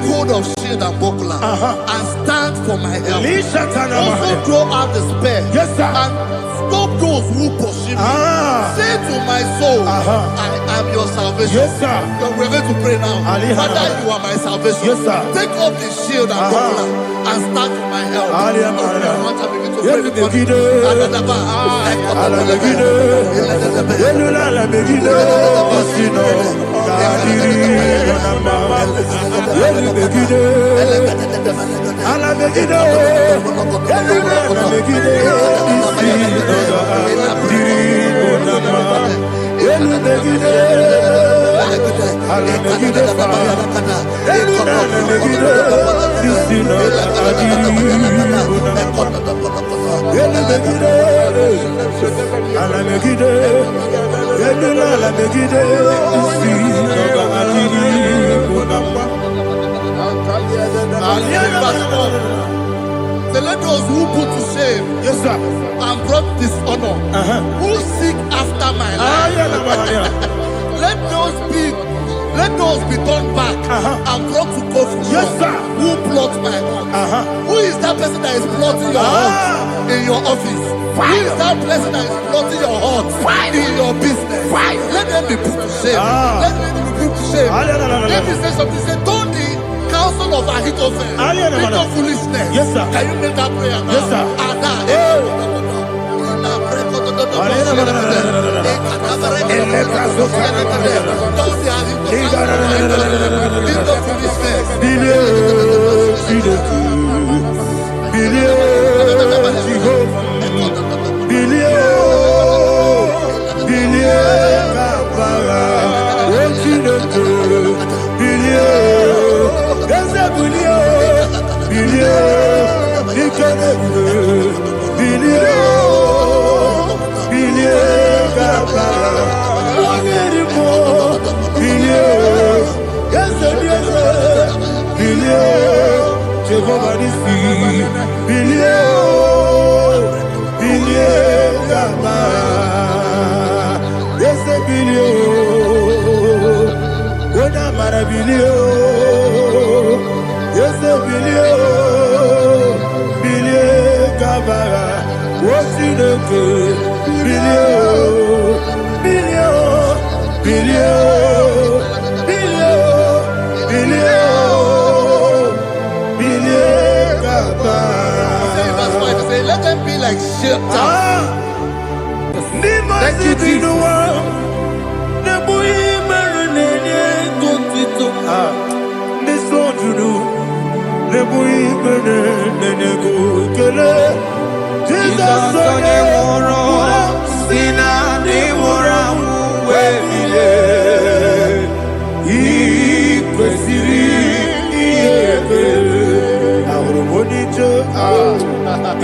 take hold of shield and buckler and stand for my help. Also draw out the spear and stop those who pursue me. Say to my soul, I am your salvation. We're going to pray now. Father, you are my salvation. Take off the shield and buckler and stand for my help. So let those who put to shame and brought dishonor, who seek after my life, let those be turned back and brought to confusion. Who plot my heart? Who is that person that is plotting your heart in your office? Who is that person that is plotting your heart in your business? Let them be put to shame. Let them be put to shame. Let me say something. Say, don't the counsel of Ahithophel, think of foolishness. Can you make that prayer now? Let them be like shelter. Thank you, Jesus.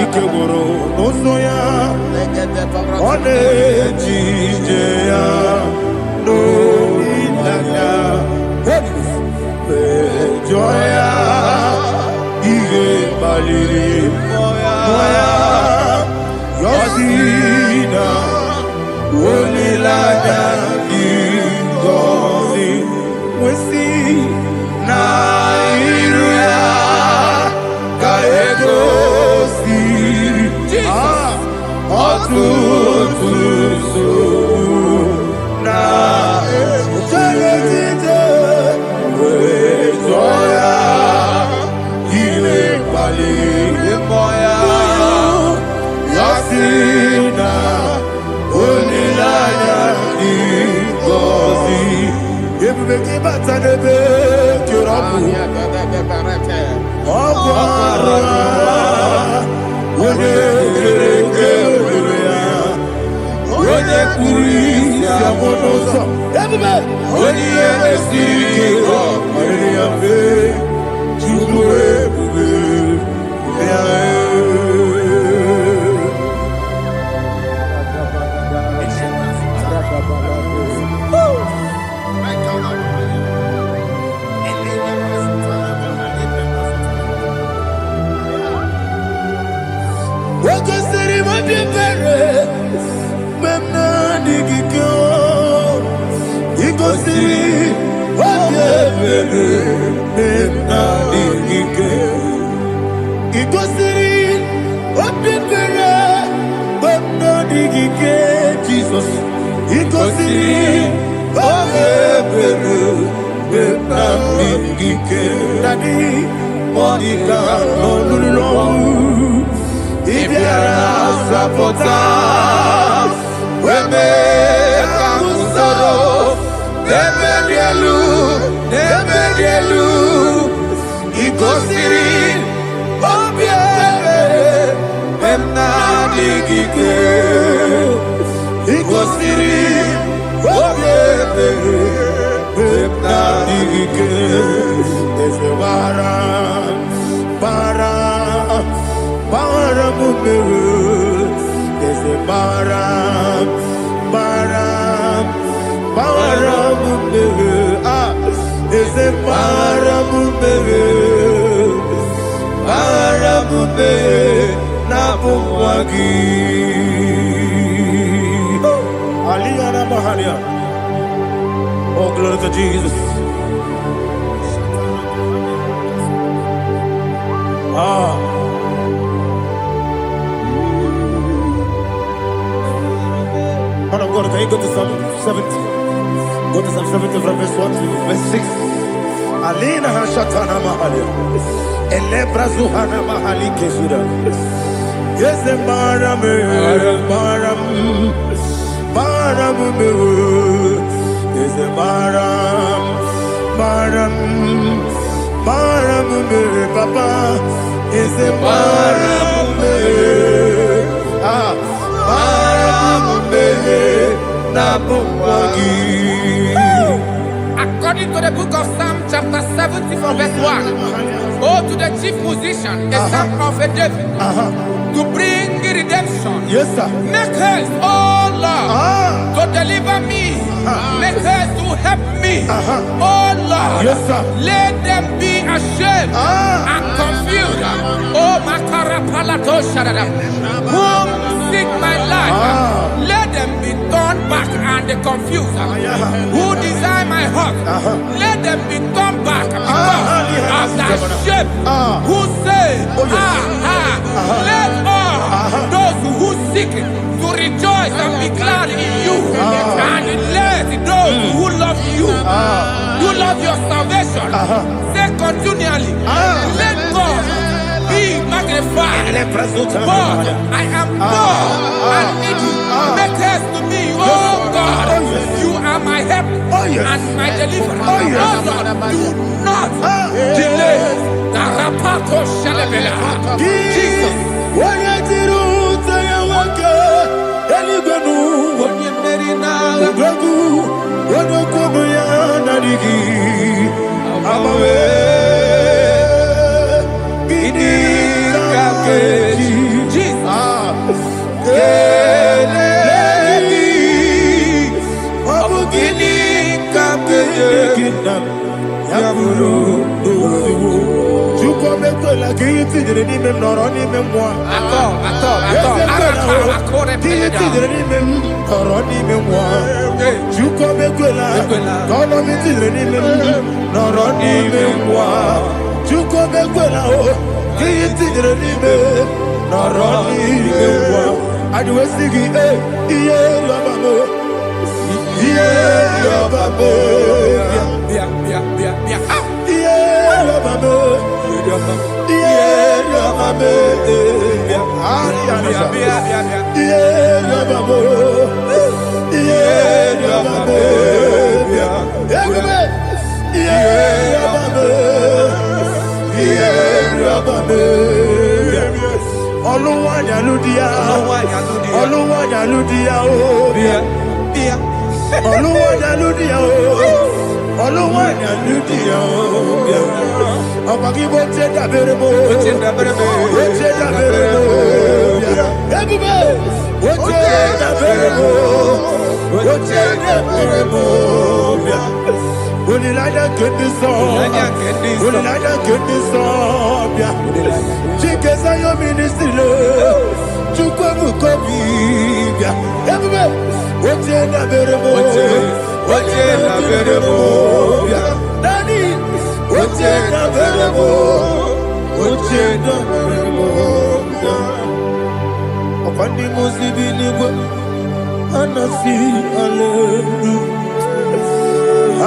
Ikegoro nosoya one jijeya no ilaya joya ige baliri moya yosina olilaya ingozi wesi na iruya kaego What Ikosi Obebere Benamikike Dadi Monica Nolulu Ibiara Sapota Weme Kamusoro Debedielu Ikosiri Obebere Benamikike Ikosiri Obebere Benamikike Ese Bara Mumere Ese Bara Mumere Ese Bara Mumere Nabumwagi Aliyana Mahalia. Oh, glory to Jesus. Man of God, can you go to Psalm 70? Go to Psalm 70 from verse 1 to verse 6. Alina Hashatana Mahalia. Elebra Zuhana Mahali Kesura. Yes, the Maram. Is a Maram, Papa. Is a Maram, According to the book of Psalm chapter 70 from verse 1, oh, to the chief musician, a psalm of a David, to bring redemption. Yes, sir. Make haste, oh Lord, to deliver me. Make haste to help me. Oh Lord, Yes, sir. let them be ashamed and confused. Oh, Makara Palato Shadada, whom seek my life, let them be turned back and confused. Who desire my heart, let them be turned back because of that shape. Who say, let all those who seek to rejoice and be glad in you, and let those who love you, who love your salvation, say continually, let God be magnified. But I am poor and needy. Make haste to me, oh God. You are my help and my deliverer. Oh Lord, do not delay. Tarapato Shalabela. Jesus. Anasi, hallelujah.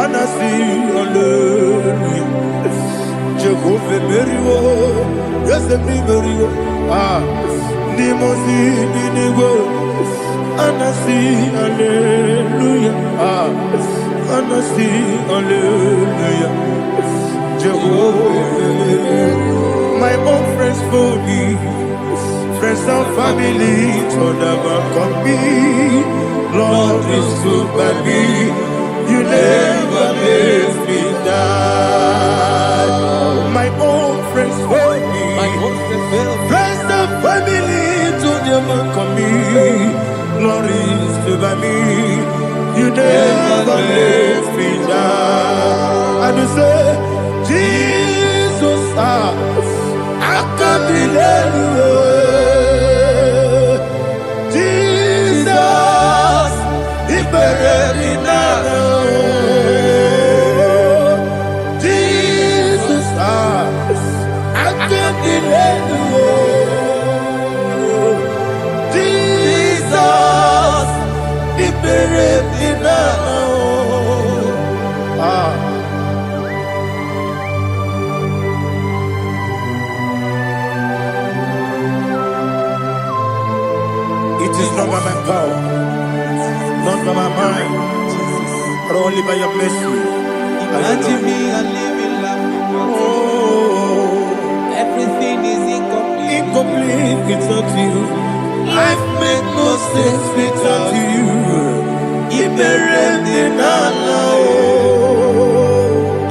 Anasi, hallelujah. Jehovah Merio, yes, the Merio. Nimosi, Ninigo. Anasi, hallelujah. Anasi, hallelujah. Jehovah, my own friends for me, friends and family, told them come me. Lord is good by me. You never let me die. My own friends for me, friends and family, told them come me. Lord is good by me. You never let me die. And you say, Jesus, I can't believe you. Jesus, He buried me now. Jesus, I can't believe you. Jesus, He buried me now. It is not by my power, not by my mind, but only by your mercy. Imagine me a living life. Oh, Everything is incomplete. incomplete without you. Life makes no sense without you.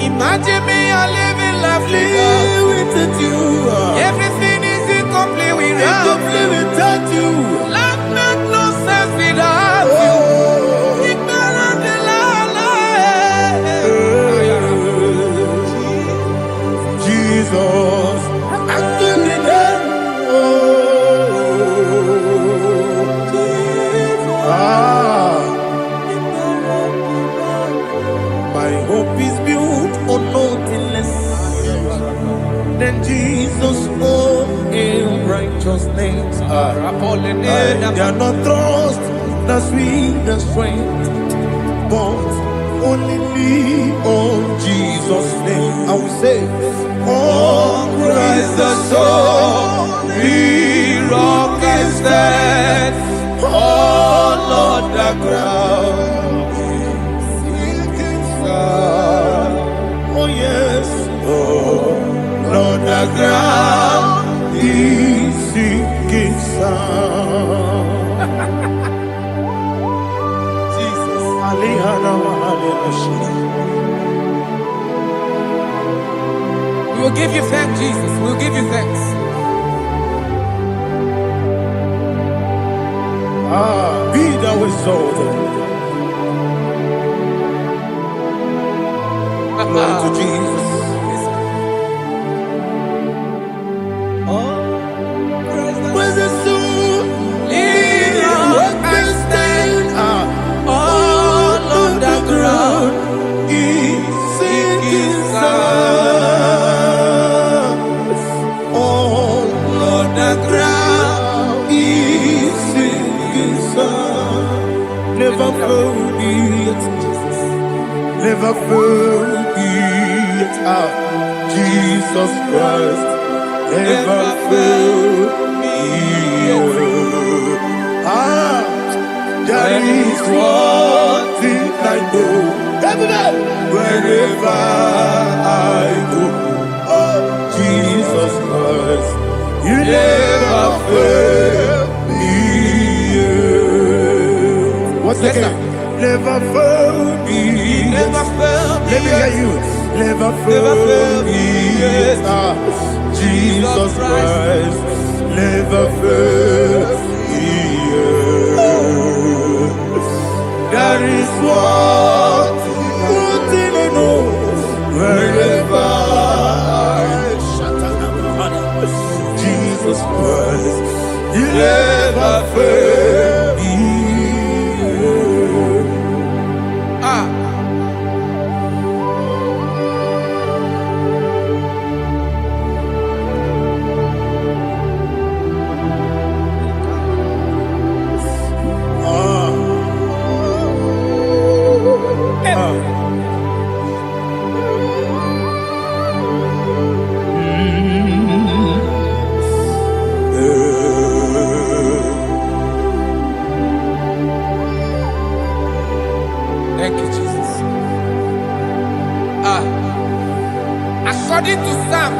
Imagine me a living life Without you. Everything is incomplete without Incomplete without you. Life makes no sense without you. Jesus, I give you that. My hope is built on nothing less than Jesus' own righteousness. They are not trust the sweetest strength, but only lean on Jesus' name. I will say, on Christ the solid rock I stand, all on the ground sinking sand. Oh yes, all on the ground is sinking sand. Jesus, We will give you thanks, Jesus. We will give you thanks. Be thou exalted. Glory to Jesus. Where's the soul? What can stand? All on the ground is sinking sand. All on the ground is sinking sand. Never forget, never forget, Jesus Christ. Never forget. There is one thing I know. Wherever I go, oh Jesus Christ, you never fail me. What's the name? Never fail me. Never fail me. Let me hear you. Never fail me. Jesus Christ, never fail me. There is one thing I know. Wherever Jesus Christ, you never fail me. to Psalm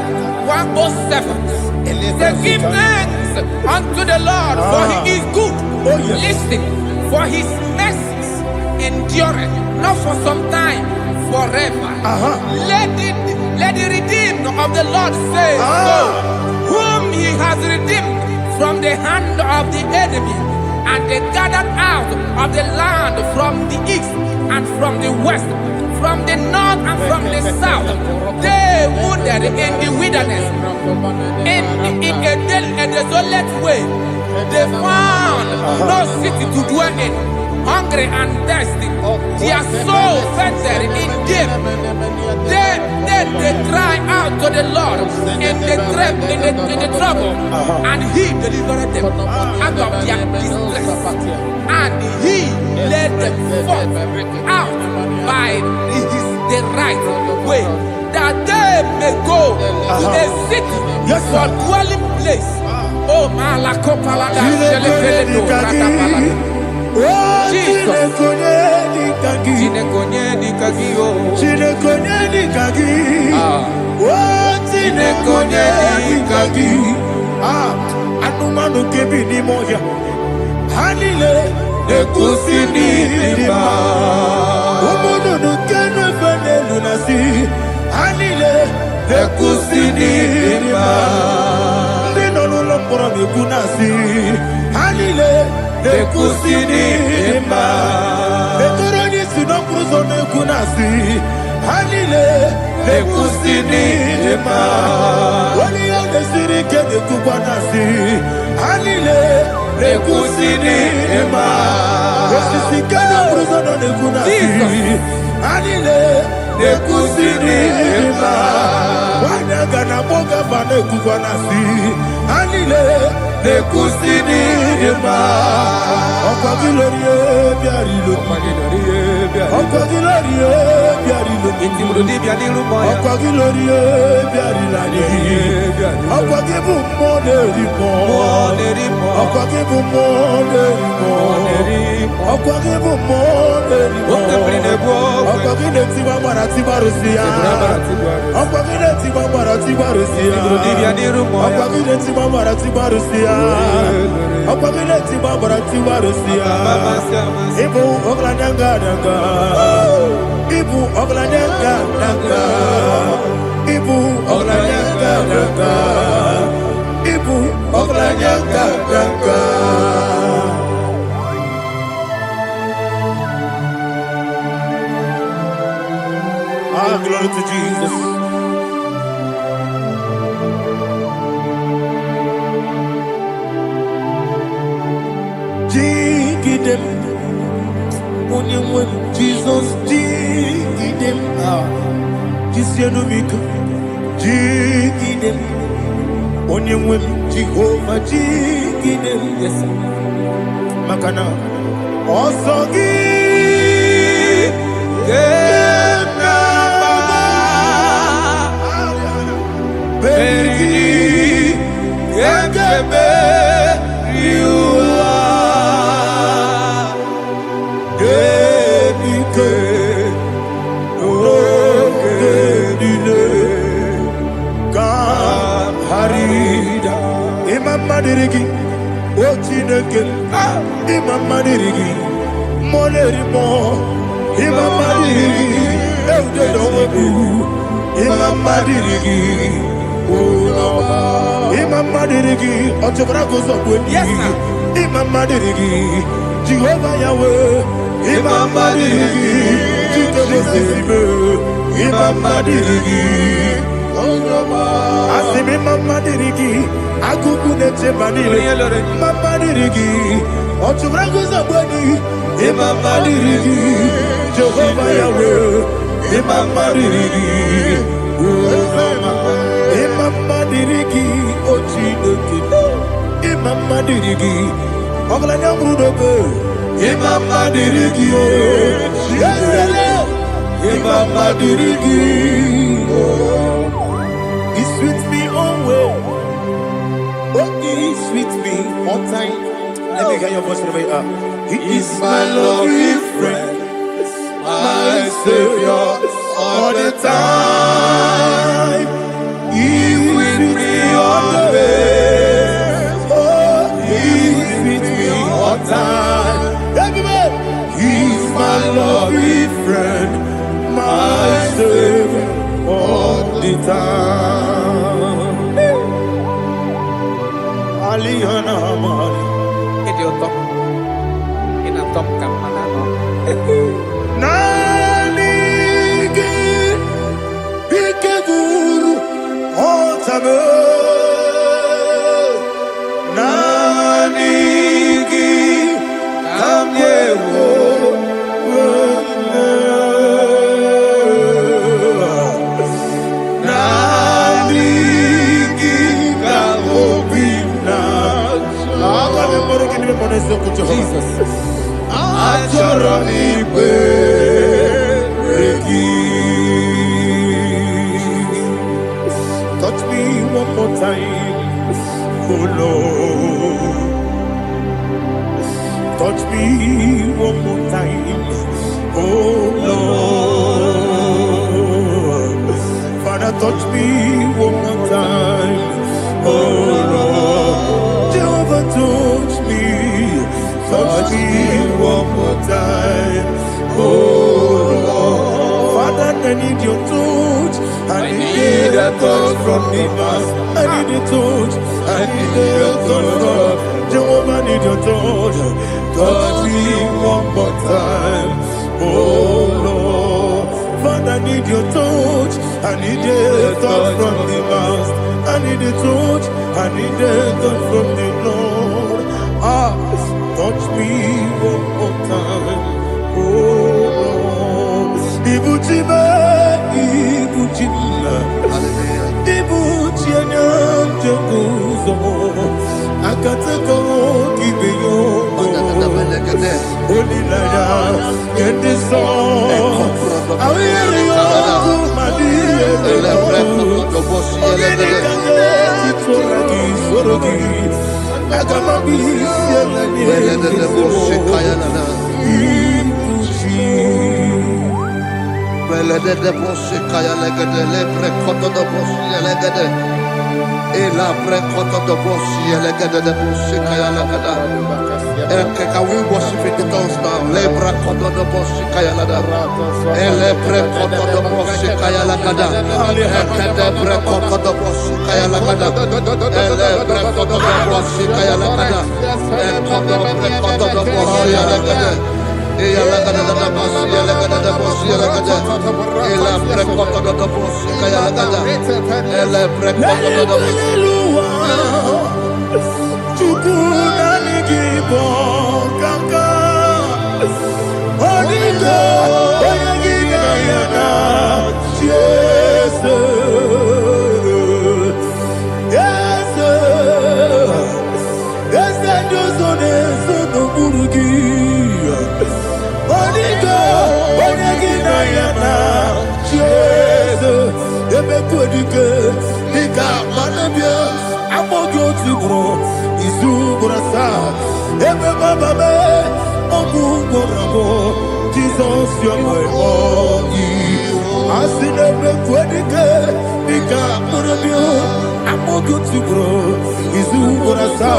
107. Say, give thanks unto the Lord, for he is good. Oh, yes. Listen, for his mercies endureth, not for some time, forever. Let the redeemed of the Lord say so, whom he has redeemed from the hand of the enemy, and they gathered out of the land from the east and from the west, from the north and from the south. They wandered in the wilderness, in a desolate way. They found no city to dwell in, hungry and thirsty. Their soul fainted in deep. Then they cry out to the Lord in the trouble, and he delivered them out of their distress, and he led them forth out by the right way, that they may go to a city for dwelling place. Oh, Malakopalada, Jesus. Anumanu kebi ni moya Hanile Nekusini lima Umudu nukene fene lunasi Hanile Nekusini lima Nino nulopura mikunasi Hanile Nekusini lima Neturoni sinokruzo nekunasi Hanile Nekusini lima Wali yane sirike nekubanasi Hanile Nekusini lima Wesisikana bruzo nekunasi Hanile Nekusini lima Wanaga na boga bane kubanasi Hanile Nekusini lima Okwa gilorie biarilo Okwa gilorie biarilo Okwa gilorie biarilani Okwa gibu monerimo Okwa gibu monerimo Okwa gibu monerimo Okwa gileti mamara tibarusia Okwa gileti mamara tibarusia Okwa gileti mamara tibarusia Okwa gileti mamara tibarusia Ibu oglanyanga nanga Ibu oglanyanga nanga Ibu oglanyanga nanga Ibu oglanyanga nanga Glory to Jesus. Jigidem, Onyemwem, Jesus, Jigidem, Jisianumika, Jigidem, Onyemwem, Jehovah, Jigidem, yes, Makana, Osogi, Madirigi, Ochineke, Imam Madirigi, Monerimo, Imam Madirigi, Eudedobu, Imam Madirigi, Imam Madirigi, Otobragos of Winnie, Imam Madirigi, Jehovah Yahweh, Imam Madirigi, Imam Madirigi, Asimi Mama Dirigi, Akuku Neche Manile, Mama Dirigi, Otubrago Zabani, Mama Dirigi, Jehovah Yahweh, Mama Dirigi, Mama Dirigi, Ochinoki, Mama Dirigi, Oglanya Brudobe, Mama Dirigi, Mama Dirigi. He's with me always. Oh, he's with me all time. Let me hear your voice from here. He is my lovely friend, my Savior all the time. Jesus. Touch me one more time, oh Lord. Touch me one more time, oh Lord. Father, touch me one more time, oh Lord. Jehovah, touch me one more time, oh Lord. Father, I need your touch. I need a touch from the past. I need a touch. I need a touch from Jehovah. I need your touch. Touch me one more time, oh Lord. Father, I need your touch. I need a touch from the past. I need a touch. I need a touch from the Lord. Touch me one more time, oh Lord. Ibuchima, Ibuchima, Ibuchina, Jeguzo, Akatako, Kibeyo, Olilaya, get this song. I will you, my dear, Can we worship in the tongues now? Lebra koto do boshi kaya lada. Ele pre koto do boshi kaya lada. Ekede pre koto do boshi kaya lada. Ele pre koto do boshi kaya lada. Ekodo pre koto do boshi lada. Eya lada da boshi lada da boshi lada. Ele pre koto do boshi kaya lada. Ele pre koto do boshi. IGBO kaka Onigo Oyagina yana Yes Yes Yes Josone Sono Burugi Onigo Oyagina yana Yes Ebe Kodike Nika Manabia Amogo Tibro Izubrasa Ebe Baba Me Ogugorabo Jesus you're my all Asinebe Kwedike Nika Manabia Amogo Tibro Izubrasa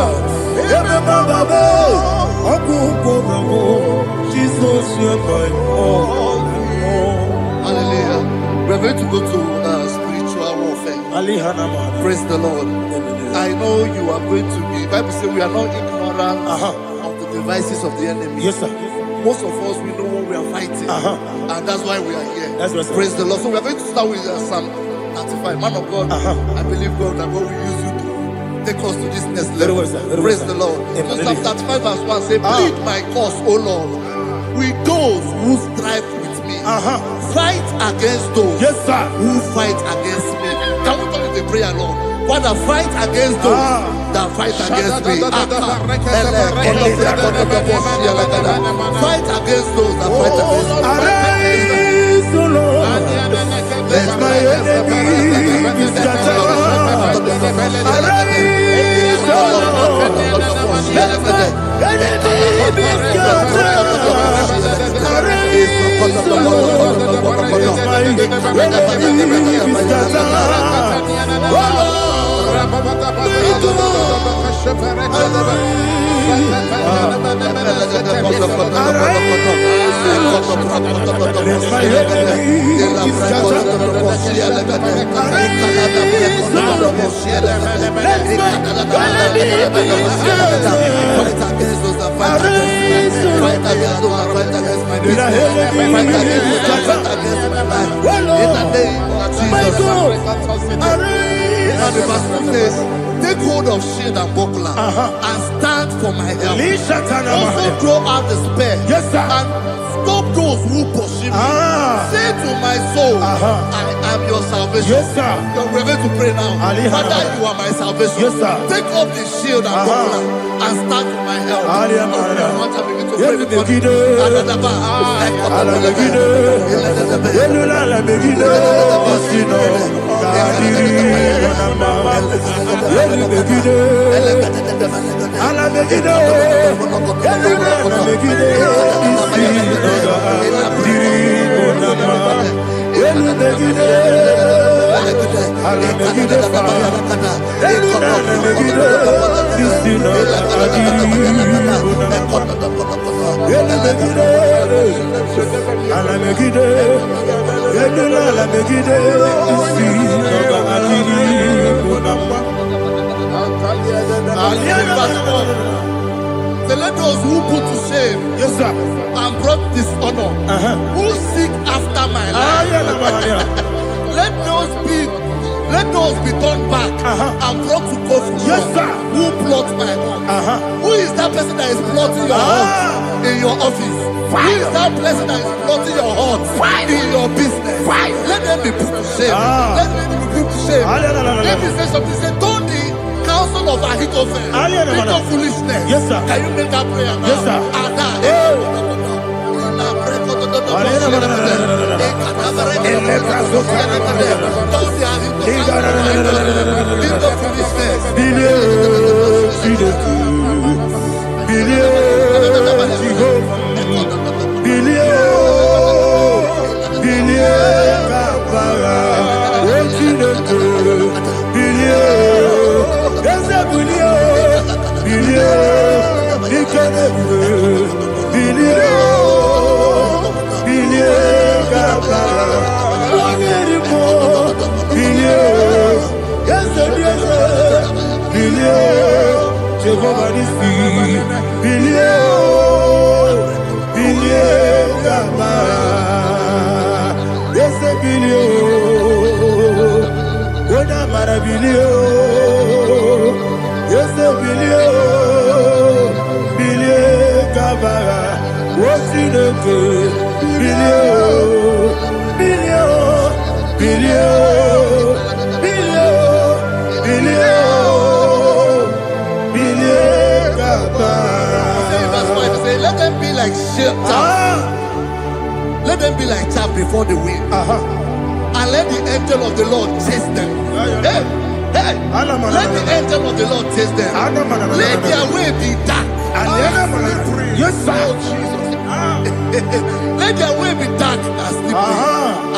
Ebe Baba Me Ogugorabo Jesus you're my all. Hallelujah. We're going to go to spiritual warfare. Praise the Lord. I know you are going to be. Bible says we are not ignorant of the devices of the enemy. Yes, sir. Most of us, we know what we are fighting, and that's why we are here. That's right, sir. Praise the Lord. So we are going to start with Psalm 35. Man of God, I believe God that God will use you to take us to this next level. Praise the Lord. So Psalm 35 verse 1 say, plead my cause, O Lord, with those who strive with me. Fight against those who fight against me. Can we call it a prayer, Lord? Father, fight against those that fight against me. Fight against those that fight against me. Arise, O Lord. Let my enemy be scattered. Arise, O Lord. Let my enemy be scattered. Arise, O Lord. Let my enemy be scattered. O Lord. And the verse says, take hold of shield and buckler and stand for my help. Also throw out the spear and stop those who pursue me. Say to my soul, I am your salvation. Yes, sir. We're going to pray now. now. Father, you are my salvation. Yes, sir. Take off the shield and buckler and stand for my help. So let those who put to shame, yes, sir, and brought dishonor, who seek after my life, let those be turned back and brought to go for yes, sir, who plot my home. Who is that person that is plotting your heart in your office? Who is that person that is plotting your heart in your business? Let them be put to shame. Let them be put to shame. Let me say something. Say, don't the counsel of Ahithophel think of foolishness. Yes, sir. Can you make that prayer now? Yes, sir. Let them be like chaff. Let them be like chaff before the wind. And let the angel of the Lord chase them. Hey, hey. Let the angel of the Lord chase them. Let their way be dark. Yes, sir. Let their way be dark and slippery.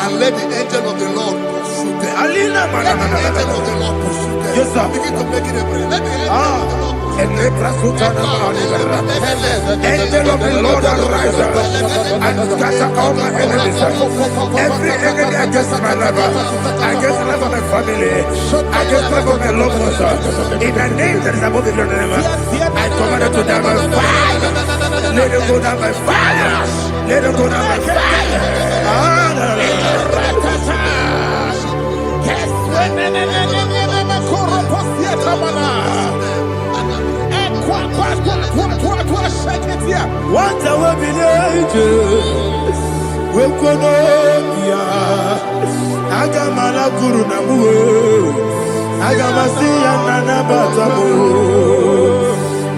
And let the angel of the Lord pursue them. Let the angel of the Lord pursue them. Yes, sir. Begin to make it a prayer. Let the angel of the Lord Angel of the Lord arise and scatter all my enemies. Every enemy against my life, against the life of my family, against the life of my loved ones, in the name that is above your name, I command it to die by fire. Let it go down by fire. Let it go down by fire. What a village, we could Agamala Guru Namu, Agamasia Nana Batamu,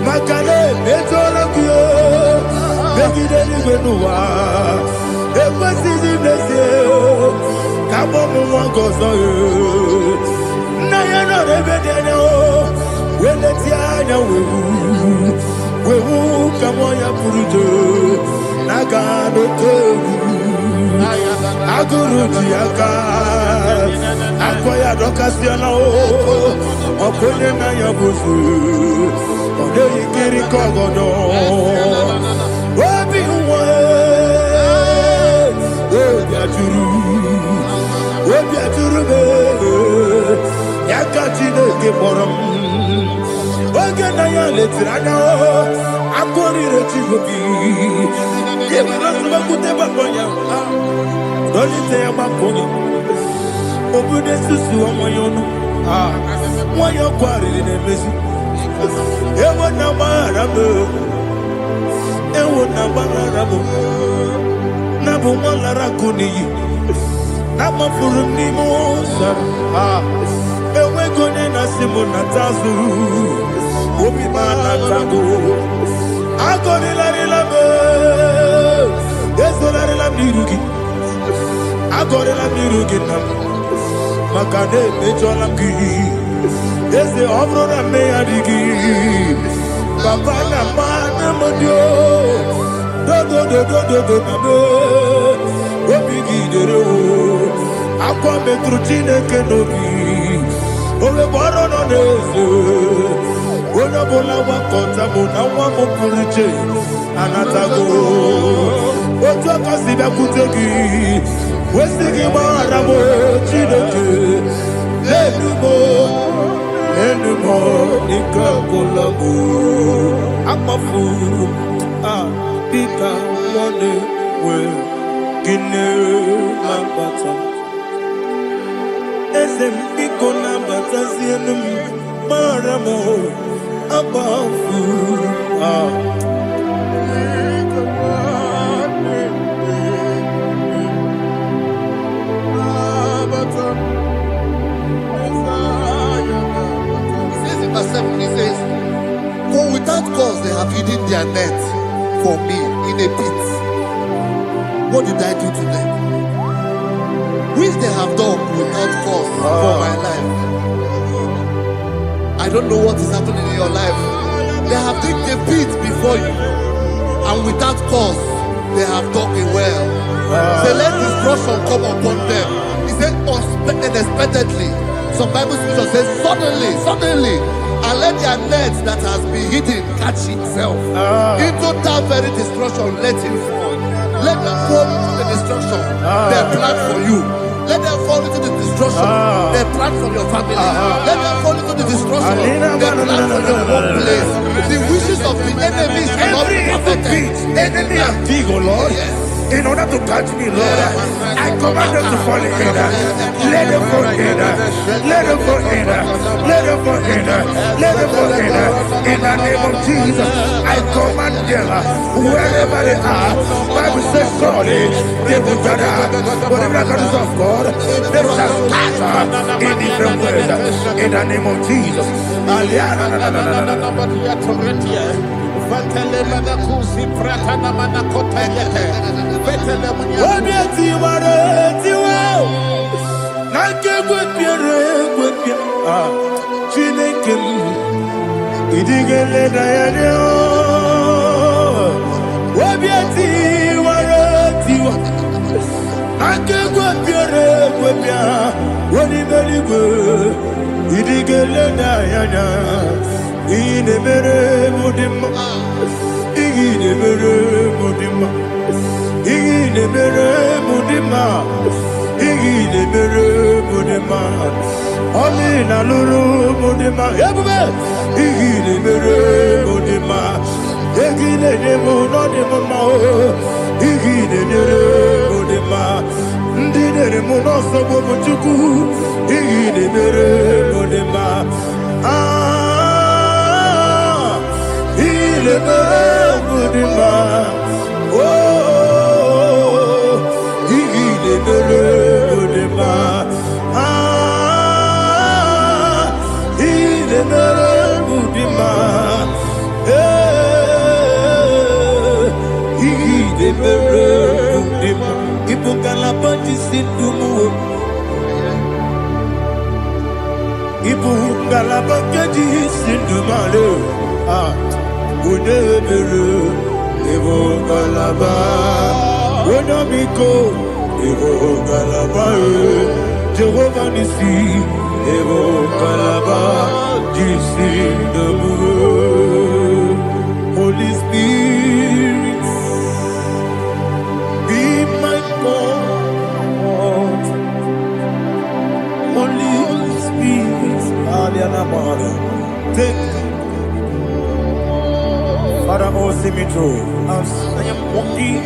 Makale, Betolakio, Begideni Benua, Equasi Blessio, Kabomu Wangozo, Nayana Rebedeno, Wenetiana we will come on your Purujo, Nagano Togu, Aguru Tiaka, Aquaya Docasiano, Oponena Yabusu, Ode Kiri Kogodo, Wabi Wabiaturu, Yakachino Giborum. Oganaya letrana, akori rechivobi. Yebara sabakute bakonya. Dolite yabakonya. Obude susu amoyono. Moyo kwari nemesi. Ewo na marabu. Ewo na marabu. Nabu malara kuni. Nama furuni mosa. Ewe munatazu. Obi manatago. Agori la rilame. Yeso la rilam nirugi. Agori la nirugi nam. Makane mejolam ki. Yese obro na me adigi. Papa na mana modio. Do na me. Obi gidero. Akwa metru chineke nobi. Ole boro no neze. Ona bola wakota mona wamo puriche. Anatago. Otua kasida kutegi. Wesigi maramo chineke. Enumo nikakolamu. Amafu. Pika one we. Kine lambata. Esem piko lambata sienum maramo abafu. Verse 7, he says, for without cause they have hidden their net for me in a pit. What did I do to them? Which they have done without cause for my life. I don't know what is happening in your life. They have digged a pit before you, and without cause they have dug a well. Say, let destruction come upon them. He said, unexpectedly. Some Bible scripture says, suddenly, and let their nets that has been hidden catch itself. Into that very destruction, let it fall. Let them fall into the destruction they plan for you. Let them fall into the destruction they plan for your family. Let them fall into the destruction they plan for your workplace. The wishes of the enemies are not perfected. Enemy of dig, oh Lord. Yes. In order to catch me, Lord, I command them to fall in. Let them fall in. Let them fall in. Let them fall in. Let them fall in. In the name of Jesus, I command them wherever they are. Bible says, surely they will gather. But the miracles of God, they shall scatter in different ways. In the name of Jesus. Ine mere mudima, ine mere mudima, ine mere mudima, ine mere mudima. Oli na luru mudima, yabube. Ine mere mudima, ine demo no demo mo. Ine mere mudima, ndine demo no sobo buchuku. Ine mere mudima. Il est heureux de ma, oh, il est heureux de ma, il est heureux de ma, il est heureux de ma. Il faut qu'à la bâtisse du mot. Il faut qu'à la bâtisse du malheur. Unebere, Evo Galaba, Unamiko, Evo Galaba, Jehovah Nissi, Evo Galaba, Jisi Debu, Holy Spirit, be my God, Holy Spirit, Aliana Mara, take. Father, oh, see me through. As I am walking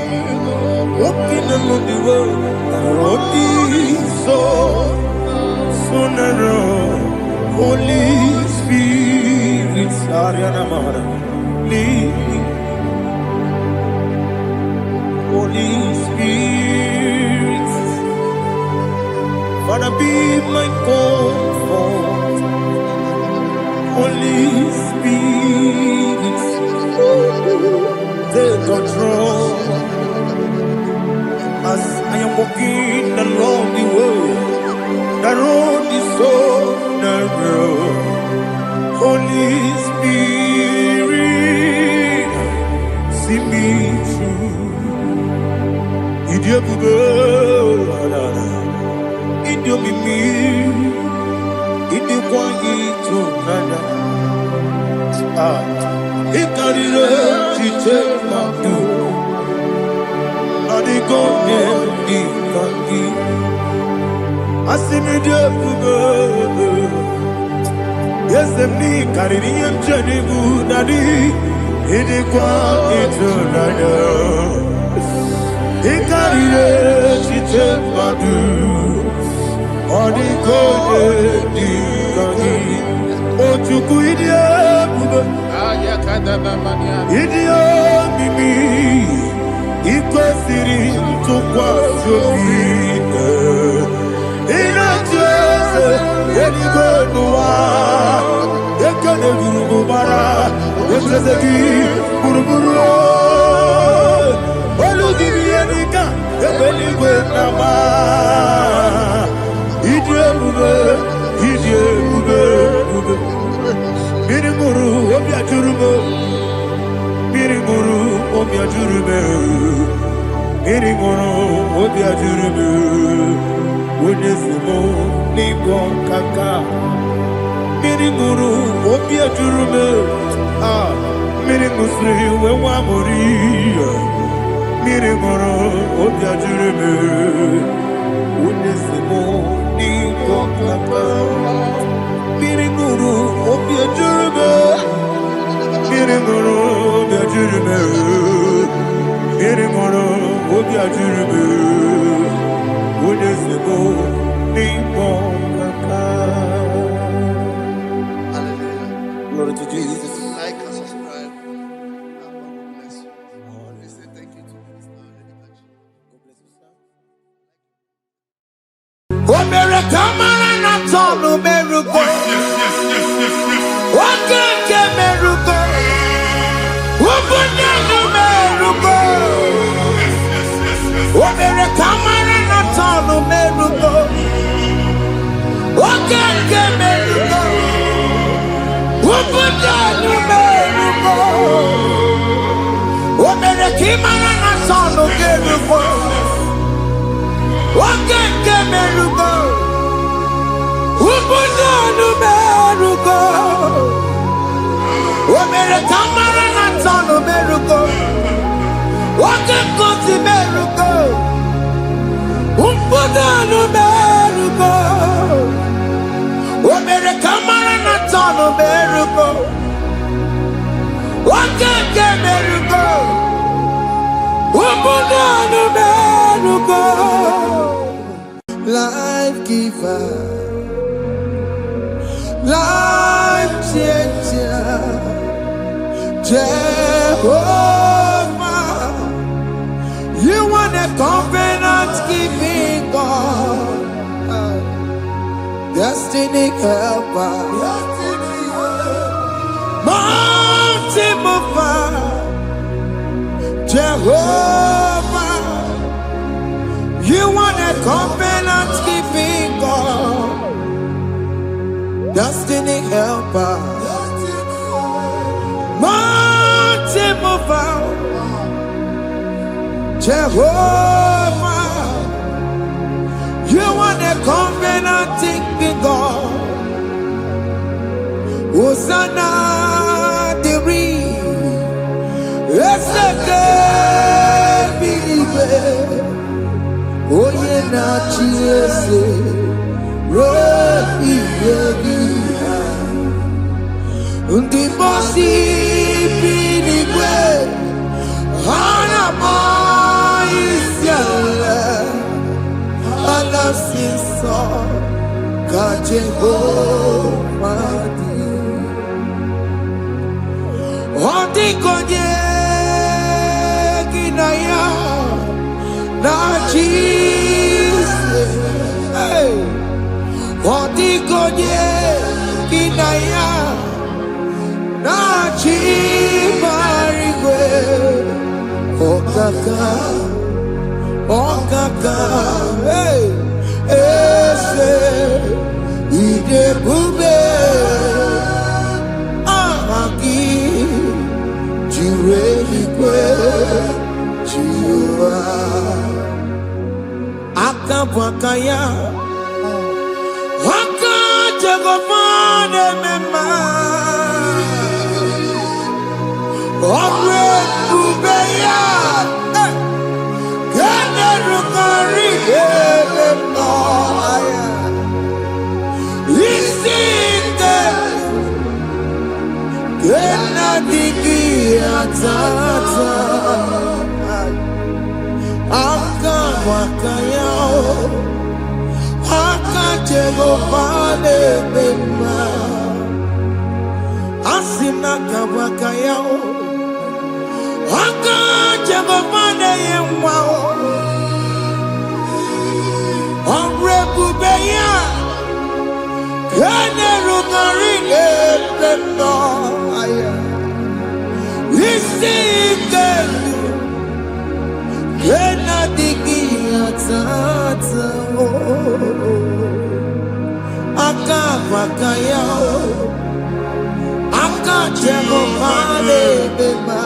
along the road, so narrow. Holy Spirit, Ariana Mara, lead me. Holy Spirit, Father, be my comfort. Holy Spirit, take control as I am walking along the way. The road is so narrow. Holy Spirit, see me through. Idiobube, Idiobimi, Idiokwanyi Tonana. Ikarire Chitemadu, Adigone Ikangi. Asimidiobubu. Yes, me carry him Jenibu Nadi. Idikwa Itonana. Ikarire Chitemadu, Adigone Ikangi. Ochuku Idiobubu. Idio Mimi. Ikwesiri tukwa jobine inatese yenigwenua yekene gurugubara yetrezeki buruburu olugibi yenika yebeligwe nama idiebube mirimuru obiajurume mirimuru obiajurume mirimuru obiajurume wonesimo ningo kaka mirimuru obiajurume mirimusri wewamuri mirimuru obiajurume wonesimo ningo kaka mirimuru obiajurume mirimuru obiajurume mirimuru obiajurume wonesimo ningo kaka. Hallelujah. Glory to Jesus. Like and subscribe. And God will bless you. We say thank you to Minister Lady Kachi. God bless you, sir. America, man, I'm talking America. What can America? What can America? America, man, I'm talking America. What can America? What can America? America, man, I'm talking America. What can America? What can America? America, man, I'm talking America. What can America? What can America? America, man, I'm talking America. What can America? What can America? Life giver, life changer, Jehovah, you want a covenant keeping God, destiny helper, mountain mover, Jehovah, you want a covenant keeping God, destiny helper, mountain mover, Jehovah, you want a covenant keeping God. Hosanna, the it's the believer. Oh, yeah, not Jesus. Rocky, the bossy believer. Hana is your Alasinso, God Jehovah. Ontikonye kinaya na Jesus. Ontikonye kinaya hey, ese, ide bube, amaki, jirelikwe, jiwa, akabwakaya, akajegomane mema. Asina kabakayao Waka jagomane yemwao Onrebubeya Kene rungarine pendo aya Isike Kena digi atata Aka bakayao Aka jagomane bema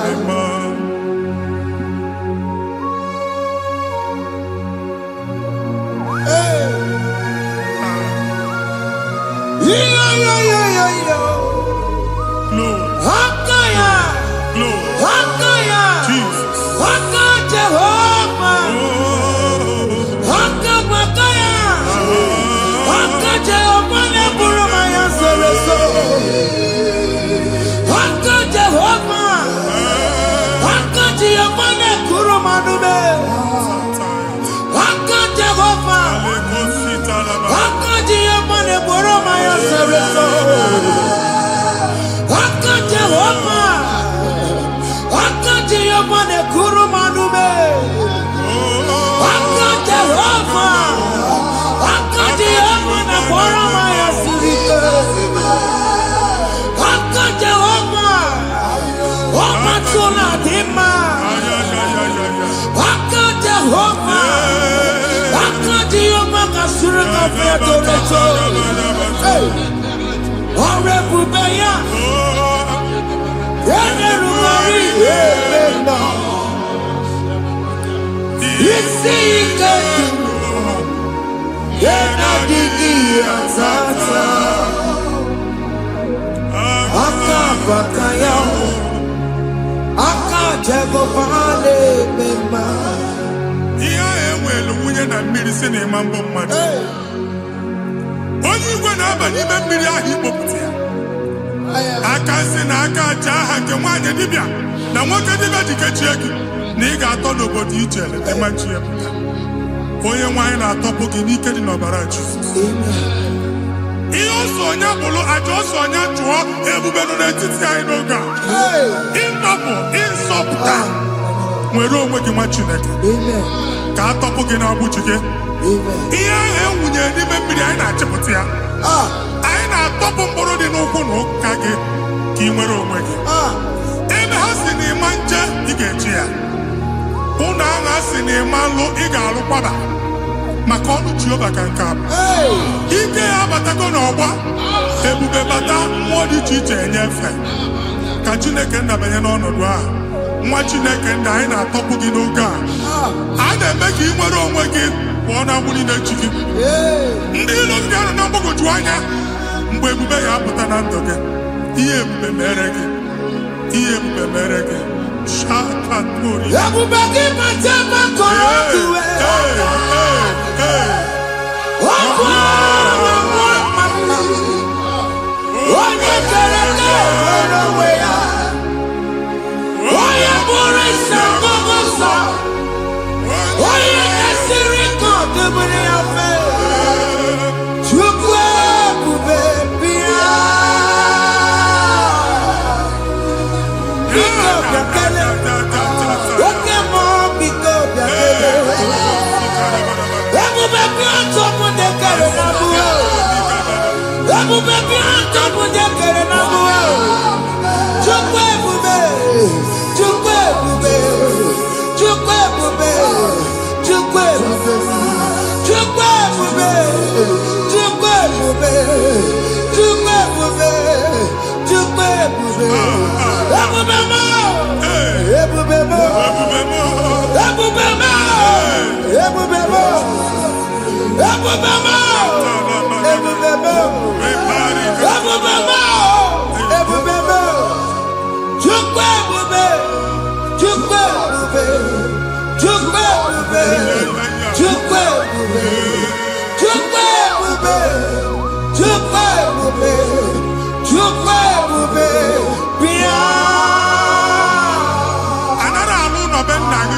Chukwe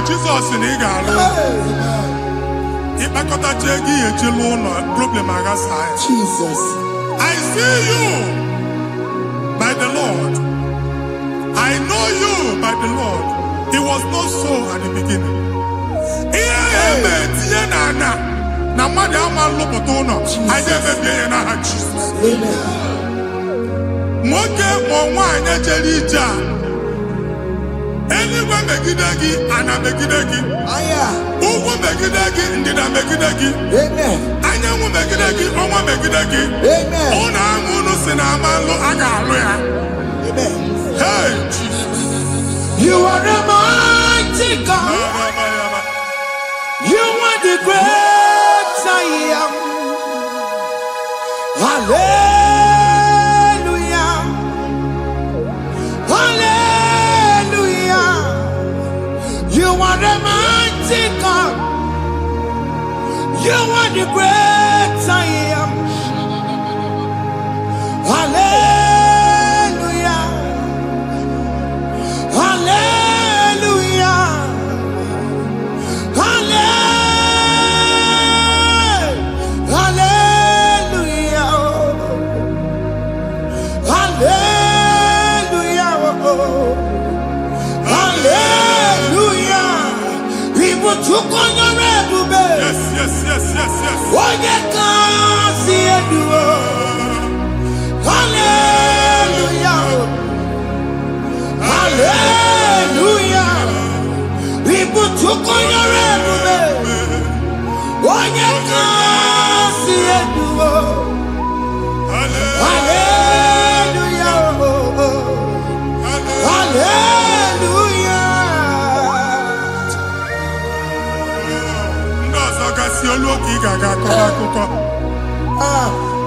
Jesus in Igalo. Jesus. I see you by the Lord. I know you by the Lord. It was not so at the beginning. Anyone megidagi, ana megidagi. Uwu megidagi, ndina megidagi. Anyanwu megidagi, onwa megidagi. Ona amunu sinamalo agalu ya. Hey, Jesus. You are the mighty God. You are the great I am. Hallelujah. Hallelujah. You are the mighty God. You are the great I am. Hallelujah. Hallelujah. Hallelujah. Hallelujah. Hallelujah. People took on your red. Yes. What you can see it do. Hallelujah. Hallelujah. People took on your red. What you can see it do. Hallelujah. Hallelujah.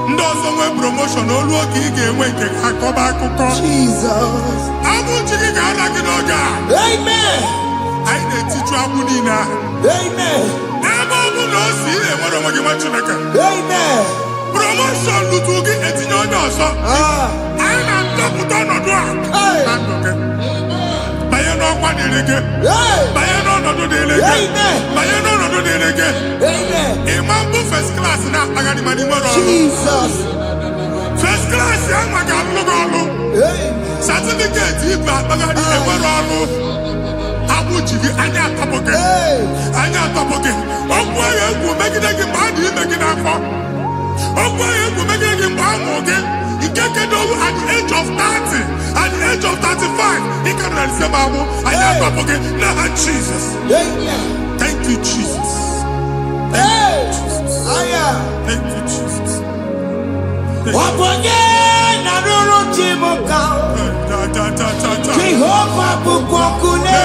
Ndozo nwe promotion olu oge ị ga-enwe nke akọba akụkọ. Jesus. Abụ chiki ga-ala gị n'oge a. Amen. Anyị na-etiju abụ niile ahụ. Amen. Ebe ọ bụ na o si enwere onwe gị nwa Chineke. Amen. Promotion lutu gị etinye onye ọzọ. Anyị na-atọpụta ọnọdụ a na ndụ gị. Banye n'ọkwa dịrị gị. Banye n'ọnọdụ dịrị gị. Banye n'ọnọdụ dịrị gị. Ịma mbụ first class na-akpagharị ma n'ime ọrụ. Jesus. First class ya nwa ga-alụ gị ọrụ. Certificate ibu akpagharị enwere ọrụ. Abụ ji gị anya atọpụ gị. Anya atọpụ gị. Okwu ahụ egwu megide gị mgbe a dị ime gị n'afọ. Okwu ahụ egwu megide gị mgbe a mụrụ gị. Nke kedu at the age of 30, at the age of 35, he can receive abu. I am up again. Now, Jesus. Thank you, Jesus. Thank you, Jesus. Thank you, Jesus. Jehovah Bukokune.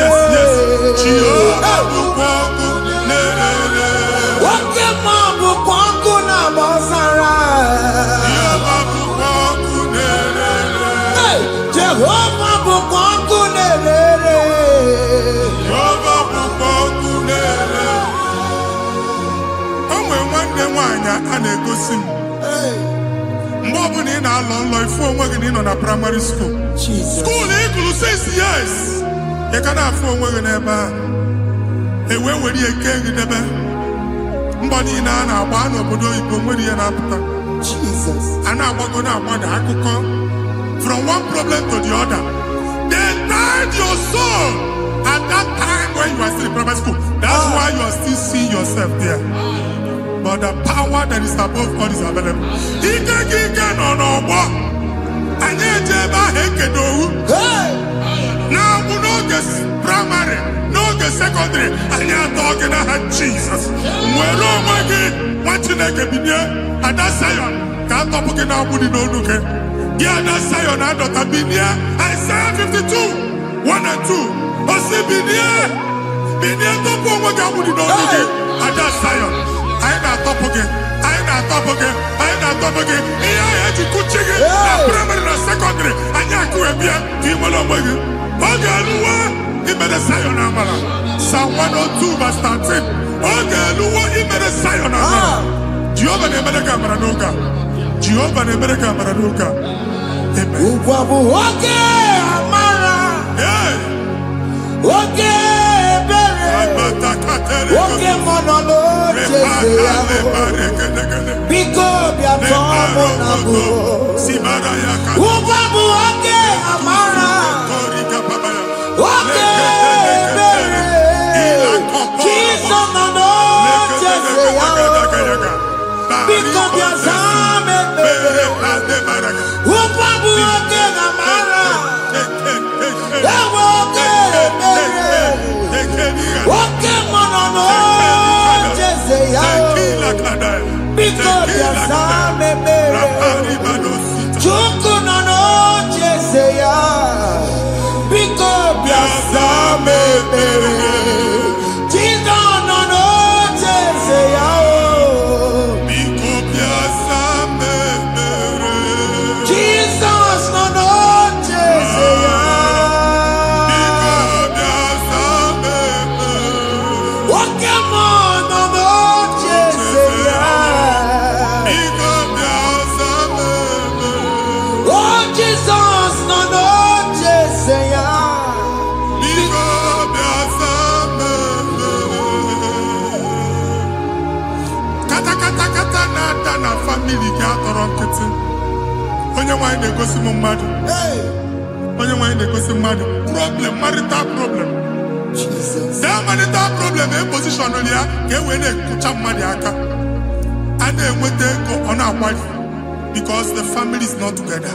Yes. anya a na-egosi m mgbe ọbụla ị na-alọ nlọ ifu onwe gị na ị nọ na primary school skuul ị gụrụ 6 years ị ka na-afụ onwe gị n'ebe a ewee were eke gị debe mbọ niile a na-agba n'obodo oyibo nwere ihe na-apụta a na-agbago na-agbada akụkọ from one problem to the other. They tied your soul at that time when you are still in primary school. That's why you are still seeing yourself there. But the power that is above God is available. Ike no more. Anye jeba hekedowu. Now we no get primary, no get secondary. Anye talking about Jesus. Mwero mwagi wachineke binie adasayon. Kanto puke na budi no nuke. Yeah, that's Zion and Dr. Binia. Isaiah 52, 1 and 2. Osi Binia to go with the Lord. And that's Zion. I ain't not top again. Here I had to cook chicken. Primary and secondary. And I could be a female of my okay, he made a Zion Amala. Psalm 102, verse 13. Okay, he made a Zion Amala. Jehovah Nemereka Maranuka. Jehovah Nemereka Maranuka. Oke amara, oke bere, oke monolo jese ya, biko bia tomo nabu. Ubabu oke amara, oke bere, kiso nono jese ya, biko bia zame bere. Ubabu oke amara, oke bere, oke monolo jese ya, biko bia zame bere. Chuku nono jese ya, biko bia zame bere. Chido nono jese ya. Na family ga atọrọ nkịtị onye nwanyị na-egosi m mmadụ onye nwanyị na-egosi mmadụ problem marital problem that marital problem e position ya ka e wee na-ekụcha mmadụ aka a na-enweta ego ọ na-akwali because the family is not together.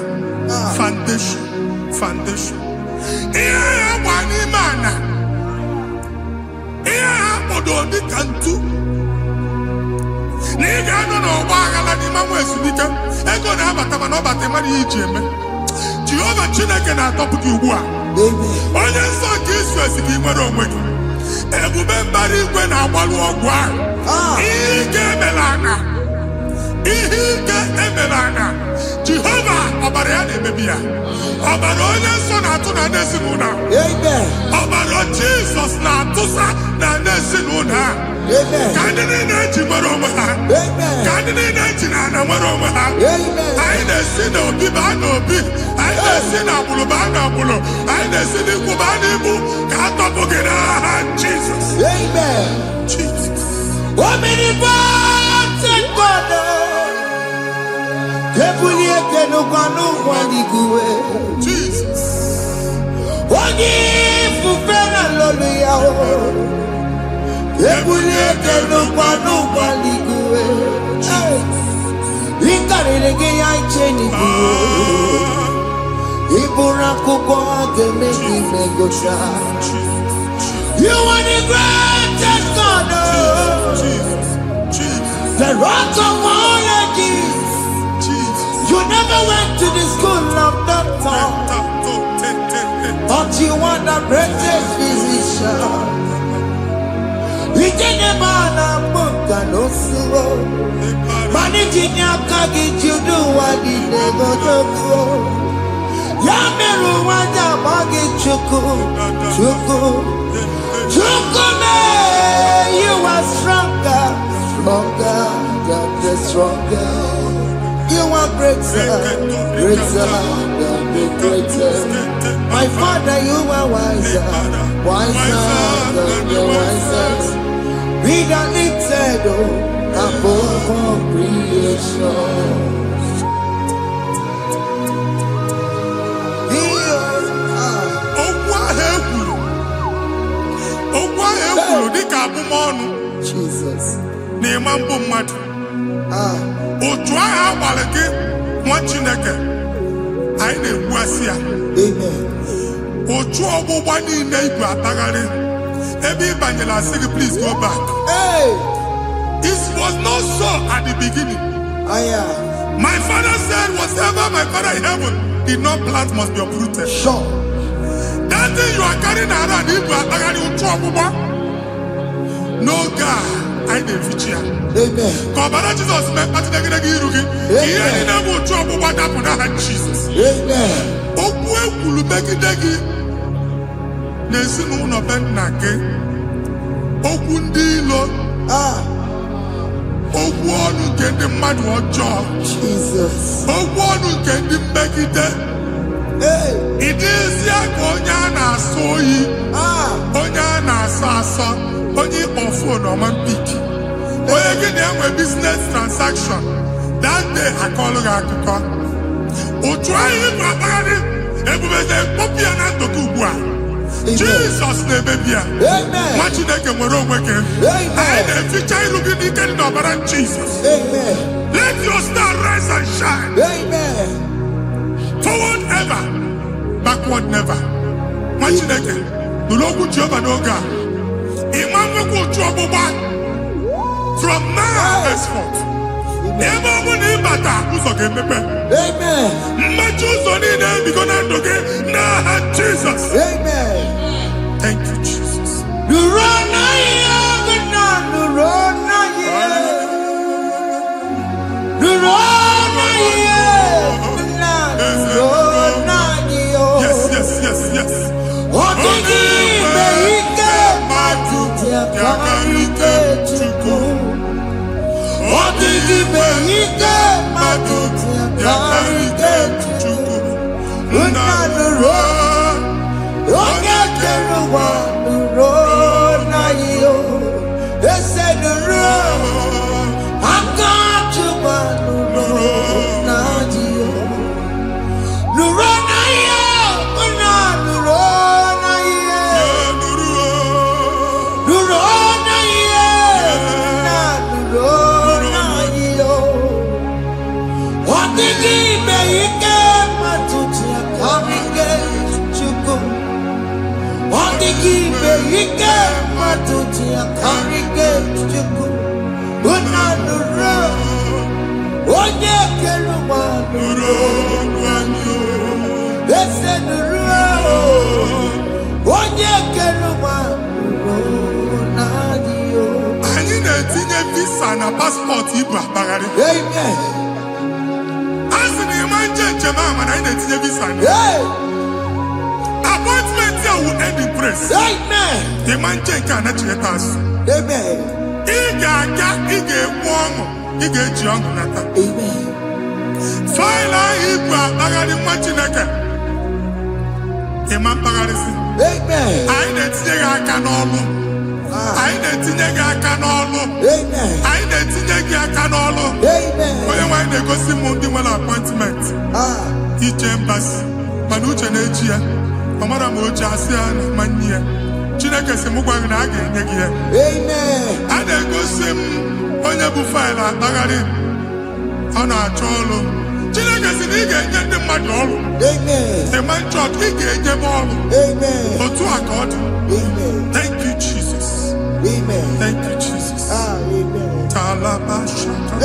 Foundation ihe ya gba n'ime ana ihe ha kpọdo dị ka ntu n'iga anọ n'ọgba aghala n'ime nwa ezumike ego na-abata mana ọ bata mmadụ ihe iji eme Jehova Chineke na-atọpụ gị ugbu a onye nsọ nke Izrel gị nwere onwe gị ebube mbara igwe na-agbalụ ọgwụ ahụ ihe ike emela anya Jehova ọbara ya na-emebi ya ọbara onye nsọ na-atụ na n'ezinụlọ ọbara Jizọs na-atụsa na n'ezinụlọ a ka ndị niile eji nwere onwe ha ka ndị niile eji na ana nwere onwe ha anyị na-esi na obi baa na obi anyị na-esi na agbụrụ baa na agbụrụ anyị na-esi n'ikwu baa n'ikwu ka a tọpụ gị n'aha Jizọs. Jesus. Onye fufere lolu ya o, ebuli n'ụkwa n'igwe. Ịkarịrị gị ya iche n'igwe. Ịbụrụ akwụkwọ ga-eme gị megota. You are the greatest God, the rock of all ages. You never went to the school of doctor, but you are the greatest physician. We didn't man a book and no slow. Managing your carriage, you do what you never do. Yameru wanja magi chuku. You are stronger than the stronger. You are greater, greater than the greatest. My Father, you are wiser, wiser than the wisest. Be that lifted above all creation. Jesus. Otu agha agbara gị nwa Chineke anyị na-egbu asị ya. Amen. Otu ọgbụgba niile igwe atagharị ebe ị banyere asị gị please go back. Hey. It was not so at the beginning. My father said whatever my father in heaven did not plant must be uprooted. Sure. That thing you are carrying around igwe atagharị otu ọgbụgba. No God, I didn't feature. Amen. Kọbara Jesus mee kpatị negidegi iru gị. Ihe niile bụ otu ọgbụgba dapụ n'aha Jesus. Amen. Okwu ekwuru megide gị n'ezinụlọ be nna gị. Okwu ndị ilo. Okwu ọnụ nke ndị mmadụ ọjọọ. Jesus. Okwu ọnụ nke ndị mmegide. Ị dịzie ka onye a na-asọ oyi. Onye a na-asọ asọ. Onye ịkpọ fon ọma mpiki. Onye gị na-enwe business transaction. That day akọlụ gị akụkọ. Otu anyị bụ akpagharị ebubeze mkpọpụ ya na ntụtụ ugbu a. Jesus na-emebi ya. Nwa Chineke nwere onwe gị. Anyị na-eficha iru gị n'ike dị n'ọbara Jesus. Let your star rise and shine. Forward ever, backward never. Nwa Chineke nụrụ okwu Jehova n'oge a. From now henceforth, ebe ọ bụ na ịbata ụzọ ga-emepe. Mmechi ụzọ niile ebigo na ndụ gị n'aha Jesus. Thank you, Jesus. Yes, yes, yes, yes. Yakarike Chukwu. Odigime ike mmadụ yakarike Chukwu. Nna nụrụ onye kere ụwa nụrụ na ihe ese nụrụ aka Chukwu nụrụ na ihe nụrụ na ihe nna nụrụ na ihe nụrụ na ihe nna nụrụ na ihe ọ dịghị ime ike mmadụ ji akarịke Chukwu. Ọ dịghị ime ike mmadụ ji akarịke Chukwu. Nna nụrụ onye kere ụwa nụrụ ese nụrụ onye kere ụwa nụrụ n'adịghị. Anyị na-etinye visa na paspọtụ ibu akpagharị. A sị na ịma njem ahụ mana anyị na-etinye visa na appointment ya will end in praise. Ịma nke a na-echeta azụ. Ị ga-aga, ị ga-ekwu ọṅụ, ị ga-eji ọṅụ nata. Faịlụ ahụ ibu akpagharị nwa Chineke. Ịma mkpagharịsị. Anyị na-etinye gị aka n'ọlụ. Anyị na-etinye gị aka n'ọlụ. Anyị na-etinye gị aka n'ọlụ. Onye nwe anyị na-egosi m ndị nwere appointment ije mbasi mana uche na-eji ya. Ọ mara ma oche asị ya na mmanyi ya. Chineke sị m gwa gị na a ga-enye gị ya. A na-egosi m onye bụ faịlụ akpagharị ọ na-achọ ọlụ. Chineke sị na ị ga-enye ndị mmadụ ọrụ. Demand chọt ị ga-enyebe ọrụ. Otu a ka ọ dị. Thank you Jesus. Thank you Jesus. Talabashaka.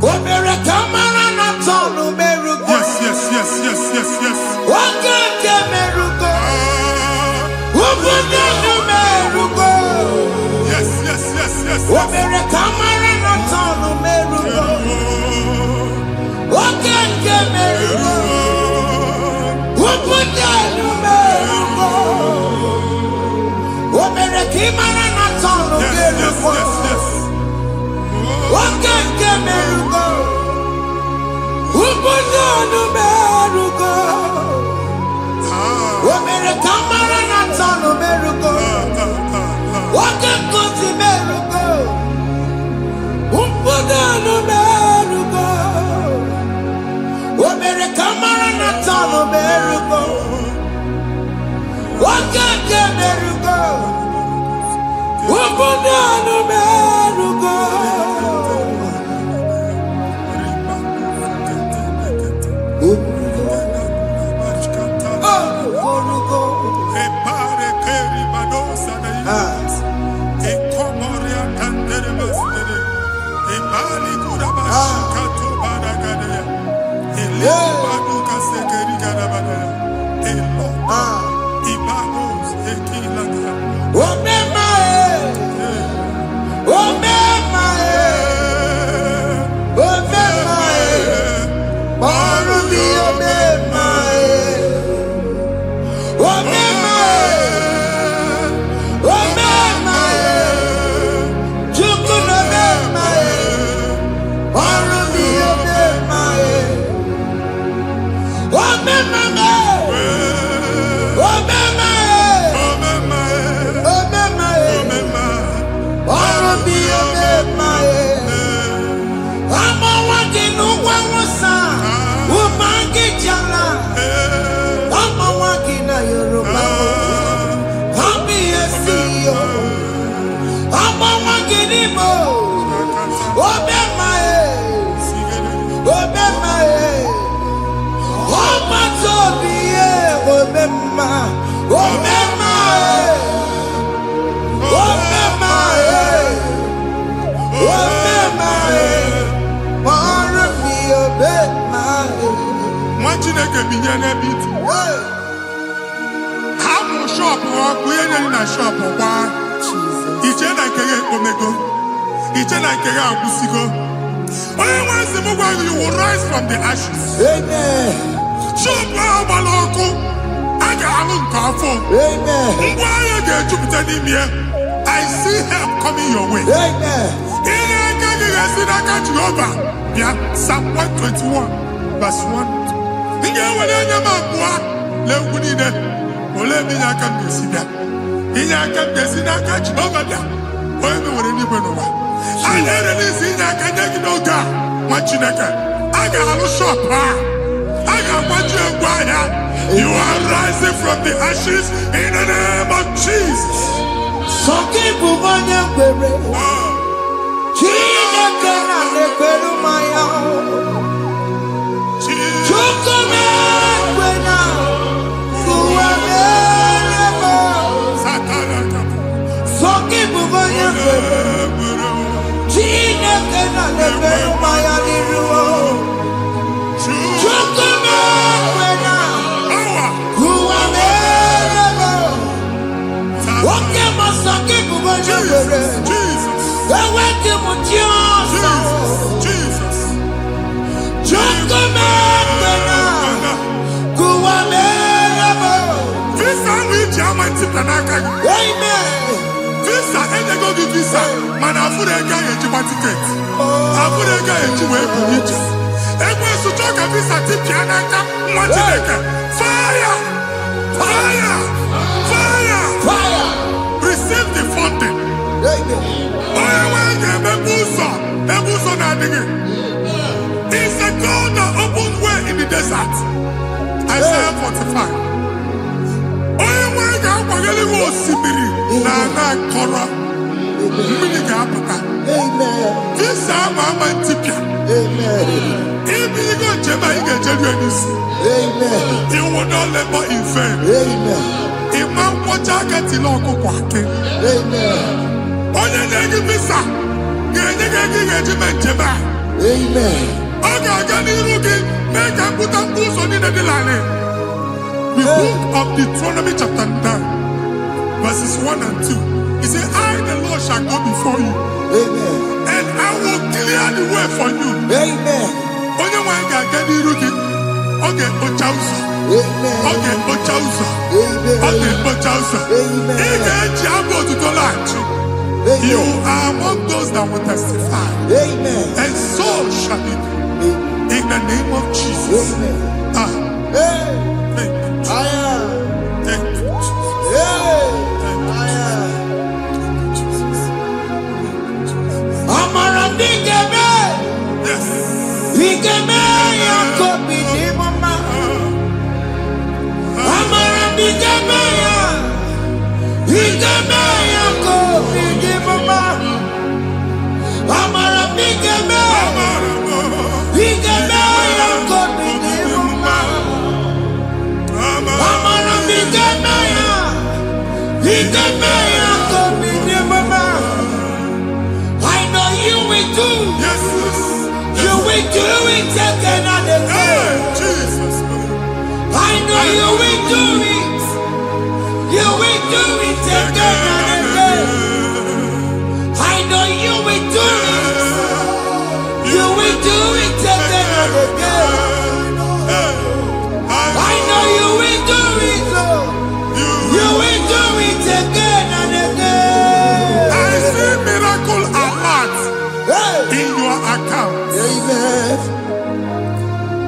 O mere ka mara na tọnụ merugo. Yes, yes, yes, yes, yes, yes. Oge nke merugo. Obodo nụ merugo. Yes, yes, yes, yes. O mere ka mara na tọnụ merugo. Oge nke merugo. Obodo merugo. Ubunonu merugo. Omere kamara na tano merugo. Wake kuti merugo. Ubunonu merugo. Omere kamara na tano merugo. Wake merugo. Ubunonu merugo. You will rise from the ashes. Amen. I see help coming your way. Amen. Psalm 121, verse 1. You are rising from the ashes in the name of Jesus. Visa, and they go give visa. Man, I put a guy in your ticket. I put a guy in your way. And when you talk a visa, tip Yanaka, fire! Fire! Fire! Fire! Receive the funding. It's a God that opens way in the desert. Isaiah 45. You will not labor in vain. Imam Wajagati Loko Kwake. Onye negi visa. Genye regiment jeba. Oga gani rugi. Meka puta puso ni nedilane. The book of Deuteronomy chapter 9, verses 1 and 2. He said, I, the Lord, shall go before you. And I will clear the way for you. Onye wanga gani rugi. Oge ochausa. Oge ochausa. Oge ochausa. Ige eji abo tutola achu. You are among those that will testify. Amen. And so shall it be. In the name of Jesus. Amen. Thank you. Thank you, Jesus. Yes. I know you will do. Yes. You will do it again and again. Jesus. I know you will do it. You will do it again and again. I know you will do it. You will do it again and again. I know you will do it, Lord. You will do it again and again. I see miracle alert in your account. Amen.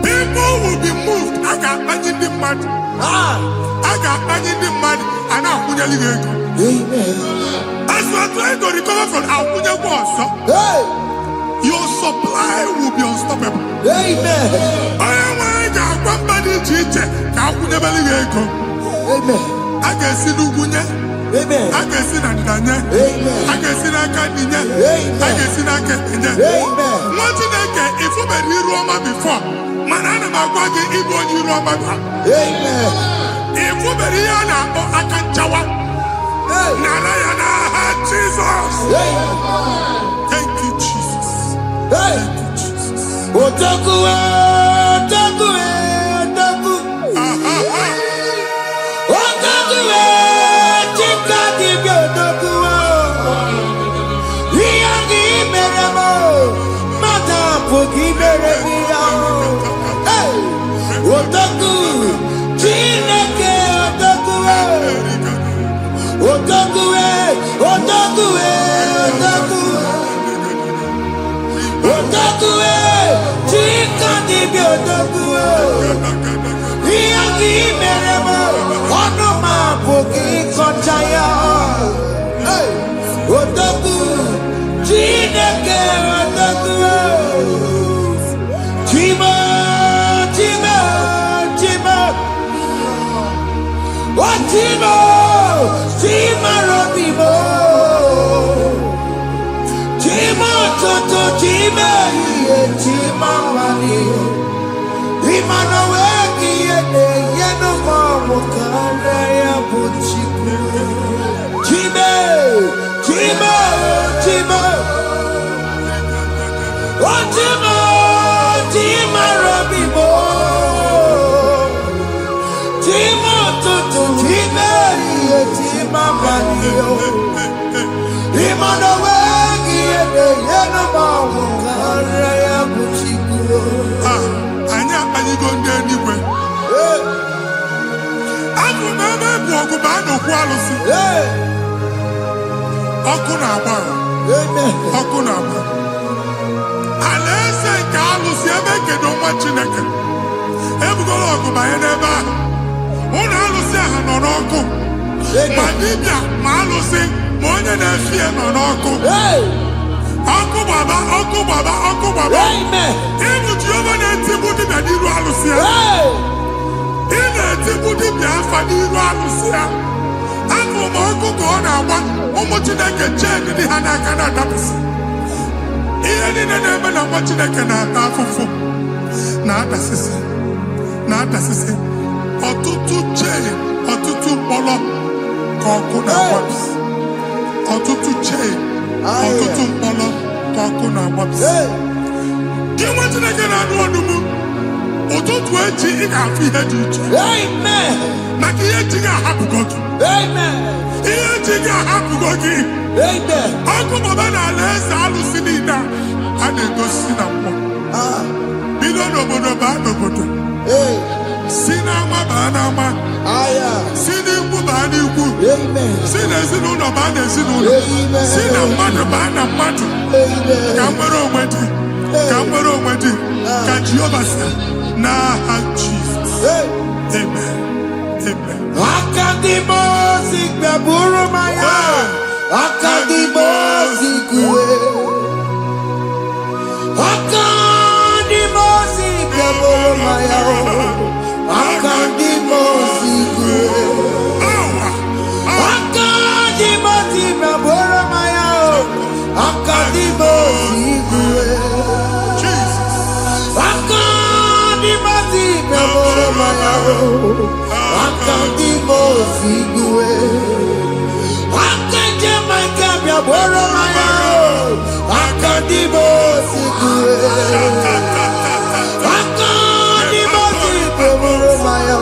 People will be moved. I got imagine the mad. I got imagine the mad. And I'm going to leave. Amen. As you are trying to recover from Abuja Boss, your supply will be unstoppable. Amen. I am one body teacher. Abuja Believe. Amen. I can see Lugunya. Amen. I can see Nadanya. Amen. I can see Nakaninya. Amen. I can see Nakaninya. Amen. What did I get? If you were here Roma before, Manana Magwagi, Ibo, you Roma. Amen. If you were here now, I can Jawa. Narayana, Jesus. Thank you, Jesus. Thank you, Jesus. Otaku, Otaku, Otaku. Otaku, Chika, Dibio, Otaku. Yagi, Meramo. Madam, forgive me. Otaku, Chineke, Otaku. Otaku, Otaku, Otaku. Otaku, Chika, Dibio, Otaku. Yagi, Meramo. Onoma, forgive Konchaya. Otaku, Chineke, Otaku. Chima, Chima, Chima. What Chima? Chima Robimo. Chima Toto, Chima, Chima Mani. Imanoweki, Yeno Mamo, Kandaya Puchiku. Chima, Chima, Chima. What Chima? Chima Robimo. Chima Toto, Chima, Chima Manio. Imanoweki, Yeno Mamo, Kandaya Puchiku. Anya, are you going there anyway? I'm remember Bogubano Qualis. Okunaba. Okunaba. Alessa Carlos, Yabeke, don't watch in a can. Ever go by a neighbor. One Alusia on Oko. Madibia, Malusi, Monia Nashia on Oko. Oko Baba, Oko Baba, Oko Baba. Amen. Even Jehovah and Timothy Nadiru Alusia. In a Timothy Biafadiru Alusia. Uncle Moko Gona, Omotinaka Chen in the Hanakana Daps. Even in the name of Motinaka Nafu. Not assistant. Not assistant. Or to chain, or to polo. Kokuna Waps. Or to chain, or to polo. Kokuna Waps. You want to make an annual or to 20 in our feet. Amen. Makia happy God. Amen. Here, happy God. Amen. Uncle Mabana, let's all see that. And they go see that. Bilono Bodo. Sinama Banama. Sinibu Baniku. Amen. Sinas in ezinụlọ baa n'ezinụlọ, si na mmadụ baa na mmadụ, ka nwere onwe dị, ka nwere onwe dị, ka Jehova sị n'aha Jizọs. Amen. Amen. Akadimosi gbẹ̀bùrú maya, akadimosi kúwe. Akadimosi gbẹ̀bùrú maya, akadimosi kúwe. Akadimosi gbẹ̀bùrú maya, akadimosi kúwe. Akadimosi gbẹ̀bùrú maya, akadimosi kúwe. Akadimosi gbẹ̀bùrú maya, akadimosi kúwe. Akadimosi gbẹ̀bùrú maya,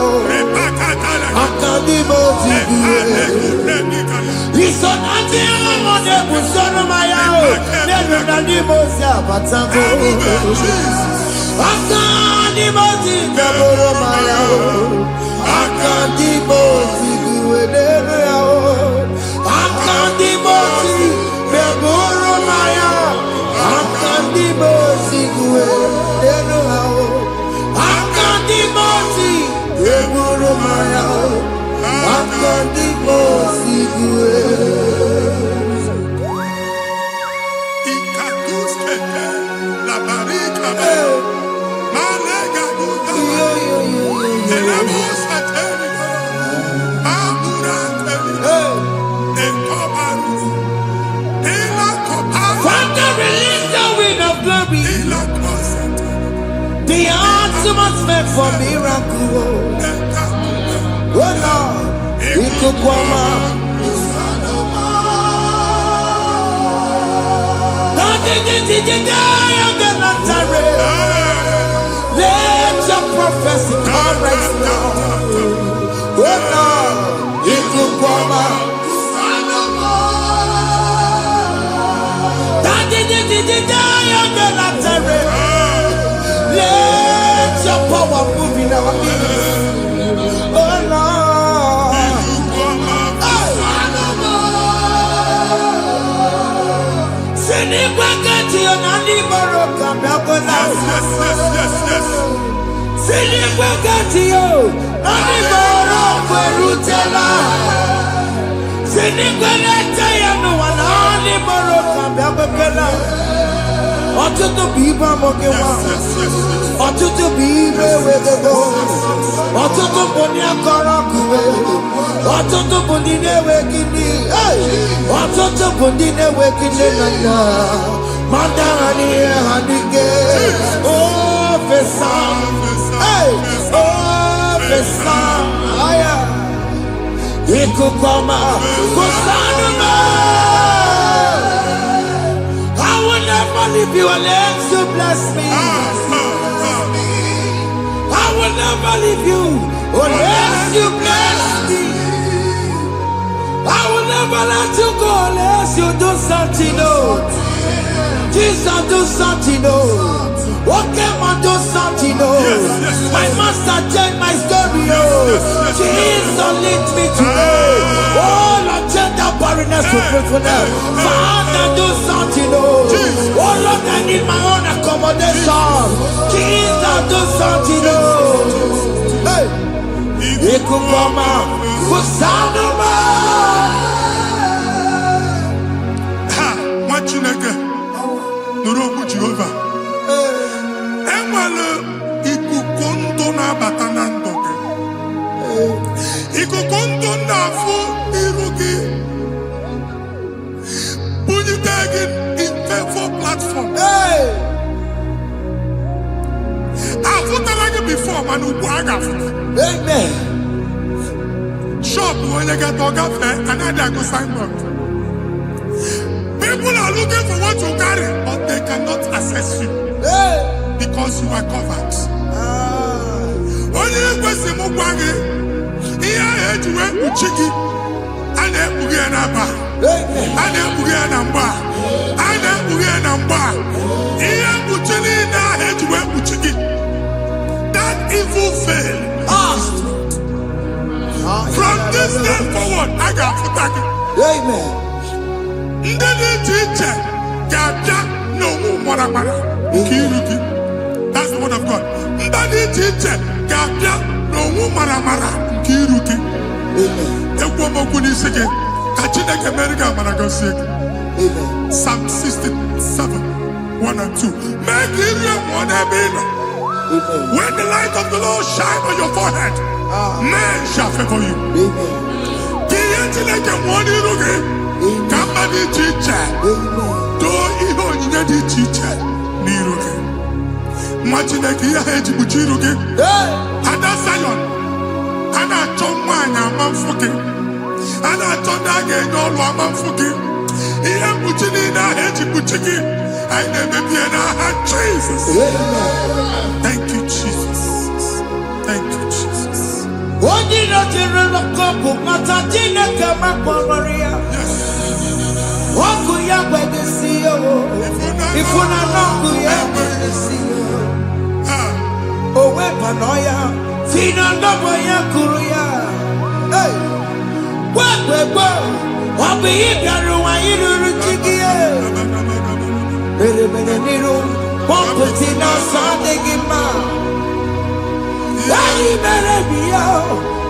akadimosi kúwe. Isonati amone busono maya, nenu nadimosi abatango. Akadimosi gbẹ̀bùrú maya, akadimosi kúwe nenu yao. Akadimosi gbẹ̀bùrú maya, akadimosi kúwe nenu yao. Akadimosi gbẹ̀bùrú maya, akadimosi kúwe. Ikaduskete, la barika, malega duta, elemos ateligo, amura ateligo, enkobaru, elakobaru, Father, release the wind of glory, elakosete, the atmosphere for miracle. Oh Lord, ikukwama. Let your prophecy come right now. Oh Lord, ikukwama. Let your power move in our midst. Oh Lord. Sinikwakati onani boroka biakola. Sinikwakati yo nani boroka erutela. Sinikwakati ya no wanani boroka biakola. Ọtụtụ bụ ibe amụghị nwa, ọtụtụ bụ ibe ewegego, ọtụtụ bụ ndị akọrọ akụwe, ọtụtụ bụ ndị na-enweghị nne, ọtụtụ bụ ndị na-enweghị nne na nna, ma ndị agha n'ihe ha n'ike. Ofesa, ofesa, aya, ikuku ọma, kụsanụ m. I will never leave you unless you bless me. I will never leave you unless you bless me. I will never let you go unless you do something new. Jesus, do something new. Okay, man, do something new. My master changed my story. Jesus, lead me today. Oh, Lord, change that barrenness to fruitfulness. Father, do something new. Oh, Lord, I need my own accommodation. Jesus, do something new. Hey, Ikukoma, Kusanuma. ha, nwa Chineke, nụrụ okwu Jehova. Enwere ikuku ndụ na-abata na ndụ gị. Ikuku ndụ na-afụ iru gị, bunyite gị infevo platform. Afụtala gị before, mana ugbu a ga-afụta. Amen. Shop onye ga-eto gafee, anaghị agụ signboard. People are looking for what you carry, but they cannot access you because you are covered. Onye kwesị m gwa gị, ihe ahụ eji wee kpuchi gị, a na-ekpughe ya n'aba, a na-ekpughe ya na mgba, a na-ekpughe ya na mgba. Ihe mkpuchi niile ahụ eji wee kpuchi gị, that evil veil. From this day forward, I got to Amen. Ndị dị iche iche ga-abịa n'onwe mara mara nke iru gị. That's the word of God. Ndị dị iche iche ga-abịa n'onwe mara mara nke iru gị. Ekwu okwu n'isi gị ka Chineke mere gị amara gọzie gị. Psalm 67, 1 and 2. Make it real one every night. When the light of the Lord shine on your forehead, men shall favor you. Kiye Chineke nwere iru gị ka mma dị iche iche doo ihe onyinye dị iche iche n'iru gị. Nwa Chineke ihe ha eji kpuchi iru gị. Ada Zion, a na-achọ nwaanyị ama mfụ gị. A na-achọ ndị a ga-enye ọlụ ama mfụ gị. Ihe mkpuchi niile ahụ eji kpuchi gị anyị na-emebie n'aha Jesus. Thank you, Jesus. Thank you, Jesus. Onye na-ejere n'ọkụ mata Chineke makpọrọ ya. Ọkụ ya gbedesi ya o. Ifuna n'ọkụ ya gbedesi ya. O wepụnọ ya. Fina ndọbọ ya kụrụ ya. Gbegbe ọ bụ ịbịarụ nwanyị ruru chi gị. Mere n'iru pọmpụtị n'ọsọ adịghị mma. Anyị mere gị ya,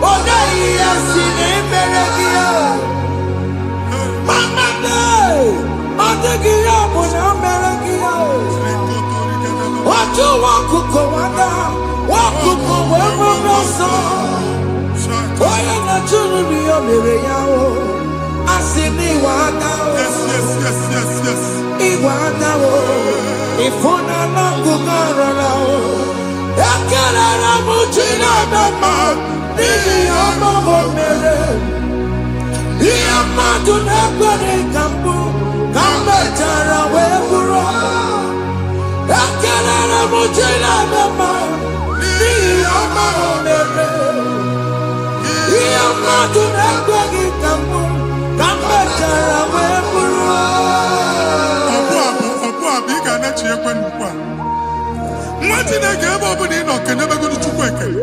ọ naghị ya si na emere gị ya. Mama ọ dịghị ya bụ na o mere gị ya. Otu nwakuku nwada, nwakuku wee bụrụ ọsọ. Onye na-achụrụ m ya mere ya o. Asị m ịwa ada o. Ịwa ada o. Ịfụna n'ọkụkọ rọrọ o. Ekelere m Chineke ma n'ihi ọma o mere. Ihe mmadụ na-ekwere ka mbụ ka m mechara wee bụrụ. Ekelere m Chineke ma n'ihi ọma o mere. Ihe mmadụ na-ekweghị ka mbụ ka m mechara wee bụrụ. Ọbụ abụ ị ga-anachi ekwe n'ukwu a. Nwa Chineke ebe ọ bụla ị nọ kenebegoro Chukwu ekele.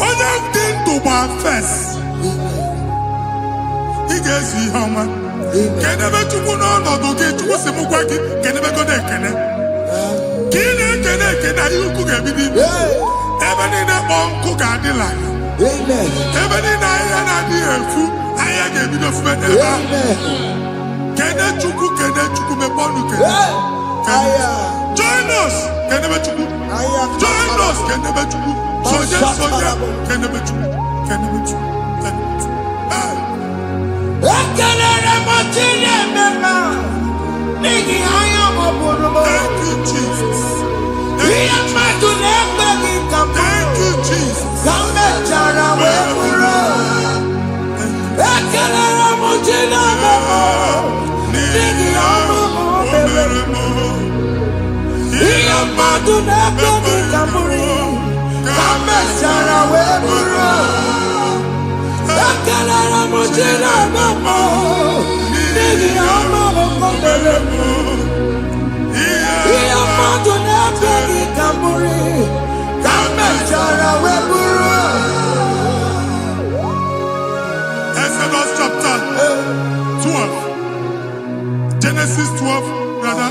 Onye dị ndụ gba fes. Ị ga-ezi ihe ọma. Kenebe Chukwu n'ọnọdụ gị. Chukwu si m gwa gị kenebegoro ekele. Ka ị na-ekene ekene ihe ukwu ga-ebido ibi. Ebe niile kpọọ nkụ ga-adịla ya. Ebe niile ahịhịa na-adịghị efu ahịhịa ga-ebido fube n'ebe ahụ. Kene Chukwu mepe ọnụ kene. Join us kenebe Chukwu. Join us kenebe Chukwu. Sonye kenebe Chukwu. Kenebe Chukwu. Ekelere m Chineke ma n'ihi anya m bụrụ m. Thank you, Jesus. Ihe mmadụ na-ekweghị ka m Thank you, Jesus. ka m mechara wee bụrụ. Ekelere m Chineke ma n'ihi ọrụ m mere. Ihe mmadụ na-ekweghị ka m bụrụ ka m mechara wee bụrụ. Ekelere m Chineke ma n'ihi ọrụ m mere. Ihe mmadụ na-ekweghị ka m bụrụ ka m mechara wee bụrụ. Exodus chapter 12. Genesis 12, rather,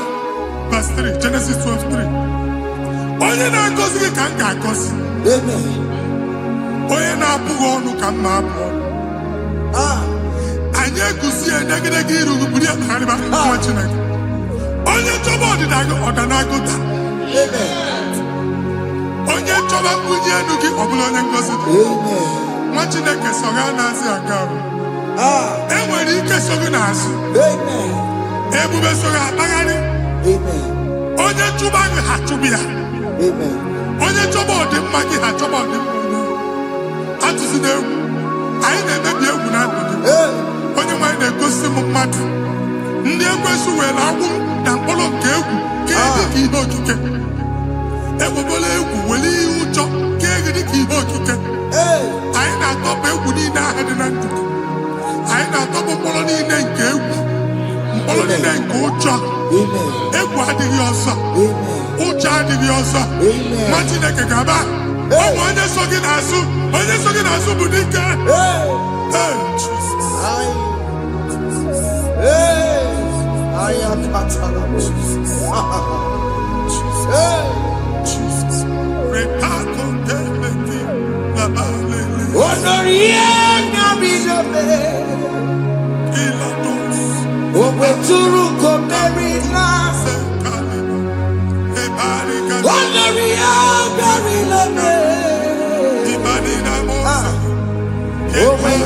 verse 3. Genesis 12:3. Onye na-agọzi gị ka m ga-agọzi. Onye na-abụghị ọnụ ka m na-abụ ọnụ. Anyị eguzie edegedege iru gị buru ya kparịba nwa Chineke. Onye chọba ọdịda gị ọdanagụta. Onye chọba mbunye elu gị ọ bụla onye ngọzi dị. Nwa Chineke so gị anaghịzi aga ahụ. E nwere ike so gị n'azụ. Ebube so gị akpagharị. Onye chụba gị ha chụbụ ya. Onye chọba ọdịmma gị ha chọba ọdịmma onye. Atụzina egwu. Anyị na-emebi egwu na ndụ gị. Onye nwanyị na-egosi m mmadụ. Ndị ekwensu were agwụ na mkpụrụ nke egwu ka dị ka ihe okike. Egbebola egwu were ihe ụjọ ka dị ka ihe okike. Anyị na-atọpụ egwu niile ahụ dị na ndụ gị. Anyị na-atọpụ mkpụrụ niile nke egwu. Mkpụrụ niile nke ụjọ. Egwu adịghị ọzọ. Ụjọ adịghị ọzọ. Nwa Chineke ga-aba. Ọ bụ onye so gị n'azụ. Onye so gị n'azụ bụ dike. Jesus.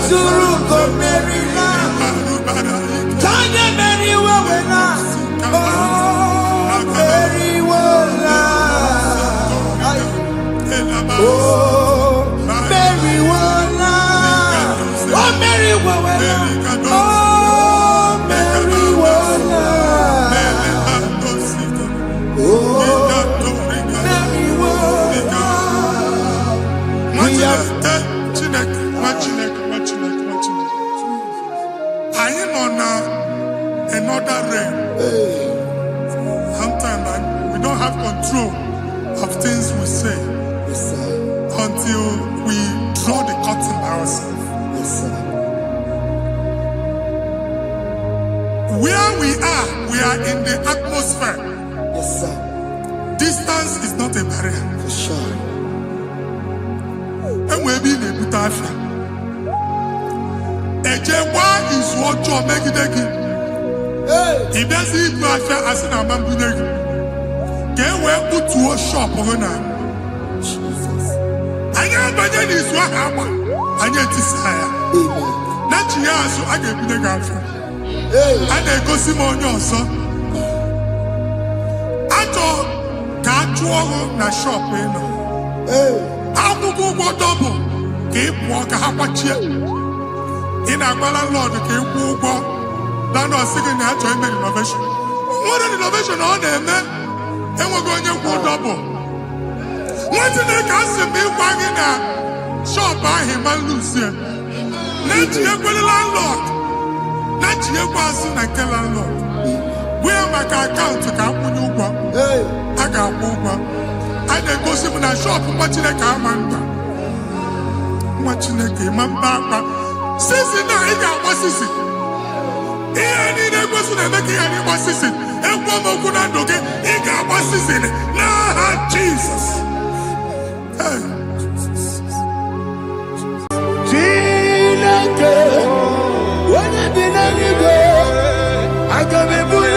Suruko Merina. Tanya Mary Wawena. Oh, Mary Wawena. Oh, Mary Wawena. Oh, Mary Wawena. Oh, Mary Wawena. Oh, Mary Wawena. I am on another realm. Sometimes we don't have control of things we say until we draw the curtain by ourselves. Where we are in the atmosphere. Distance is not a barrier. For sure. And we'll be in a butafia. Ejewa is what you make it again. If there's a butafia as an amambuneg, can we put to a shop over now? I am better is what happened. I get desire. Not you, so I get the girlfriend. And I go see more your son. I thought, can't you na shop, you know? I'm going to go double. Keep walk a half a chair. In a landlord, keep walk. Landlord singing that joint innovation. What an innovation on them, man. And we're going to go double. What did they cast me wagging at? Shop by him and Lucian. Let you go the landlord. Let you go as soon as landlord. Where my account to come when you go? I got one. I then go see when I shop watching a car man. Watching a game and back. Since now he got what is it? He ain't a person making any what is it? And one more good and okay, he got what is it? Nah, Jesus. When I did any go, I got me put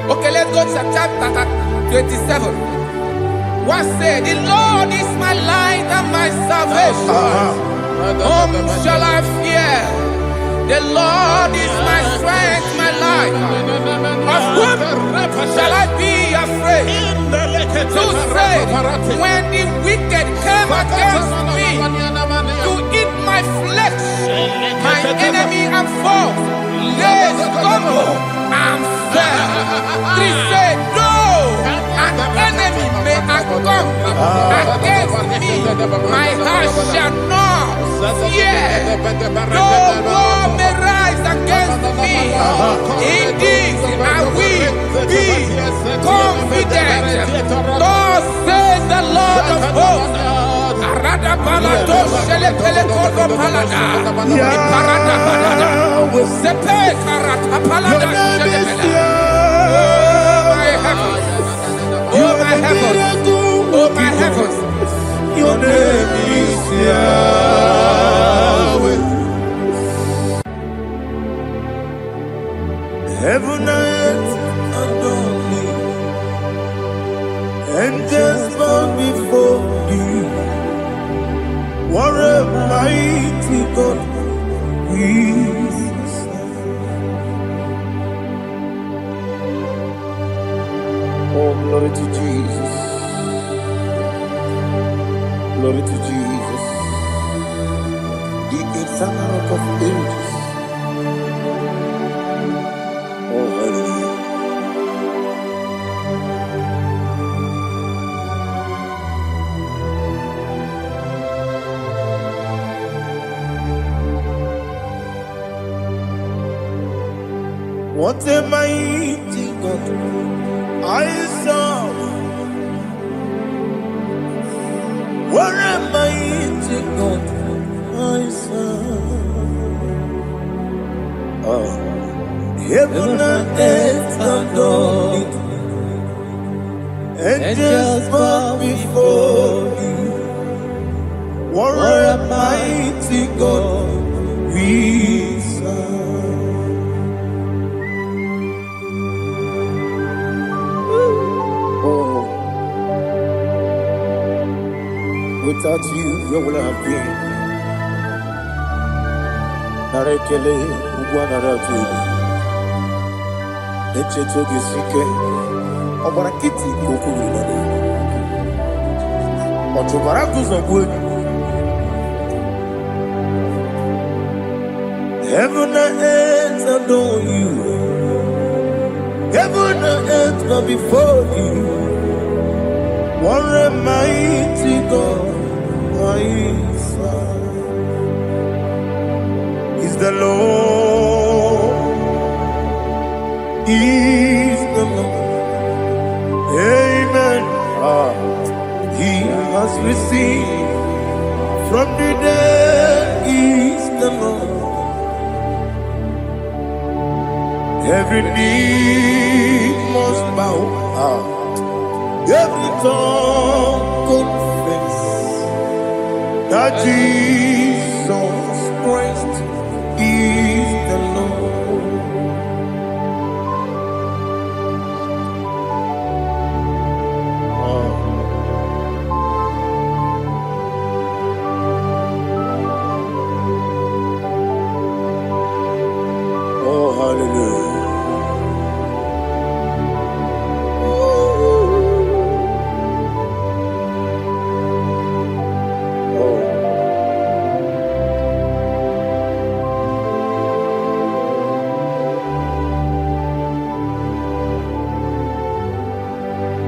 Okay, let's go to chapter 27. What said, the Lord is my light and my salvation. Whom shall I fear? The Lord is my strength, my life. Of whom shall I be afraid? Who said, when the wicked came against me to eat my flesh, my enemy and foe they stumble and fell. Three say, no, an enemy may have come against me. My heart shall not fear. No war may rise against me. In this I will be confident. Thus says the Lord of hosts. Arada balado shele pele kodo palada. Iparada balada. Sepe karata palada shele pele. Oh my heavens. Oh my heavens. Your name is Yahweh. Heaven and earth adore me, angels bow before you. What a mighty God we serve. Oh, glory to Jesus. Glory to Jesus. The eternal rock of ages. Oh, hallelujah. What a mighty God I serve. What a mighty God I serve. Oh. Heaven and earth adore it. Angels bow before you. What a mighty God we serve. Oh, without you, where would I have been? Narekele, Ugwanaratu. Echetoge sike, Obara kiti koku wulade. Otobara kuzogwe. Heaven and earth adore you. Heaven and earth bow before you. What a mighty God I serve. Is the Lord. Is the Lord. Amen. He has received from the dead. Is the Lord. Every knee must bow. Every tongue confess that Jesus Christ is the Lord. Oh, hallelujah.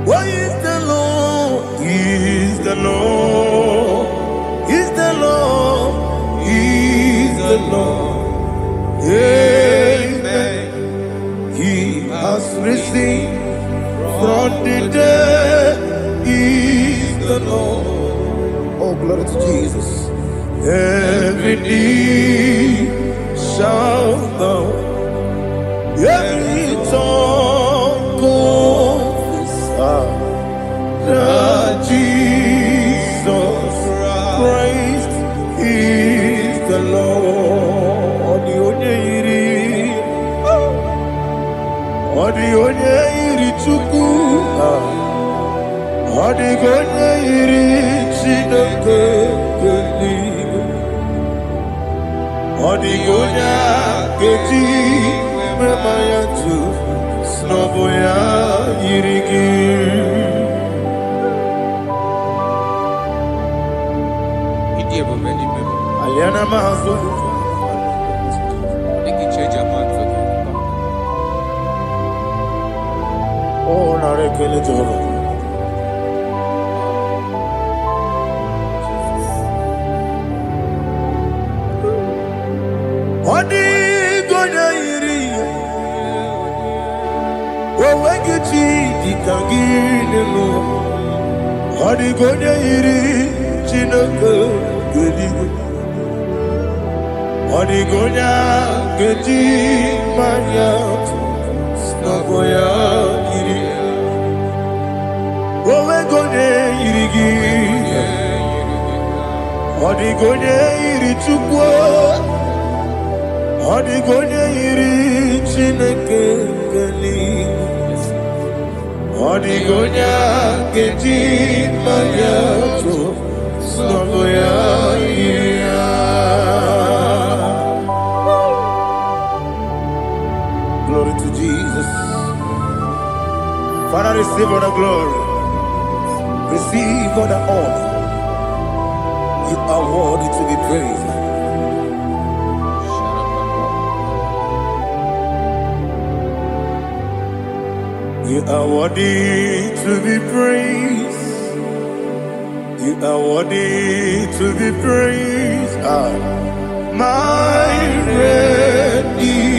Why is the Lord? He is the Lord. He's the Lord. He's the Lord. Amen. He has risen from the dead. He's the Lord. Oh, glory to Jesus. Every knee shall bow. Every tongue confess that Jesus Christ is the Lord. Onye iri Chukwu, ọdịghị onye iri Chineke eluigwe, ọdịghị onye a ga-eji mmemme ya tụ n'ọbụ ya yiri gị. Aliana Mahazo. They can change your mind for you. Oh, narekele Jehovah. Odi gonya iri, wawegiti dikangine no. Odi gonya iri, chineke gedi. Odi gonya gedi manya, snagoya iri. Wawegonya irigi, odi gonya iri chukwa. Odigonya iri chineke geli, odigonya gedi mayato snagoya ira. Glory to Jesus. Father, receive all the glory, receive all the honor. You are worthy to be praised. You are worthy to be praised. You are worthy to be praised. My Redeemer.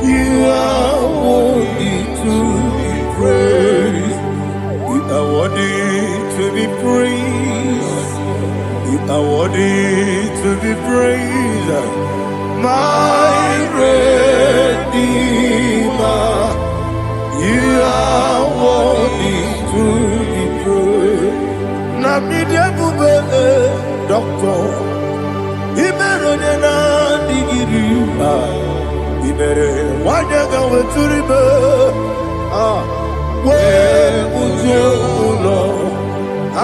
You are worthy to be praised. You are worthy to be praised. You are worthy to be praised. My Redeemer. You are worthy to be praised. Namidia bube doctor, imero nena digiri. Imere wanyaga weturibe. We ujono,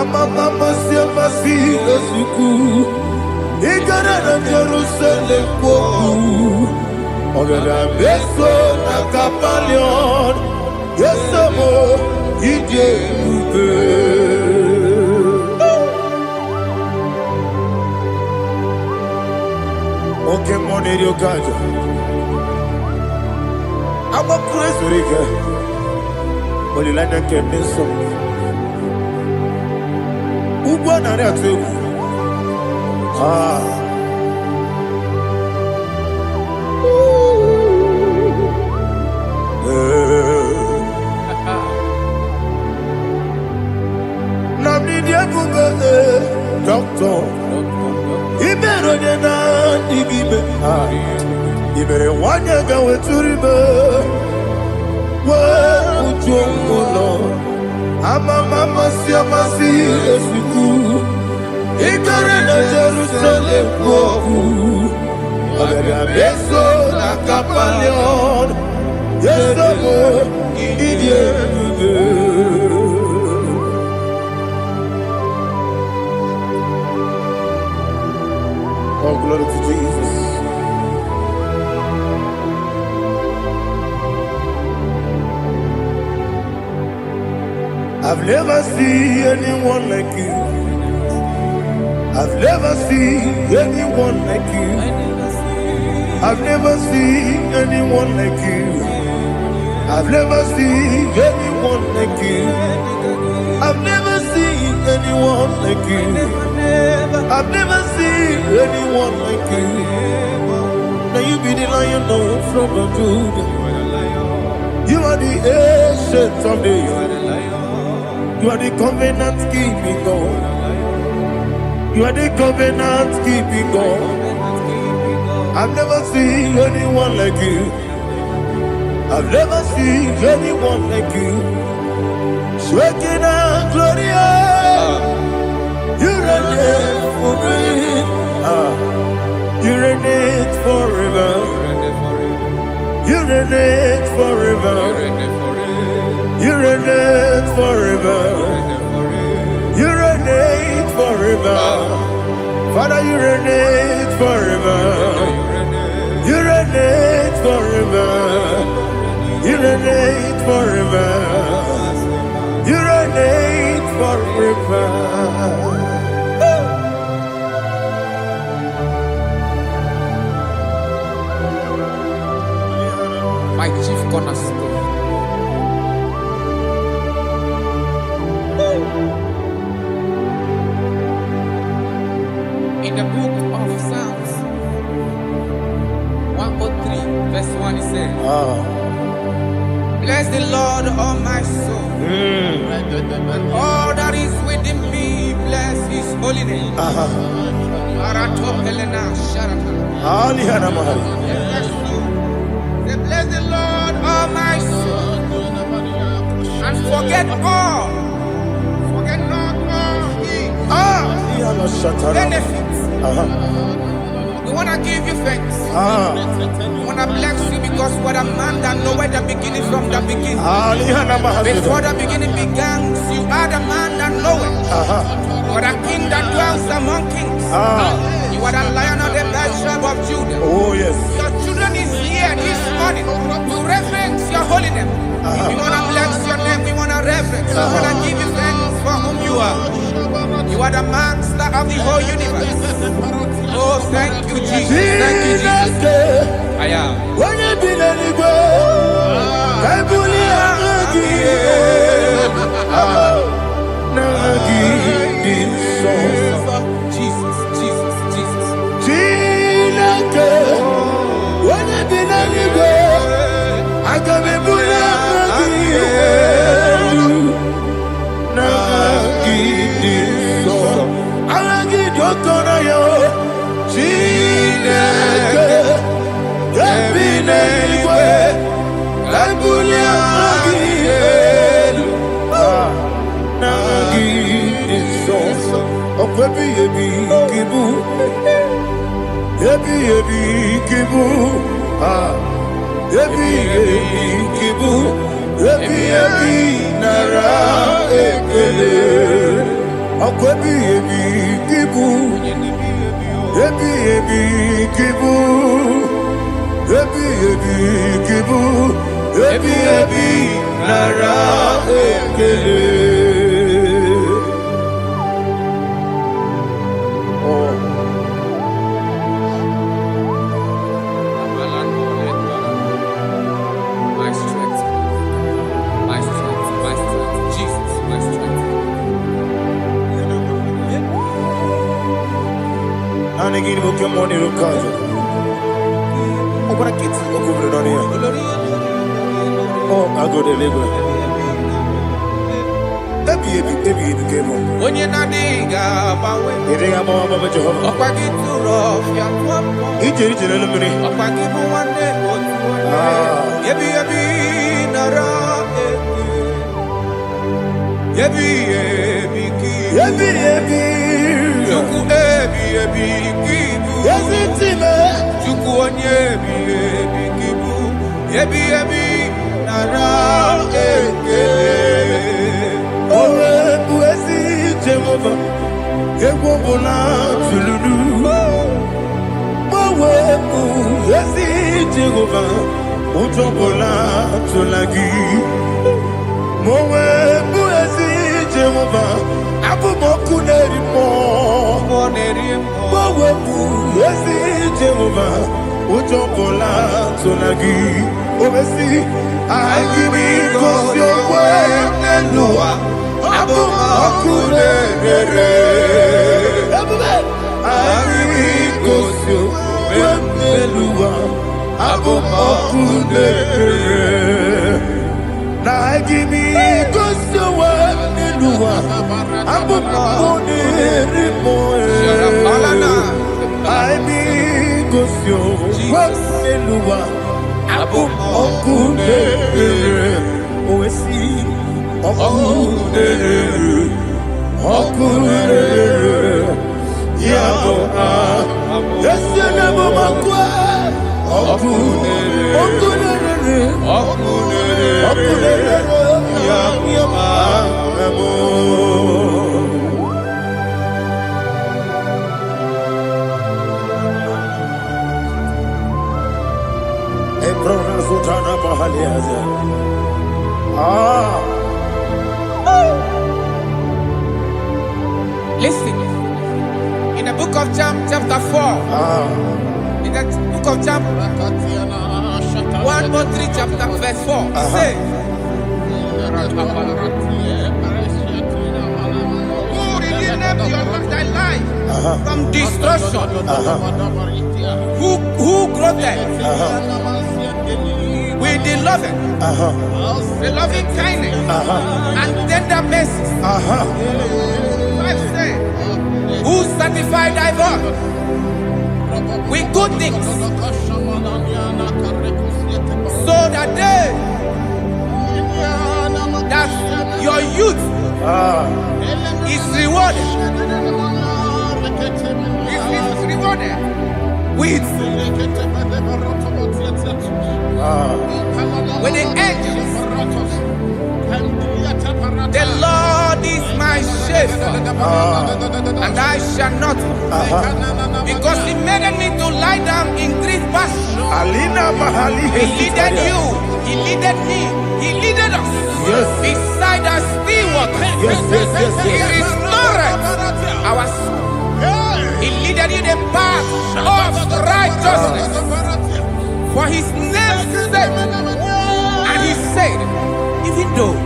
amama siapa si lesuku. Igara na Jerusalem koku. Ogada beso na kapalion. Yesamo ije ube. Okay, money dio kaja. Amo Kristo rike. Olilanya kemeso. Ugwa na ria tewu. Doctor, Ibero na digibe. Ibere wanyaga weturibe. We ujongo. Amama siamasi esiku. Igare na Jerusalem koku. Ogada beso na kapalion. Yesamo idie. Oh, glory to Jesus. I've never seen anyone like you. I've never seen anyone like you. I've never seen anyone like you. I've never seen anyone like you. I've never seen anyone like you. I've never seen anyone like you. Now you be the Lion from the Judah. You are the ancient of days. You are the covenant keeping God. You are the covenant keeping God. I've never seen anyone like you. I've never seen anyone like you. Shaking and glorious. You reign for me. You reign forever. You reign forever. You reign forever. You reign forever. Father, you reign forever. You reign forever. You reign forever. You reign forever. My chief cornerstone. Bless the Lord, all my soul. All that is within me, bless His holy name. Bless the Lord, all my soul, and forget not all His benefits. We want to give you thanks. We want to bless you because what a man that knoweth the beginning from the beginning. Before the beginning began, you are the man that knoweth. What a king that dwells among kings. You are the Lion of the tribe of Judah. Oh yes. Your children is here this morning to reverence your holy name. We want to bless your name. We want to reverence. We want to give you thanks for whom you are. You are the master of the whole universe. Oh, thank you, Jesus. Thank you, Jesus. I am. When you be the go, I Jesus, Jesus, Jesus. When you be the go, I can be Listen, in the book of John, chapter 4, in the book of John 1:3, chapter verse 4, it says, who redeemed thy life from destruction, who clothed with the loving, the loving kindness, and tender mercies. 5 says, who sanctify thy voice with good things, so that your youth is rewarded. Is rewarded with the angels. The Lord is my shepherd, and I shall not want, because He made me to lie down in green pastures. He leaded you, He leaded me, He leaded us beside the still waters. He restored our soul. He leaded you the path of righteousness for His name's sake. And He said, even though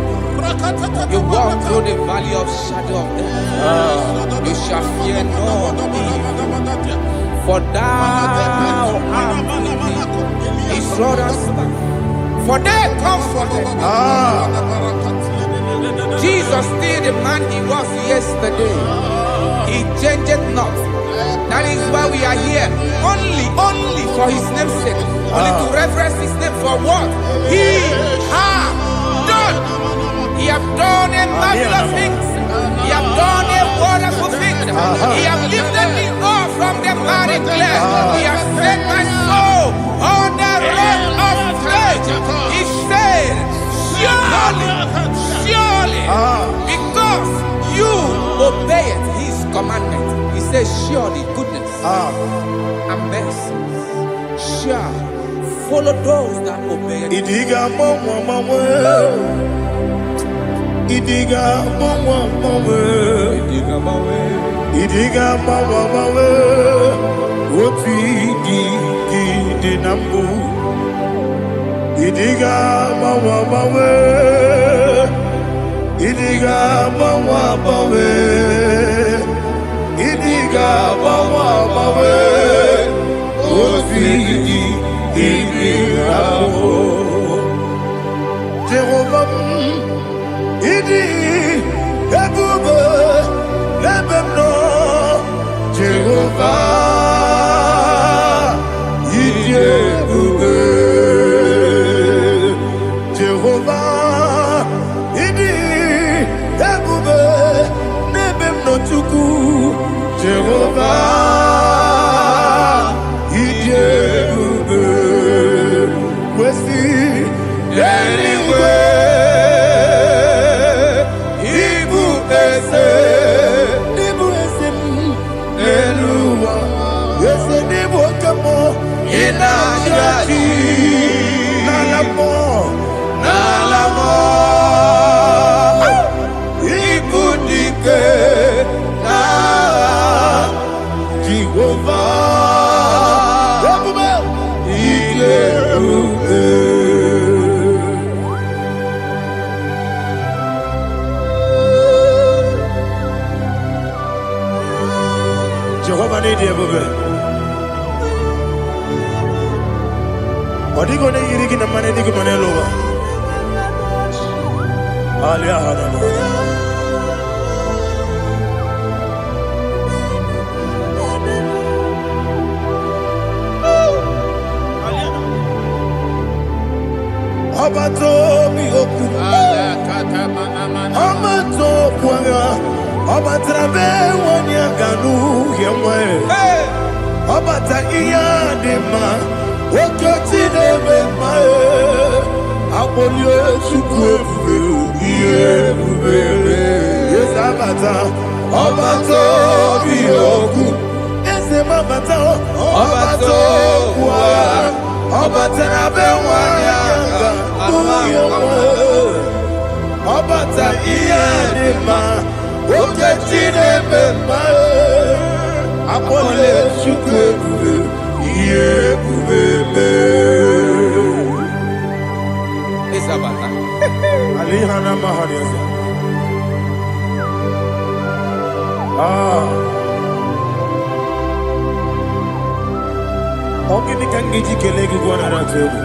you walk through the valley of shadow of death, you shall fear no evil, for thou art with me. His rod and staff, for they comforted. Jesus still the man He was yesterday. He changed not. That is why we are here. Only for His name's sake. Only to reverence His name for what He has done. He has done a marvelous things. He has done a wonderful thing. He has lifted me up from the miry clay. He has set my soul on the rock of faith. He said, surely, because you obeyed His commandment. He says, surely goodness and mercy shall follow those that obey it. Idiga mama, Idiga mama, what we did nambu. Idiga mama, Idiga mama, Idiga mama, what we did Jehovah, Idi, Ebube, Lebemno, Jehovah, Idi, Ebube, Jehovah, Idi, Ebube, Lebemno Tuku, Jehovah, Idi, Ebube, Wesi, anyway. Jehovah need you, baby. What are you going to eat in the money? You can lower. Abato mi oku, Amato kwanga, Abatrabe wanya ganu yemwe, Abata iya dema, Okoti deme mae, Abolio chukwe iye bubele, Yes Abata, Abato mi oku, Ese mabata, Abato kwa. Obatana wanya Obata iyadima Oketine bema Apole chukwe Iye bubebe Isabata Alihana mahaliyaza Ogini kangiji kelegi gwana ratebu.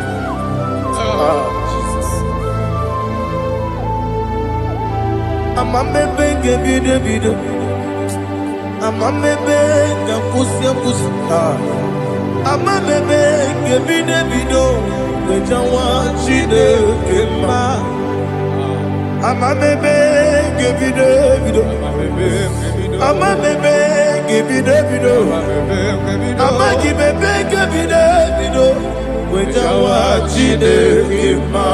Amamebe gebide bide. Amamebe gakusia kusi. Amamebe gebide bido. Wejawa chide kema. Amamebe gebide bido. Amamebe gebide bido. Amagibebe gebide bido. Wejawa chide kema.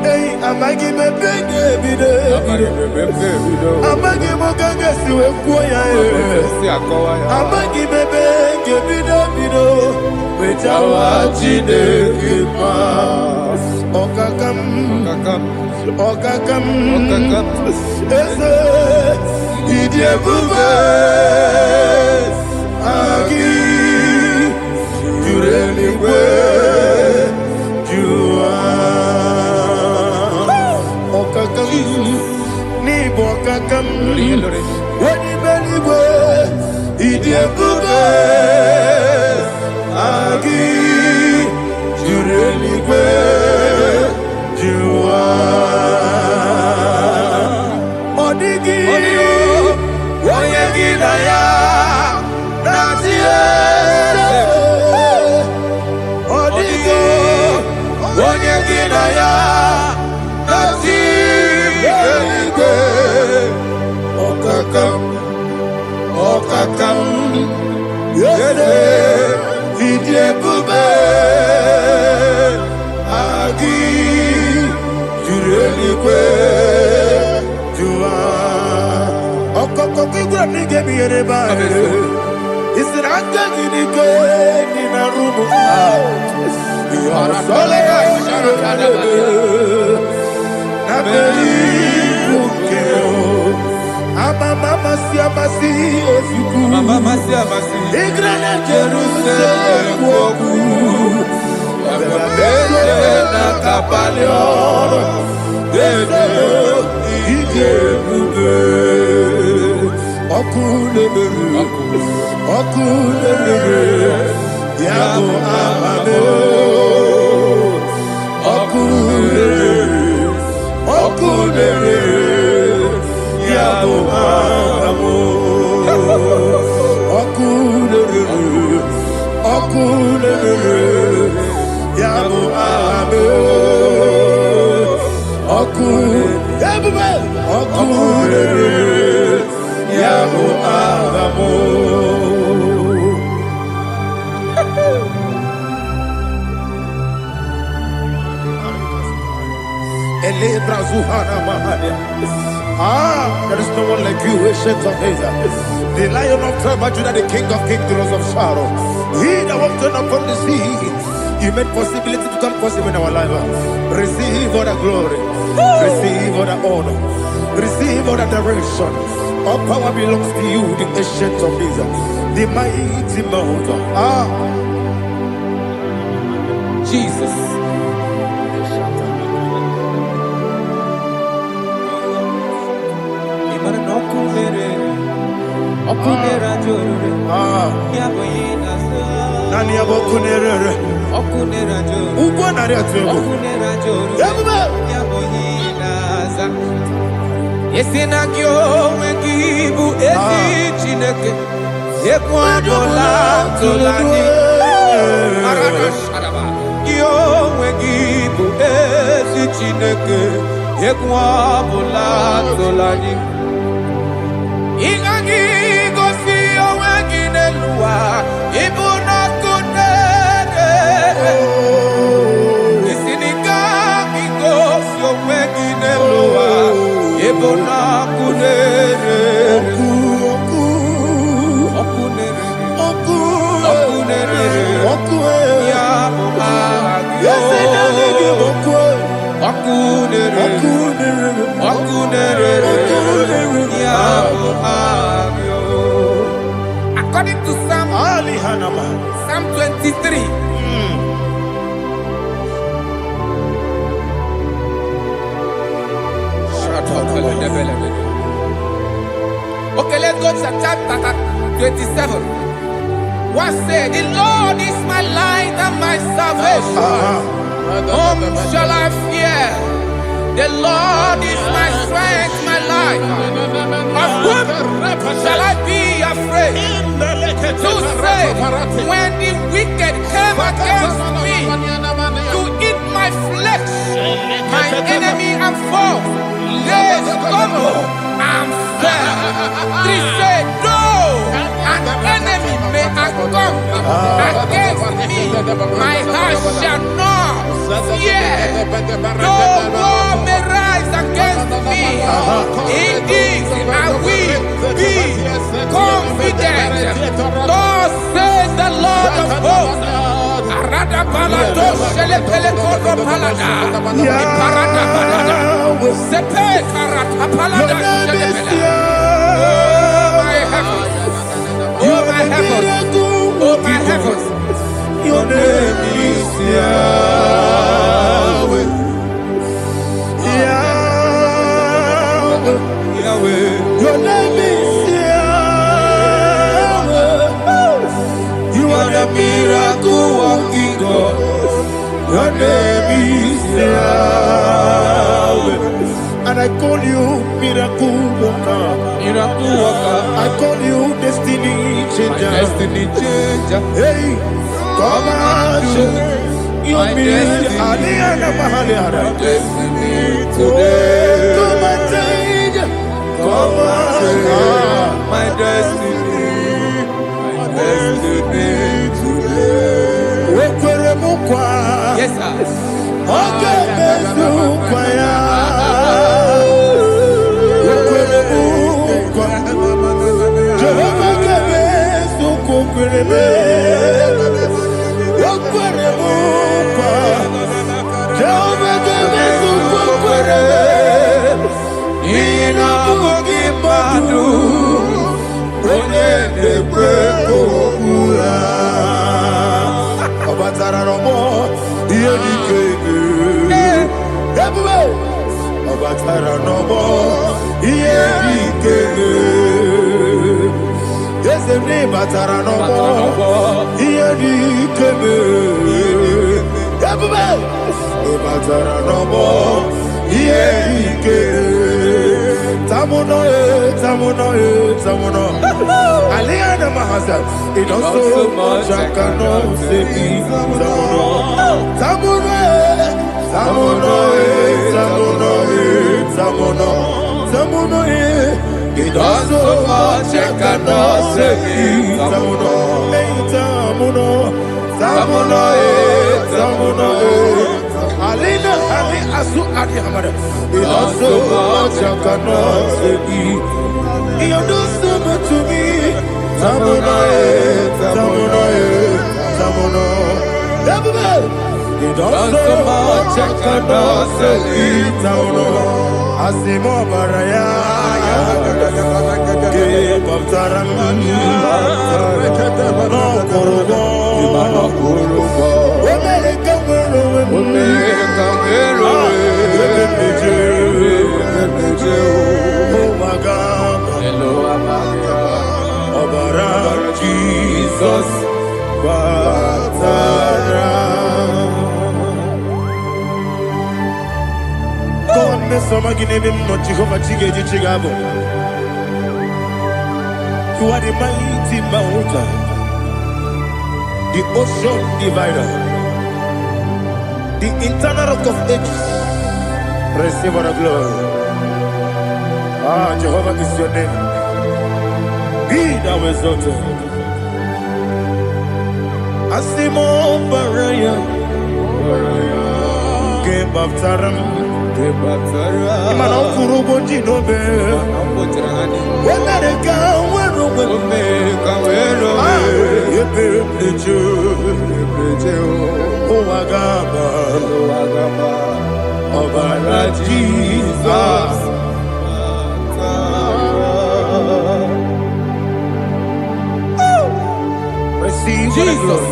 Hey, amagibebe gebide bido. Amagimoga siwe kuya amagibebe gebide bido. Wejawa chide kema. Okakam. Eze idiebube agi jureligwe jua okakam ni bokakam wadi beligwe idiebube agi jureligwe jua odigi oyegi na ya nazie odigi oyegi na ya nazie okakam yede idiebube agi jureligwe jua okokokigura nige miyereba isiranga ginike nina rumu yasolega nabeli bukeo amama siamasi ofiku igrana Jerusalem woku abele na kapalioro dede idiebube Okulere, yabo amame. Okulere, yabo amamo. Okulere, yabo amame. Okulere, yabo amamo. There is no one like you, ancient of days. The Lion of tribe of Judah, the King of kings, the Rose of Sharon. He that walked upon the sea. You made possibility to come possible in our life. Receive all the glory. Receive all the honor. Receive all the direction. All power belongs to you, the ancient of days, the mighty mountain. Jesus. Nani abokunere okunera jo ugwo nari atego okunera jo yabuba yaboyinaza yesinagyo wegibu ezi chineke ekwadola tolani arana sharaba yo wegibu ezi chineke ekwadola tolani ingagi gosi oweginelua ibuna kunere isinika gosi oweginelua ibuna kunere okunere ya according to Psalm 23. Okay, let's go to chapter 27. What say? The Lord is my light and my salvation. Whom shall I fear? The Lord is my strength, my life. Of whom shall I be afraid? To say, when the wicked came against me to eat my flesh, my enemy and foe, they stumble and fell. They say, though an enemy may come against me, my heart shall not fear. Though war may rise against me, in this I will be confident. Thus says the Lord of hosts. Oh my heavens, oh my heavens, your name is Yahweh. Yahweh, Yahweh, your name is Yahweh. You are the miracle working God. Your name is Yahweh. And I call you miracle worker. Miracle worker. I call you destiny changer. Destiny changer. Hey, come on, your destiny. My destiny today. Come on, change. Come on, my destiny. My destiny today. yes sir. Okay, it does so much I cannot say. It does so much I cannot say. Alina, Ali, Asu, Adi, Hamada. It does so much I cannot say. You do so much to me. Tamuno. It does so much I cannot say. Tamuno. Asimo Baraya. Give up Taran. No Kurubo. Jesus, God, me some again him not Jehovah Chigabo. You are the mighty mountain, the ocean divider, the internal rock of ages. Receive our glory. Ah, Jehovah is your name. Be thou exalted. Asimo Baraya, Game of Taram, Imano Kurubo Jinobe, when they come, when Jesus. Receive Jesus.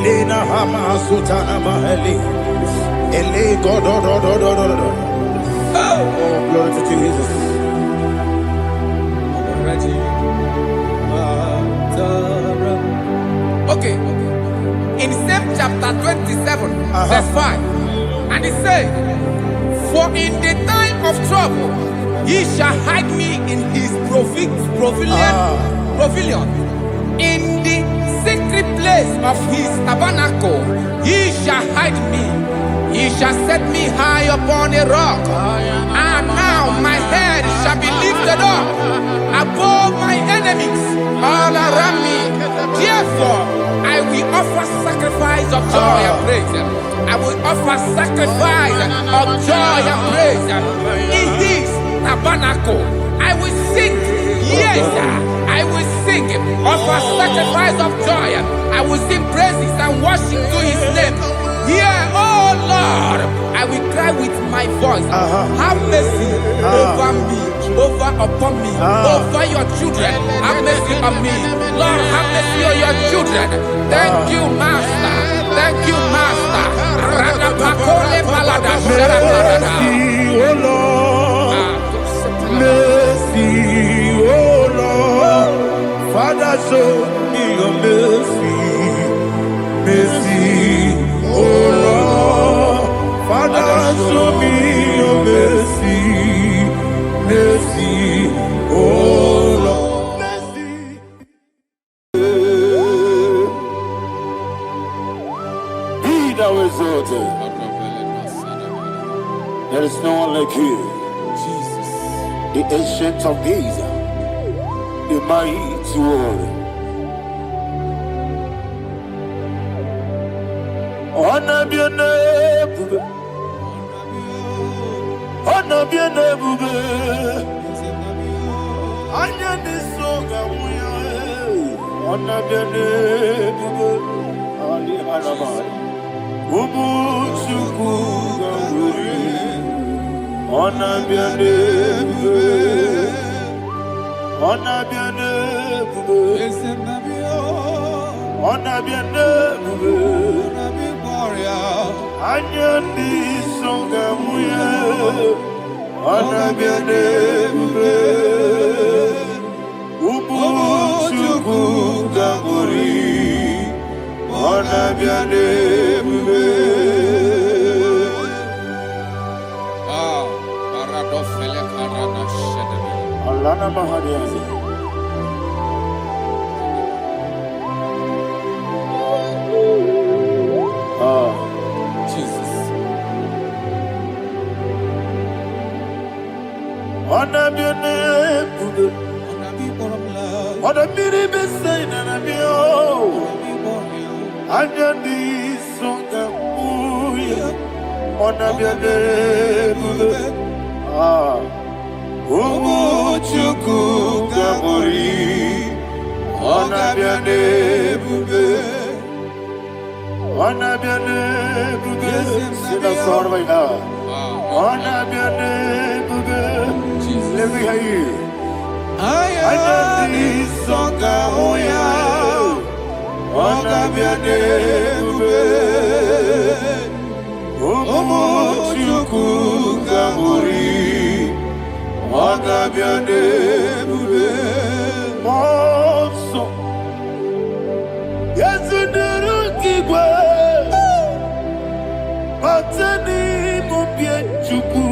Lena Hama Sutana Mahali. Ele God. Oh, glory to Jesus. Okay. In same chapter 27, verse 5. And it says, for in the time of trouble, he shall hide me in his pavilion. In the secret place of his tabernacle, he shall hide me. He shall set me high upon a rock. And now my head shall be lifted up above my enemies all around me. Therefore, I will offer sacrifice of joy and praise. I will offer sacrifice of joy and praise. In his tabernacle, I will sing. Yes, I will sing. Offer sacrifice of joy. I will sing praises and worship to his name. Yeah, oh Lord, I will cry with my voice. Have mercy over me, upon me, over your children. Have mercy on me. Lord, have mercy on your children. Thank you, Master. Thank you, Master. Mercy, oh Lord. Mercy, oh Lord. Father, show me your mercy. Mercy, oh Lord. Father, show me your mercy. Mercy, oh Lord. Mercy. Be thou exalted. There is no one like you. Jesus. The ancient of days, the mighty one. Honor be your name, honor be your name, honor be your name, Ali Alaba, Ubu Chuku Gamburi, honor be your name, honor be your name, honor be your name. Anyandi songa muya, anabiane bube, ubu chuku gamburi, anabiane bube. Paradofele karana shedebe. Alana mahadiyazi. Jesus. Anabiane bube, anabiri besai nanabio, anyandi songa muya, anabiane bube. Umu chuku gamburi, anabiane bube. Anabiane bube, sina sorvaina. Anabiane bube, let me hear you. Ayani songa oya, anabiane bube. Omo chuku gamburi, anabiane bube. Monso, yezuduru kigwe. Matani mupie chuku,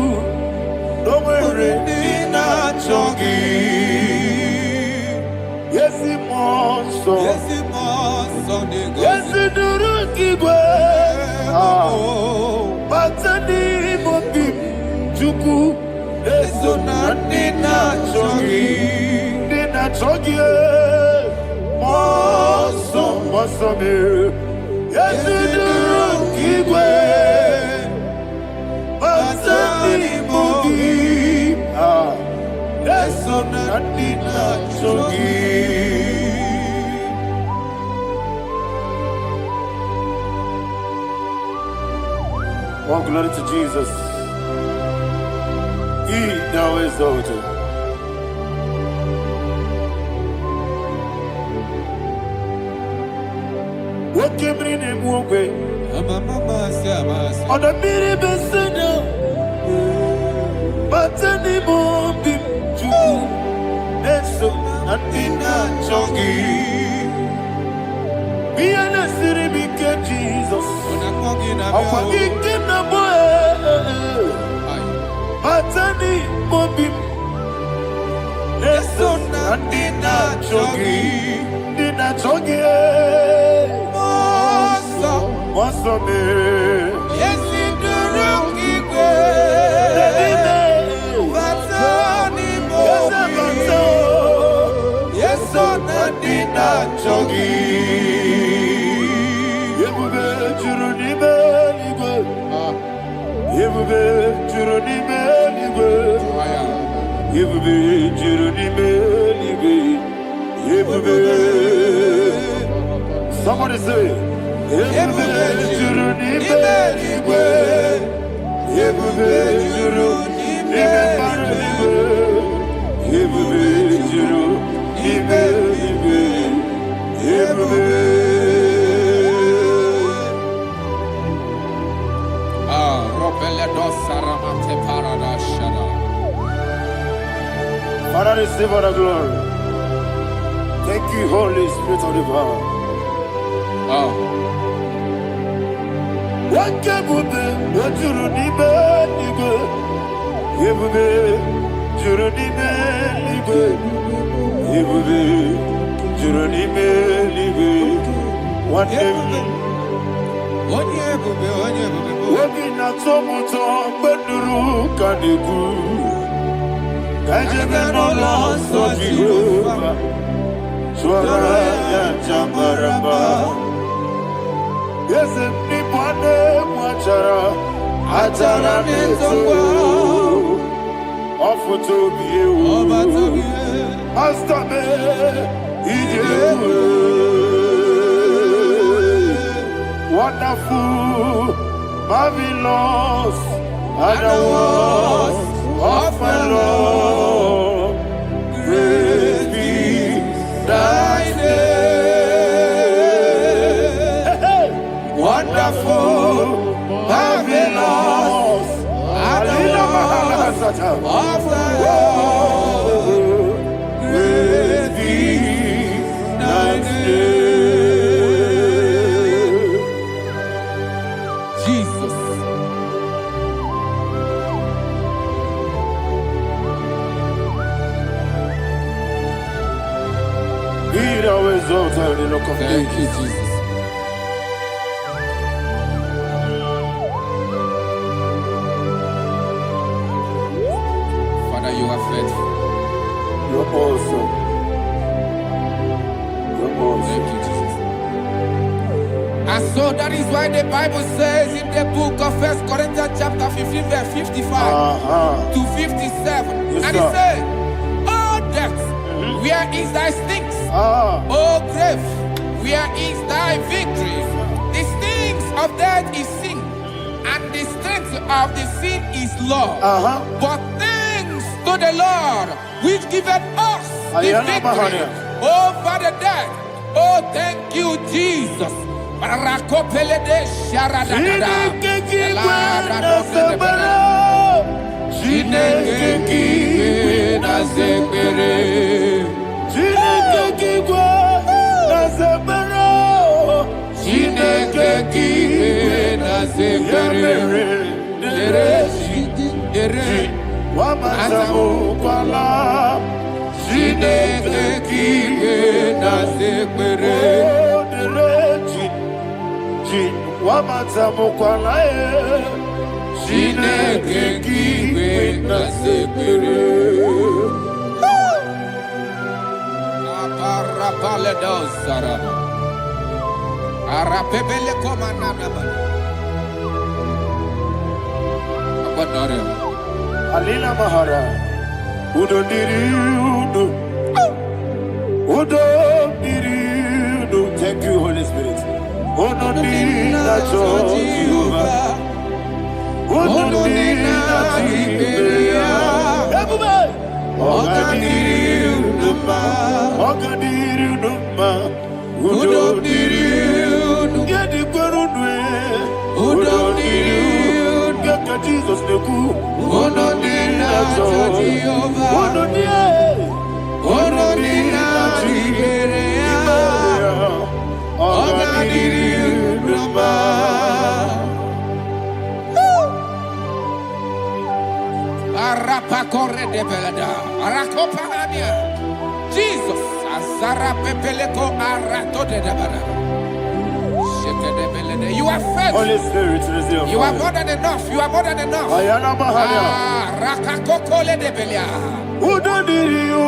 nomere nina chongi. Yesi monso, yesi duru kigwe. Matani mupie chuku, eso na nina chongi. Nina chongi, monso, monso me. Yesi duru kigwe. Oh, glory to Jesus. He now exalted. Woke bring him away. On the mini besina, but anymore be true. That's so Adina Chogi. Be an city because Jesus. I'm forgetting the boy. But anymore be. That's so Adina Chogi. Dina Chogi. What's up, man? Yes, in the room, yes, on the dinner, Chogi. You will be Juruni Belly. You will be Juruni Belly. You will be Juruni Belly. You will be. Somebody say. Juruni Belly. You will be Juruni Belly. You will be Juruni Belly. You will be. Father, receive all the glory. Thank you, Holy Spirit of the power. What can we do? What you need, nigga? You will be Juruni Belly. You will be Juruni Belly. One day. Wabina tomuto beduru kaniku Kajebe no loso Jehovah Swara ya jambaramba Yese nipane mwachara Atara nezogo Ofuto biyewu Astame ijewu Wonderful, marvelous, are the words of my Lord. Praise be thy name. Wonderful, marvelous, are the words of my Lord. Praise be thy name. Thank you, Jesus. Father, you are faithful. You're awesome. You're awesome. Thank you, Jesus. And so that is why the Bible says in the book of 1 Corinthians chapter 15, verse 55 to 57. Yes, and it says, "Oh death, where is thy stings? Oh grave, where is thy victory? The stings of death is sin, and the strength of the sin is law. But thanks to the Lord, which giveth us the victory over the death. Oh, thank you, Jesus." Alina Mahara, Udo Diriudo, Udo Diriudo. Thank you, Holy Spirit. Udo Diriudo, Udo Diriudo, Jesus, Azara Pepeleko Arato de Dabara. You are faithful. Holy Spirit, receive You are more than enough. You are more than enough. Ayana Mahania. Rakakokole de Belia. Udodiriu.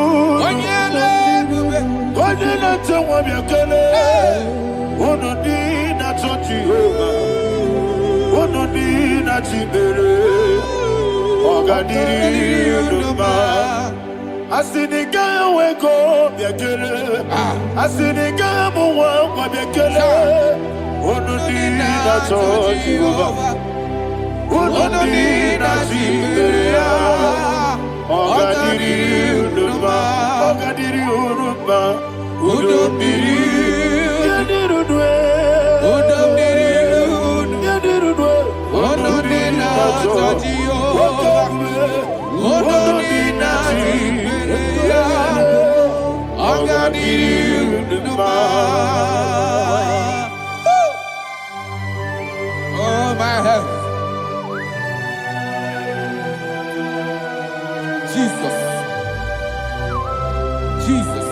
Onyele. Onyele tewa miakele. Onodina Jehovah. Onodina Chibere. Ogadiriu Numa. Asiniga weko miakele. Asiniga muwa miakele. Onodina Jehovah. Onodina Chibere. Ogadiriu Numa. Ogadiriu Numa. Oh my head. Jesus. Jesus.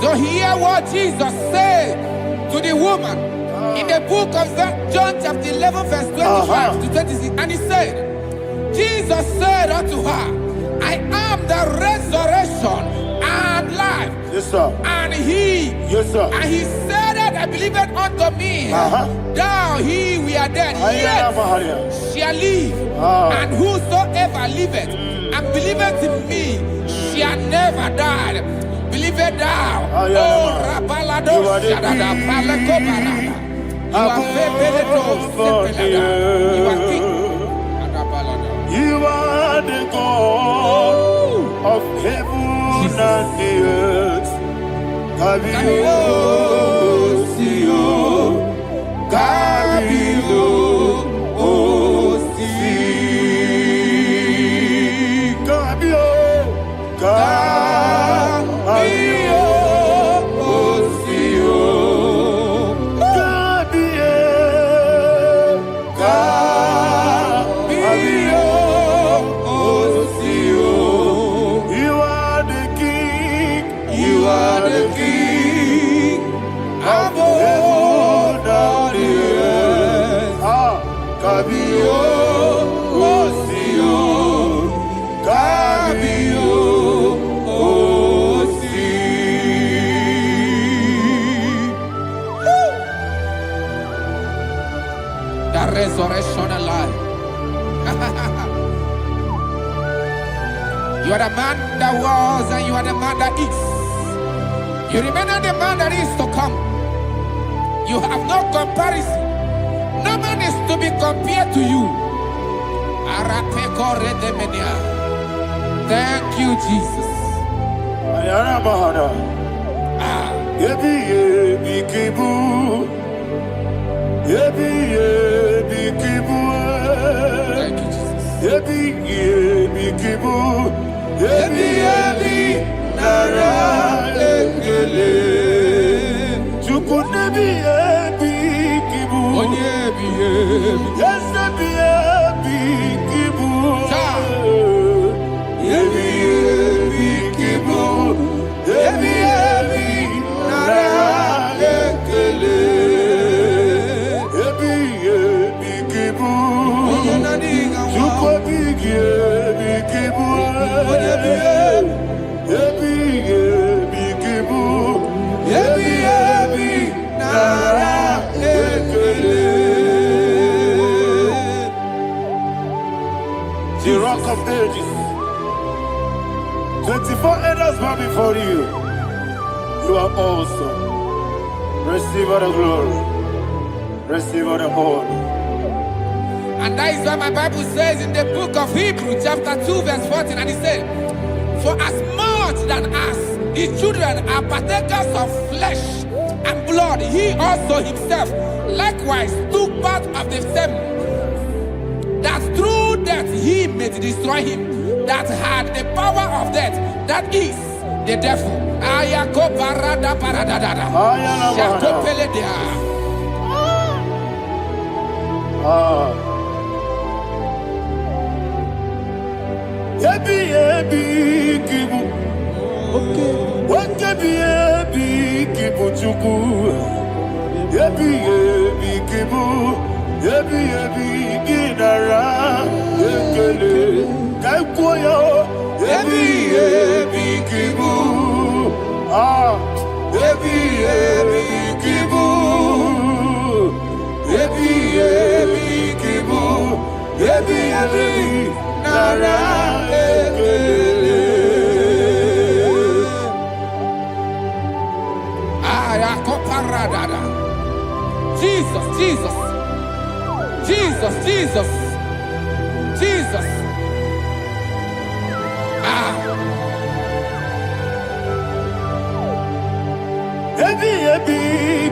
So hear what Jesus said to the woman in the book of John chapter 11 verse 25 to 26. And he said, Jesus said unto her, I am the resurrection and life. Yes, sir. And he, Yes, sir. and he said that I believed unto me, thou he we are dead, Ayana Mahania. yet shall live. And whosoever liveth and believeth in me shall never die. Believe it thou. Oh, Rabalado, Shadada, Palako Barada. You are Febeleto, Sepelada. You are king. You are the God of heaven and the earth. Kabio, Sio, Kabio, Si, Kabio, Kabio, Sio, Kabio, Sio. You are the king. You are the king of heaven and the earth. Kabio, Sio, Kabio, Si. The resurrection alive. You are the man that was and you are the man that is. You remain the man that is to come. You have no comparison. No man is to be compared to you. Thank you, Jesus. Ayana Mahana. Yebi yebi kibu. Yebi yebi kibu. Thank you, Jesus. Yebi yebi kibu. Yebi yebi nara ekele. Chuku nebi yebi kibu. Onyebi, yebi. Yes, nebi yebi kibu. Yebi yebi kibu. Yebi yebi nara ekele. Yebi yebi kibu. Chuku bigi yebi kibu. Yebi yebi kibu. Yebi yebi nara ekele. The rock of ages. 24 elders bow before you. You are awesome. Receive all the glory. Receive all the honor. And that is what my Bible says in the book of Hebrews chapter 2 verse 14. And it said, for as much than us, the children are partakers of flesh and blood, he also himself likewise took part of the same, that through death he may destroy him that had the power of death, that is the devil. Ayako parada paradada. Shako peledea. Yebi yebi kibu. Wakebi yebi kibu chuku. Yebi yebi kibu. Yebi yebi ginara. Yekele kaikoyo. Yebi yebi kibu. Yebi yebi kibu. Yebi yebi kibu. Yebi yebi nara ekele. Ayakoparadada. Jesus, Jesus, Jesus, Jesus, Jesus. Yebi yebi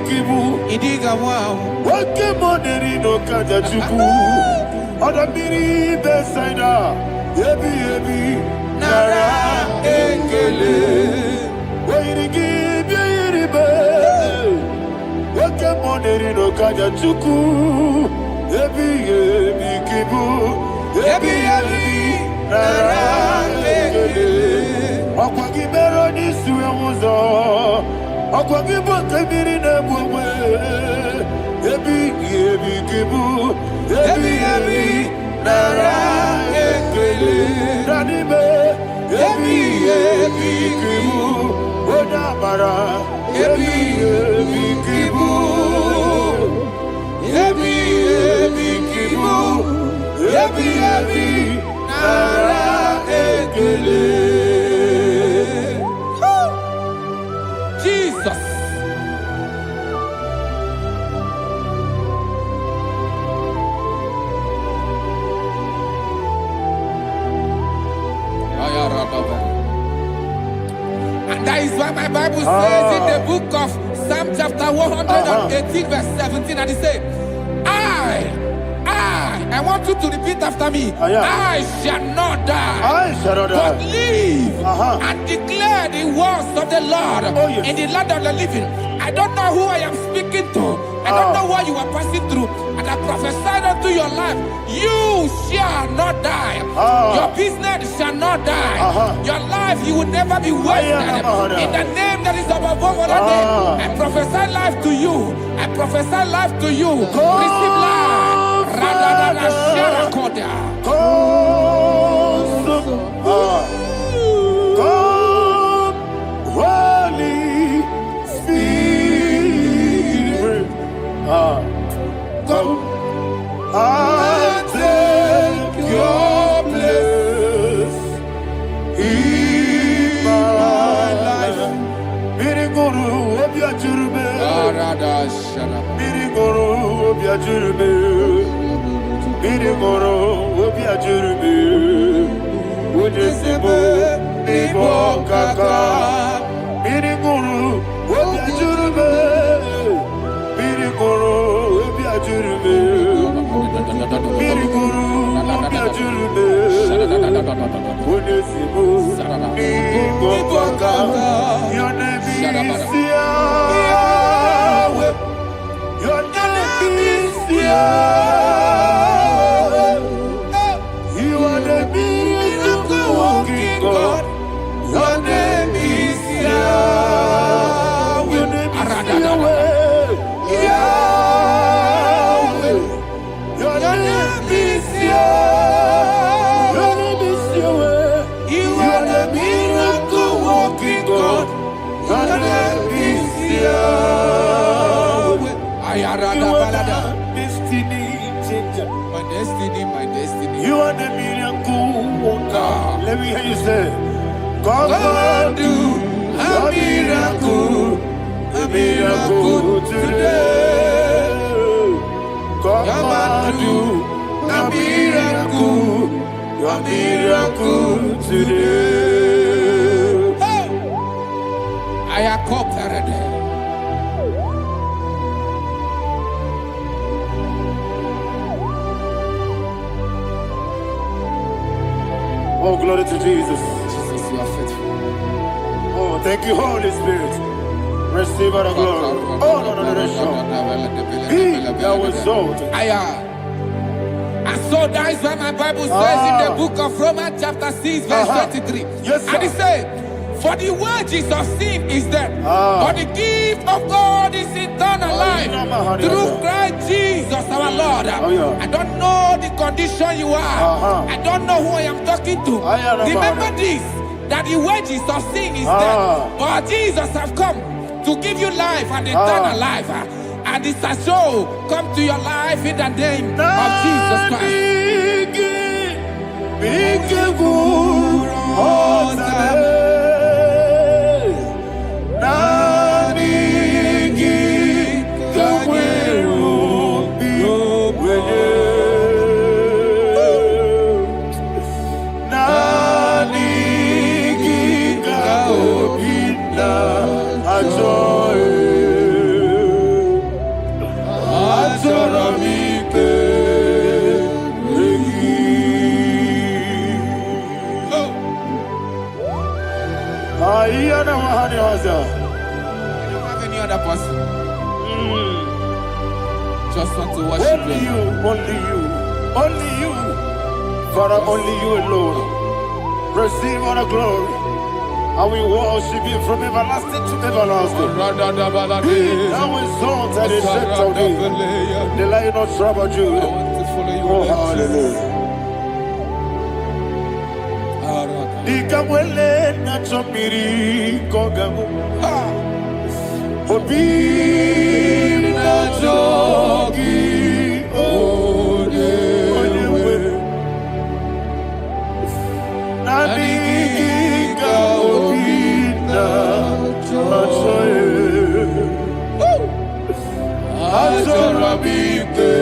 kibu. Idiga wow. Wake money no kaja chuku. Oda miri besaida. Yebi yebi nara ekele. Wairigi biiribe. Wake money no kaja chuku. Yebi yebi kibu. Yebi yebi nara ekele. Akwagi bero ni suwe muzo. Akwagi boke miri ne bwe. Yebi yebi kibu. Yebi yebi nara ekele. Nanibe. Yebi yebi kibu. Oda mara. Yebi yebi kibu. Yebi yebi kibu. Yebi yebi nara ekele. Jesus. And that is why my Bible says in the book of Psalm chapter 118 verse 17, and it says, I want you to repeat after me. I shall not die, but live and declare the words of the Lord in the land of the living. I don't know who I am speaking to. I don't know what you are passing through. And I prophesy unto your life, you shall not die. Your business shall not die. Your life, you will never be wasted. In the name that is above all other name, I prophesy life to you. I prophesy life to you. Receive life. Radadada Sharakoda. Come, Holy Spirit. Come and take your place in my life. Miriguru obiajurube. Miriguru obiajurube. Miriguru obiajurube. Ujesebo nibo kaka. Miriguru obiajurube. Miriguru obiajurube. Miriguru obiajurube. Ujesebo nibo kaka. Your name is Yahweh. Your name is Yahweh. You are the miracle working God. Your name is Yahweh. Your name is Yahweh. Yahweh. Your name is Yahweh. Your name is Yahweh. You are the miracle working God. Your name is Yahweh. You are the destiny changer. My destiny, my destiny. You are the miracle worker. Let me hear you say, come and do a miracle today. Come and do a miracle today. I am cooperative. Oh, glory to Jesus. Jesus, you are faithful. Oh, thank you, Holy Spirit. Receive all the glory. Oh, no, Be thou exalted. And so that is why my Bible says in the book of Romans chapter 6 verse 23. Yes, sir. And it says, for the wages of sin is death, but the gift of God is eternal life through Christ Jesus our Lord. I don't know the condition you are. I don't know who I am talking to. Remember this, that the wages of sin is death, but Jesus has come to give you life and eternal life. And this shall come to your life in the name of Jesus Christ. I don't have any other person. Just want to worship only you, only you, only you. Father, only you alone. Receive all the glory. And we worship you from everlasting to everlasting. Be thou exalted and set of thee. The Lion of Tribe Judah. Oh, hallelujah. Ikamwele na chomiri kogamu. Obi na jogi onewe. Nabika obi na choye. Azorabike.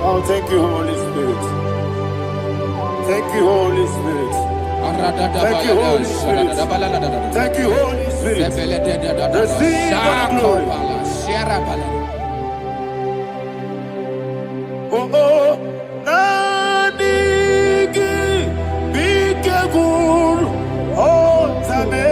Oh, thank you, Holy Spirit. Thank you, Holy Spirit. Thank you, Holy Spirit. Thank you, Holy Spirit. Receive the glory. Oh, oh, Nadigi, Bikagur, oh, Tame.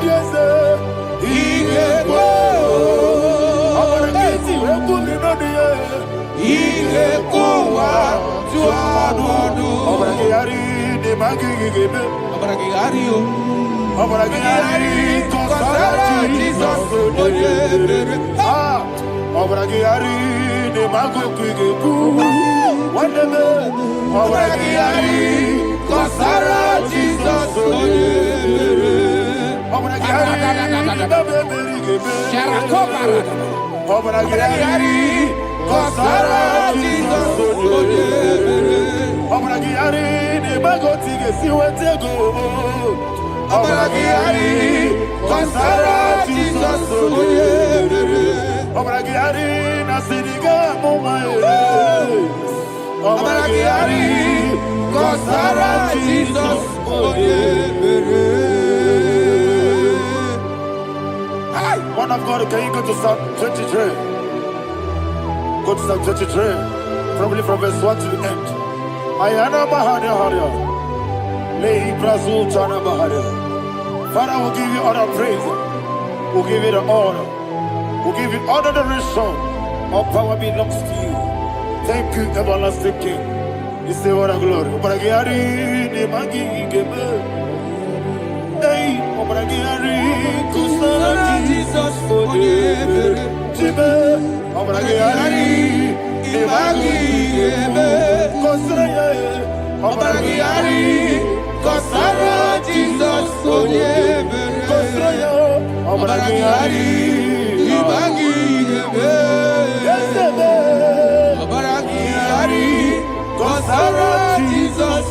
Yes, magigebe. Abragiario. Obragiari, Kosara, Jesus, Obragiari, the Mago Kigebu, whatever, Obragiari, Kosara, Jesus, Obragiari, Obragiari, Kosara, Jesus, Obragiari, the Mago Kigebu. Obragiari, Kosara, Jesus, Obragiari, Nasidiga, Momae. Obragiari, Kosara, Jesus, One of God, can you go to Psalm 23? Go to Psalm 23, probably from verse 1 to the end. Ayana Mahania Haria. Father, we'll give you all the praise. We'll give you the honor. We'll give you all the adoration. All power belongs to you. Thank you, everlasting King. You say what a glory. Obragiari, the Magi, hey, Obragiari, Kusara, Jesus, Obragiari, the Magi, Kusara, Obragiari, Kosara, Jesus, Obragiari, Obragiari, Kosara, Jesus,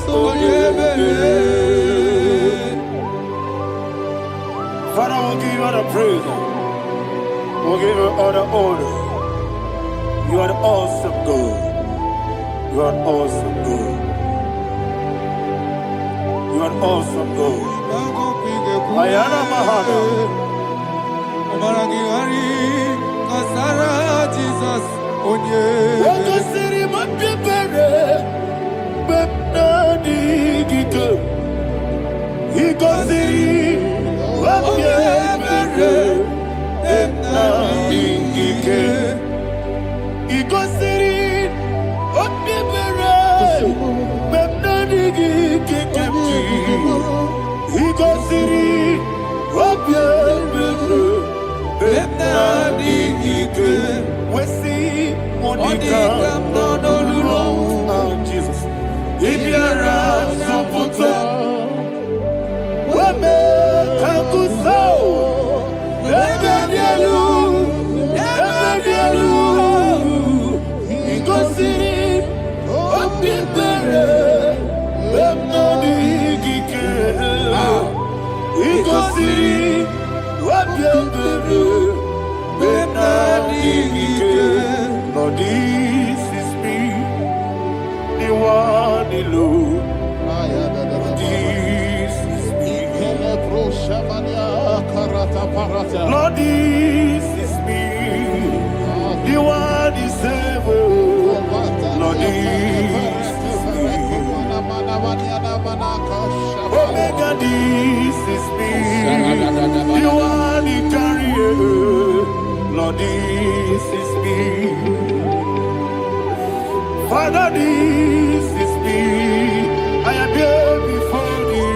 Father, we'll give you all the praise. We'll give you all the honor. You are the awesome God. You are an awesome God. You are an awesome God. Ayana Mahana. Obragiari, Kosara, Jesus, Waka City, Mapipere, Bepnadi Giko. Iko City, Mapipere, Bepnadi Gike. Iko City, Mapipere, Bepnadi Gike. Iko City, Mapipere, Bepnadi Gike. We see Monica, oh Jesus. Ibiara Soputo, Wame Kankuso, Ebedielu, Igosiri, Opipere, Bemnodi Gike, Igosiri, Opipere. Lord, this is me, the one alone. This is me. Lord, this is me, the one is able. Lord, this is me. Omega, this is me, the one in carrier. Lord, this is me. Father, this is me. I am here before you.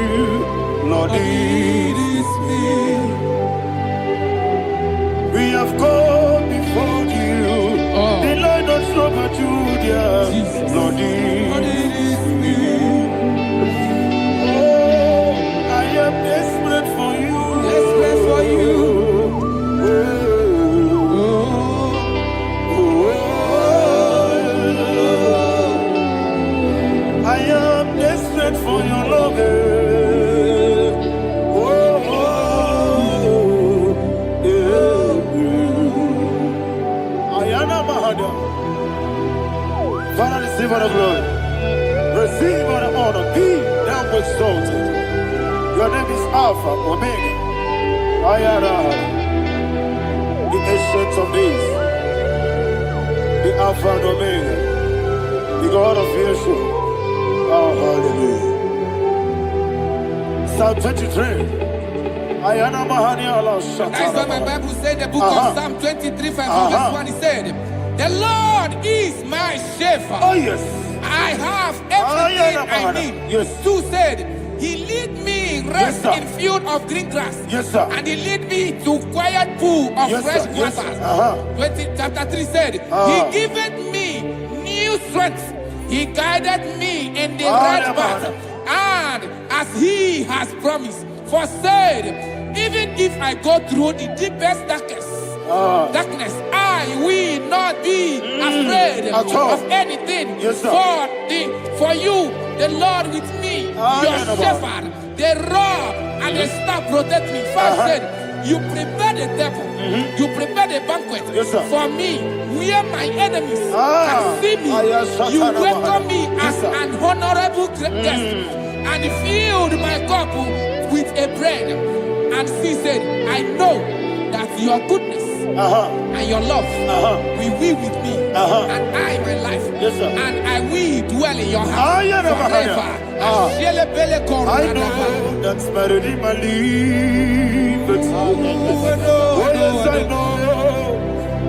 Lord, this is me. We have come before you. The Lord not so but you, dear. Lord, this is me. Oh, I am desperate for you. Desperate for you. For your love, Ayana Mahada. Father, receive all the glory, receive all the honor. Be thou exalted. Your name is Alpha, Omega. Ayana, the ancient of days, the Alpha and Omega, the God of Yeshua. Oh, hallelujah. Psalm 23. Ayana Mahani Allah Shatana. That's what my Bible said, the book of Psalm 23, verse 1. He said, the Lord is my shepherd. Oh, yes. I I have everything I need. Yes. 2 said, He lead me rest Yes, in field of green grass. Yes, sir. And He lead me to quiet pool of Yes, fresh sir. Yes, waters. sir. 20, chapter 3 said, He giveth me new strength. He guided me in the right path. And as He has promised, for said, even if I go through the deepest darkness, I will not be afraid of anything. Yes, sir. For you, the Lord with me, your shepherd, the rod and the staff protect me. 5 said, you prepare the table, you prepare the banquet for me, where my enemies can see me. You welcome me as an honorable guest, and filled my cup with a bread. And she said, I know that your goodness and your love will be with me, and I, my life, and I will dwell in your house forever. I know that's better than my leave. Yes, I know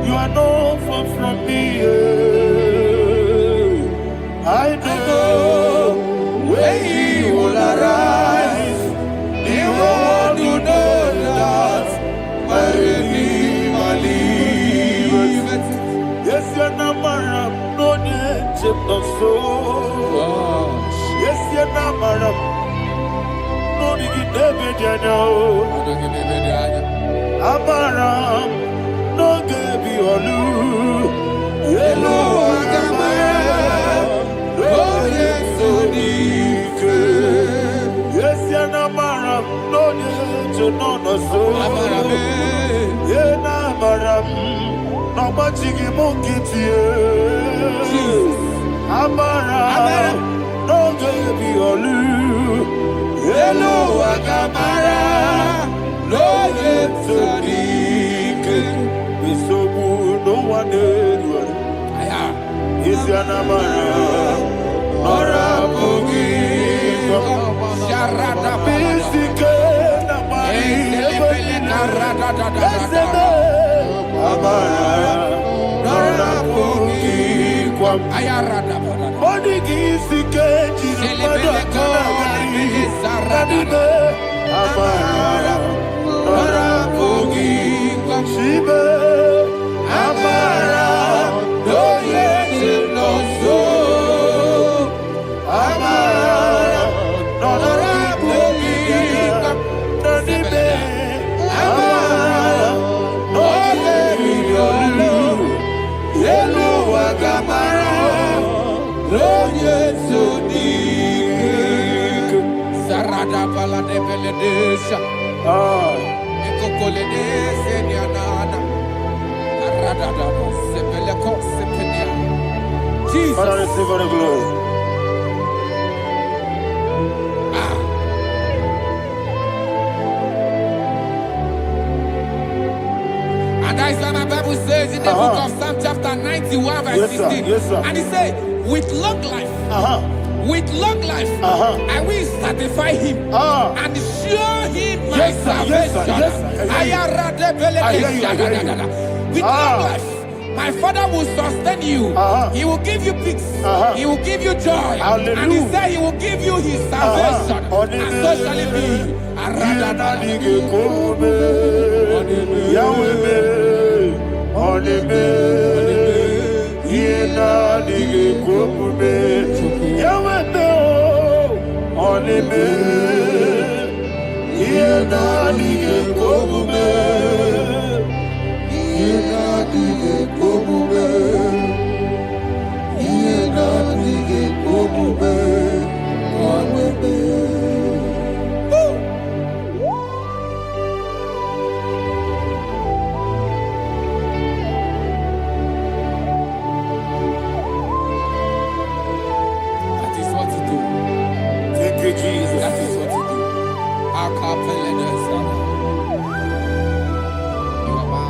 you are not far from me. I know when He will arise, He will do that. Better than my leave. Yes, you're not my no need of soul. Yes, you're not my no need to Amaram, no gebi olu. Yelo agamara, no yesodike. Yes, yana maram, no yejo no no so. Yena maram, no machigi mukiti. Amaram, no gebi olu. Yelo agamara. No yetsodike, isobu no one anywhere. Is yanamara, Marabugi, Sharada, Bisike, Namari, Amara, Marabugi, Ayarada, Bodigizike, Sarada, Amara. Marabugi, Shibe, Amara, no yes, no so. Amara, no Marabugi, Nanibe, Amara, no Yelu, Yelu Agamara, no yes, so deep. Sarada Balade Beledesha. Jesus. Father, receive all the glory. And that is why my Bible says in the book of Psalm chapter 91 verse 16. And he said, with long life, with long life, I will satisfy him and show him my salvation. With long life, my Father will sustain you. He will give you peace. He will give you joy. And he said he will give you his salvation. And so shall it be.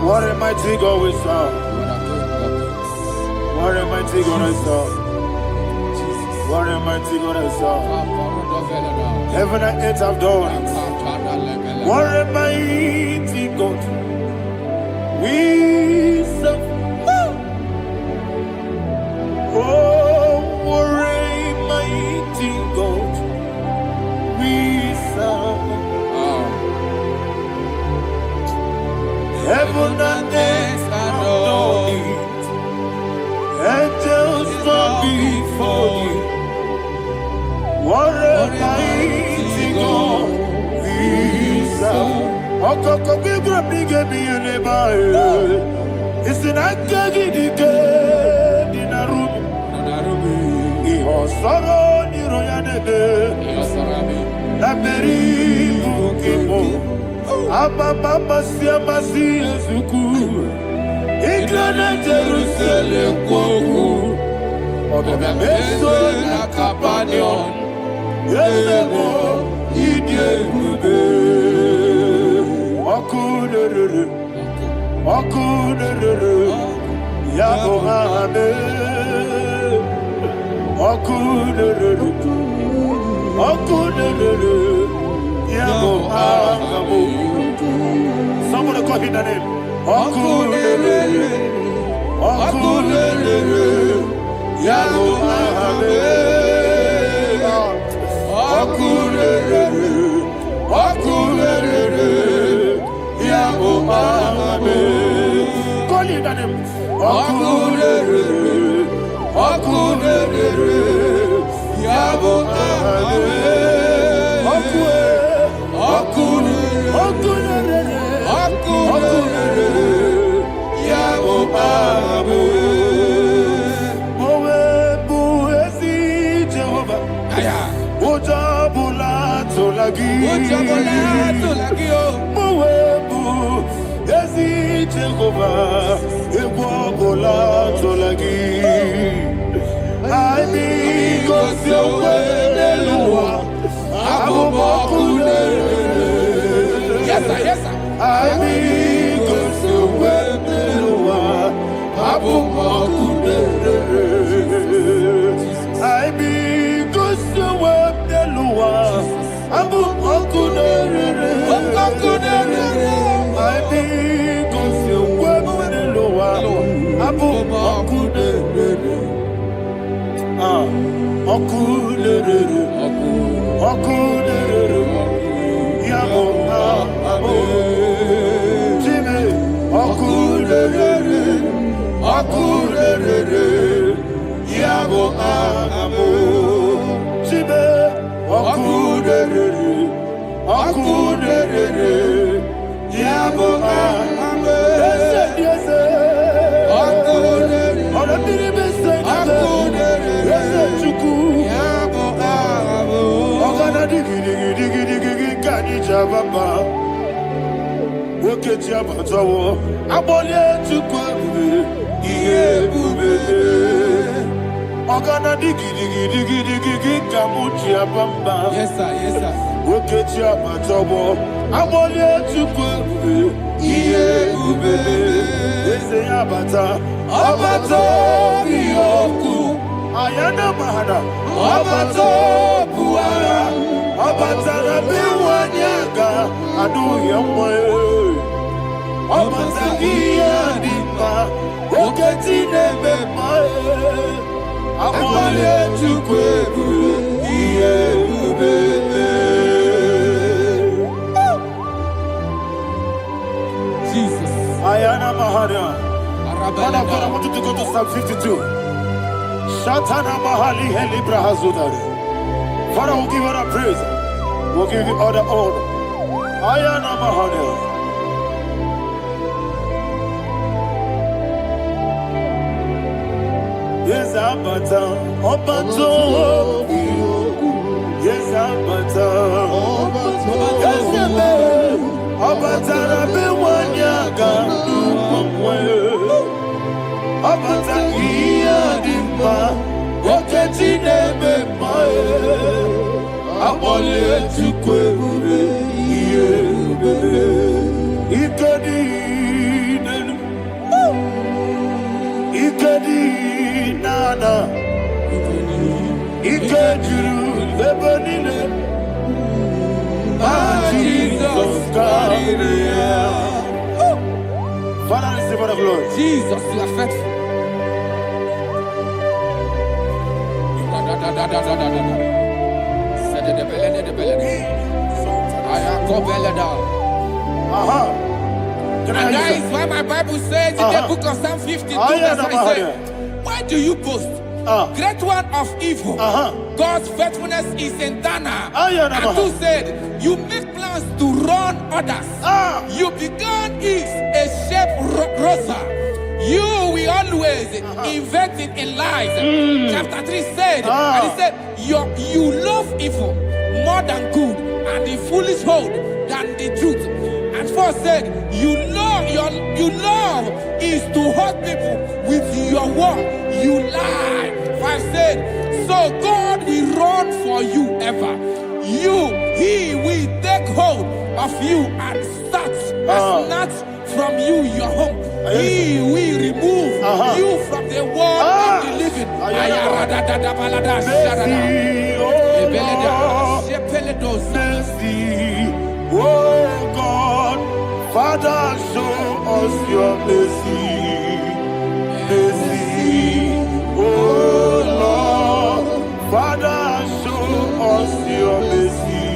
What a mighty God we serve. What a mighty God I serve. What a mighty God I serve. Heaven and earth have done it. What a mighty God we serve. Oh, what a heaven and earth adore thee. Angels bow before thee. What a mighty God we serve. Okoko bigro bige bi elebae. Isinakagi dike dinarubi. Iho soro ni royanebe. Laberi bukimo. Ababa siamasi ezuku. Iglana Jerusalem koku. Obebe meso na kapanion. Yelemo idye gube. Okunere. Okunere. Yabo hame. Okunere. Okunere. Yabo hame. Somebody call him the name. Okunere. Okunere. Yabo hame. Okunere. Okunere. Yabo hame. Call him the name. Okunere. Okunere. Yabo hame. Yes, sir. Yes, sir. Yes, sir. Yes, sir. Ayana mahana, abato buara, abatara biwanyaga, adu yamwe, abatagia dimba, oketi nebe mae, amale chukwebu, iye ubebe. Jesus. Ayana mahana. Father, I want you to go to Psalm 52. Shatana Mahali Helibra Hazudari. Father, we'll give you the praise. We'll give you all the honor. Ayana Mahali. Yes, Abata. Obato. Yes, Abata. Yes, Abata. Rabe Wanyaga. Abata iya dimba, oketi nebe mae, abole chukwe ube iye ube, ikedi nenu, ikedi nana, ikediru lebenile, Jesus God. Father, receive all the glory. Jesus, you are faithful. Can I And hear that you, is why my Bible says in the book of Psalm 52, verse 36, why do you boast? Great one of evil. God's faithfulness is eternal. And two said, you make plans to run others. You began is a shape rosa. You will always invent it in lies. Chapter 3 said, and he said, you love evil more than good, and the foolish hold than the truth. And 4 said, you love is to hurt people with your word. You lie. 5 said, so God will run for you ever. He will take hold of you and snatch from you your home. He will remove you from the world of the living. Mercy, oh God, Father, show us your mercy. Mercy, oh Lord, Father, show us your mercy.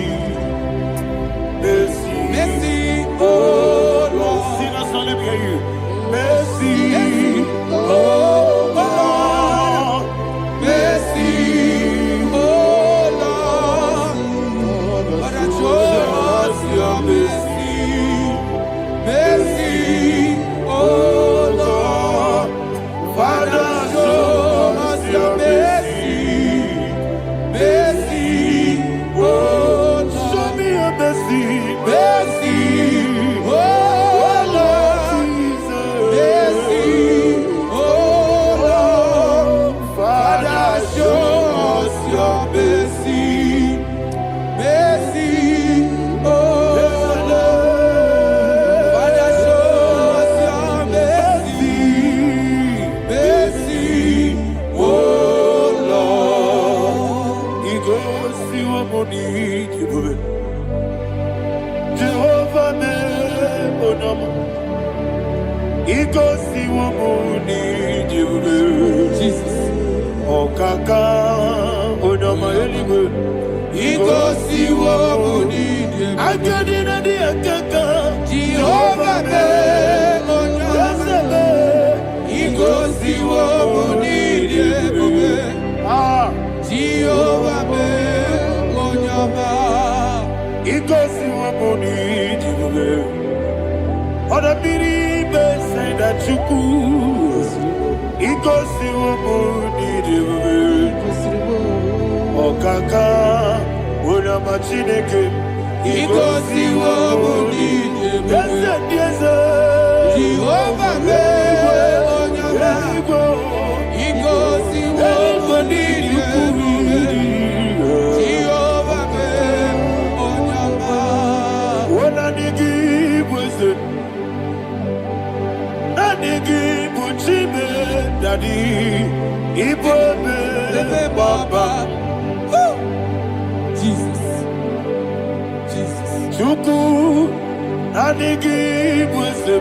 Mercy, oh Lord. Sinners, so let me hear you. Mercy, oh Lord, mercy, oh Lord, Father, show us your mercy. Mercy, oh Lord, Father, show us your mercy. Mercy, oh Lord, show me your mercy. Mercy, oh Lord. Jesus. Oh, Kaka, oh, no, my good. Ego, see what we need. I got in a dear Kaka. Jehovah, oh, no, Ego, see what we need. Jehovah, oh, no, Ego, see what we need. Other people say that you could. Ikosi wumuni Okaka una machineke. Ikosi wumuni Jehovah me onyama. Ikosi wumuni Jehovah me onyama. Ona nigi bwese Nigi buchime daddy ibobe baba. Jesus Chuku nigi bwese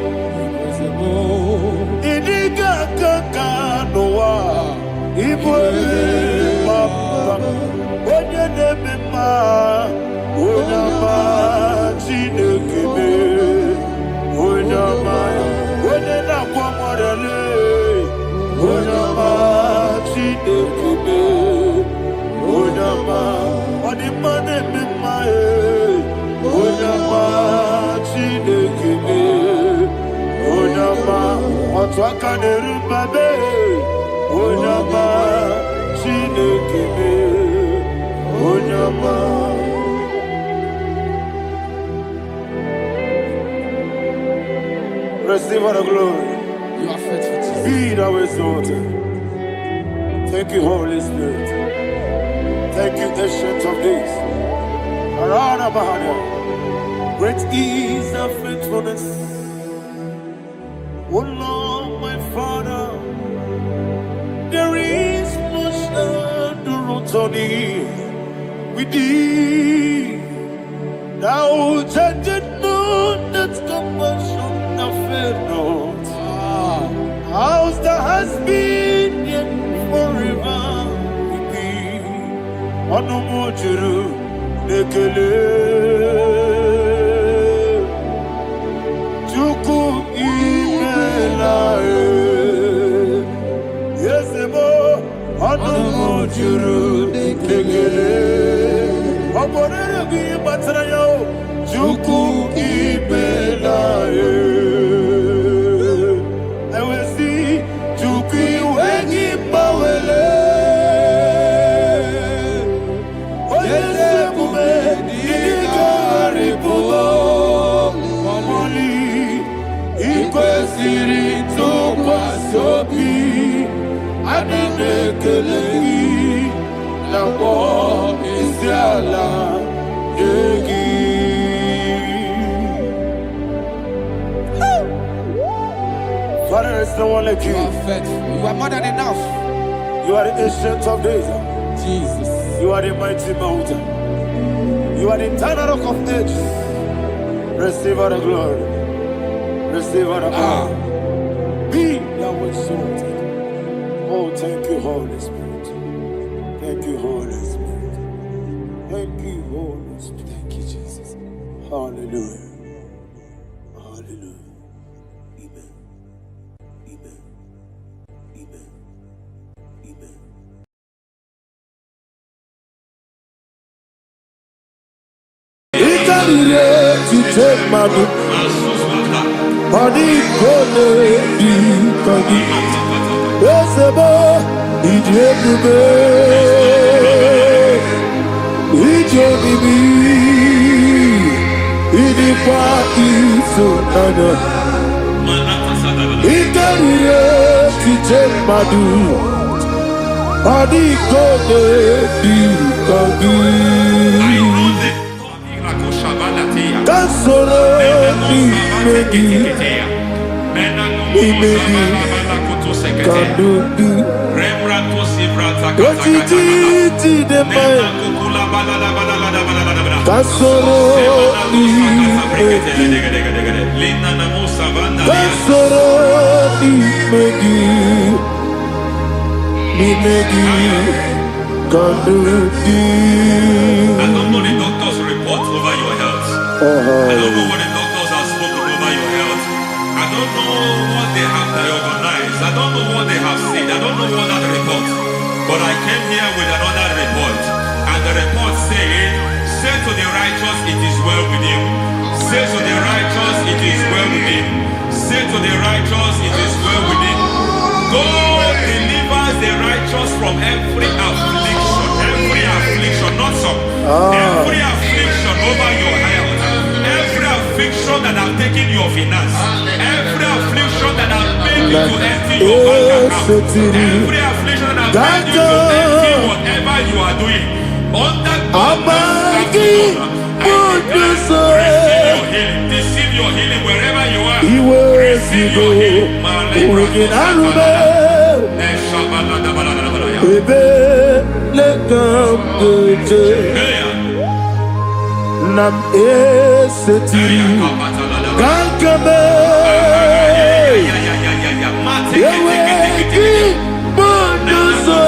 Iniga kaka noa ibobe baba. Onye nebema Onyama chinekebe Onyama Onena kwa morele, Onama chinekube, Onama Onimane mimae, Onama chinekube, Onama Otwaka nerubabe, Onama chinekube, Onama. Receive all the glory. You are faithful, Jesus. Be thou exalted. Thank you, Holy Spirit. Thank you, Ancient of Days. Arana Bahania. Great is thy faithfulness. O Lord, my Father, there is much endurance on thee. With thee, thou judgest not that compassion. Not. House that has been yet forever with thee. Onomojuru nekele. Chuku Chuku ibelaye. I will see Chuku wengi bawele. Oyese kume ilikari pulo. Mamoli ikwesiri tukwa sobi. Adine kelegi nabo isiala yegi. Father, there is no one like you. You are faithful. You are more than enough. You are the ancient of days. Jesus. You are the mighty mountain. You are the eternal rock of ages. Receive all the glory. Receive all the honor. Be thou exalted. Oh, thank you, Holy Spirit. Thank you, Holy Spirit. Thank you, Holy Spirit. Thank you, Jesus. Hallelujah. Hallelujah. Amen. Amen. Amen. Amen. Ikarire tite madu. Adi kone di kagi. Esebo idiebube. Idionibi. Idikwa isonana. Ikarire tite madu. Adi kone di kagi. Kasoro imegi kadudu Ojiji deme Kasoro imegi Kasoro imegi Imegi kadudu. I don't know the doctor's report over your health. I don't know what the doctors have spoken over your health. I don't know what they have diagnosed. I don't know what they have said. I don't know what that report. But I came here with another report. And the report said, say to the righteous, it is well with him. Say to the righteous, it is well with him. Say to the righteous, it is well with him. God delivers the righteous from every affliction. Every affliction, not some. Every affliction over your health. Every affliction that have taken your finance. Every affliction that have made you to empty your bank account. Every affliction that have made you to empty whatever you are doing. Under God's receive your healing. Receive your healing wherever you are. Receive your healing. Nam esetiri kankame yeweki bonuzo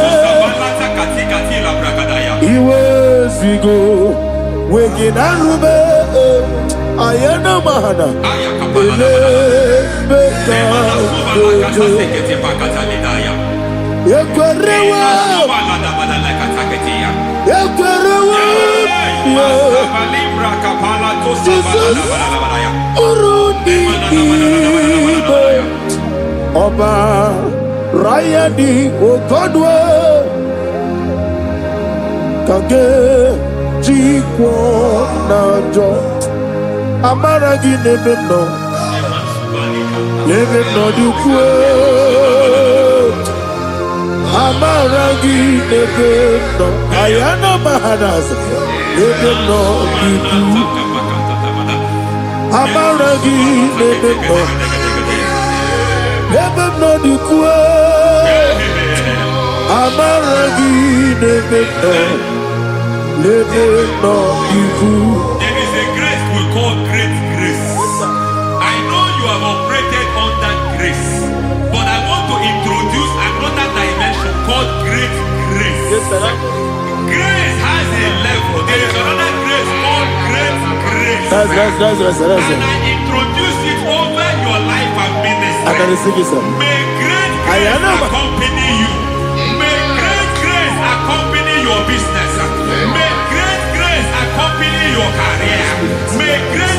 iwezigo weginarube ayana mahana ele beka dojo yekwerewa Jesus urudi ibe Ọba Rayadi Ogodwe Kage Jikwo Najo Amaragi Nebeno Nebeno Dukwe Amaragi Nebeno Ayana Mahanas Nebeno Dukwe Amaragi Nebeno Nebeno Dukwe Amaragi Nebeno Nebeno Dukwe. There is a grace we call great grace. I know you have operated under grace, but I want to introduce another dimension called great grace. Yes, sir. Grace has a level. There is another grace called great grace. That's And I introduce it over your life and ministry. I can receive it, sir. May great grace accompany you. May great grace accompany your business. May great grace accompany your career. May great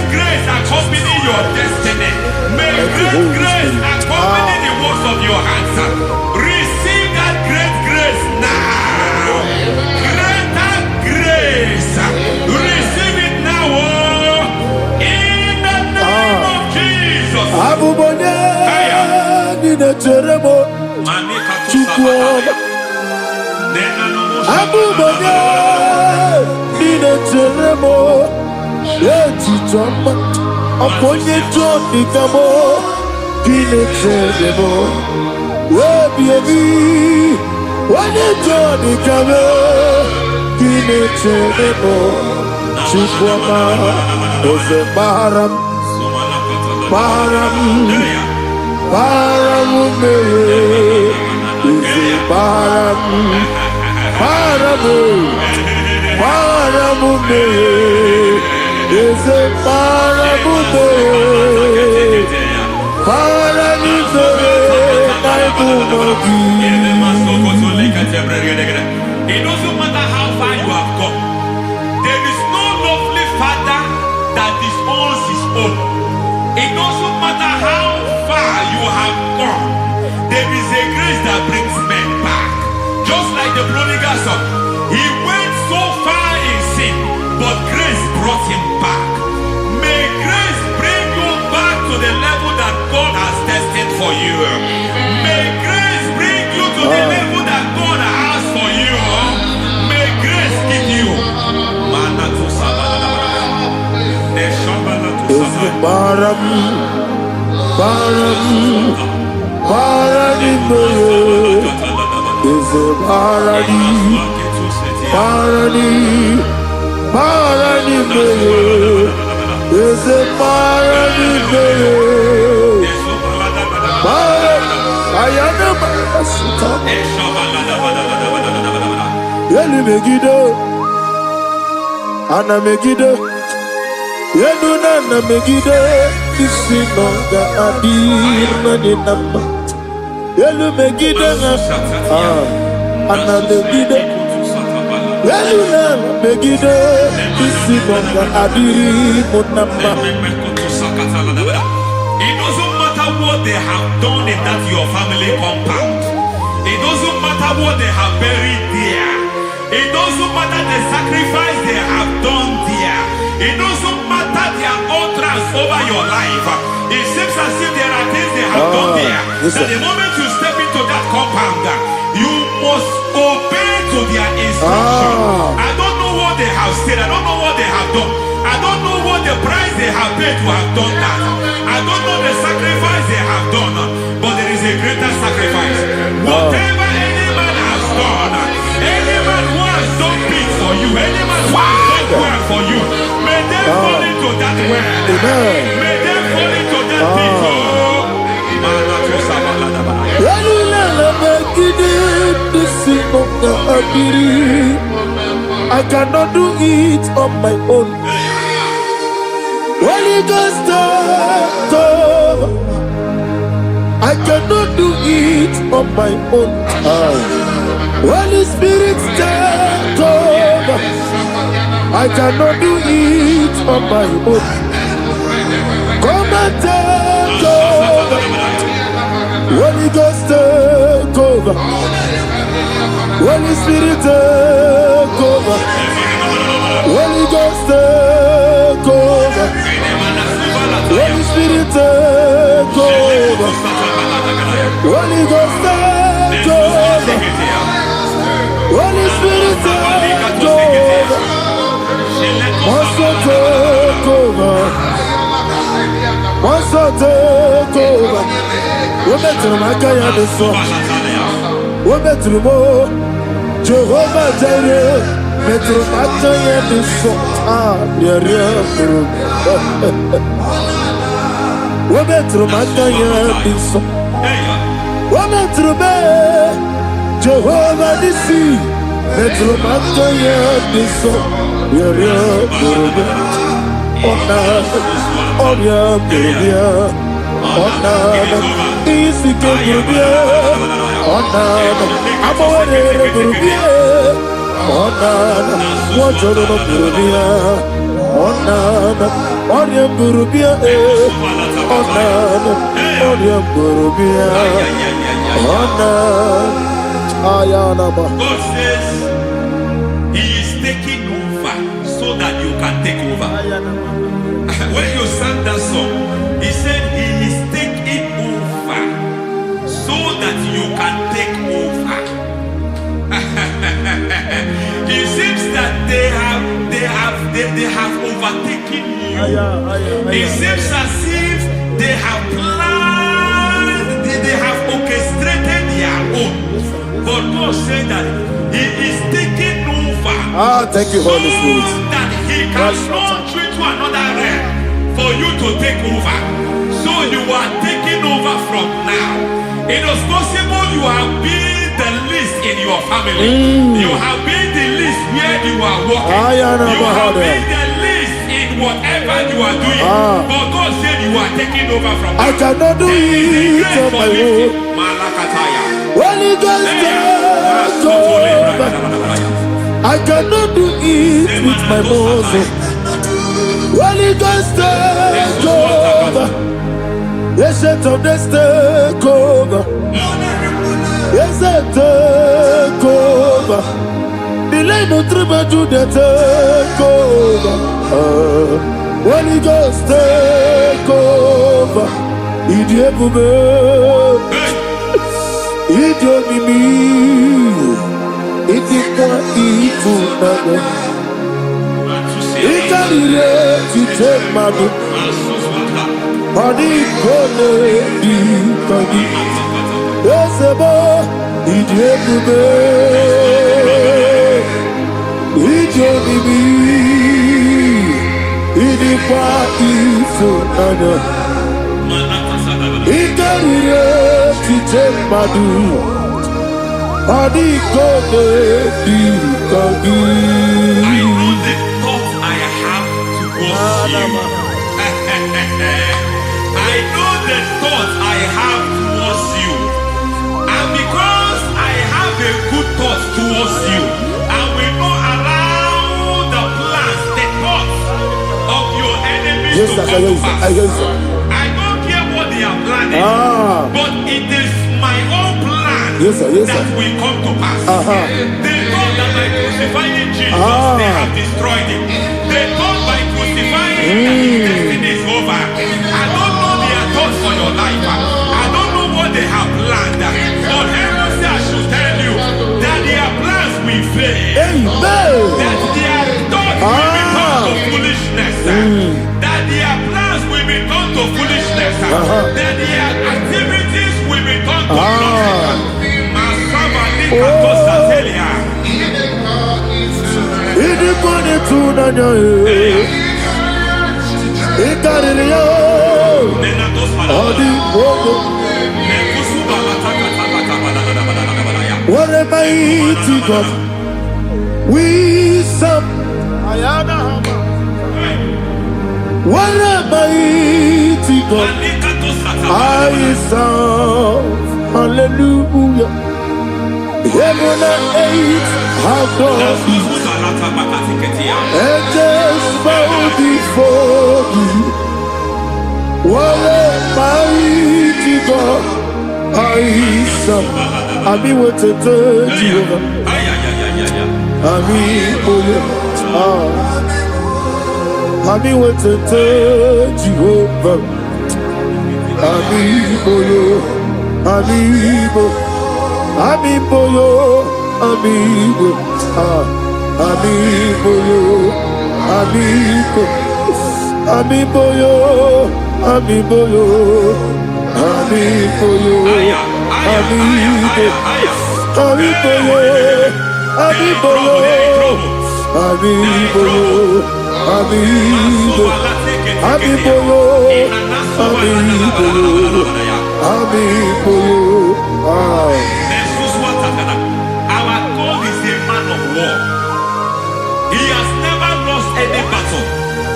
Abubonye nina teremo chukwoma. Abubonye nina teremo eti choma. Aponye choni kamo nina teremo. Webi wane choni kamo nina teremo chukwoma. Oze baram. Param, me, param, me, is a param, It doesn't matter how far you have gone. There is no lovely father that disowns his own. It doesn't matter how far you have gone. There is a grace that brings men back. Just like the prodigal son. He went so far in sin, but grace brought him back. May grace bring you back to the level that God has destined for you. May grace bring you to the level that God has for you. May grace give you. Param, is a Yenuna megide isinonga adir manenama. Yelu megide ana megide. Yenuna megide isinonga adir monama. It doesn't matter what they have done in that your family compound. It doesn't matter what they have buried there. It doesn't matter the sacrifice they have done there. It doesn't matter their utterance over your life. It seems as if there are things they have done there. That the moment you step into that compound, you must obey to their instruction. I don't know what they have said. I don't know what they have done. I don't know what the price they have paid to have done that. I don't know the sacrifice they have done. But there is a greater sacrifice. Whatever any man has done, any man who has done big for you, any man who has done well for you, may they fall into that well. May they fall into that people. I cannot do it on my own. Holy Ghost, come. I cannot do it on my own. Holy Spirit, come. I cannot do it on my own. Come and take over. Holy Ghost, take over. Holy Spirit, take over. Holy Ghost, take over. Holy Spirit, take over. Holy Ghost, take over. Holy Spirit, take over. Also take over. Also take over. We're better than I can do so. We're better than more. Jehovah Jireh. Better than I can do so. We're better than I can do so. We're better than Jehovah Nissi. Better than I can do so. God says He is taking over so that you can take over. When you sang that song, He said He is taking attacking you. It seems as if they have planned, they have orchestrated their own. But God said that He is taking over. Thank you, Holy Spirit. So that He can launch you to another realm for you to take over. So you are taking over from now. It is possible you have been the least in your family. You have been the least where you are working. You have been the least in whatever you are doing. But God said you are taking over from now. I cannot do it on my own. Holy Ghost, take over. I cannot do it with my muscle. Holy Ghost, take over. Yes, of this take over. Yes, take over. Delay no trouble to the take over. Holy Ghost, take over. Idiebube, idiomimi, idikwa ifunana. Ikarire titemadu. Mani kone di kagi. Esebo idiebube, idiomimi, idikwa ifunana. Ikarire titemadu. Mani kone di kagi. I know the thoughts I have towards you. I know the thoughts I have towards you. And because I have a good thought towards you, I will not allow the plans, the thoughts of your enemies to come to pass. I don't care what they are planning, but it is my own plan that will come to pass. They thought that by crucifying Jesus, they have destroyed him. They thought by crucifying him that his destiny is over. I don't know their thoughts for your life. I don't know what they have planned. But heaven says I should tell you that their plans will fail. That their thoughts will be turned to foolishness. That their plans will be turned to foolishness. That their activities will be turned to nonsense. What a mighty God we serve. What a mighty God I serve. Hallelujah. Heaven and earth have done this. Angels bow before you. What a mighty God I serve. Ami wote Jehovah. Ami boyo. Ami wote Jehovah. Ami boyo. Ami boyo. Amiboyo, amigo, amiboyo, amigo, amiboyo, amiboyo, amiboyo, amigo, amiboyo, amiboyo, amiboyo, amigo, amiboyo, amiboyo, amiboyo. Our God is a man of war. He has never lost any battle.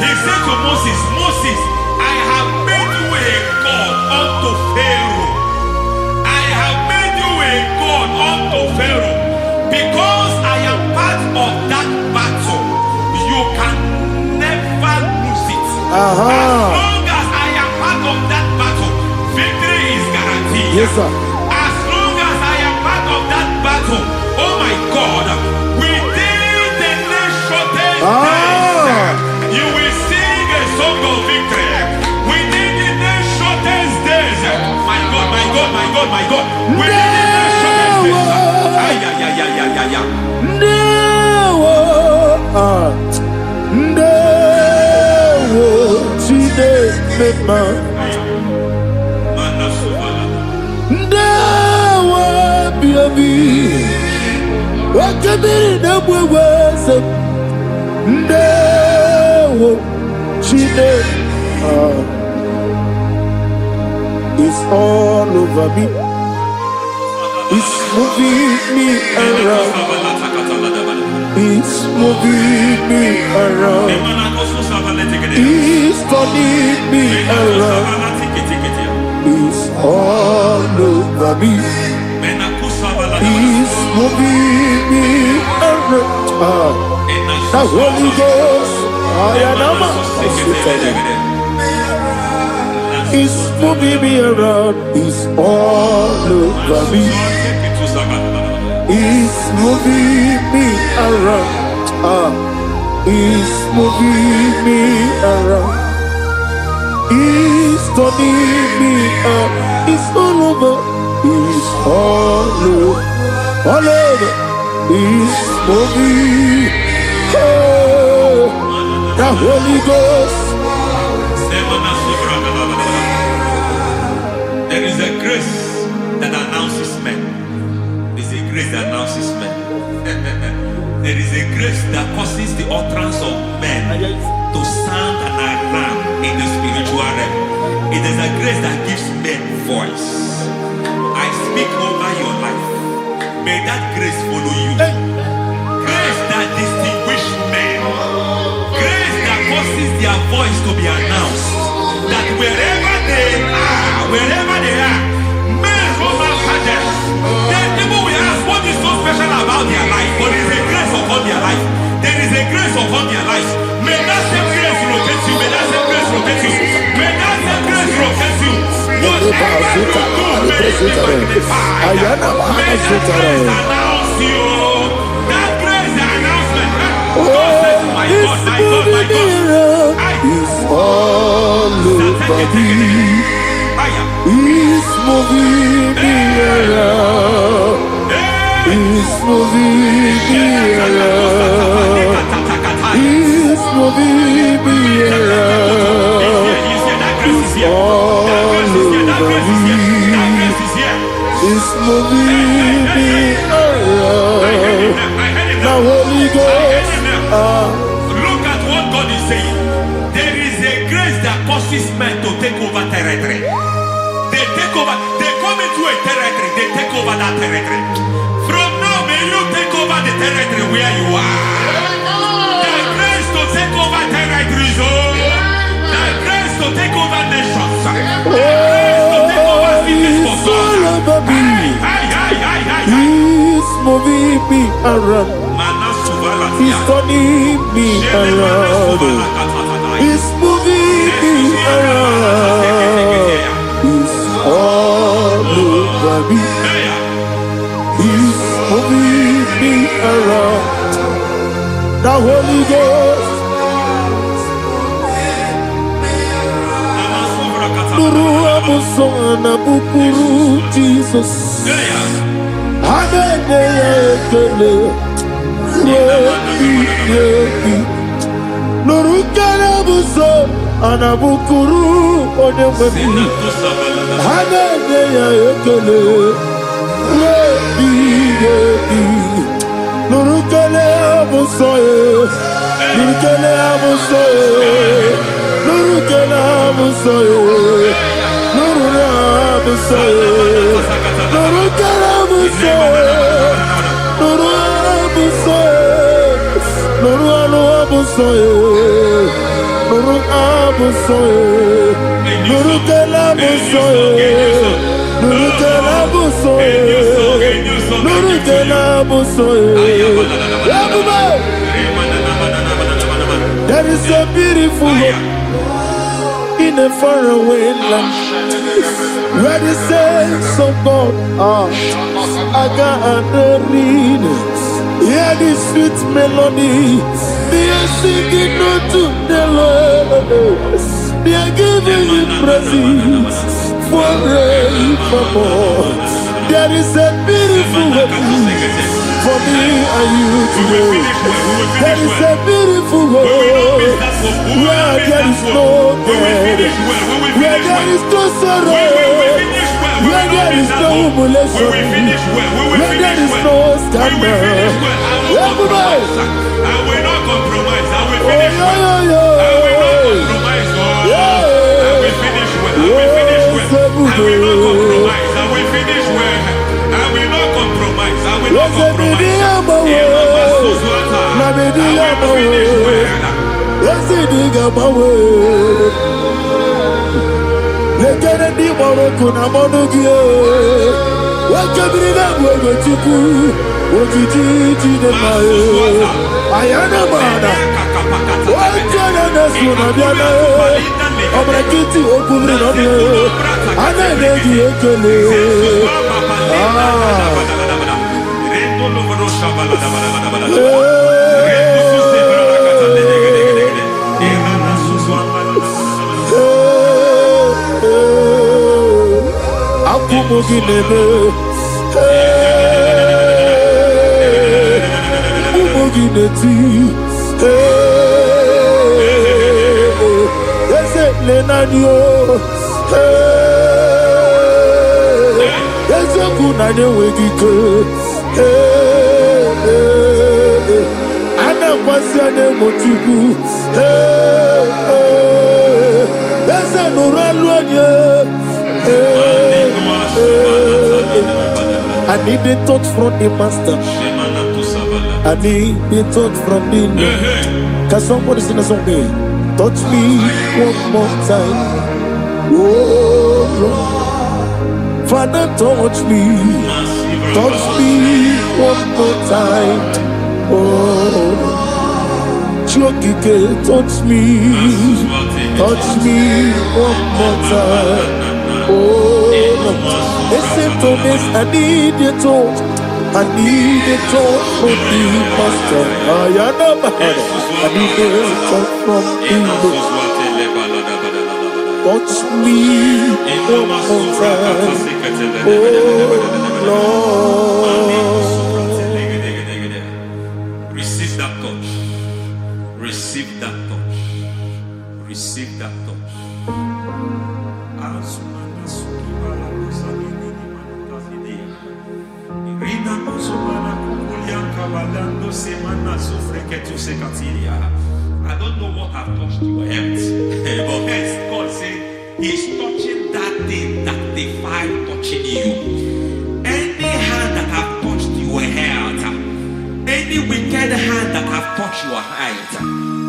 He said to Moses, Moses, I have made you a God unto Pharaoh. I have made you a God unto Pharaoh. Because I am part of that battle, you can never lose it. As long as I am part of that battle, victory is guaranteed. Yes, sir. As long as I am part of that battle, oh my God, within the next shortest days, you will sing a song of victory. Within the next shortest days, my God, my God, my God, my God, within the next shortest days, Chide Mema Ndawa Biabi Wakabiri Nabwewase Ndawa Chide It's all over me. It's moving me around. It's moving me around. It's turning me around. It's all over me. It's moving me around. The Holy Ghost, I am It's moving me around. It's all over me. It's moving me around. It's moving me around. It's turning me up. It's all over. It's all over. All over. It's moving. Oh, the Holy Ghost. There is a grace that announces men. There's a grace that announces men. There is a grace that causes the utterance of men to sound an alarm in the spiritual realm. It is a grace that gives men voice. I speak over your life. May that grace follow you. Grace that distinguishes men. Grace that causes their voice to be announced. That wherever they are, men come after them. Then people will ask, what is so special about their life? But there is a grace upon their life. There is a grace upon their life. May that same grace rotate you. May that same grace rotate you. May that same grace rotate you. Whatever you do, may it be magnified. May that grace announce you. That grace announcement. God says, my God, my God, my God. It's all over me. It's moving me around. It's moving me around. It's moving me around. It's all over me. It's moving me around. The Holy Ghost. Look at what God is saying. There is a grace that causes men to take over territory. They take over. They come into a territory. They take over that territory. From now, may you take over the territory where you are. The grace to take over territories. The grace to take over nations. The grace to take over cities for God. He's moving me around. He's turning me around. He's moving me around. He's all over me. He's moving me around. The Holy Ghost. Nuru amusona bukuru Jesus. Hanene ekele. Nuru karabuso anabukuru onememi. Hanene ekele. Nuru kele abusoye. Nuru kele abusoye. Nuru kele abusoye. Nuru abusoye. Nuru kele abusoye. Nuru abusoye. Nuru abusoye. Nuru abusoye. Nuru kele abusoye. Nuru kele abusoye. Nuru kele abusoye. There is a beautiful hope in a faraway land where the saints of God are. I got the reading. Hear the sweet melody. They are singing unto the Lord. They are giving you praise forevermore. There is a beautiful way for me and you today. There is a beautiful way where there is no death, where there is no sorrow, where there is no humiliation, where there is no scandal. Everybody, I will not compromise. I will oh, finish well. I will not compromise. I will finish well. I will finish well. I will not compromise. I will finish well. I will not compromise. I will not compromise. I need the touch from the master. I need the touch from the Lord. Can somebody sing a song here? Touch me one more time. Oh Lord. Father, touch me. Touch me one more time. Oh Chokike, touch me. Touch me one more time. Oh Lord. Listen to this, I need your touch. I need a touch from the master. I need a touch from the Lord. Touch me one more time. Oh Lord. Receive that touch. Receive that touch. Receive that touch. I don't know what I've touched your health, but hence God said He's touching that thing that defied touching you. Any hand that have touched your health, any wicked hand that have touched your health,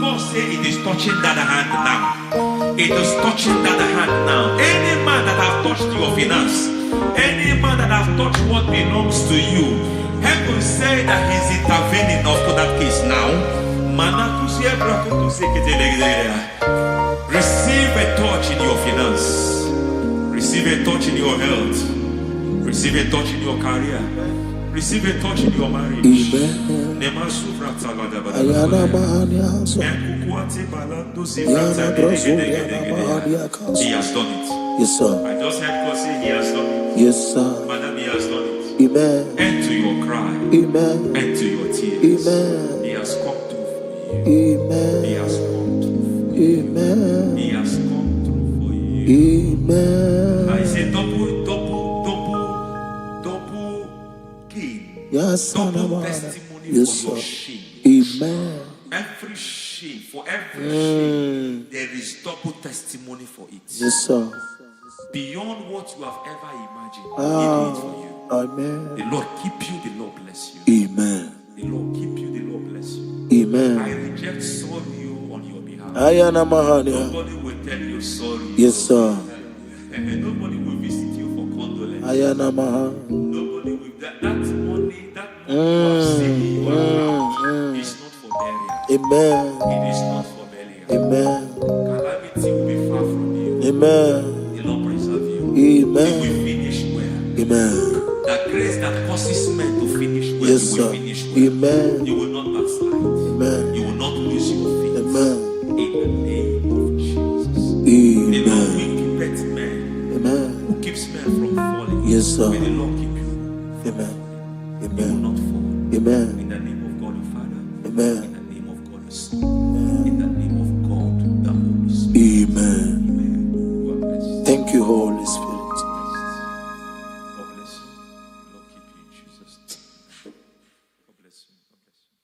God said it is touching that hand now. It is touching that hand now. Any man that have touched your finance, any man that have touched what belongs to you, heaven say that He's intervening up to that case now. Receive a touch in your finance. Receive a touch in your health. Receive a touch in your career. Receive a touch in your marriage. He has done it. Yes, sir. I just heard God say He has done it. Yes, sir. Madam, He has done it. Amen. End to your cry. Amen. End to your tears. Amen. He has come through for you. Amen. He has come through for you. Amen. He has come through for you. Amen. I say double gain. Yes, Double testimony yes, for your sir. shame. Amen. Every shame, for every shame, there is double testimony for it. Yes, sir. Beyond what you have ever imagined, He did it for you. Amen. The Lord keep you, the Lord bless you. Amen. The Lord keep you, the Lord bless you. Amen. I reject sorry on your behalf. Ayana Mahania. Nobody will tell you sorry. Yes, sir. And nobody will visit you for condolence. Ayana Maha. Nobody will. That money you have saved in your account is not for burial. Amen. It is not for burial. Amen. Calamity will be far from you. Amen. The Lord preserve you. Amen. You will finish well. Amen. That grace that causes men to finish well, Yes, you will sir. finish well. Amen. You will not backslide. Amen. You will not lose your faith. Amen. In the name of Jesus. The Lord Amen. will keep men Amen. who keeps men from falling. Yes, sir. May the Lord keep you. Amen. You will not fall. Amen. In the name of God the Father. Amen. In the name of God the Son. In the name of God the Holy Spirit. Amen. Amen. God bless you. Thank you, Holy Spirit. God bless you. Lord keep you in Jesus' name. God bless you. God bless you.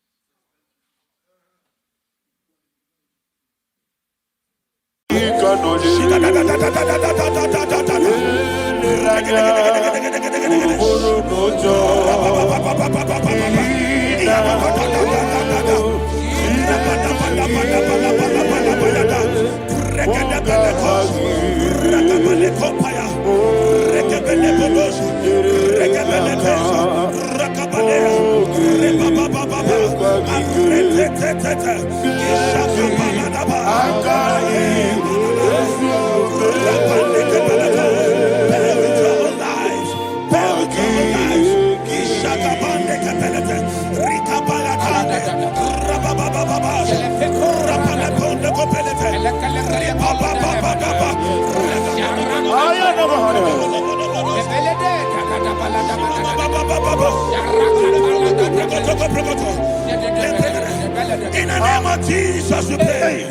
In the name of Jesus, we pray.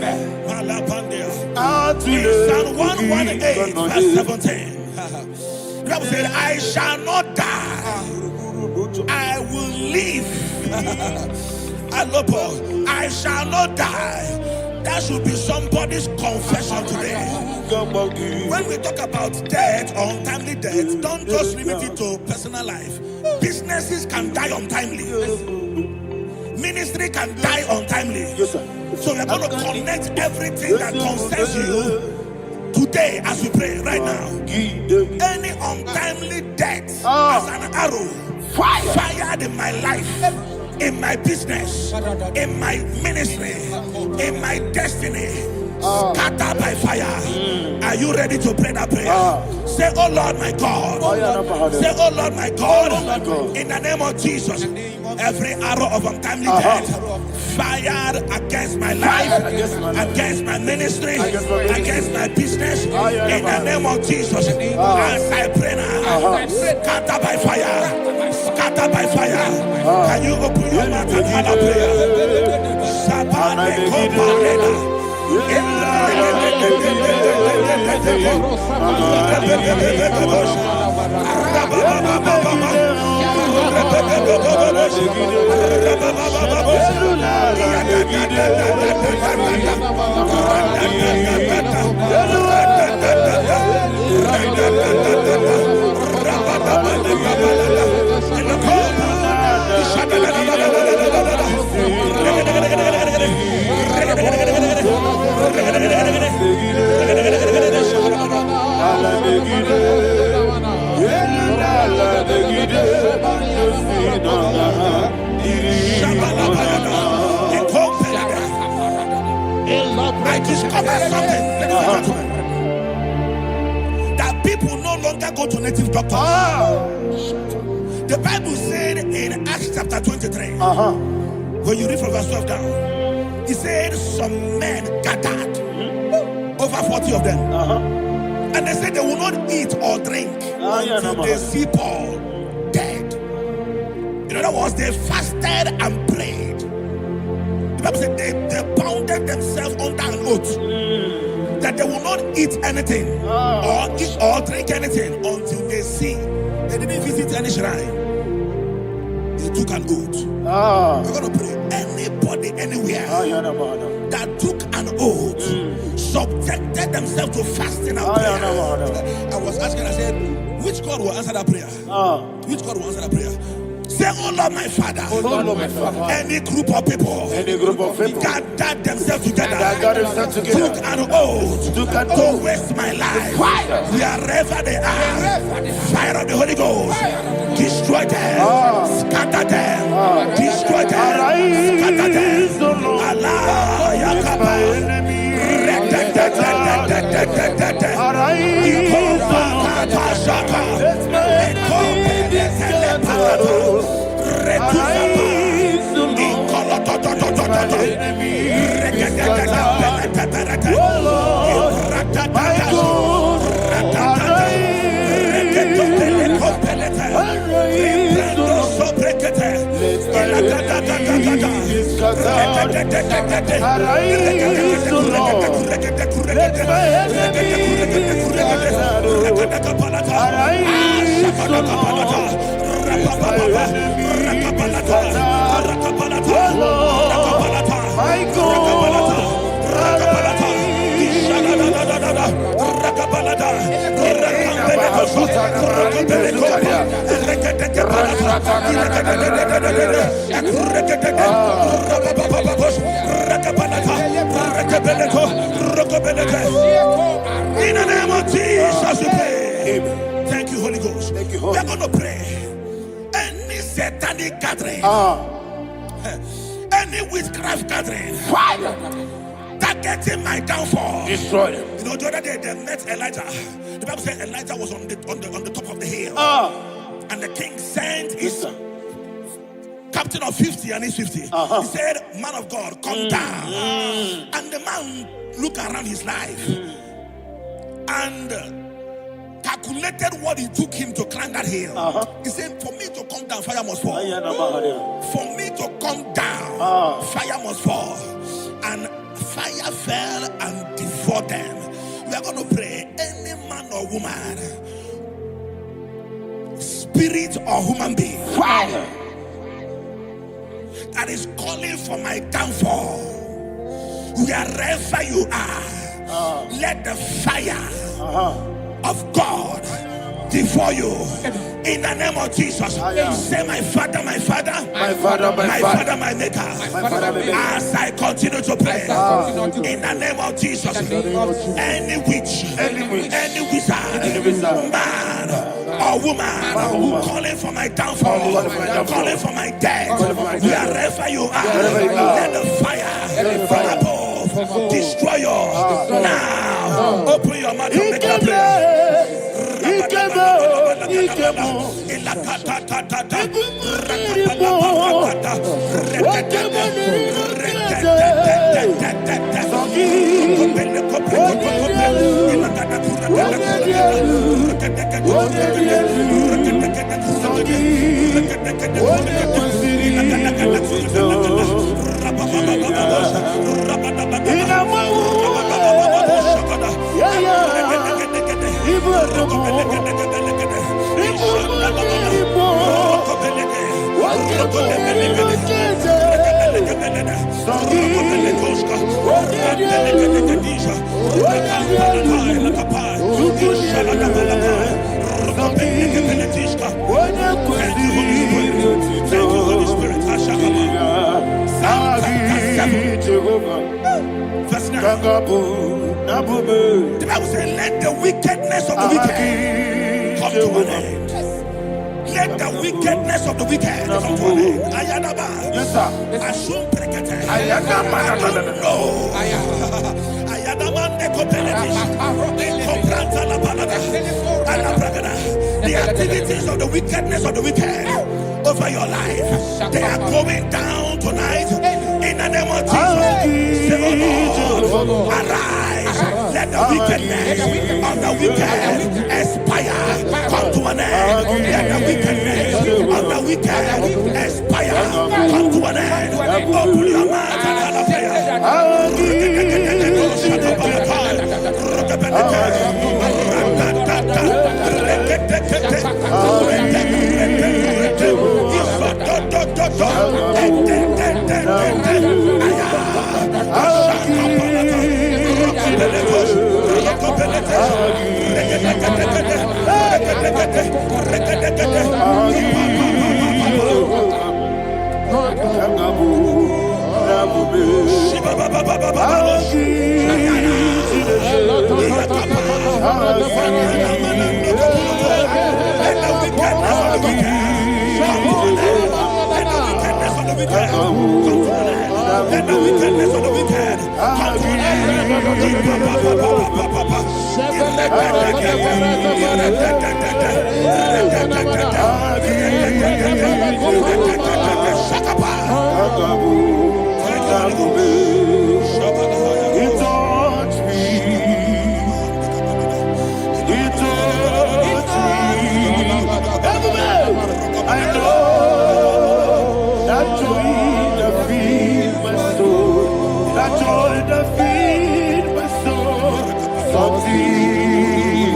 In Psalm 118, verse 17, the Bible said, I shall not die, I will live. I shall not die. That should be somebody's confession today. When we talk about death or untimely death, don't just limit it to personal life. Businesses can die untimely. Ministry can die untimely. Yes, sir. So we're going to connect everything that concerns you today as we pray right now. Any untimely death as an arrow fired in my life, in my business, in my ministry, in my destiny, scattered by fire. Are you ready to pray that prayer? Say, oh Lord my God. Say, oh Lord my God. In the name of Jesus, every arrow of untimely death fired against my life, against my ministry, against my business, in the name of Jesus, as I pray now, scattered by fire, scattered by fire. Can you open your mouth and have a prayer? I discovered something, ladies and gentlemen, that people no longer go to native doctors. The Bible said in Acts chapter 23, when you read from verse 12 down, it said some men gathered, over 40 of them, and they said they will not eat or drink until they see Paul dead. In other words, they fasted and prayed. The Bible said they bounded themselves under an oath that they will not eat anything or eat or drink anything until they see. They didn't visit any shrine. They took an oath. We're going to pray. Anybody, anywhere that took an oath, subjected themselves to fasting and prayer. I was asking, I said, which God will answer that prayer? Which God will answer that prayer? Say, oh Lord my Father, any group of people, gathered themselves together, took an oath to waste my life, wherever they are, fire of the Holy Ghost, destroy them, scatter them, destroy them, scatter them, Allah, Yakaba, Arise, O Lord. Let my enemies be scattered. Arise, O Lord. Let my enemies be scattered. Oh Lord, my God. In the name of Jesus, we pray. Thank you, Holy Ghost. Thank you, We Holy are going to pray. Any satanic gathering, any witchcraft gathering, Fire. targeting my downfall. Destroy them. You know, the other day they met Elijah. The Bible said Elijah was on the top of the hill, and the king sent his captain of 50 and his 50. He said, "Man of God, come down." And the man looked around his life and calculated what it took him to climb that hill. He said, "For me to come down, fire must fall. For me to come down, fire must fall." And fire fell and devoured them. We are going to pray. Any man or woman, spirit or human being, Fire. that is calling for my downfall, wherever you are, let the fire of God devour you. In the name of Jesus, say, "My Father, my Father, My Father, my Father, my Maker." Father, my Maker. As I continue to pray, in the name of Jesus, any witch, any wizard, man or woman, calling for my downfall, calling for my death, wherever you are, let the fire from above destroy you now. Open your mouth and make a prayer. Verse 9. The Bible says, "Let the wickedness of the wicked come to an end." Let the wickedness of the wicked come to an end. Ayadaba. Yes, sir. Assume prekete. Ayadaba. No. Ayadaba nekopeletis. Nekopranta la balada. Alabragada. The activities of the wickedness of the wicked over your life, they are going down tonight. In the name of Jesus, say, "Oh Lord, arise. Let the wickedness of the wicked expire. Come to an end. Let the wickedness of the wicked expire. Come to an end." Open your mouth and have a prayer. I know that joy that fills my soul. see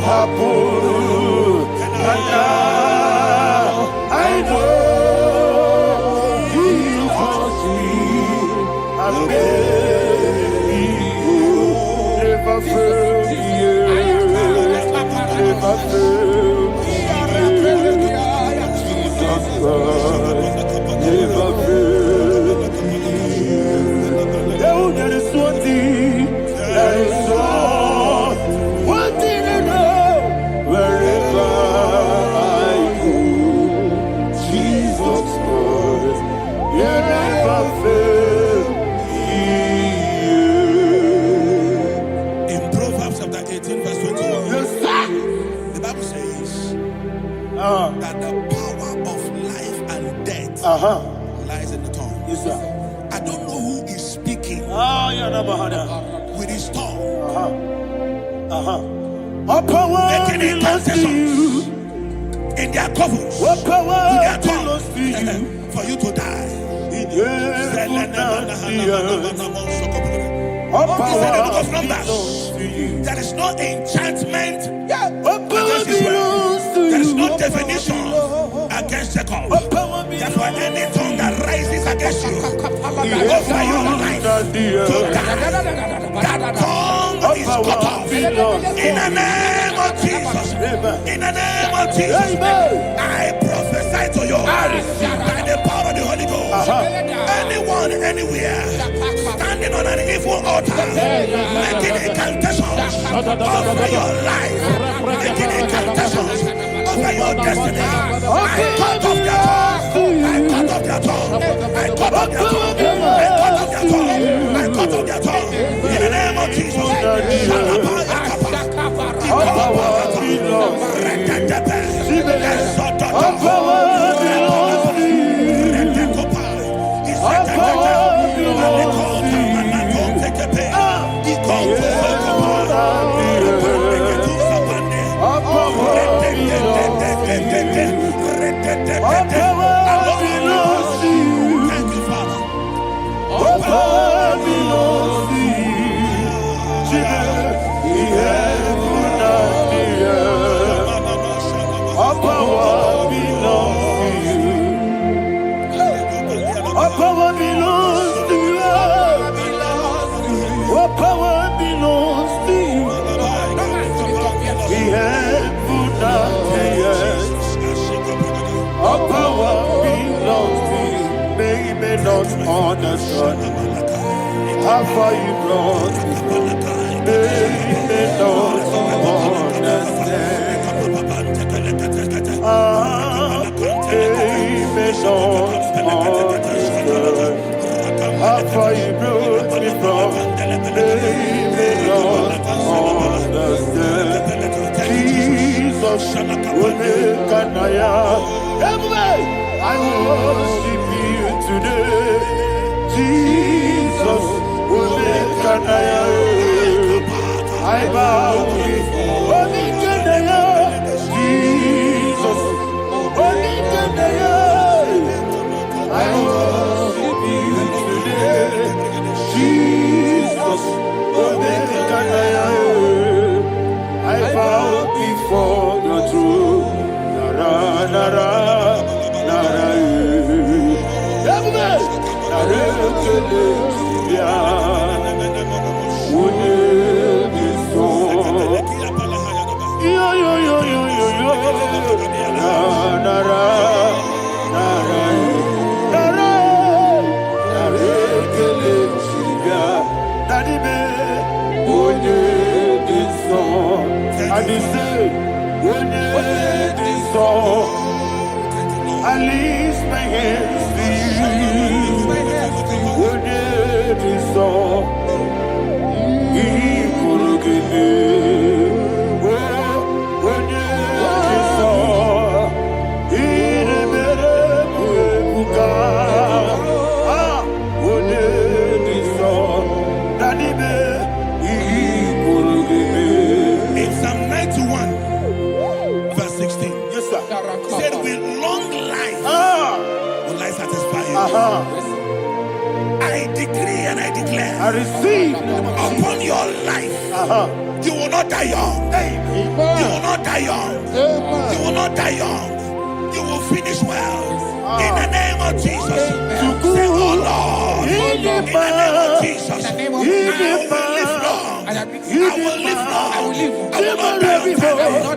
happen, and now I know He foresee and made you never fail me, never fail me, Jesus Christ, never fail me. Oh, there is one thing, there is one thing I know, wherever I go, Jesus Christ, you never fail me. In Proverbs chapter 18, verse 21, Yes, sir. the Bible says that the power of life and death lies in the tongue. Yes, sir. I don't know who is speaking with his tongue, All power making belongs to you. incantations in their covers What power with their belongs tongue to you? for you to die. All He said in the book power of Numbers, belongs to you. there is no enchantment What power against Israel. belongs to There is you? no definition against Jacob. What power Therefore, belongs any tongue that rises against you over your life to die, that tongue is cut off. In the name of Jesus. In the name of Jesus. I prophesy to you by the power of the Holy Ghost. Anyone, anywhere, standing on an evil altar, making incantations over your life, making incantations over your destiny, I cut off their tongue. I cut off their tongue. I cut off their tongue. I cut off their tongue. I cut off their tongue. In the name of Jesus. All power belongs to you. All power belongs to you. All power belongs to Thank you, Father. All power belongs to you. The heaven and the earth. All power belongs to you. All power belongs to you. All power belongs to you. The heaven and the earth. All power belongs to you. May not understand how far you brought me from. May not understand. May not understand how far you brought me from. May not understand. Jesus, will make an I worship you today. Jesus, will make an I bow before Jesus, I worship you today. Jesus, will make an I bow before the throne. Nara, nara, nara, I lift my hands to you. When it is all, he could give me. When it is all, he never could. When it is all, that he could give me. In Psalm 91, verse 16, Yes, sir. he said, with long life will I satisfy you. I decree and I declare I receive upon your life You will not die young. You will not die young. You will not die young. You will finish well. In the name of Jesus. Say, oh Lord. In the name of Jesus. I will live long. I will live long. I will not die on time.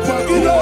Open your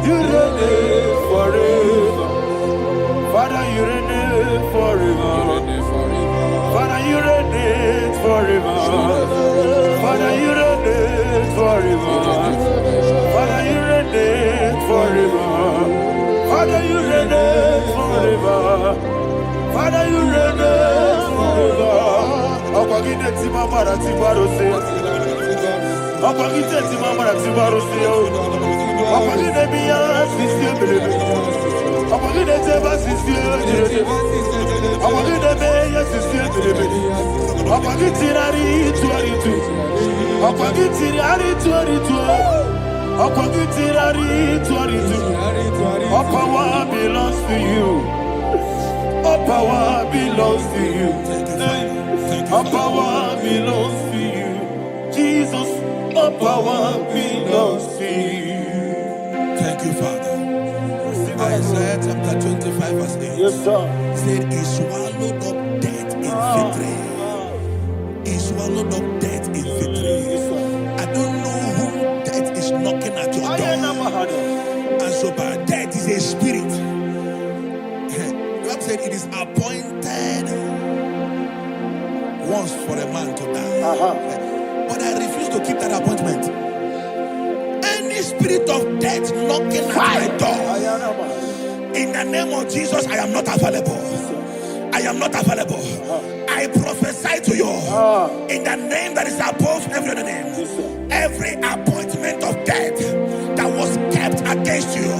You reign forever. Father, you reign forever. Father, you reign forever. Father, you reign forever. Father, you reign forever. Father, you reign forever. Father, you reign forever. Akwagide timamara tibarose. Akwagide timamara tibarose. Akwagide biya sisiye. Akwagide teba sisiye. Akwagide beya sisiye. Akwagide tirari tuaritu. Akwagide tirari tuaritu. Akwagide tirari tuaritu. All power belongs to you. All power belongs to you. All power belongs to you. Jesus, all power belongs to you. Thank you, Father. Isaiah chapter 25 verse 8. Yes, sir. Said, he swallowed up death in victory. He swallowed up death in victory. I don't know who death is knocking at your door. And so, but death is a spirit. God said it is appointed once for a man to die. But I refuse to keep that appointment. Any spirit of death knocking at my door, in the name of Jesus, I am not available. I am not available. I prophesy to you in the name that is above every other name. Every appointment of death that was kept against you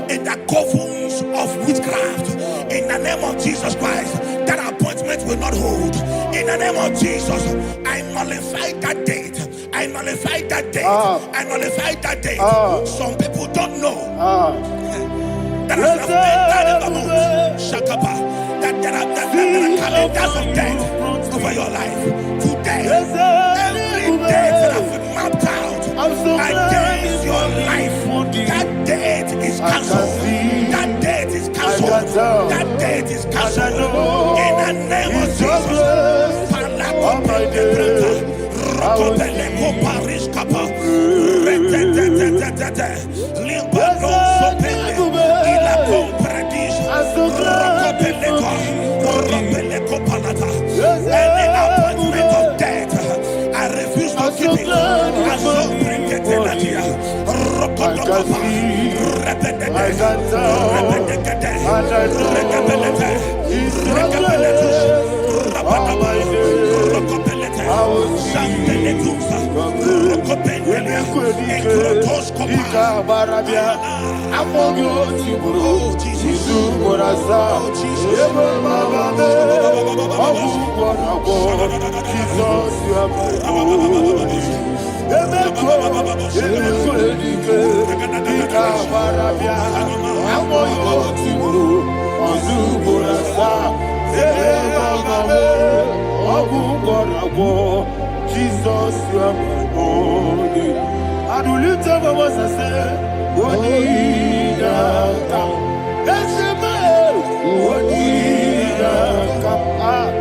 in the covens of witchcraft, in the name of Jesus Christ, that appointment will not hold. In the name of Jesus, I nullify that date. I nullify that date. I nullify that date. Some people don't know that as of entered in the moon, Shakapa, that there are calendars of death over your life. Today, every date that I've mapped out against your life, that date is cancelled. That date is cancelled. That date is cancelled. In the name of Jesus. Any appointment of death, I refuse to keep it. I so bring it in the year. Jesus, you are my only. And we lift up our voice and say, Wonida come. Let's say, Wonida come.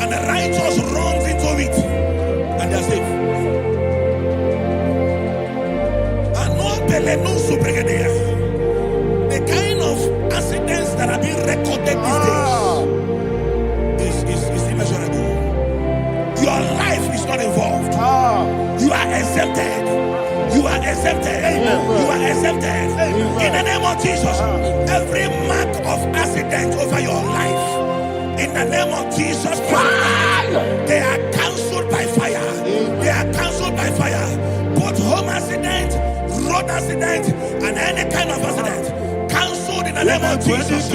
And the righteous runs into it and they're safe. The kind of accidents that are being recorded these days is immeasurable. Your life is not involved. You are exempted. You are exempted. You are exempted. In the name of Jesus, every mark of accident over your life, in the name of Jesus Christ, they are cancelled by fire. They are cancelled by fire. Both home accident, road accident, and any kind of accident, cancelled in the name of Jesus.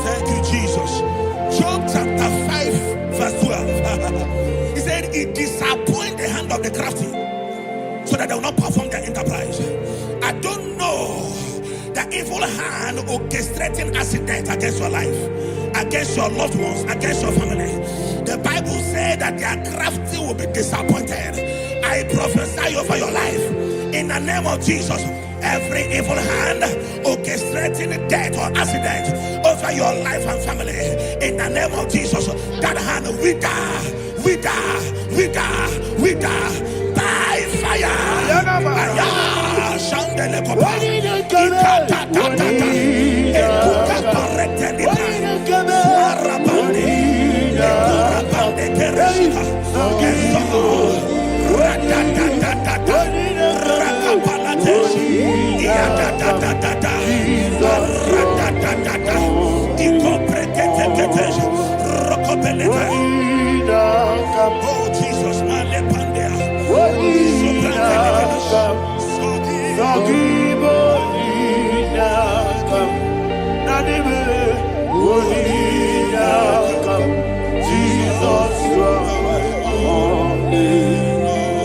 Thank you, Jesus. Job chapter 5, verse 12. He said, it disappoints the hand of the crafty, so that they will not perform their enterprise. I don't know the evil hand orchestrating accident against your life, against your loved ones, against your family. The Bible said that their crafty will be disappointed. I prophesy over your life in the name of Jesus. Every evil hand orchestrating death or accident over your life and family, in the name of Jesus, that hand wither by fire. Oh Jesus,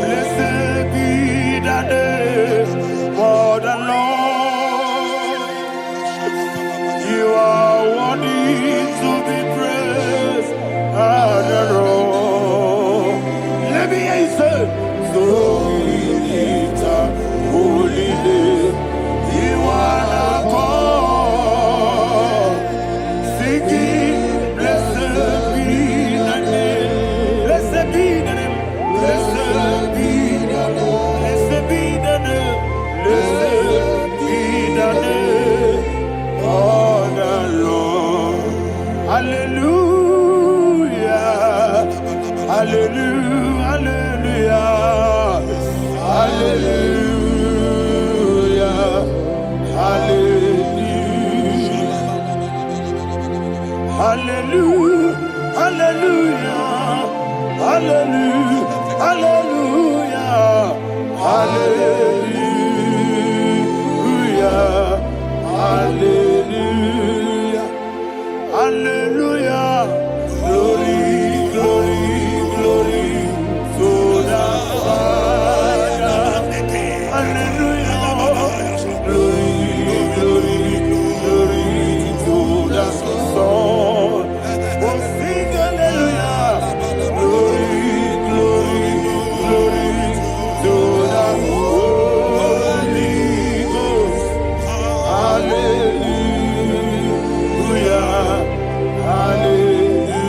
blessed be the name for the Lord. You are worthy to be praised and adored. Let me hear you say, so we lift up holy name. You are the God. Singing, blessed be the name. Blessed be the name. Blessed be the name. Blessed be the name. Blessed be the name of the Lord. Hallelujah. Hallelujah. Hallelujah. Hallelujah. Hallelujah. Hallelujah. Hallelujah. Hallelujah. Hallelujah. Hallelujah. Glory, glory, glory to the Father. Hallelujah. Glory, glory, glory to the Son. Oh, sing hallelujah. Glory, glory, glory to the Holy Ghost. Hallelujah. Hallelujah.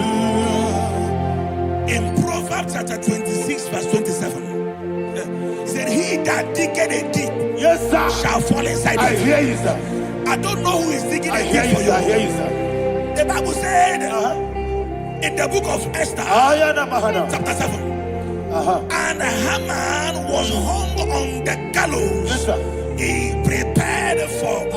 In Proverbs chapter 26, verse 27, he said, he that diggeth a deep, yes, sir, shall fall inside. I hear you, sir. I don't know who is digging a deep for you. I hear you, sir. The Bible said in the book of Esther, chapter 7, And Haman was hung on the gallows. Yes, sir. He prepared for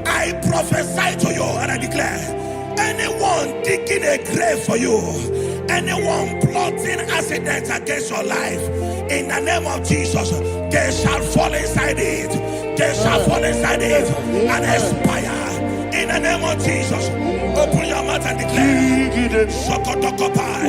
I prophesy to you and I declare, anyone digging a grave for you, anyone plotting accidents against your life, in the name of Jesus, they shall fall inside it. They shall fall inside it and expire. In the name of Jesus, open your mouth and declare. Sokotokopai.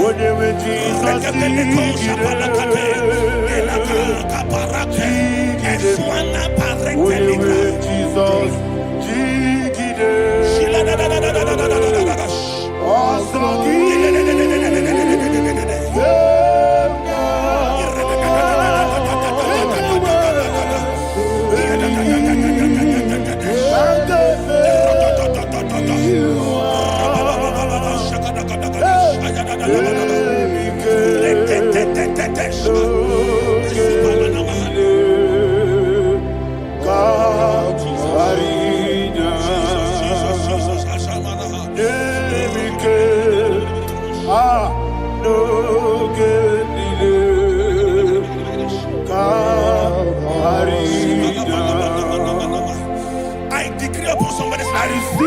I decree upon somebody's life,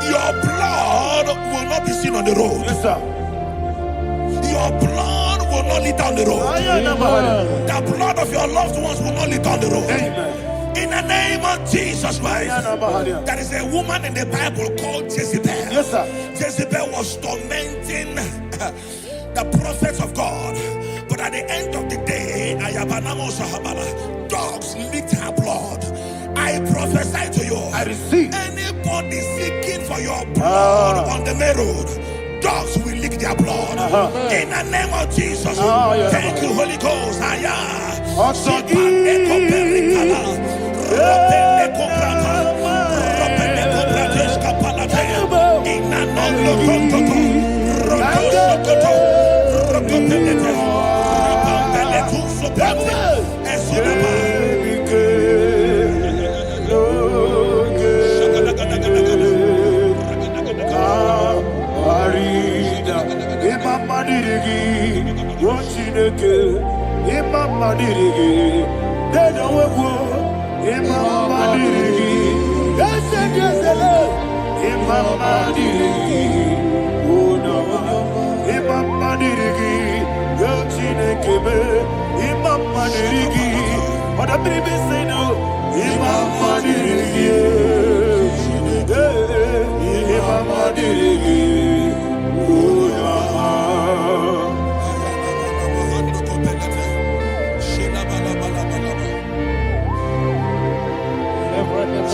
your blood will not be seen on the road. Yes, sir. Your blood will not lead down the road. The blood of your loved ones will not lead down the road. Amen. In the name of Jesus Christ. There is a woman in the Bible called Jezebel. Yes, sir. Jezebel was tormenting the prophets of God. But at the end of the day, dogs licked her blood. I prophesy to you, I receive. anybody seeking for your blood on the main road, dogs will lick their blood. In the name of Jesus. Thank you, Holy Ghost.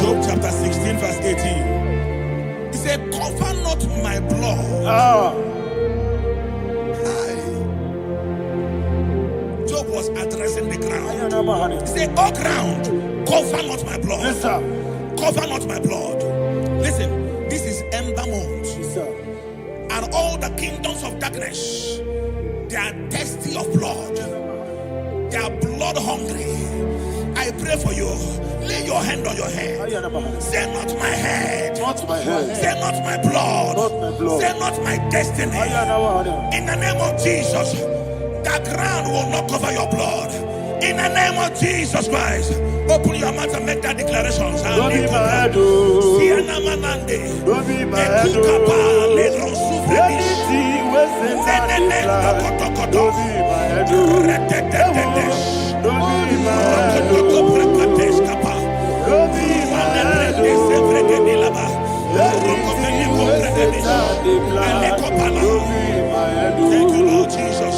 Job chapter 16 verse 18. He said, cover not my blood. Job was addressing the ground. He said, oh ground, cover not my blood. Yes, sir. Cover not my blood. Listen, this is ember month. Yes, sir. And all the kingdoms of darkness, they are thirsty of blood. They are blood hungry. I pray for you. Lay your hand on your head. Say not my head. Not my head. Say not my blood. Not my blood. Say not my destiny. In the name of Jesus, the ground will not cover your blood. In the name of Jesus Christ, open your mouth and make that declaration. Don't be my head. Don't be my head. Anything was in my life. Don't be my head. Don't be my head. Don't be my head. Thank you, Lord Jesus.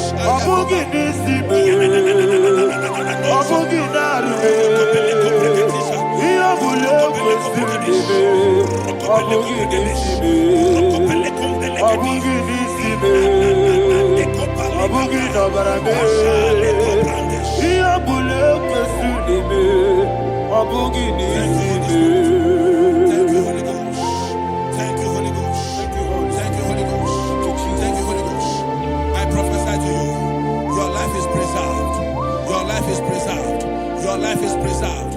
Your life is preserved.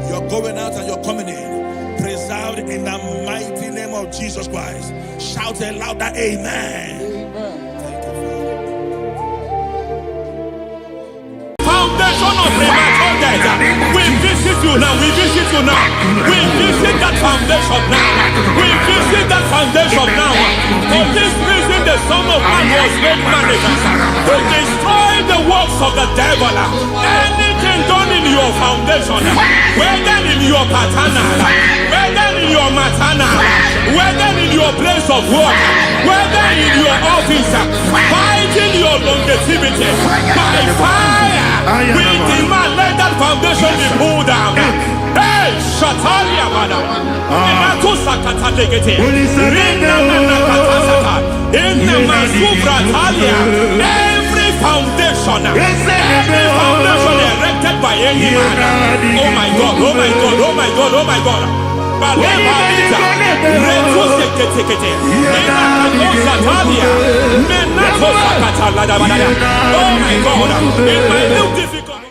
You're going out and you're coming in. Preserved in the mighty name of Jesus Christ. Shout a louder amen. you now. We visit you now. We visit that foundation now. We visit that foundation now. For this reason, the Son of Man was made manifest to destroy the works of the devil. Anything done in your foundation, whether in your paternal, whether in your maternal, whether in your place of work, whether in your office, fighting your longevity by fire, we demand let that foundation be pulled down. Hey, Shatalia Madam, Nato Sakata Legate, Rina Nakatasaka, in the Masubra Talia, every foundation erected by any man. Oh my God, oh my God, oh my God, oh my God. Oh my God, in my new difficult.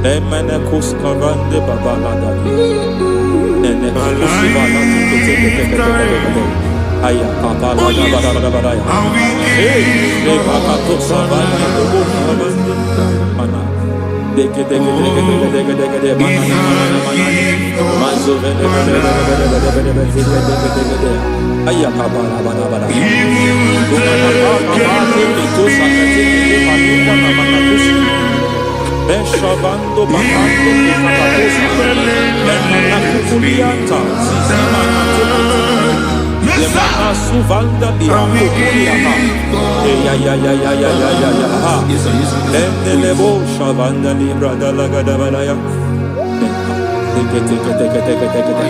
Emenekus kavande babalada. Aya kapala badaya. Hey, bakato savane dobo savane. Mana. Deke mana. Mazo vene. Aya kapala badaya. Beshavando bakando kakakosa Emana kukulianta Zizimana Emana suvanda biya kukuliata Ya Endelebo shavanda libra dalagada balaya Teke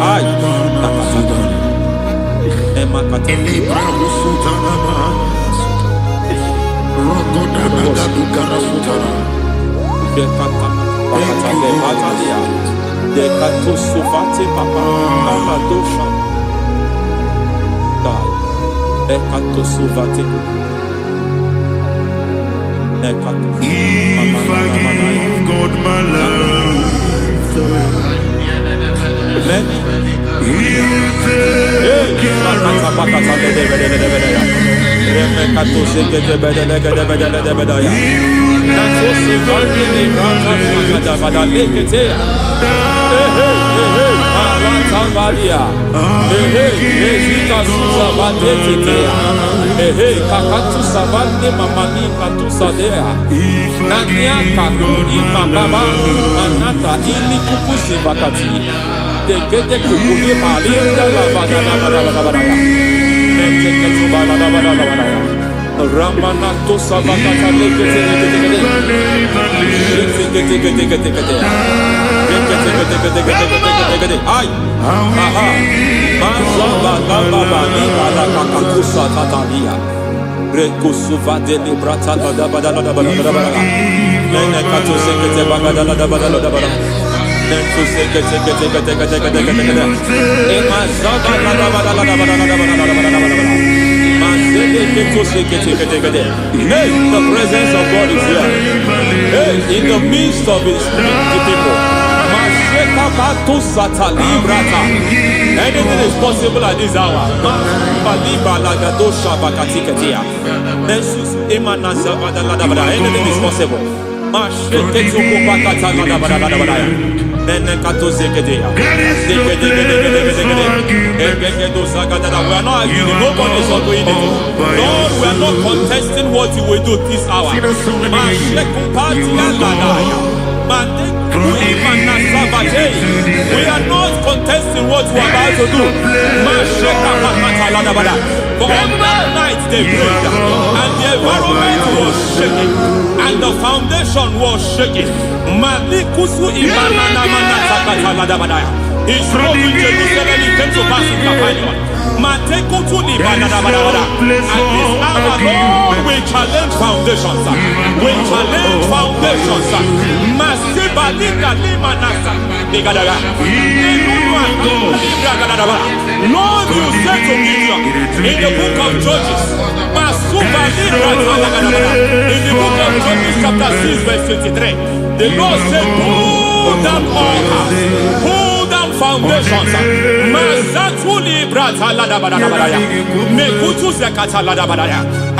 Ay Nakasada Emakata Libra usutana Rogoda nagadu karasutana Dekata Batalia Dekato Sufate Papa Amadosha Dai Dekato Sufate Dekato If I give God my love Ramanato Savakata Ay, aha, Mazaba Baba Nibala Kakakusa Tatalia, Rekusuva de Librata Badabada, Nene Katu Sekete Bagadala Badala, Nentu Sekete, Emazaba Hey, the presence of God is here. Hey, in the midst of his people. Anything is possible at this hour. Anything is possible. We are not arguing, nobody is agreeing. Lord, we are not contesting what you will do this hour. We are not contesting what you are about to do. For on that night they prayed, and the environment was shaking, and the foundation was shaking. He spoke in Jerusalem, he came to pass in Capernaum. At this hour, Lord, we challenge foundations. We challenge foundations. Lord, you said to Gideon in the book of Judges, In the book of Judges chapter 6 verse 23, the Lord said, pull down altars, pull down foundations.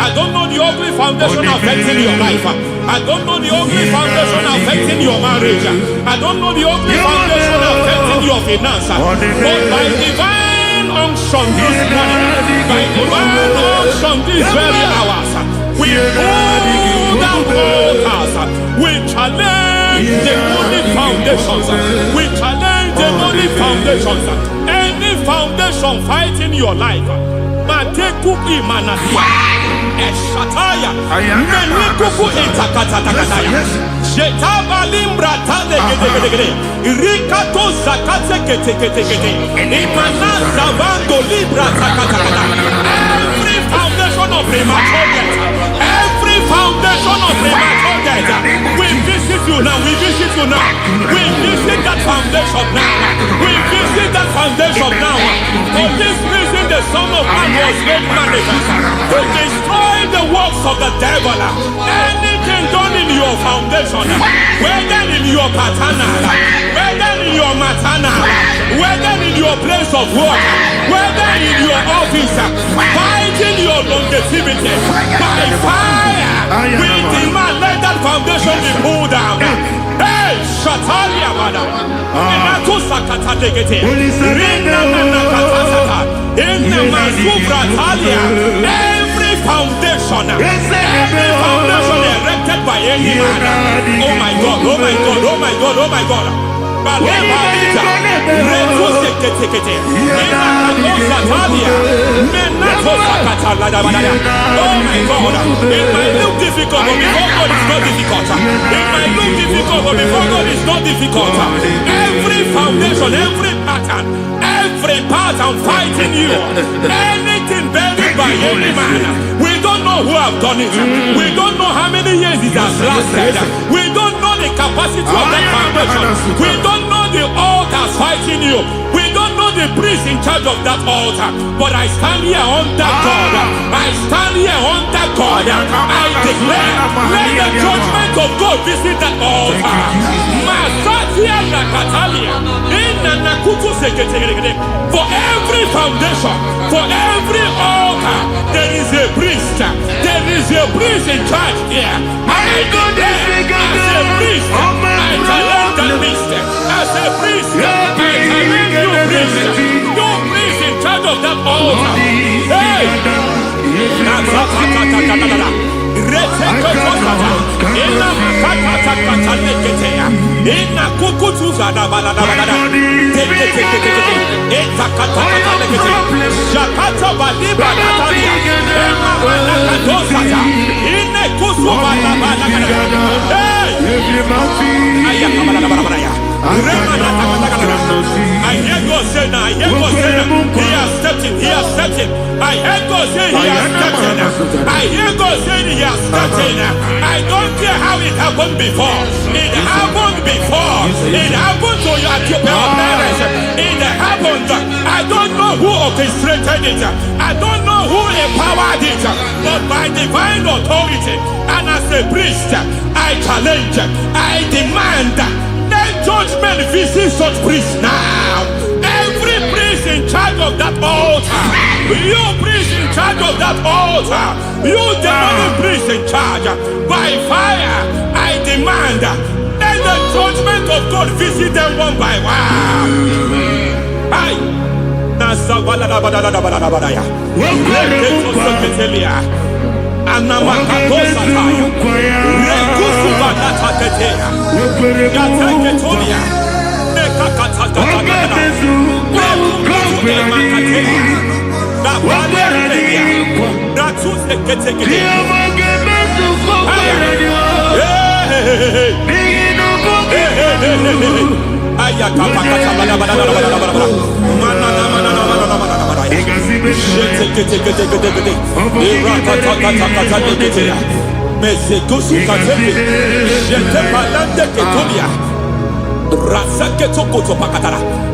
I don't know the ugly foundation affecting your life. I don't know the ugly foundation affecting your marriage. I don't know the ugly foundation affecting your finance. But by divine unction this morning, by divine unction these very hours, we pull down altars. We challenge demonic foundations. We challenge demonic foundations. Any foundation fighting your life, Mateku Imanasia, Eshataya, Menikuku Itakatatakataya, Shetabalimbra Tadegede, Rikato Zakate Ketekete, Imanaza Bando Libra Takatakata. Every foundation of premature death, every foundation of premature death, we visit you now, we visit you now, we visit that foundation now, we visit that foundation now. For this reason, the Son of Man was made manifest to destroy the works of the devil. Anything done in your foundation, whether in your paternal, whether in your maternal, whether in your place of work, whether in your office, fighting your longevity by fire, we demand let that foundation be pulled down. Hey, Shatalia Bada, Inatusakata Degete, Rina Nakatasaka, in the Masufra Talia, every foundation erected by any man. Oh my God, oh my God, oh my God, oh my God. Oh my God, it might look difficult, but before God it's not difficult. It might look difficult, but before God it's not difficult. Every foundation, every pattern fighting you, anything buried by any man, we don't know who have done it. We don't know how many years it has lasted. We don't know the capacity of that foundation. We don't know the altars fighting you. We don't know the priest in charge of that altar. But I stand here under God. I stand here under God. I declare, let the judgment of God visit that altar. For every foundation, for every altar, there is a priest. There is a priest in charge here. I declare, as a priest, I challenge that priest. As a priest, I challenge you priest. You priest in charge of that altar. Hey! I hear God say now, I hear God say now, he has stepped in, he has stepped in. I hear God say he has stepped in. I hear God say he has stepped in. I don't care how it happened before. It happened before. It happened to your parents. It happened. I don't know who orchestrated it. I don't know who empowered it. But by divine authority and as a priest, I challenge, I demand, let judgment visit such priests now. Every priest in charge of that altar, you priest in charge of that altar, you demonic priest in charge, by fire, I demand, let the judgment of God visit them one by one. Aye.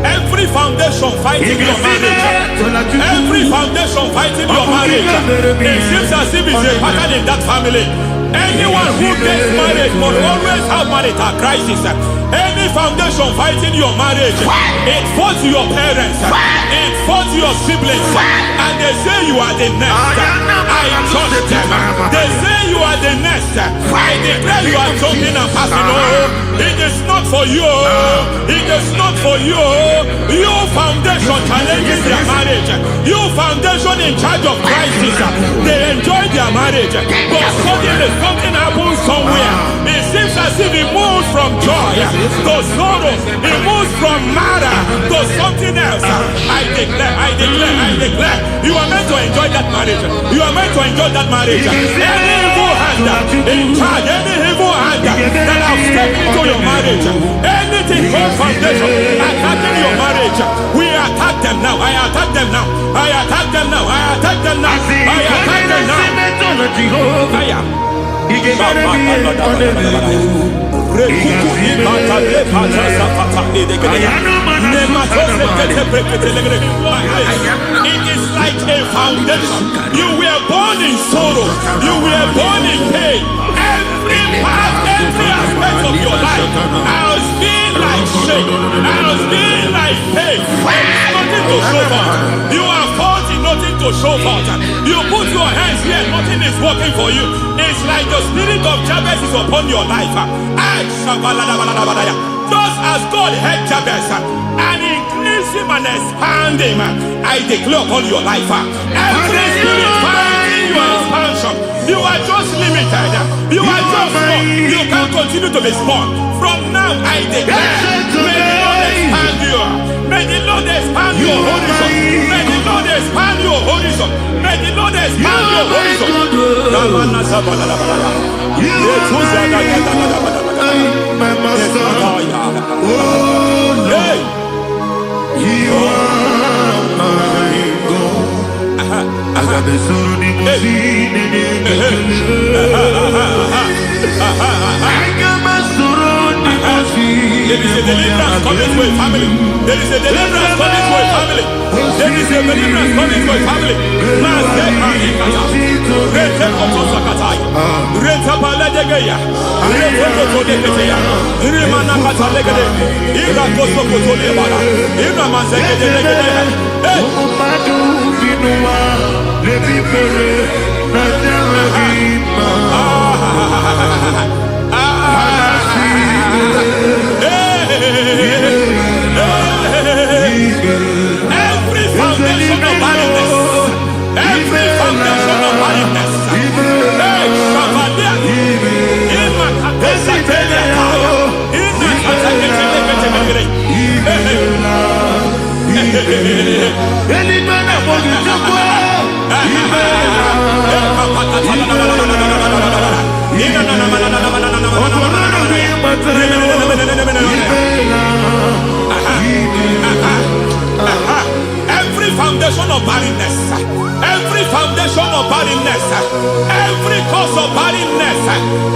Every foundation fighting your marriage, every foundation fighting your marriage, it seems as if it's a pattern in that family. Anyone who gets married must always have marital crisis. Any foundation fighting your marriage, it fought your parents, it fought your siblings, and they say you are the next. I trust them. They say you are the next. I declare you are jumping and passing. Oh, it is not for you. It is not for you. You foundation challenging their marriage. You foundation in charge of crisis. They enjoy their marriage, but suddenly something happens somewhere. It seems as if it moves from joy to sorrow. It moves from matter to something else. I declare, you are meant to enjoy that marriage. You are meant to enjoy that marriage. Any evil hand in charge, any evil hand that have stepped into your marriage, anything called foundation attacking your marriage, we attack them now. I attack them now. I attack them now. I attack them now. I attack them now. Fire. It is like a foundation. You were born in sorrow. You were born in pain. Every part, every aspect of your life has been like shame. Has been like pain. Nothing to show for. You are faulty, nothing to show for. You put your hands here, nothing is working for you. It's like the spirit of Jabez is upon your life. Just as God had Jabez and increased him and expand him, I declare upon your life. Every spirit finding your expansion, you are just limited. You are just small. You can't continue to be small. From now, I declare, may the Lord expand you. May the Lord expand your horizon. May the Lord expand your horizon. May the Lord expand your horizon. My master, oh Lord, you are my God. I got the soul in my feet. I got my soul in my feet. There is a deliverance coming to a family. There is a deliverance coming to a family. There is a deliverance coming to a family. Every foundation of barrenness, every foundation of barrenness, every foundation of barrenness, every foundation of barrenness, every cause of barrenness.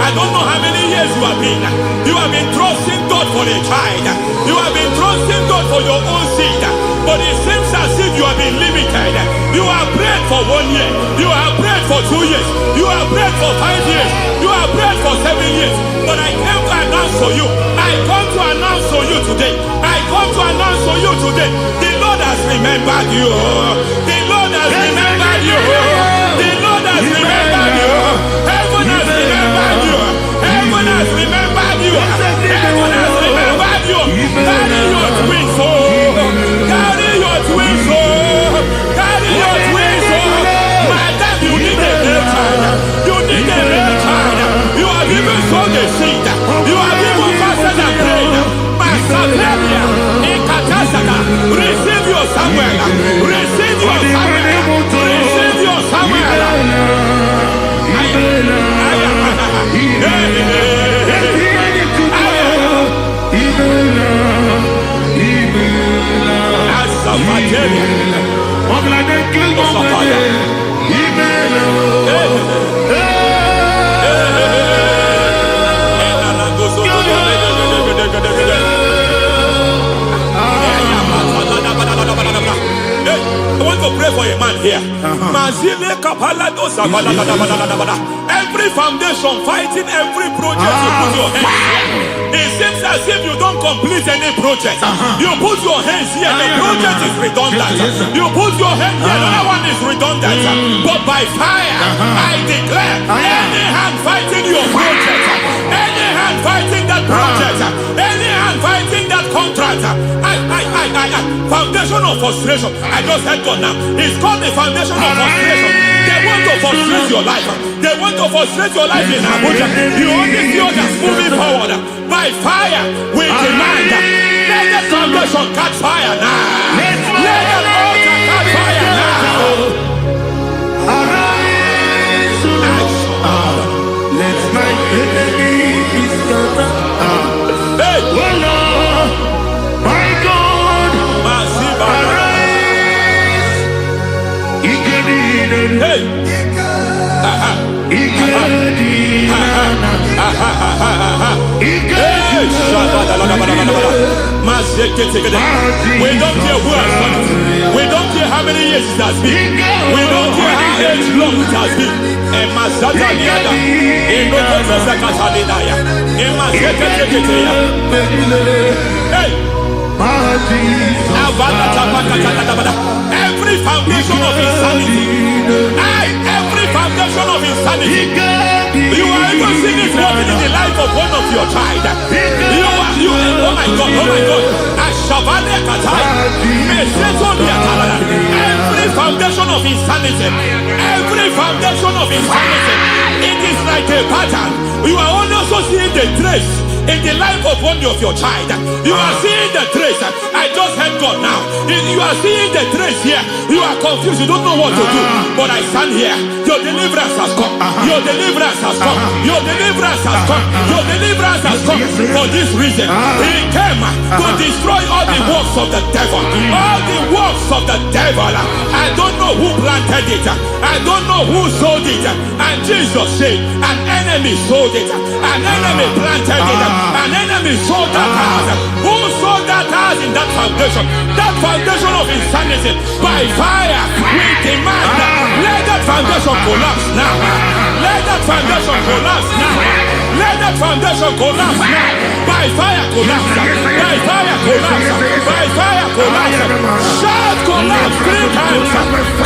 I don't know how many years you have been trusting God for a child. You have been trusting God for your own seed, but it seems as if you have been limited. You have prayed for 1 year, you have prayed for 2 years, you have prayed for 5 years, you have prayed for 7 years. But I came to announce for you, I come to announce for you today, I come to announce for you today, the Lord has remembered you. The Lord has remembered you. The Lord has remembered you. Heaven has remembered you. Heaven has remembered you. Heaven has remembered you. Carry your twins home. Carry your twins home. Carry your twins home. Madam, you need a real child. You need a real child. You have even sown the seed. You have even fasted and prayed. Masaperia, Ekatasaka, receive your Samuel. Receive your Samuel. Receive your Samuel. Every foundation fighting every project you put your hands here. It seems as if you don't complete any project. You put your hands here, the project is redundant. You put your hand here, another one is redundant. But by fire, I declare, any hand fighting your project, any hand fighting that project, any hand fighting that contract, foundation of frustration. I just heard God now. It's called the foundation of frustration. They want to frustrate your life. They want to frustrate your life in Abuja. You only see others moving forward. By fire, we demand. Let the foundation catch fire now. Let the altar catch fire now. Arise, let my enemies scatter. Hey, Oh Lord, my God, arise. hey. We don't care who has done it. We don't care how many years it has been. We don't care how age long it has been. And Mazataliada, in Rokosacatalidaya, in Mazatakatea. Hey! Every foundation of insanity, every foundation of insanity, you are even seeing it working in the life of one of your child. Oh my God, every foundation of insanity, every foundation of insanity, it is like a pattern. You are also seeing the trace in the life of one of your child. You are seeing the trace. I just heard God now. You are seeing the trace here. You are confused. You don't know what to do. But I stand here. Your deliverance has come. Your deliverance has come. Your deliverance has come. Your deliverance has come. For this reason, He came to destroy all the works of the devil. All the works of the devil. I don't know who planted it. I don't know who sold it. And Jesus said, an enemy sold it. An enemy planted it. An enemy sold that house. Who sold that house in that foundation? That foundation of insanity. By fire, we demand, let that foundation collapse now. Let that foundation collapse now. Let that foundation collapse now. By fire, collapse. By fire, collapse. By fire, collapse. Shout collapse 3 times.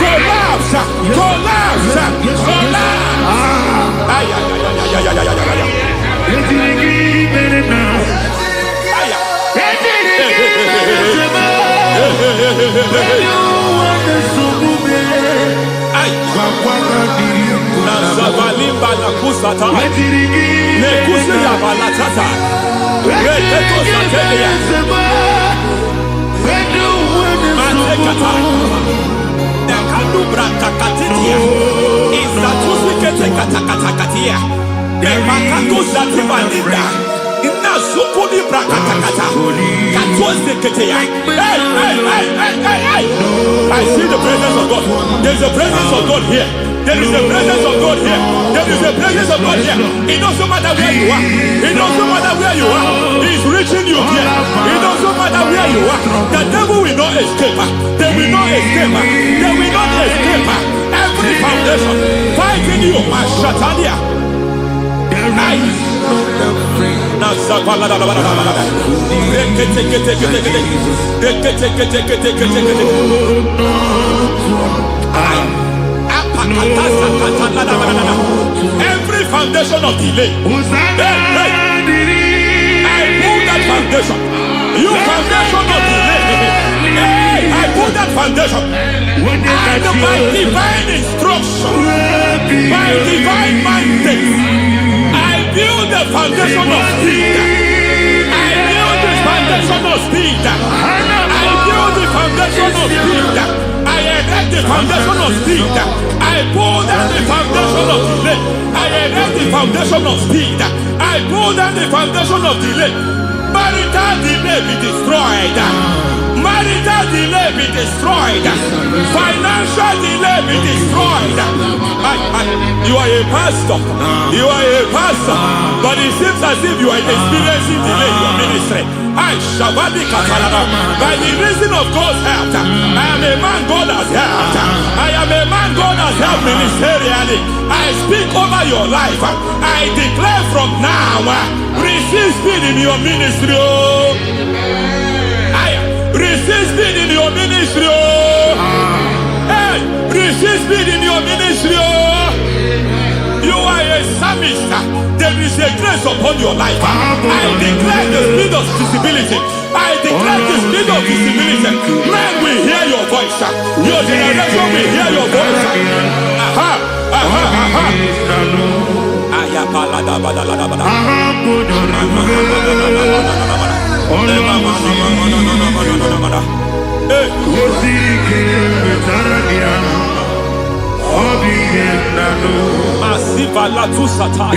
Collapse. Collapse. Collapse. Ay, ay, ay, ay, ay, ay, ay, ay. I see the presence of God. There's a presence of God here. There is a presence of God here. There is a presence of God here. It doesn't matter where you are. It doesn't matter where you are. He's reaching you here. It doesn't matter where you are. The devil will not escape. They will not escape. They will not escape. Every foundation fighting you, Mashatalia. Every foundation of delay, I pull that foundation. You foundation of delay, I pull that foundation. And by divine instruction, by divine mandate, build the foundation of speed. I build the foundation of speed. I build the foundation of speed. I erect the foundation of speed. I pull down the foundation of delay. I erect the foundation of speed. I pull down the foundation of delay. Marital delay be destroyed. Marital delay be destroyed. Financial delay be destroyed. You are a pastor. You are a pastor. But it seems as if you are experiencing delay in your ministry. I Shabadi Katalaba. By the reason of God's help, I am a man God has helped. I am a man God has helped ministerially. I speak over your life. I declare from now, receive speed in your ministry. Receive speed in your ministry. Hey, receive speed in your ministry. You are a psalmist. There is a grace upon your life. I declare the speed of visibility. I declare the speed of visibility. Men will hear your voice. Your generation will hear your voice. Aha, aha, aha. Masiva la tu sataya.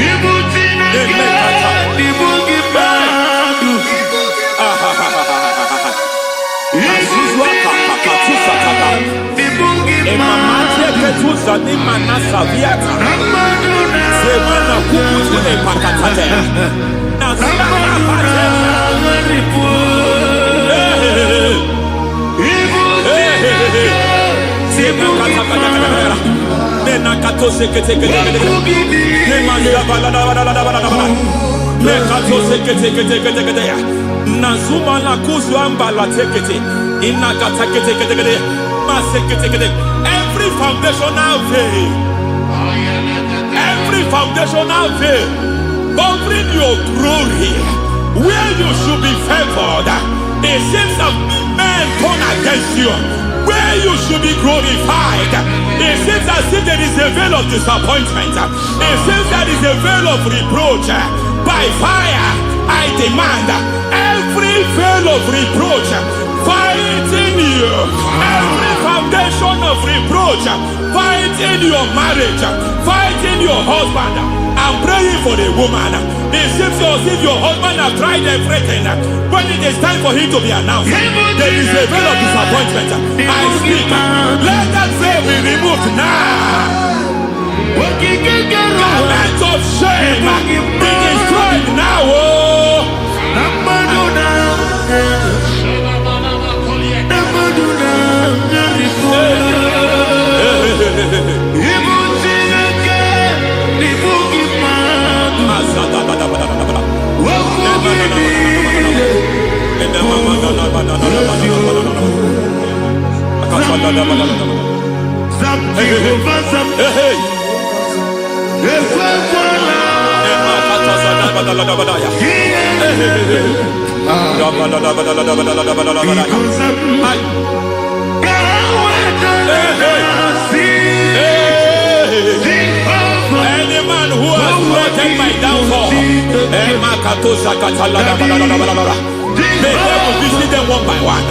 Nazuma la kuzwamba la tekete inakata kete masekete. Every foundational veil, every foundational veil covering your glory, where you should be favored, it seems that men turn against you. Where you should be glorified, it seems as if there is a veil of disappointment. It seems there is a veil of reproach. By fire, I demand every veil of reproach fighting you, every foundation of reproach fighting your marriage, fighting your husband. I'm praying for the woman. It seems as if your husband has tried everything. When it is time for him to be announced, there is a veil of disappointment. I speak. Let that veil be removed now. Garment of shame be destroyed now. Any man who has threatened my downfall, may God visit them one by one.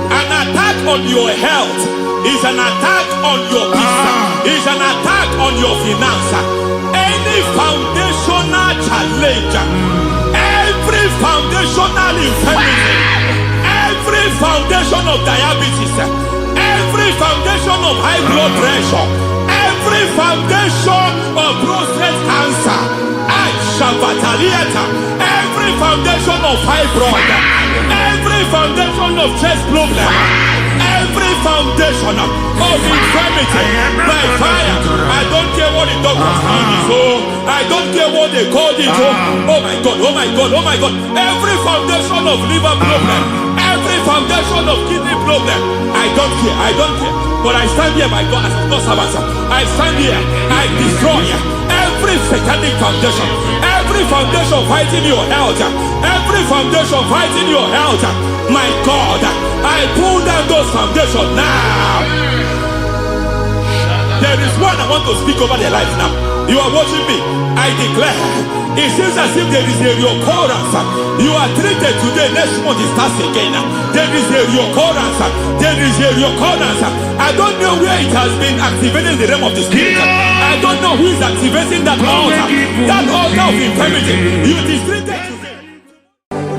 An attack on your health is an attack on your peace, is an attack on your finance. Any foundational challenge, every foundational infirmity, every foundation of diabetes, every foundation of high blood pressure, every foundation of prostate cancer, every foundation of fibroid, every foundation of chest problem, every foundation of infirmity, by fire. I don't care what the doctors call it, I don't care what they call it. Oh my God, oh my God, oh my God. Every foundation of liver problem, every foundation of kidney problem, I don't care, I don't care. But I stand here, my God, as a God servant. I stand here, I destroy every satanic foundation, every foundation fighting your health, every foundation fighting your health. My God, I pull down those foundations now. There is one I want to speak over their life now. You are watching me. I declare, it seems as if there is a reoccurrence. You are treated today, next month it starts again. There is a reoccurrence. There is a reoccurrence. I don't know where it has been activated in the realm of the spirit. I don't know who is activating that altar of infirmity. You is treated today.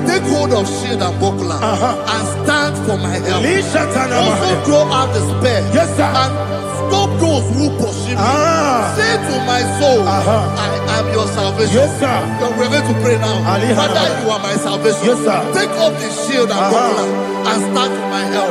Take hold of of shield and buckler and stand for my help. Lishatana Also Mahaya. throw out despair. Yes, sir. And stop those who pursue me. Say to my soul, I am your salvation. Yes, sir. We're going to pray now. Father, you are my salvation. Yes, sir. Take off the shield and buckler and stand for my help.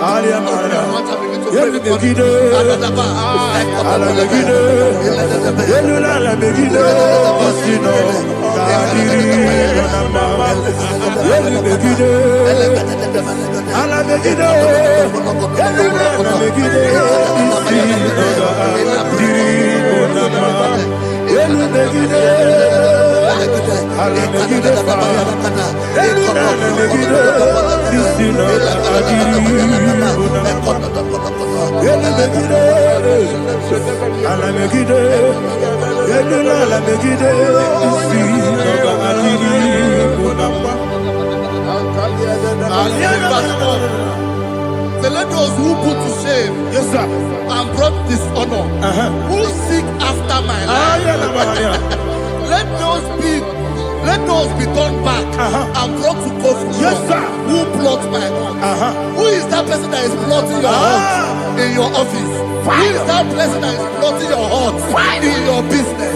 So let those who put to shame, Yes, sir. and brought dishonor, who seek after my life, let those be turned back and brought to confusion. Yes, sir. Who plot my heart? Who is that person that is plotting your heart in your office? Who is that person that is plotting your heart in your business?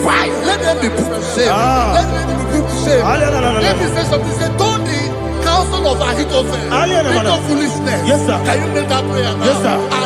Let them be put to shame. Let them be put to shame. Let me say something. Say, don't the counsel of Ahithophel make no foolishness. Yes, sir. Can you make that prayer now? Yes, sir.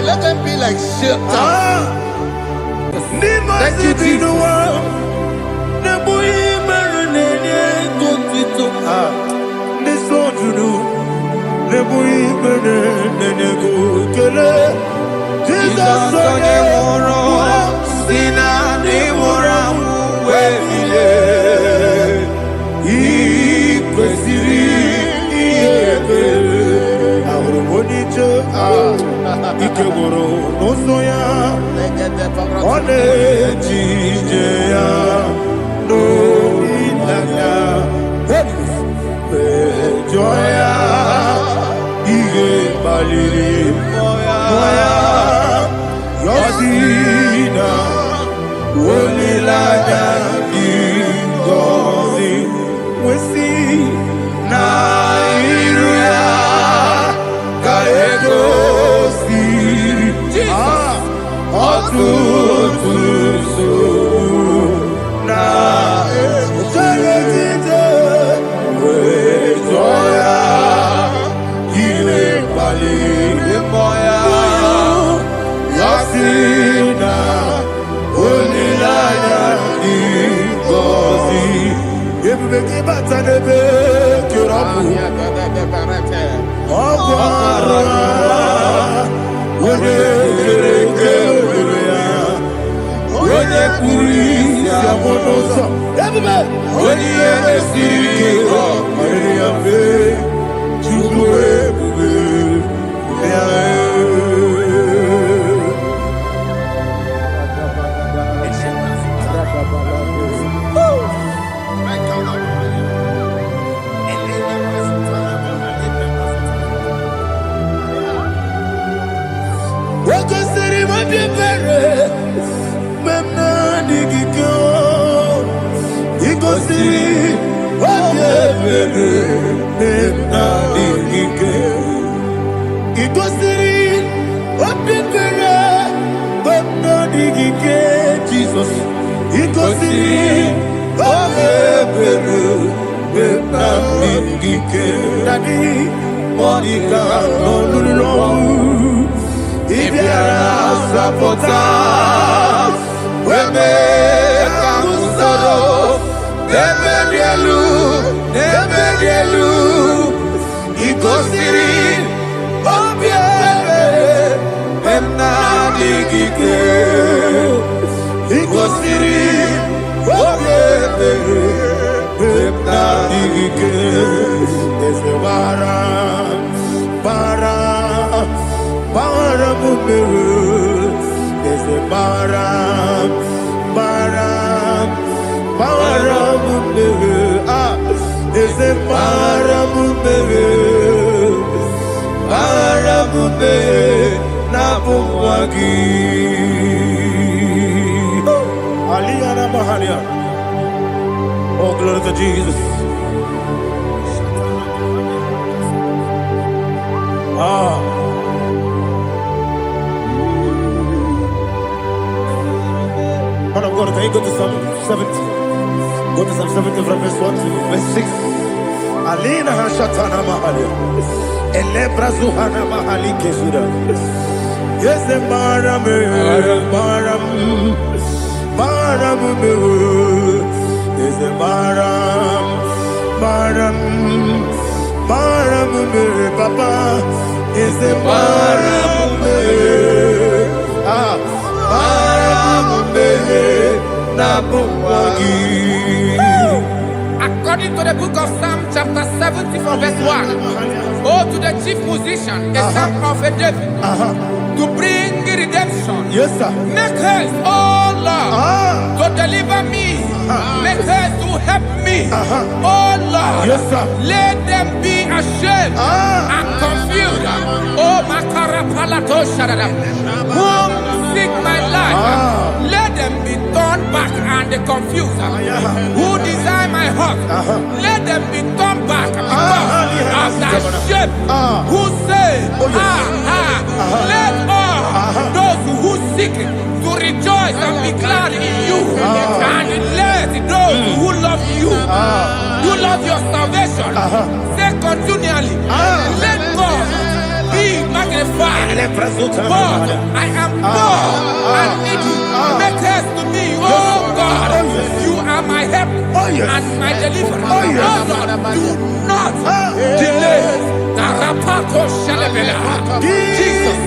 Let them be like shelter. Thank you, Jesus. Ikegoro nosoya one jijeya no ilaya joya ige baliri moya yosina olilaya ingozi wesi na iruya kaego Iko siri, digike Jesus. Ikosi obebere na digike. Daddy Monica no lulu. Ibiara sapota. Weme kamusoro. Nebelielu. Ikosiri obiere emna digike. Ikosiri obiere emna digike. Ese bara mumere. Ese bara mumere. Ese bara mumere na bumwagi. Aliyana Mahalia. Oh, glory to Jesus. Man of God, can you go to Psalm 70? Go to Psalm 70 from verse 1 to verse 6. Alina Hashatana Mahalia. Elebra Zuhana Mahali Kesura. Yes, the Maram. Yes, the Maram. Papa. Yes, the Maram. According to the book of Psalm chapter 70 from verse 1, oh, to the chief musician, a psalm of a David, to bring redemption. Yes, sir. Make haste, oh Lord, to deliver me. Make haste to help me. Oh Lord, yes, sir. Let them be ashamed and confused. Oh, Makara Palato Shadada, whom seek my life. Let them be turned back and confused. Who desire my heart, let them be turned back because of that shape. Who say, let all those who seek to rejoice and be glad in you, and let those who love you, who love your salvation, say continually, let God be magnified. God, I am poor and needy. Make haste to me, oh God. You are my help and my deliverer. Oh Lord, do not delay. Tarapato Shalabela. Jesus.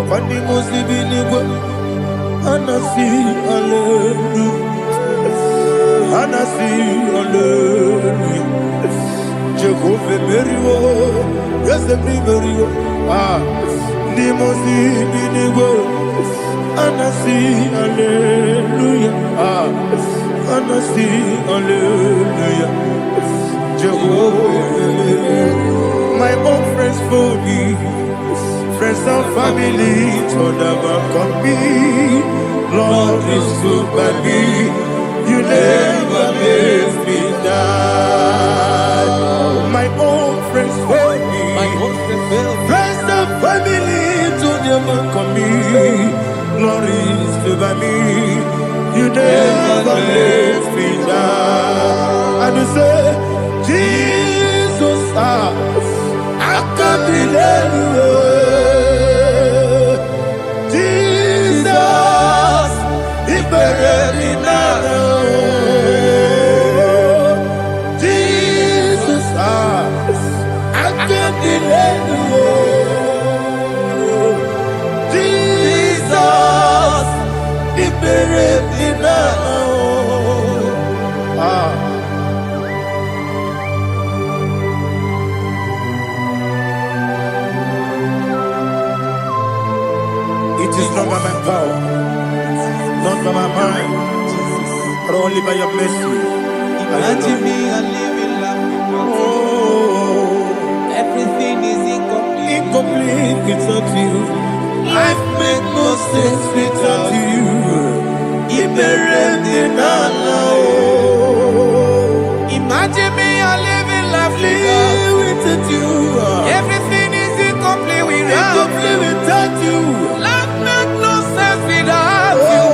Kwani muzibinigwe anasi hallelujah anasi hallelujah Jehovah Meriwo yes Meriwo ni muzibinigwe anasi hallelujah anasi hallelujah Jehovah my own friends for me friends and family told never come me. Lord is good by me. You never leave me down. My own friends for me. Friends and family told never come me. Lord is good by me. You never leave me down. And you say, Jesus, I can't believe you. Jesus, I can't delay you. Jesus, He buried me now. It is not by my power, not by my mind, but only by your mercy. Imagine me a living life. Everything is incomplete. Incomplete without you. Life makes no sense without you. Imagine me a living life without you. Everything is incomplete without you. Life makes no sense without you.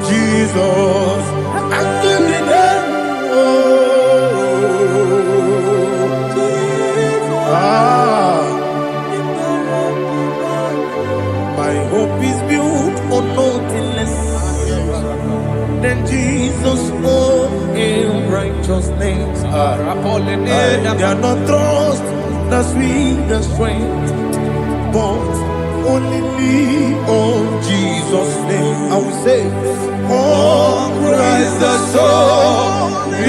Jesus, my hope is built on nothing less than Jesus' own righteousness. They are not trust the sweetest strength, but only lean on Jesus' name. I will say, on Christ the solid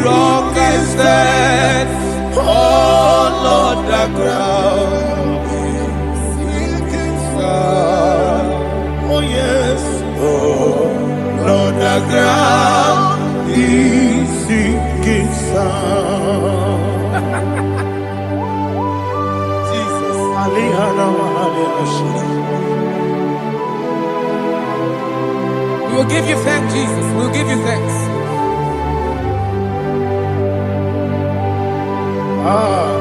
rock I stand. Oh Lord, the ground is sinking sand. Oh yes, oh Lord, the ground is sinking sand. Jesus, We will give you thanks, Jesus. We will give you thanks.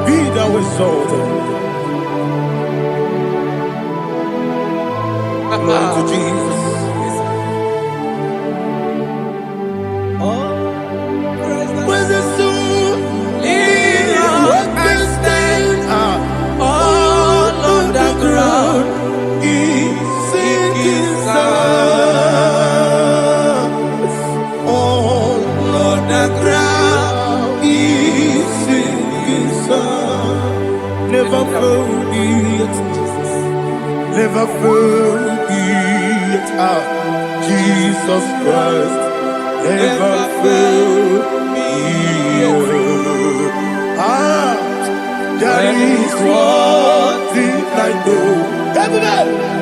Be thou exalted. Glory to Jesus. Where's the soul? What can stand? All on the ground is sinking sand. All on the ground is sinking sand. Never forget, never forget, Jesus Christ. Never forget. There is one thing I know.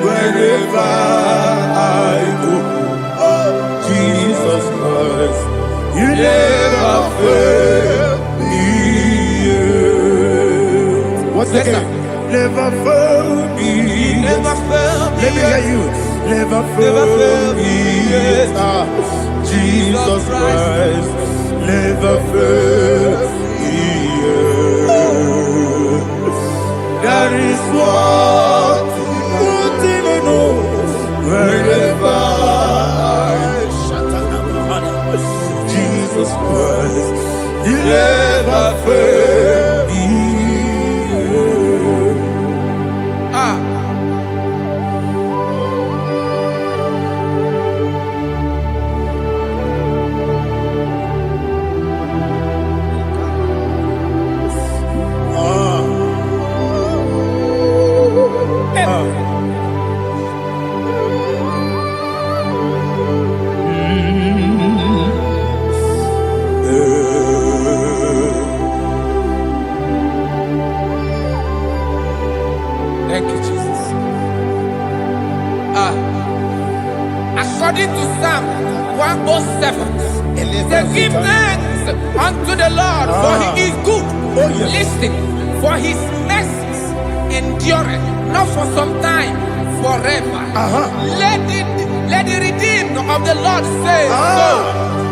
Wherever I go, oh Jesus Christ, you never fail me. What's the name? Never fail me. Never fail me. Let me hear you. Never fail me. Jesus Christ, never fail me. There is one thing I know. Wherever I Jesus Christ, you never fail me. Thank you, Jesus. According to Psalm 107, they give thanks unto the Lord, for he is good. Listen, for his mercies endureth, not for some time, forever. Let the redeemed of the Lord say so,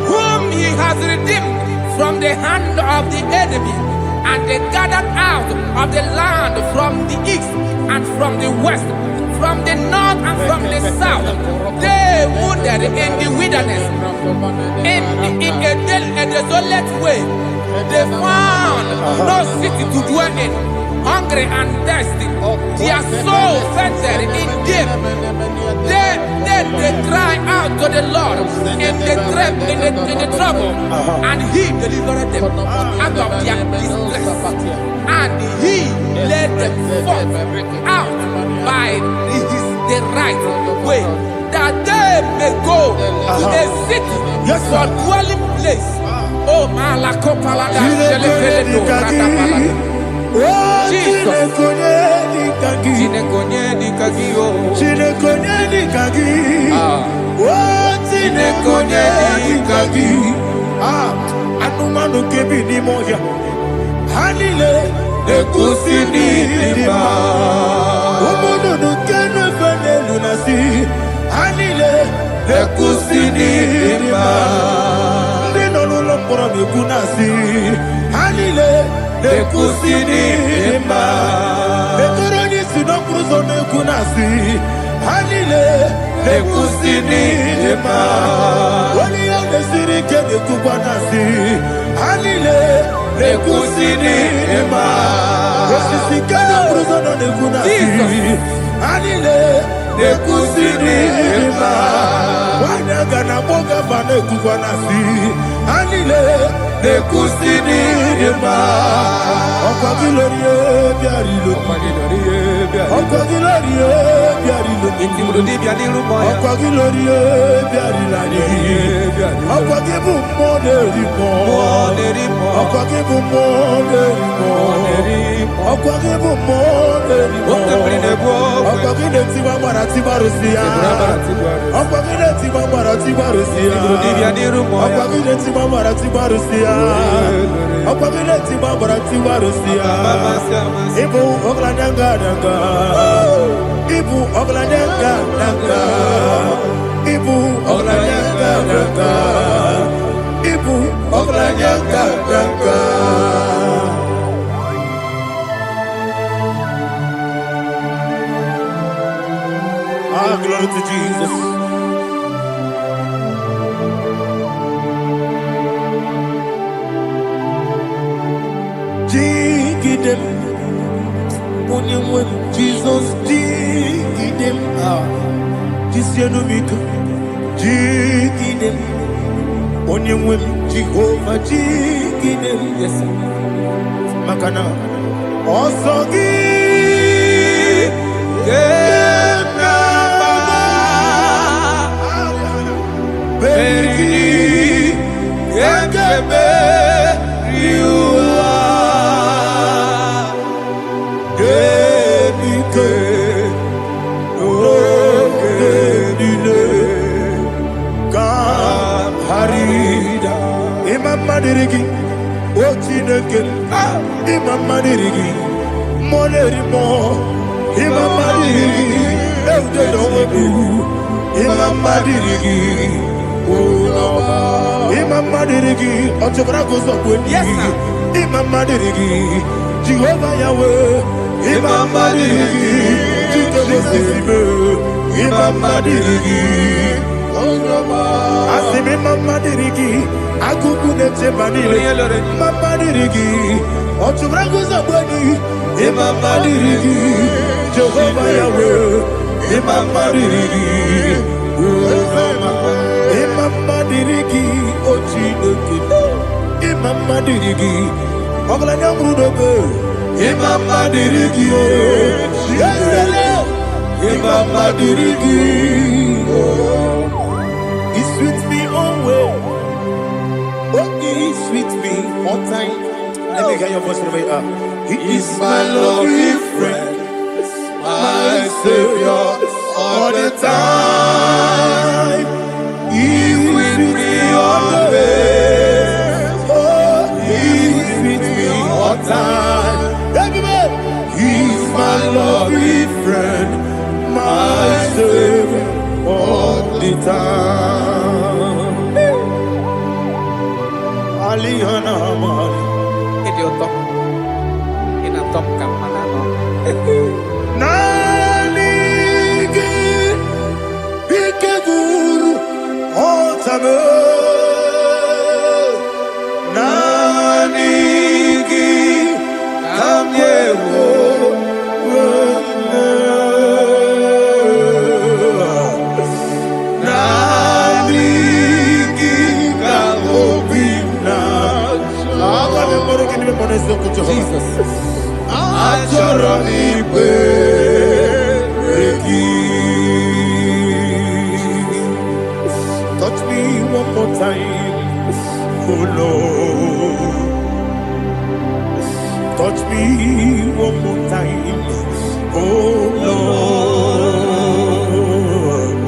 whom he has redeemed from the hand of the enemy, and they gathered out of the land from the east and from the west, from the north and from the south. They wandered in the wilderness, in a desolate way. They found no city to dwell in, hungry and thirsty. Their soul fainted in deep. Then they cry out to the Lord in the trouble, and he delivered them out of their distress, and he led them forth out by the right way, that they may go to a city for dwelling place. Oh, Malakopalada, Jesus. Anumanu kebi ni moya Hanile Ekusini lima Umudu nukene fene lunasi Hanile Ekusini lima Nino lulopura mikunasi Hanile Ekusini lima Ekuroni sinokruzo nekunasi Hanile Ekusini lima Wali yane sirike nekubanasi Hanile Ekusini lima Wasisikana bruzo nekunasi Hanile Ekusini lima Wanaga na boga bane kubanasi Hanile Ekusini lima Okwa gilorie biarilo Okwa gilorie biarilo Okwa gilorie biarilani Okwa gibu moderimo Okwa gibu moderimo Okwa gibu moderimo Okwa gileti mamara tibarusia Okwa gileti mamara tibarusia Okwa gileti mamara tibarusia Okwa gileti mamara tibarusia Ibu oglanyanga nanga Ibu oglanyanga nanga Ibu oglanyanga nanga Ibu oglanyanga nanga Glory to Jesus. Jigidem, Onyemwem, Jesus, Jigidem, Jisianumiko, Jigidem, Onyemwem, Jehovah, Jigidem, yes, Makana, Osogi, Madirigi, Ochineke, Imam Madirigi, Monerimo, Imam Madirigi, Eudedobu, Imam Madirigi, Imam Madirigi, Otobrago Zobuni, Imam Madirigi, Jehovah Yahweh, Imam Madirigi, Jitobosime, Imam Madirigi, Asime Imam Madirigi, Akukune Manile, Madirigi, Otubrago Zabani, Imam Madirigi, Jehovah Yahweh, Imam Madirigi, Imam Madirigi, Ochineke, Imam Madirigi, Oglanyam Rudobe, Imam Madirigi, Imam Madirigi, He's with me always. Sweet me all time. Let me hear your voice from me. He is my lovely friend, my Savior all the time. He's with me always. Oh, he's with me all the time. He's my loving friend, my Savior all the time. Alihana Mari. Nanigi Ikeguru Otame Nanigi Kamyewo Nanigi Kamobina Jesus Ajorani touch me one more time, oh Lord. Touch me one more time, oh Lord.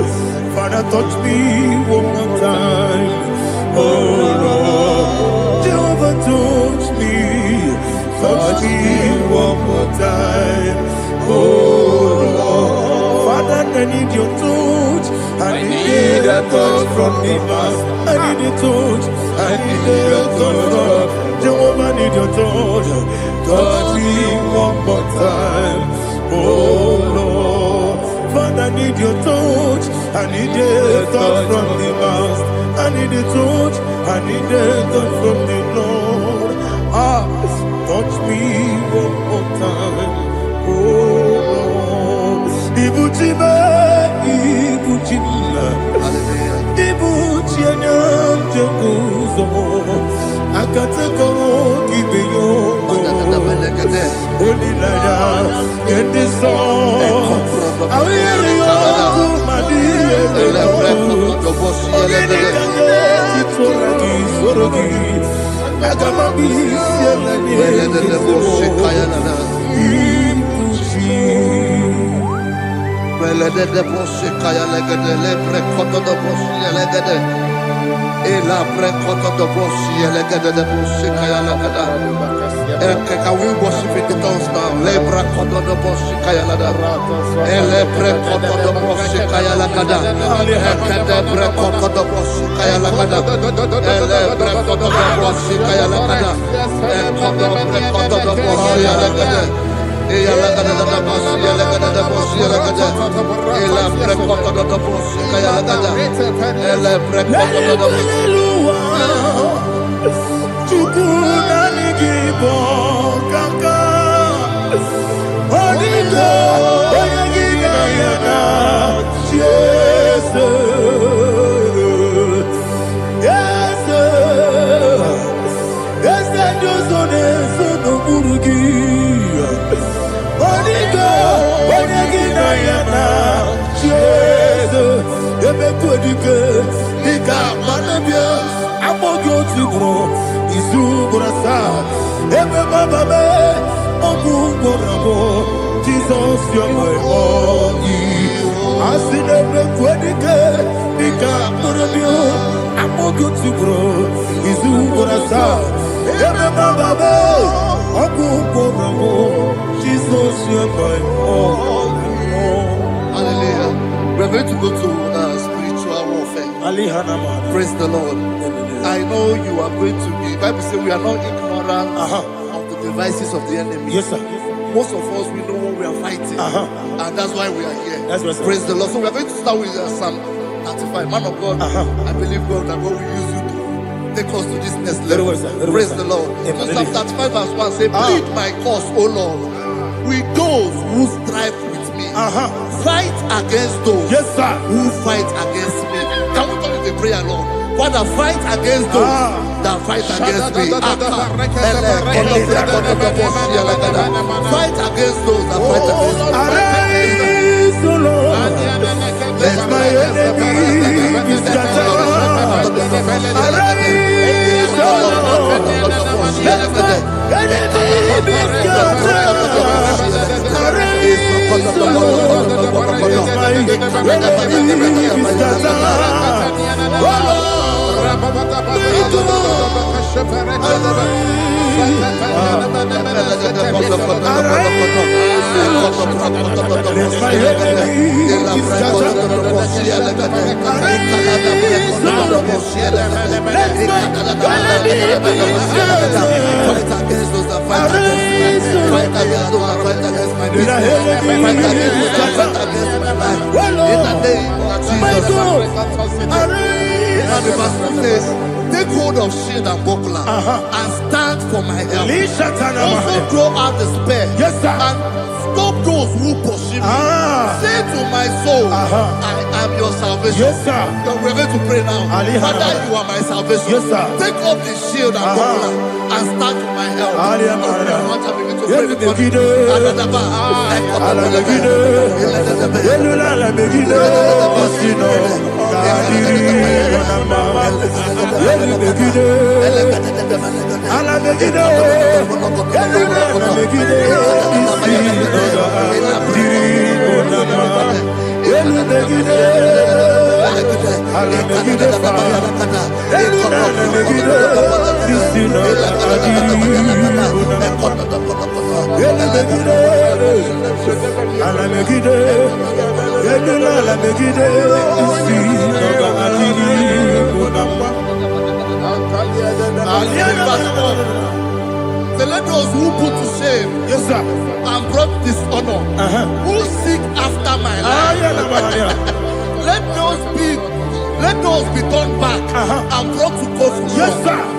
Father, touch me one more time, oh Lord. Jehovah, touch me one more time, oh Lord. Father, I need your touch. I need a touch from the past. I need a touch. I need a touch from Jehovah. I need your touch. Touch me one more time, oh Lord. Father, I need your touch. I need a touch from the past. I need a touch. I need a touch from the Lord. Touch me one more time, oh Lord. Ibuchime, Ibuchime, Ibuchianyam Jeguzo, Akateko Kibeyo, Olilaya, get this song. I hear you, Madi, Can we worship in the tongues now? Lebra koto do boshi kaya lada. Ele pre koto do boshi kaya lada. Ekede pre koto do boshi kaya lada. Ele pre koto do boshi kaya lada. Ekodo pre koto do boshi lada. Eya lada da boshi lada da boshi lada. Ele pre koto do boshi kaya lada. Ele pre koto do boshi. IGBO kaka Onigo Oyagina yana Yes Yes Yes Josone Sono Burugi Onigo Oyagina yana Yes Ebe Kodike Ika Manabia Amogo Tibro Izugrasa, Ebe Baba me, Ogugorabo, Jesus, you're my only. Asinebe Kwedike, Nika Murabio, Amogo Tibro, Izugrasa, Ebe Baba me, Ogugorabo, Jesus, you're my only. Hallelujah. We're going to go to spiritual warfare. Praise the Lord. I know you are going to be. Bible says we are not ignorant of the devices of the enemy. Yes, sir. Most of us, we know what we are fighting, and that's why we are here. That's right, sir. Praise the Lord. So we are going to start with Psalm 35. Man of God, I believe God that God will use you to take us to this next level. Praise the Lord. So Psalm 35 verse 1 say, plead my cause, O Lord, with those who strive with me. Fight against those who fight against me. Can we turn with a prayer, Lord? Father, fight against those that fight against me. Fight against those that fight against me. Arise, O Lord, let my enemy be scattered. Arise, O Lord, let my enemy be scattered. Arise, O Lord, Take hold of shield and buckler and stand for my help. Also throw out despair and stop those who pursue me. Say to my soul, I am your salvation. We're going to pray now. Father, you are my salvation. Take up the shield and buckler and stand for my help. So let those who put to shame and brought dishonor, who seek after my life, let those be turned back and brought to confusion.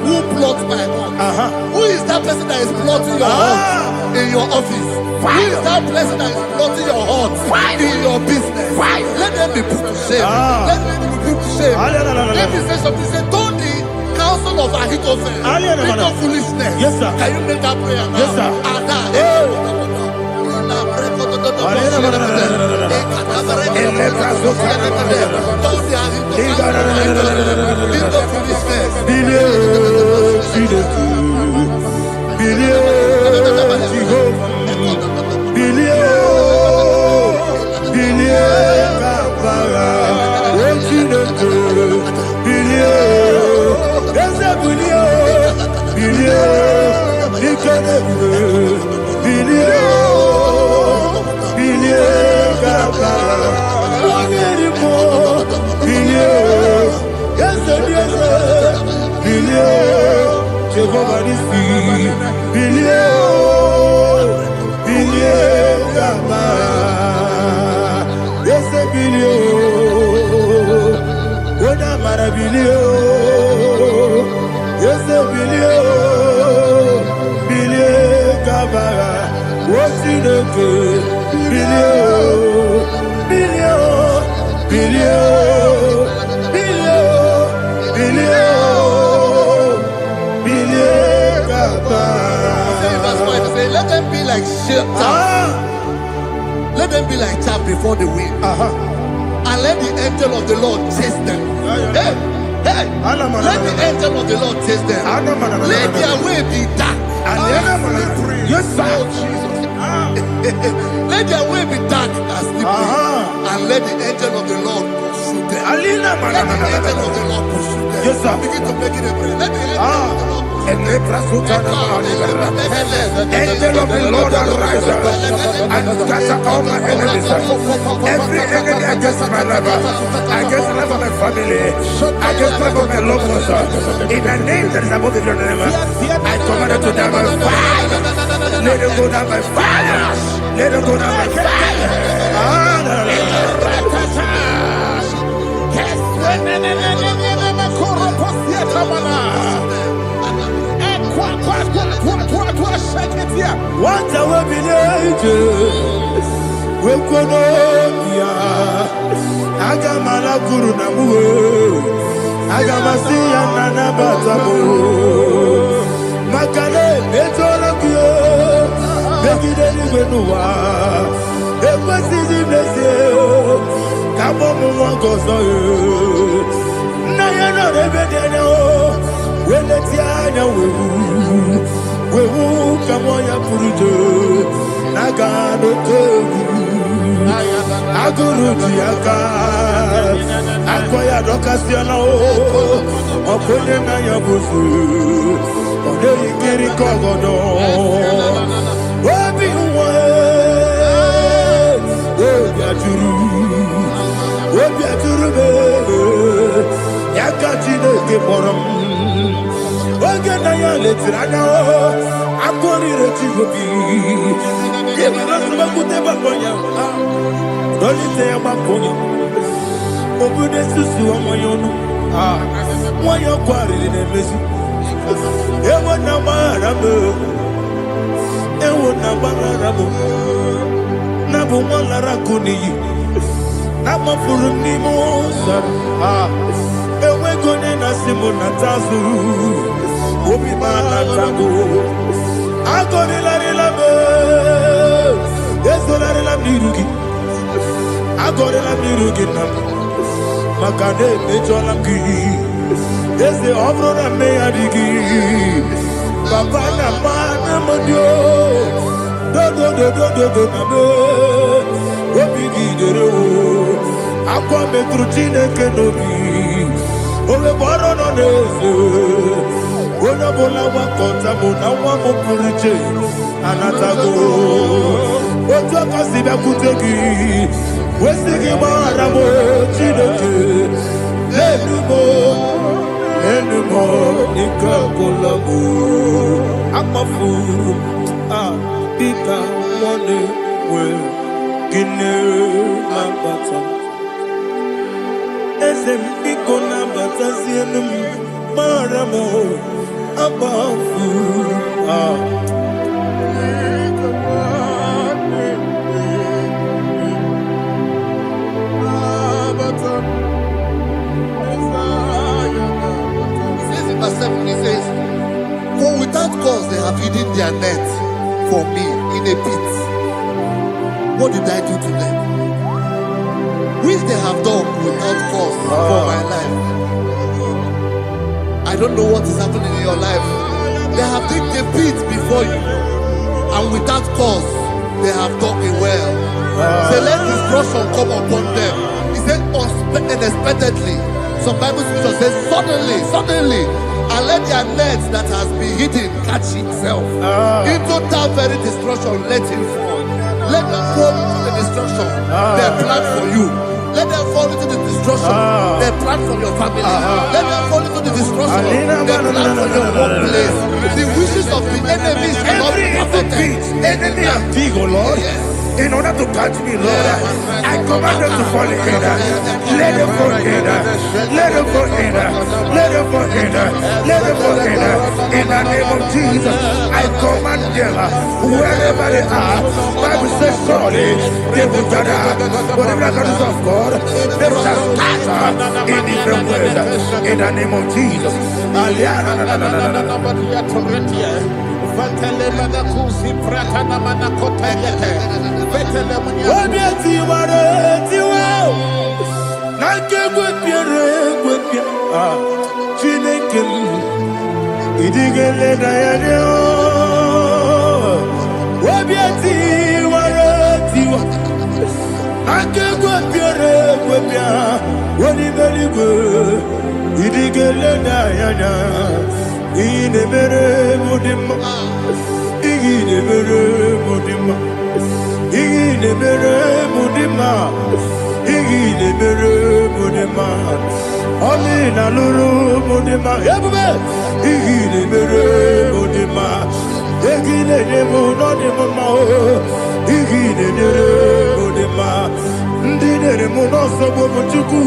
Who plot my home? Who is that person that is plotting your home in your office? Who is that person that is plotting your heart in your business? Let them be put to shame. Let them be put to shame. Let me say something. Say, don't the counsel of Ahithophel think of foolishness. Can you make that prayer now? Don't let them be like chaff. Let them be like chaff before the wind. And let the angel of the Lord chase them. Hey, let the angel of the Lord chase them. Let their way be dark. Let their way be dark and slippery. And let the angel of the Lord pursue them. Let the angel of the Lord pursue them. Begin to make it a prayer. Let the angel of the Lord. Angel of the Lord arise and scatter all my enemies. Every enemy against my life, against the life of my family, against the life of my loved ones. In the name that is above your name, I command it to die by fire. Let it go down by fire. Let it go down by fire. What a village, we could Agamala Guru Namu, Agamasia Nana Batamu, Makale, Betolakio, Begideni Benua, Equasi Blessio, Kabomu Wangozo, Nayana Rebedeno, Wenetiana we will come on your Purujo, Nagano Togu. aguru diaka akoya dokasiana o okonye na yabuzu ode ikiri kogodo obi uwe obi aturu be yaka Chineke borom oge na ya letiranya o akori rechigobi yebira subakute bakonya dolite ya bakonya obude susu omoyono moyo kwari nemezi ewo na marabe ewo na marabe na bu molara kuniyi na mafuru ni mosa ewe gone na simu na tazu obi mana tango agore la relabe esolare la mirugi agore la mirugi na makane mejola ki ese obro na me adigi papa na mana modio do na me obi gidere o akwa metru Chineke nobi ole boro no neze ona bola wakota mona wa mo puriche anatago otu akasiba kutegi wesigi mara mo Chineke enumo ikakolago amafu bika one we kine mabata esem ikona batazienum maramo abafu Verse 7, he says, for without cause they have hidden their net for me in a pit. What did I do to them? Which they have done without cause for my life. I don't know what is happening in your life. They have digged a pit before you, and without cause they have dug a well. Say, let destruction come upon them. He said, unexpectedly. Some Bible scripture says, suddenly, and let their nets that has been hidden catch itself. Into that very destruction, let it fall. Let them fall into the destruction they plan for you. Let them fall into the destruction they plan for your family. Let them fall into the destruction they plan for your workplace. The wishes of the enemies shall not be perfected. Enemy of thee, O Lord. Yes. In order to catch me, Lord, I command them to fall in. Let them fall in. Let them fall in. Let them fall in. Let them fall in. In the name of Jesus, I command them wherever they are. Bible says surely they will gather. But the miracles of God, they shall scatter in different ways. In the name of Jesus. Ine mere mudima, ine mere mudima, ine mere mudima, ine mere mudima. Ami na luru mudima, yabume. Ine mere mudima, ine nemu no nemu ma. Ine mere mudima, ndine nemu no sobo muchuku.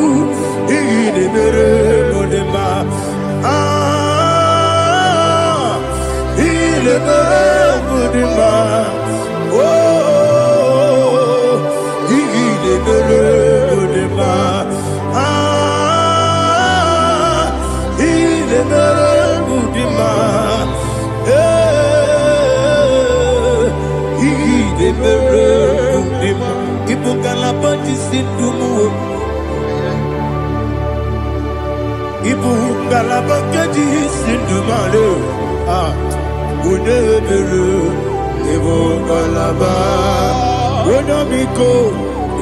Ine mere mudima. Le Mudima, oh, il est le Mudima, il est le Mudima, il est le Mudima, il faut qu'à la bâtisse du mot, il faut qu'à la bâtisse du malheur. Unebere evo kalaba unamiko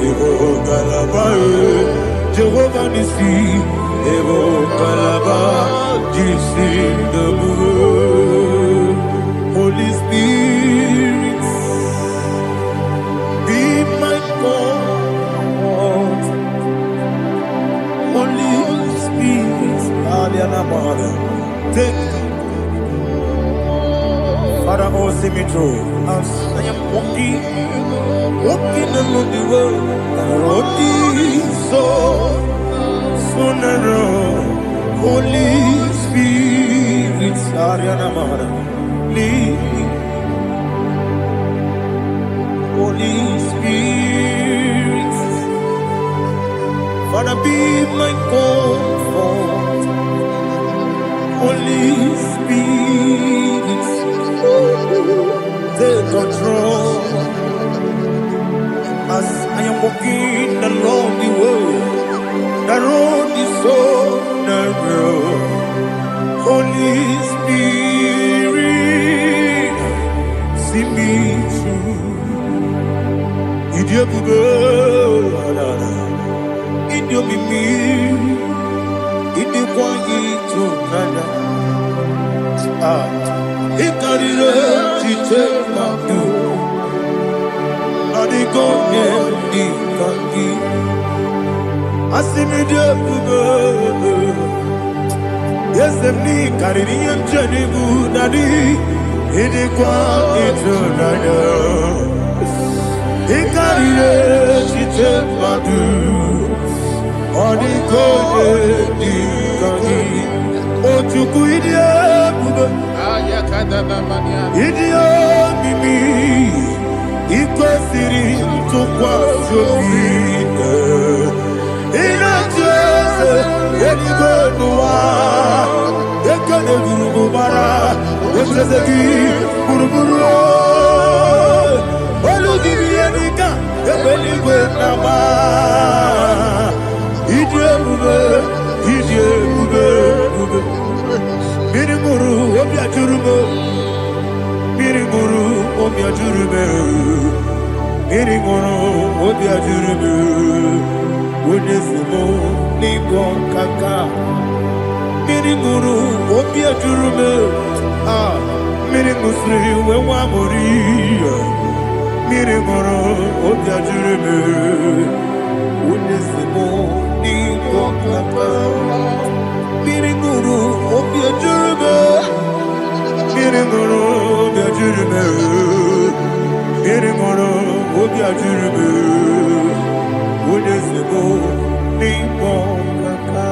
Evo Kalaba, Jehovah Nissi, Evo Kalaba, Jesus the Lord. Holy Spirit, be my God. Holy Spirit, take Father, oh, see me through. As I am walking along the road, the road is so narrow. Holy Spirit, Ariana Mara, lead. Holy Spirit, Father, be my comfort. Holy Spirit, take control. As I am walking along the road is so narrow. Holy Spirit, see me through. Idiabugo, Idiomimi, Idikwanyito Nana. Ikarire Chitemaku. Adigo Neni Kangi. Asimide Bugo. Yes, me Karinian Jenibu Nadi. Idikwanyito Nana. Ikarire Chitemaku. Adigo Neni Kangi. Ochuku Idiabugo. Idio mimi iko siri tukwa jovine inatese edigonua ekane gurugubara wetezeki buruburu olugibi enika ebeligwe nama Idio mube Mirimuru obia jurume Mirimuru obia jurume Mirimuru obia jurume Wonesimo ningo kaka Mirimuru obia jurume Mirimusri wewa mori Mirimuru obia jurume Wonesimo ningo kaka Mirimuru obia jurume Mirimuru obia jurume Mirimuru obia jurume Wonesimo ningo kaka.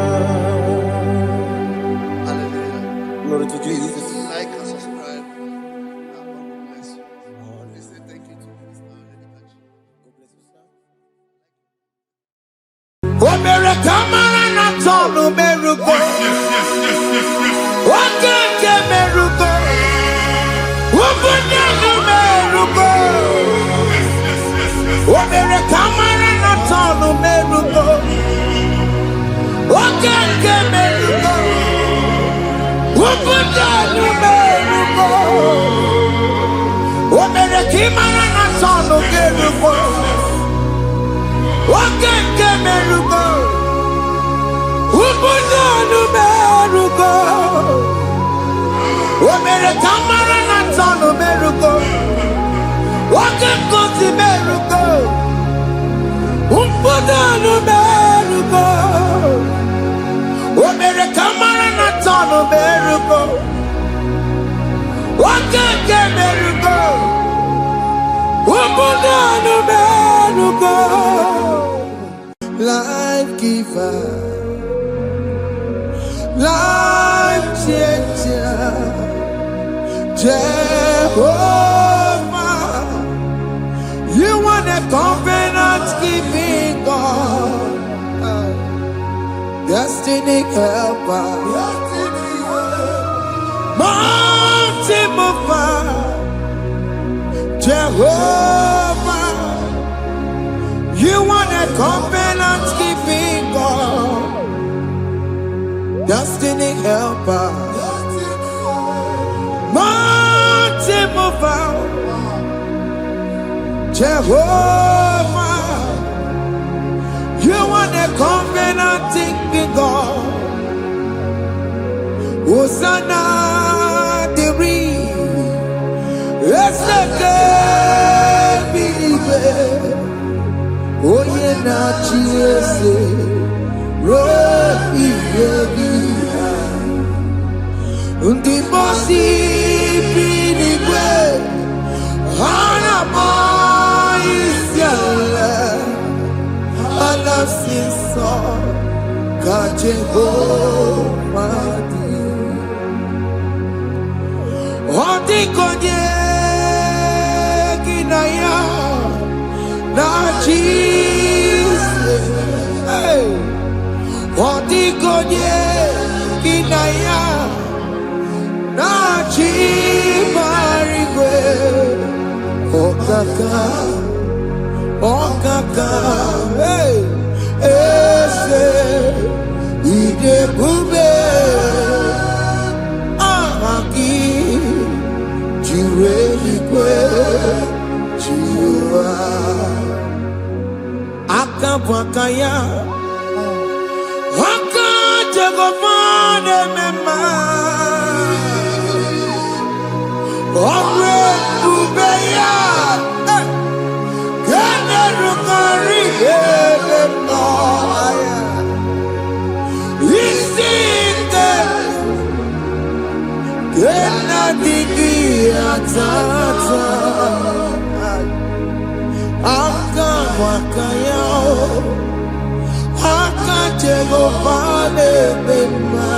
Hallelujah. Glory to Jesus. Like and subscribe. God bless you. Please say thank you to Mr. Edikachi. God bless you, sir. Omere kamara na tonu merugo. Wakeke merugo. Ubunye merugo. Omere kamara na tonu merugo. Wakeke merugo. Ubunye merugo. Omere kamara na tonu merugo. Wakeke merugo. Ubunanu merugo. Omere kamara na tonu merugo. Wakeke merugo. Ubunanu merugo. Omere kamara na tonu merugo. Wakeke merugo. Ubunanu merugo. Life giver, life changer, Jehovah, you are the covenant keeping God, destiny helper, mountain mover, Jehovah. You are the covenant keeping God, destiny helper, mountain mover, Jehovah. You are the covenant-keeping God. Hosanna, the it's the good believer. Oh, yeah, not Jesus. Undi bosi binigwe hana moisyala alasiso kajehova di odi konye kinaya na Jesus. Hey. Odi konye kinaya na chibarigwe okaka hey ese ide bube ahaki jiweligwe jiwa akabwakaya Jagomane mema Omre ubeya Kene rukari no Isite Kena digi atata Aka wakayao Jehova bema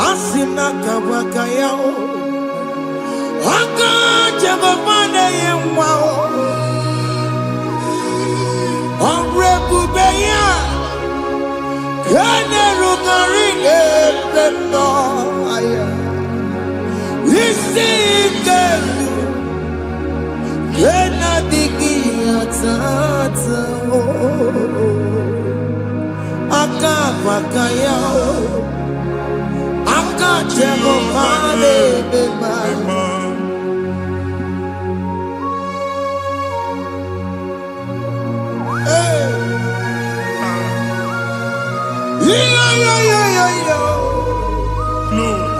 asina kabaka yao aka Jehova yemwao omrebubeya kene rugari bema aya isike kena digi atata Aka wakayao Aka Jehova bema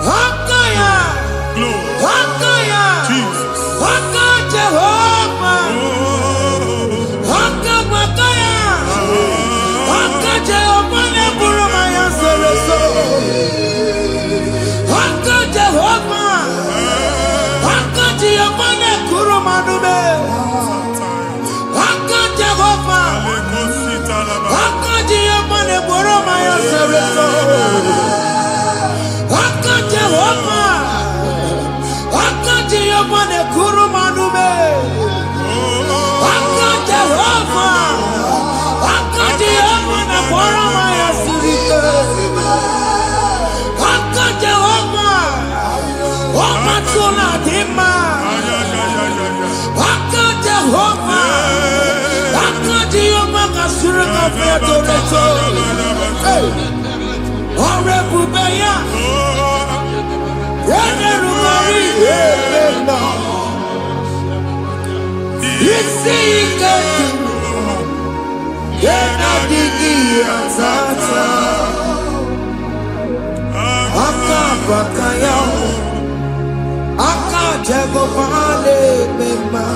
Akaya Akaya Jesus Aka Jehova Aka wakaya Aka Jehova ne buruma ya sereso Aka Jehova Aka Jehova ne kuruma nube Aka Jehova Aka Jehova ne buruma ya sereso Aka Jehova Aka Jehova ne kuruma nube Aka Jehova Aka Jehova ne buruma ya sirike Aka Jehova Aka tuna dima Aka Jehova Aka Jehova kasirika feto reto Ore bubeya Yene rumari yebena Isi iketu Yena digi atata Aka bakayao Aka Jehova bema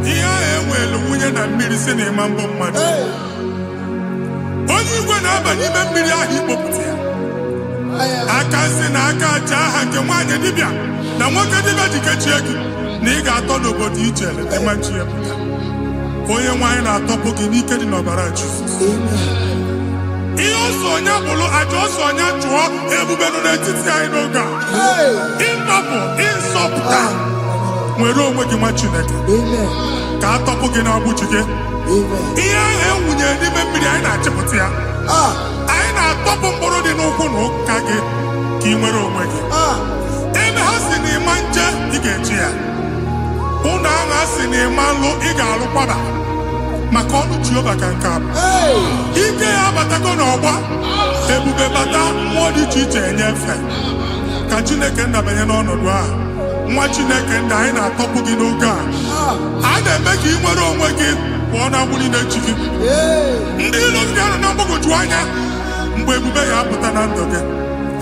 Iya ewelu wunye na mmiri si na mambo mmadụ onye igwe na-aba n'ime mmiri ahụ ikpopụta ya aka si na aka aja aha nke nwaanyị dibịa na nwoke dibịa ji kechie gị na ị ga-atọ n'obodo ije leta machi ya pụta onye nwaanyị na-atọpụ gị n'ike dị n'ọbara Jizọs ihe ọsọ onye bụrụ aja ọsọ onye chụọ ebube nọ n'etiti anyị n'oge a ịtọpụ ịsọpụta nwere onwe gị nwa Chineke ka atọpụ gị na-agbụchi gị ihe ahụ enwunye n'ime mmiri anyị na-achịpụta ya anyị na-atọpụ mkpụrụ dị n'ụkwụ na ụka gị ka ị nwere onwe gị ebe ha si na ịma nje ị ga-eji ya ụlọ ahụ ha si na ịma nlụ ị ga-alụkwaba maka ọnụ Jehova ka nke a ike ya abatago n'ọgba ebube bata mmụọ dị iche iche enyefe ka Chineke ndabanye n'ọnọdụ a nwa Chineke ndị anyị na-atọpụ gị n'oge a na-eme ka ị nwere onwe gị pụọ na agbụrụ na-echi gị. Ndị ilo ndị ahụ na mgbagwoju anya mgbe ebube ya apụta na ndụ gị.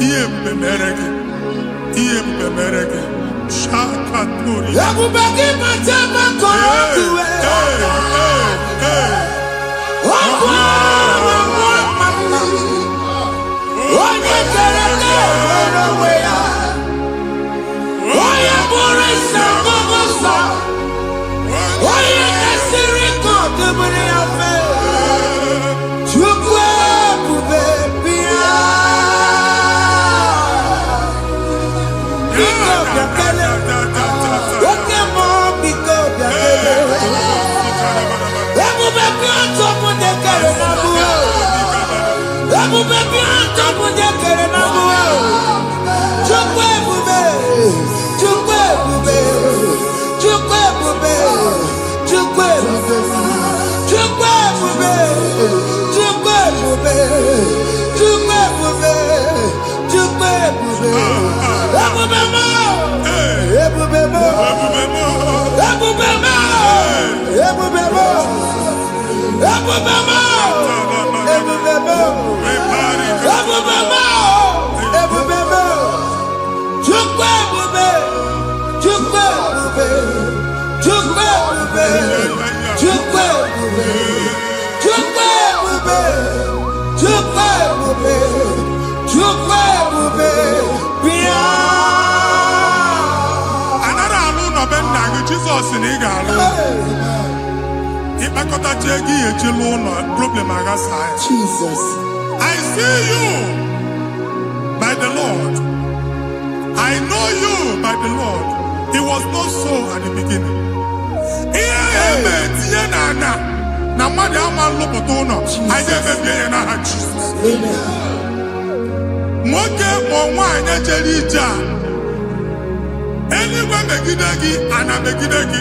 Ihe ebube mere gị. Ihe ebube mere gị. Shaka tori. Ebube gị mata maka ọkụwe. Onye kere kere onwe ya. Onye bụrụ isi ọgụgụ nsọ. Onye kesịrị ka ọ dịbụrụ ya mfe. Chukwu ebube bịa. Biko bịa kele. Oke mmụọ biko bịa kele. Ebube bịa tọpụ ndị kere na mbuo. Ebube bịa tọpụ ndị kere na mbuo. Chukwu ebube. Chukwu ebube. Chukwu ebube. Chukwu ebube. Chukwu ebube. Chukwu ebube. Chukwu ebube. Chukwu ebube. Ebube mo. Ebube mo. Ebube mo. Ebube mo. Ebube mo. Ebube mo. Ebube mo. Ebube mo. Chukwu ebube. Chukwu ebube. Chukwu ebube. Chukwu ebube. Chukwu ebube. Chukwu ebube. Chukwu ebube. Bịa. Anara alụ nọ be nna gị Jizọs na ị ga-alụ. Ịkpakọtacha ego ihe eji lụọ ụlọ problem aghasa ya. Jesus. I see you by the Lord. I know you by the Lord. It was not so at the beginning. Ihe eme tinye na ana na mmadụ ama nlụpụta ụlọ. Anyị ga-emebie ya n'aha Jizọs. Nwoke ma nwaanyị jere ije a. Eluigwe megide gị, ana megide gị.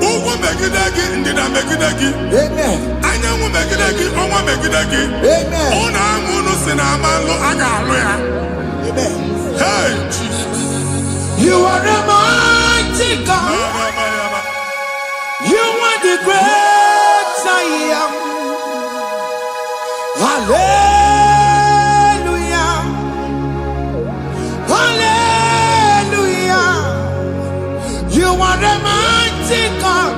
Ugwu megide gị, ndịda megide gị. Anyanwụ megide gị, ọnwa megide gị. Ụlọ ahụ unu si na ama nlụ a ga-alụ ya. Hey, Jesus. You are the mighty God. You are the great I am. Hallelujah. Hallelujah. You are the mighty God.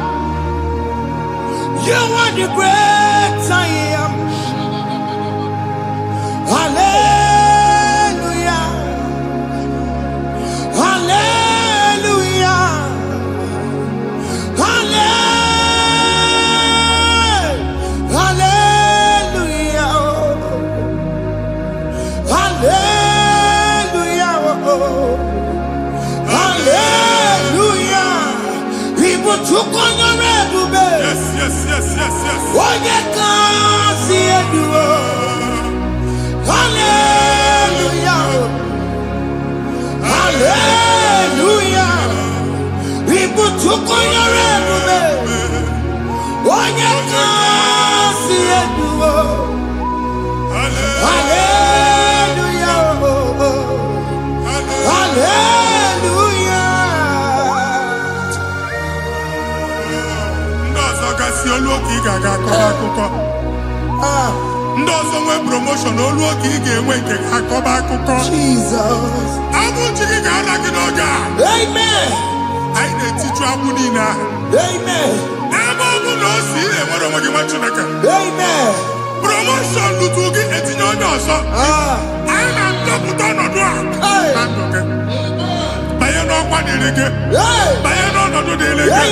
You are the great I am. Hallelujah. Hallelujah. Hallelujah. Hallelujah. Hallelujah. People took on your ebube. Yes, yes, yes, yes, yes. Onye kasi eduo. Hallelujah. Hallelujah. People took on your ebube. Onye kasi eduo. Hallelujah. Hallelujah. Ndị ọzọ gasị olu oge ị ga-aga akọba akụkọ. Ndị ọzọ nwee promotion olu oge ị ga-enwe nke akọba akụkọ. Jesus. Abụ chi gị ga-ala gị n'oge a. Amen. Anyị na-etiju agbụ niile ahụ. Amen. Ebe ọ bụ na o si ị na-enwere onwe gị nwa Chineke. Amen. Promotion lutu gị etinye onye ọzọ. Anyị na-atọpụta ọnọdụ a na ndụ gị. Banye n'ọkwa dịrị gị. Banye n'ọnọdụ dịrị gị.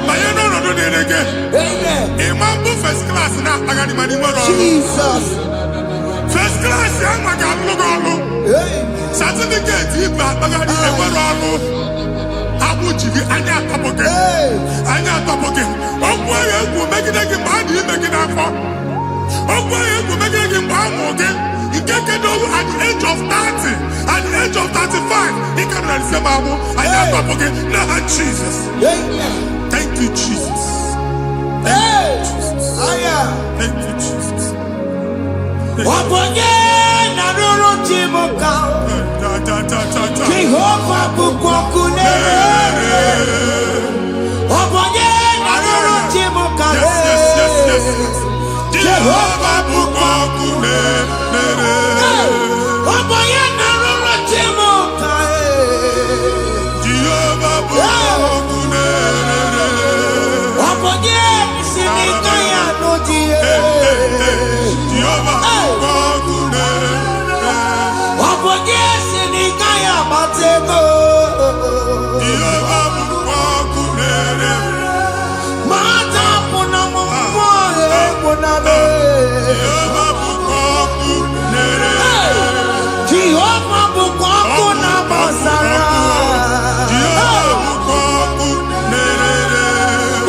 Banye n'ọnọdụ dịrị gị. Amen. Ịma mbụ first class na-akpagharị ma n'ime ọrụ. Jesus. First class ya nwa ga-alụ gị ọrụ. Certificate ibe akpagharị enwere ọrụ. Agbụ ji gị anya atọpụ gị. Anya atọpụ gị. Okwu ahụ egwu megide gị mgbe a dị ime gị n'afọ. Okwu ahụ egwu megide gị mgbe a mụrụ gị. Nke kedu at the age of 30, at the age of 35, he can receive abu. I am not forget. Now, Jesus. Thank you, Jesus. Thank you, Jesus. Thank you, Jesus. Jehovah bukwakunere. Obonye naroro chimuka. Jehovah Bukokune. Oboye na roro timo kae. Jehovah Bukokune. Oboye sinika ya no die. Jehovah Bukokune. Oboye sinika ya matego. Jehovah Bukokune. Mata puna mumwa puna be. Jehovah Bukokune. Jehovah Bukokuna basara. Jehovah Bukokune.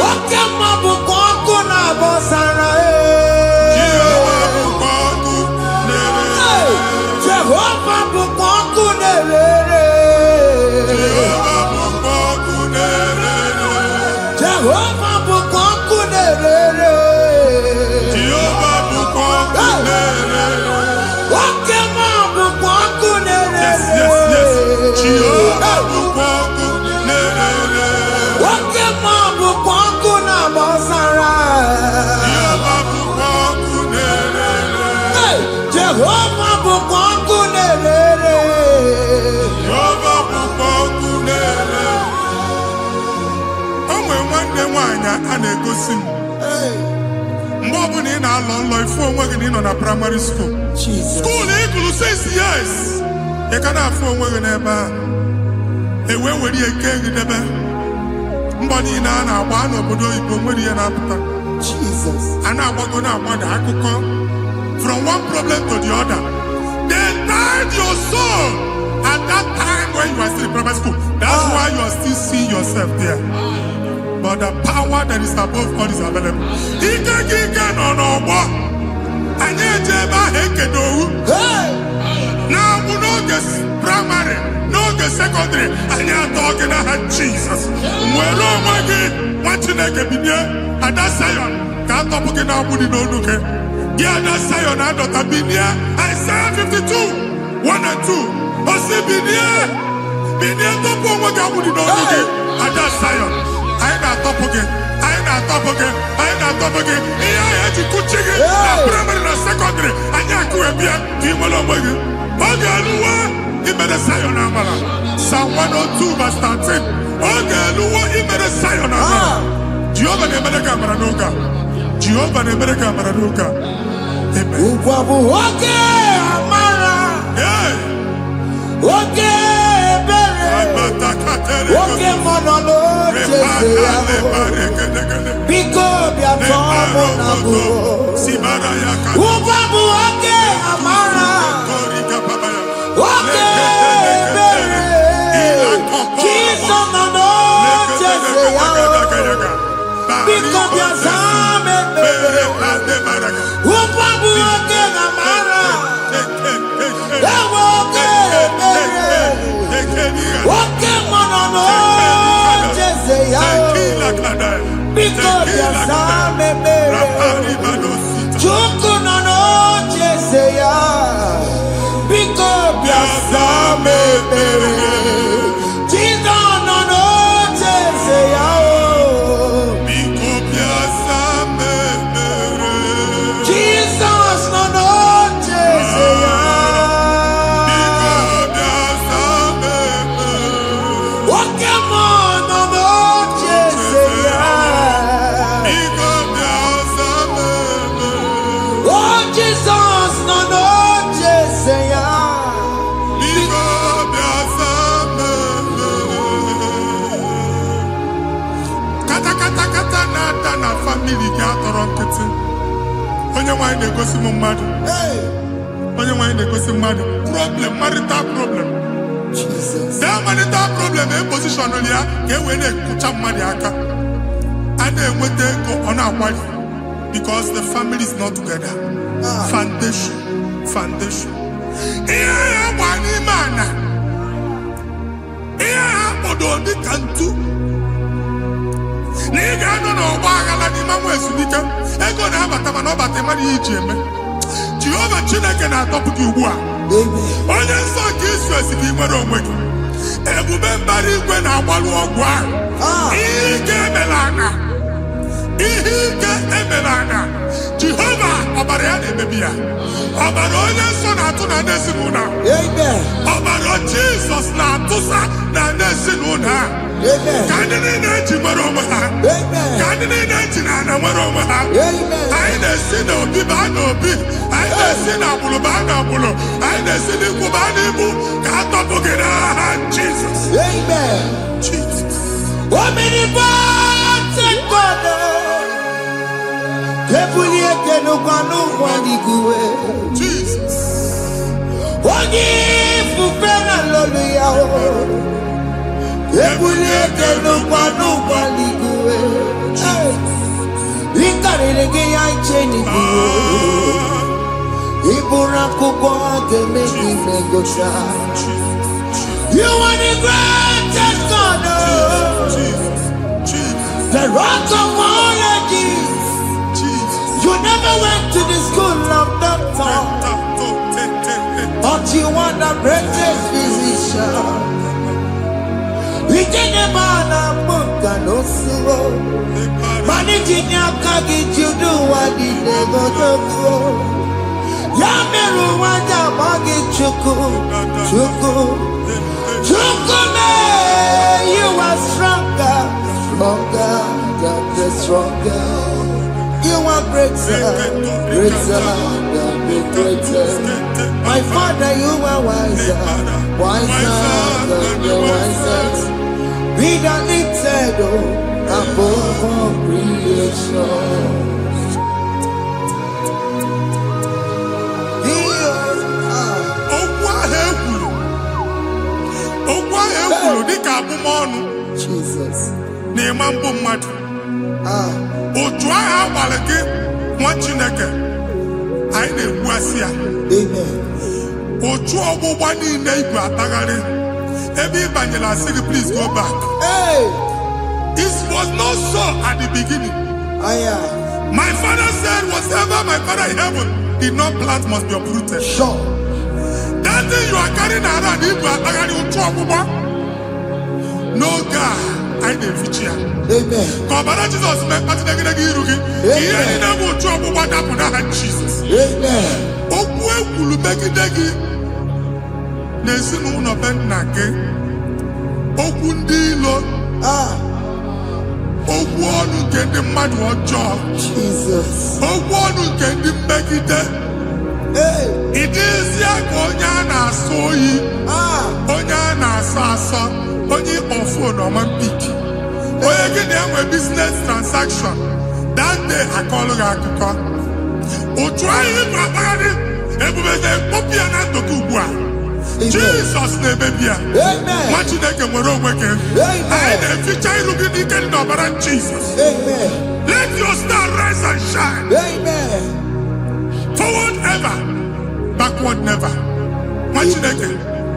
Wakema Bukokuna basara. Jehovah Bukokune. Jehovah Bukokune. Jehovah Bukokune. Jehovah Bukokune. Jehovah Bukokune. Wakema Bukokune. Yes. Jehovah Bukokune. Wakema Bukokuna basara. Jehovah Bukokune. Jehovah Bukokune. Jehovah Bukokune. O nwere nwanne nwaanyị a na-egosi m mgbe ọbụla ị na-alọ nlọ ifu onwe gị na ị nọ na praịmarị skuul skuul ị gụrụ 6 years ị ka na-afụ onwe gị n'ebe ahụ ewee were ihe kee gị debe mbọ niile a na-agba n'obodo oyibo nwere ihe na-apụta a na-agbago na-agbada akụkọ from one problem to the other. They tied your soul at that time when you are still in primary school. That's why you are still seeing yourself there. But the power that is above all is available. Ike no n'ọgbọ. Anyị eje ebe ahụ ekedowu. Na-abụ n'oge primary, n'oge secondary, anyị atọ gị n'aha Jesus. Nwere onwe gị, nwa Chineke binie, Ada Zion, ka atọpụ gị na-agbụ dị n'onu gị. Gị Ada Zion adọta binie, Isaiah 52, 1 and 2. Osi binie tọpụ onwe gị agbụ dị n'onu gị, Ada Zion. Anyị na-atọpụ gị, anyị na-atọpụ gị, anyị na-atọpụ gị. Ihe anyị eji kụchi gị na primary na secondary, anyị akụwebie ka ị nwere onwe gị. Oge eluwe imere Zion amara. Psalm 102 verse 13. Oge eluwe imere Zion amara. Jehova na-emere gị amara n'oge a. Jehova na-emere gị amara n'oge a. Amen. Ugwa bụ oge amara. Oge ebere. Oge mọnọ n'oche ya. Biko bịa tọọ mụ na bụ. Ugwa bụ oge amara. Oge ebere. Jizọs nọ n'oche ya. Biko bịa zaa m ekpere. Ugwa bụ oge amara. Ewe oge ebere. Oge mọnọ n'oche ya. Biko bịa zaa m ekpere. Chukwu nọ n'oche ya. Biko bịa zaa m ekpere. Jizọs nọ n'oche ya. Jesus nọ n'oche ya. Oke mmụọ nọ n'oche ya. Oh, Jesus nọ n'oche ya. Kata na-ada na famili gị atọrọ nkịtị. Onye nwaanyị na-egosi m mmadụ. Onye nwaanyị na-egosi mmadụ. Problem, marital problem. That marital problem position ya ka e wee na-ekụcha mmadụ aka. A na-enweta ego ọ na-akwali because the family is not together. Foundation. Ihe ya gba n'ime ana. Ihe ha kpọdọ dị ka ntu. Na ị ga-anọ n'ọgba aghara n'ime nwa ezumike. Ego na-abata mana ọ bata mmadụ ihe iji eme. Jehova Chineke na-atọpụ gị ugbu a. Onye nsọ nke Izrel si gị nwere onwe gị. Ebube mbara igwe na-agbalụ ọgwụ ahụ. Ihe ike emela ana. Jehova Ayane Bebia. Obaroye son atuna nesinuna. Amen. Obaro Jesus na tusa na nesinuna. Amen. Kandini neji maroma. Amen. Kandini neji na maroma. Amen. Aine sina obi ba na obi. Aine sina bulu ba na bulu. Aine sina ibu ba na ibu. Kato bugina Jesus. Amen. Jesus. Omnipotent God. Kebulieke no kwanu kwaniguwe. Jesus. Ogi fupena loluya o. Kebulieke no kwanu kwaniguwe. Ikarelege ya cheni kuwe. Ibura kukwa kemeki megosha. You are the greatest God. Jesus. Jesus. The rock of all ages. You never went to the school of doctor, but you are the greatest physician. We didn't man a book and also managing your carriage, you do what you never do. Yameru wanda magi chuku, you are stronger, stronger. You are greater, greater, greater. My Father, you are wiser, wiser than the wisest. Be the lifted above all creation. Jesus. Otu agha abalị gị nwa Chineke anyị na-egbu asị ya. Amen. Otu ọgbụgba niile igwe atagharị ebe ị banyere asị gị please go back. Hey. It was not so at the beginning. My father said whatever my father in heaven did not plant must be uprooted. Sure. That thing you are carrying around igwe atagharị otu ọgbụgba. No God. I didn't feature. Amen. Kọbara Jesus mee kpatị negidegi iru gị. Ihe niile bụ otu ọgbụgba dapụ n'aha Jesus. Amen. Okwu ekwuru megide gị n'ezinụlọ be nna gị. Okwu ndị ilo. Okwu ọnụ nke ndị mmadụ ọjọọ. Jesus. Okwu ọnụ nke ndị mmegide. Ị dịzịa ka onye a na-asọ oyi. Onye a na-asọ asọ. Onye ọfụ n'ọma mpiki. Onye gị na-enwe business transaction. That day akọlụ gị akụkọ. Otu anyị bụ akpagharị ebubeze mkpọpụ ya na ntụkọ ugbu a. Jesus na-emebi ya. Nwa Chineke nwere onwe gị. Anyị na-eficha iru gị n'ike dị n'ọbara Jesus. Let your star rise and shine. Forward ever, backward never. Nwa Chineke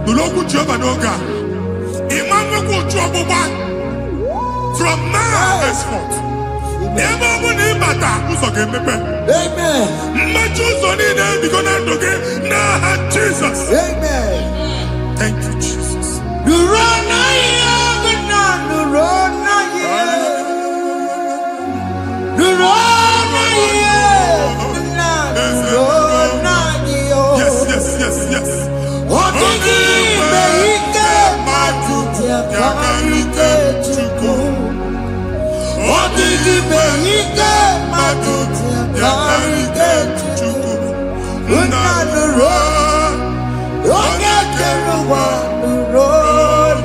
nụrụ okwu Jehova n'oge a. From now henceforth, ebe ọ bụ na ịbata ụzọ ga-emepe. Mmechi ụzọ niile ebigo na ndụ gị n'aha Jizọs. Thank you, Jesus. Yes, yes, yes, yes. Yakarike chuku. Odigi beike matuti. Yakarike chuku. Unanuro. Onye keruwa nuro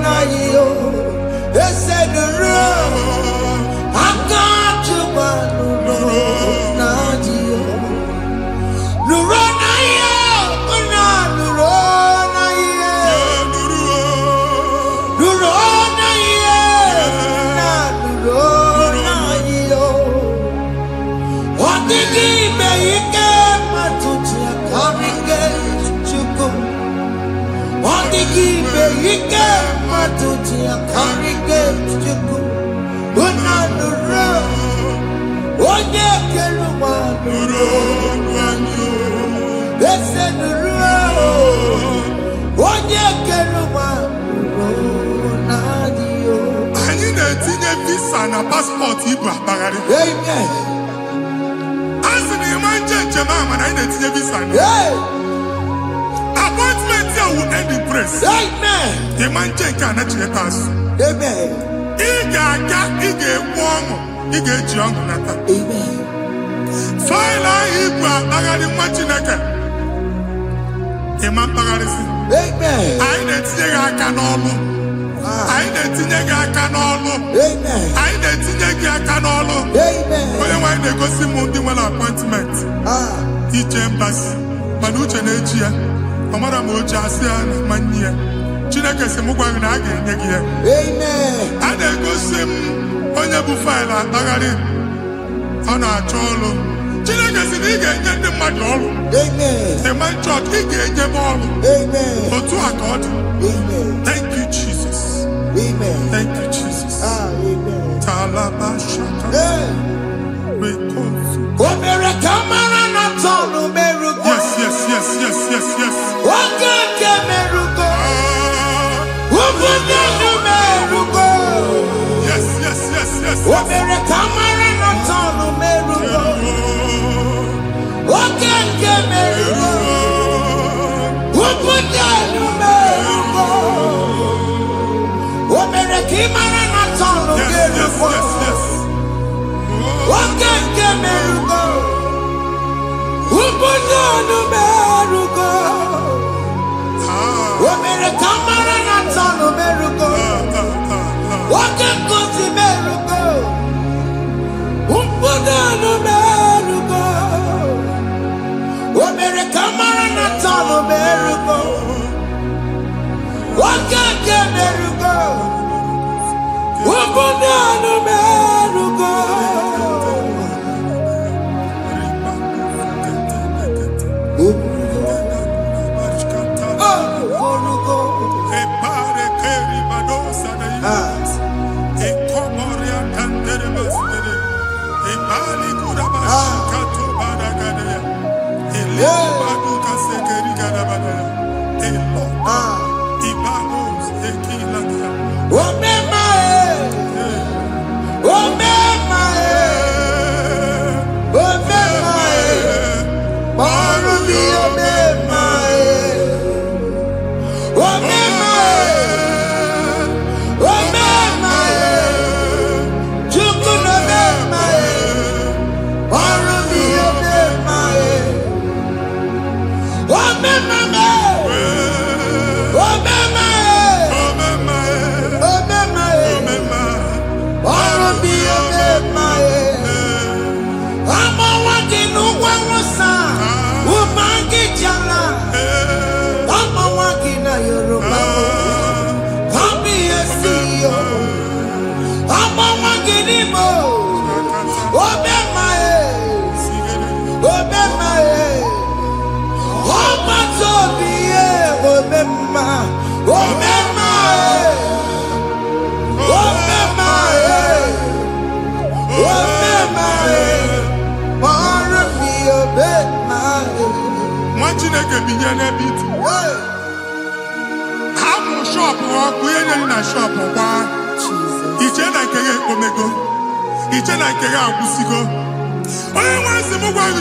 na yo. Ese nuro. Akachuba nuro na yo. Nuro na yo. Unanuro. Ike matuti akarike chuku unanuro onye keruwa nuro nanyo ese nuro onye keruwa nuro nanyo. Anyị na-etinye visa na paspọtụ ibu akpagharị. Amen. Asị na ịma nche Jemama, I didn't see visa. Appointment here will end in praise. Amen. The man check and actually pass. Amen. Ige warm, ige young. Amen. File Ibra, Bagadi Machinaka. Imam Bagadisi. Amen. I didn't see a canolo. I didn't see a canolo. Amen. I didn't see a canolo. Amen. When they go see Mundi appointment. Each embassy. Manucha Nejia. Amara Moja Sian, Mania. Chinaka Semugwan again. Amen. And they go see Onyabu File Bagadi. On our cholo. Chinaka Siniga and the Madol. Amen. The man church, he gave them all. Amen. But to accord. Amen. Thank you, Jesus. Amen. Thank you, Jesus. Amen. Talabashaka. Yes.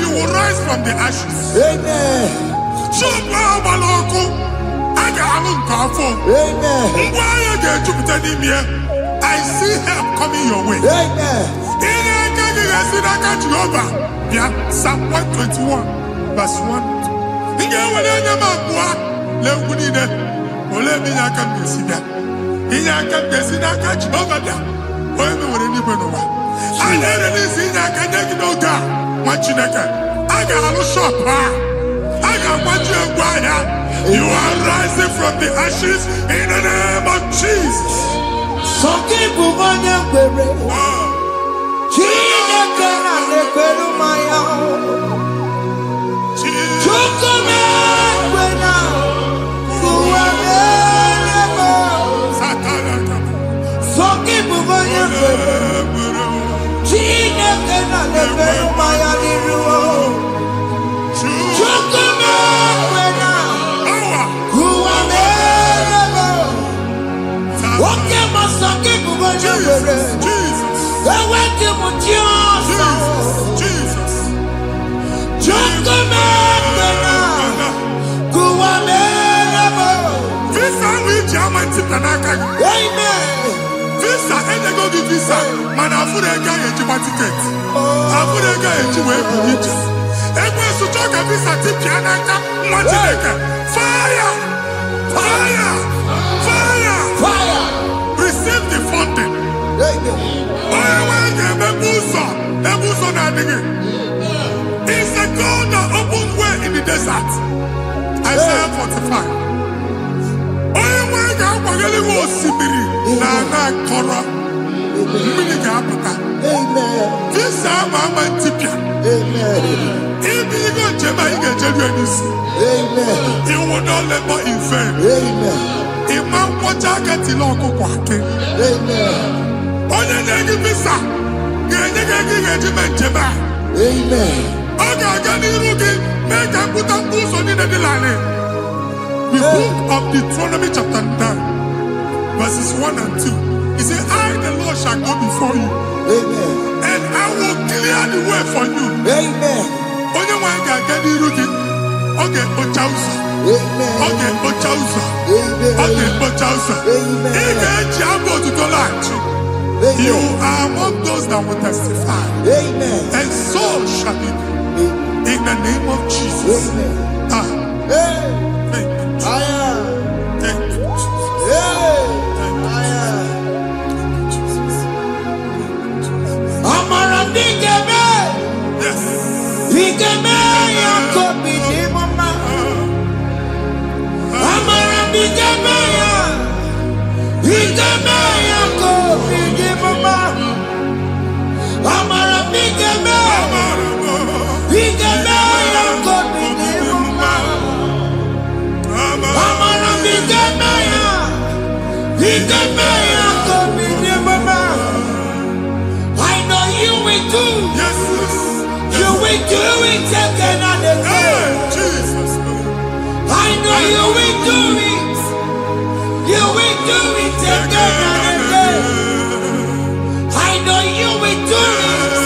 You will rise from the ashes. Amen. I see help coming your way. Amen. Psalm 121, verse 1. You are rising from the ashes in the name of Jesus. Jesus. visa enyego gị visa mana afụrụ ego ahụ ejikwa tiketi afụrụ ego ahụ eji wee bụ ije ekwensu chọọ ka visa tipịa n'aka nwa Chineke fire fire fire Fire. receive the funding onye nwere ga-emepe ụzọ ebe ụzọ na-adịghị. It's a God that opens way in the desert. Isaiah 45. Onye nwere ga-akwaghere gị osimiri na ana akọrọ mmiri ga-apụta. Visa ama ama ntipịa ibigo njem anyị ga-ejeru ya n'isi. You will not labor in vain. Ịma nkwọcha aka tili ọkụkọ akị. Onye na-enye visa ga-enye gị ego ị ga-eji mee njem a. Ọ ga-aga n'iru gị mee ka mpụta mkpụ ụzọ niile dị larịị. The book of Deuteronomy chapter 9 verses 1 and 2. He said, I the Lord shall go before you. And I will clear the way for you. Onye nwanyị ga-aga n'iru gị. Ọ ga-ekpocha ụzọ. Ọ ga-ekpocha ụzọ. Ọ ga-ekpocha ụzọ. Ị ga-eji abụ otuto laghachi. You are among those that will testify. And so shall it be. In the name of Jesus. Thank you. Thank you, Jesus. Amara bigeme. Yes. Bigeme yako bidi mama. Amara bigeme ya. Bigeme yako bidi mama. Amara bigeme. Bigeme yako bidi mama. Amara bigeme ya. Bigeme yako bidi mama. I know you will do. Yes. You will do it again and again. Hey, Jesus. I know you will do it. You will do it again and again. I know you will do it.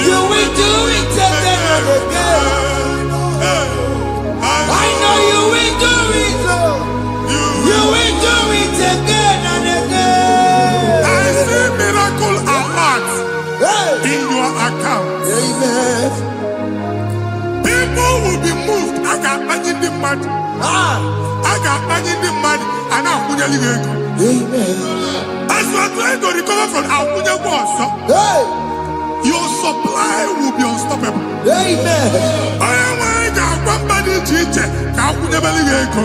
You will do it again and again. I know you will do it. Lord. You will do it again and again. I see miracle alert in your account. People will be moved. I got imagine the mad. I got imagine the mad. And I'm going to go. As you are trying to recover from Abuja boss, your supply will be unstoppable. I am one body teacher. Abuja belly go.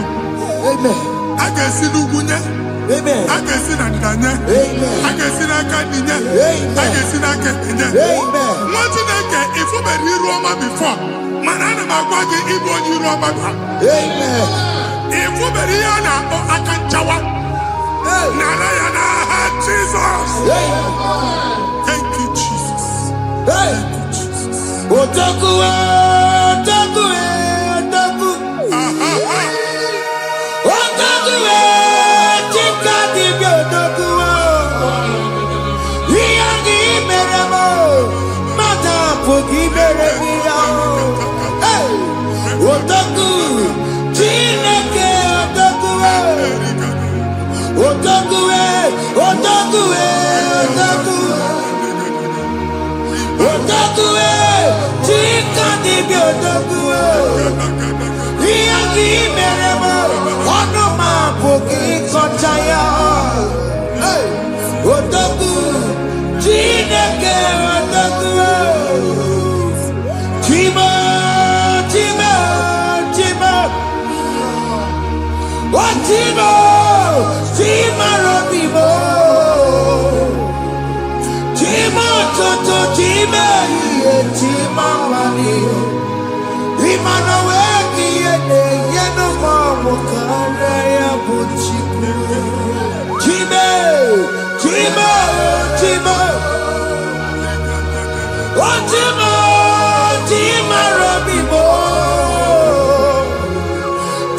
I can see Lugunya. I can see Nadanya. I can see Nakaninya. I can see Nakaninya. What did I get if you were Roma before? Manana Magwagi, Ibon Roma. If you were Rihanna or Akanchawa. Narayana, Jesus. Thank you, Jesus. Thank you, Jesus. Otaku, Otaku, Otaku. Otaku, Chika di Otaku. Yagi Meramo, Mata Pogi Meremia. Otaku, Chineke Otaku. Otaku, Otaku, Otaku. Otaku, Chika di Otaku. Yagi Meramo, Onoma Pogi Kochaya. Otaku, Chineke Otaku. Chima, Chima, Chima. Oh, Chima, Chima Robibo. Chima Toto, Chima, Chima Mani. Imanaweki, Yenoma, Mokaraya, Buchiku. Chima, Chima, Chima. Oh, Chima, Chima Robibo.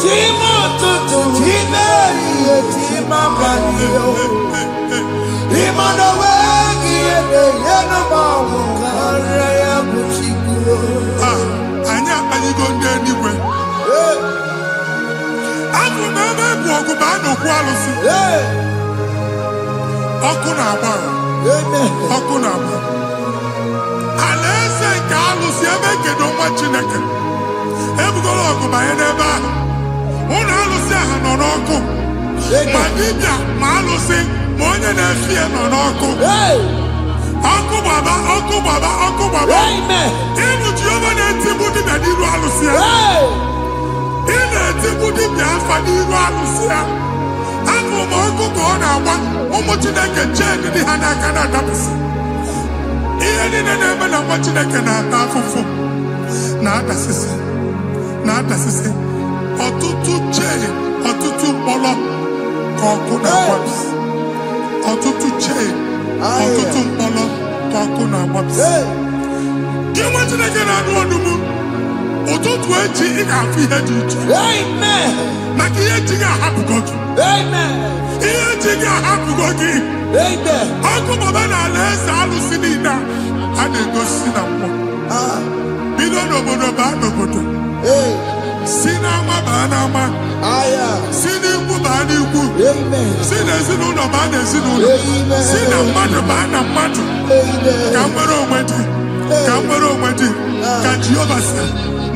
Chima Toto, Chima, Chima Mani. Imanaweki, Yenoma, Mokaraya, Buchiku. Anya anyị go ndị eluigwe. Abụ m ebe bụ ọgụ ma a na-okwu alụsị. ọkụ na-agba ọkụ na-agba alaeze nke alụsị ebe kedu nwa Chineke ebugoro ọgụ banye n'ebe ahụ ụlọ alụsị ahụ nọ n'ọkụ ma dibịa ma alụsị ma onye na-efi ya nọ n'ọkụ ọkụ gbaba ọkụ gbaba ọkụ gbaba ịbụ Jehova na-etigbu dibịa n'iru alụsị ya ị na-etigbu dibịa afa n'iru alụsị ya abụ m ọkụ ka ọ na-agba ụmụ Chineke chee ndị ha n'aka na-adapụsị ihe niile na-eme na nwa Chineke na-ata afụfụ na-adasịsị ọtụtụ chee ọtụtụ mkpọrọ ka ọkụ na-agbapụsị ọtụtụ chee ọtụtụ mkpọrọ ka ọkụ na-agbapụsị gị nwa Chineke na-anụ ọdụmụ ụtụtụ echi ị ga-afụ ihe dị iche maka ihe eji ga-ahapụgo gị ihe eji ga-ahapụgo gị ọkụ baba na ala eze alụsị niile a na-egosi na mmụọ bido n'obodo baa n'obodo si n'ama baa n'ama si n'ikwu baa n'ikwu si n'ezinụlọ baa n'ezinụlọ si na mmadụ baa na mmadụ ka nwere onwe dị ka nwere onwe dị ka Jehova sị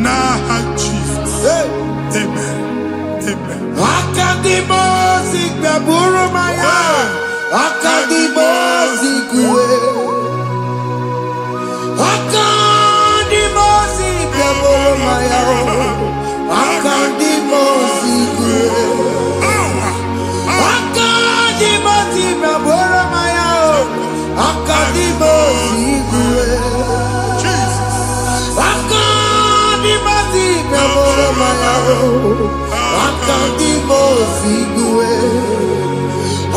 n'aha Jizọs amen amen. Akadimosi gbẹ̀bùrú maya, akadimosi kuwe. Akadimosi gbẹ̀bùrú maya, akadimosi kuwe. Akadimosi gbẹ̀bùrú maya, akadimosi kuwe. Akadimosi gbẹ̀bùrú maya. Akadimosi kuwe.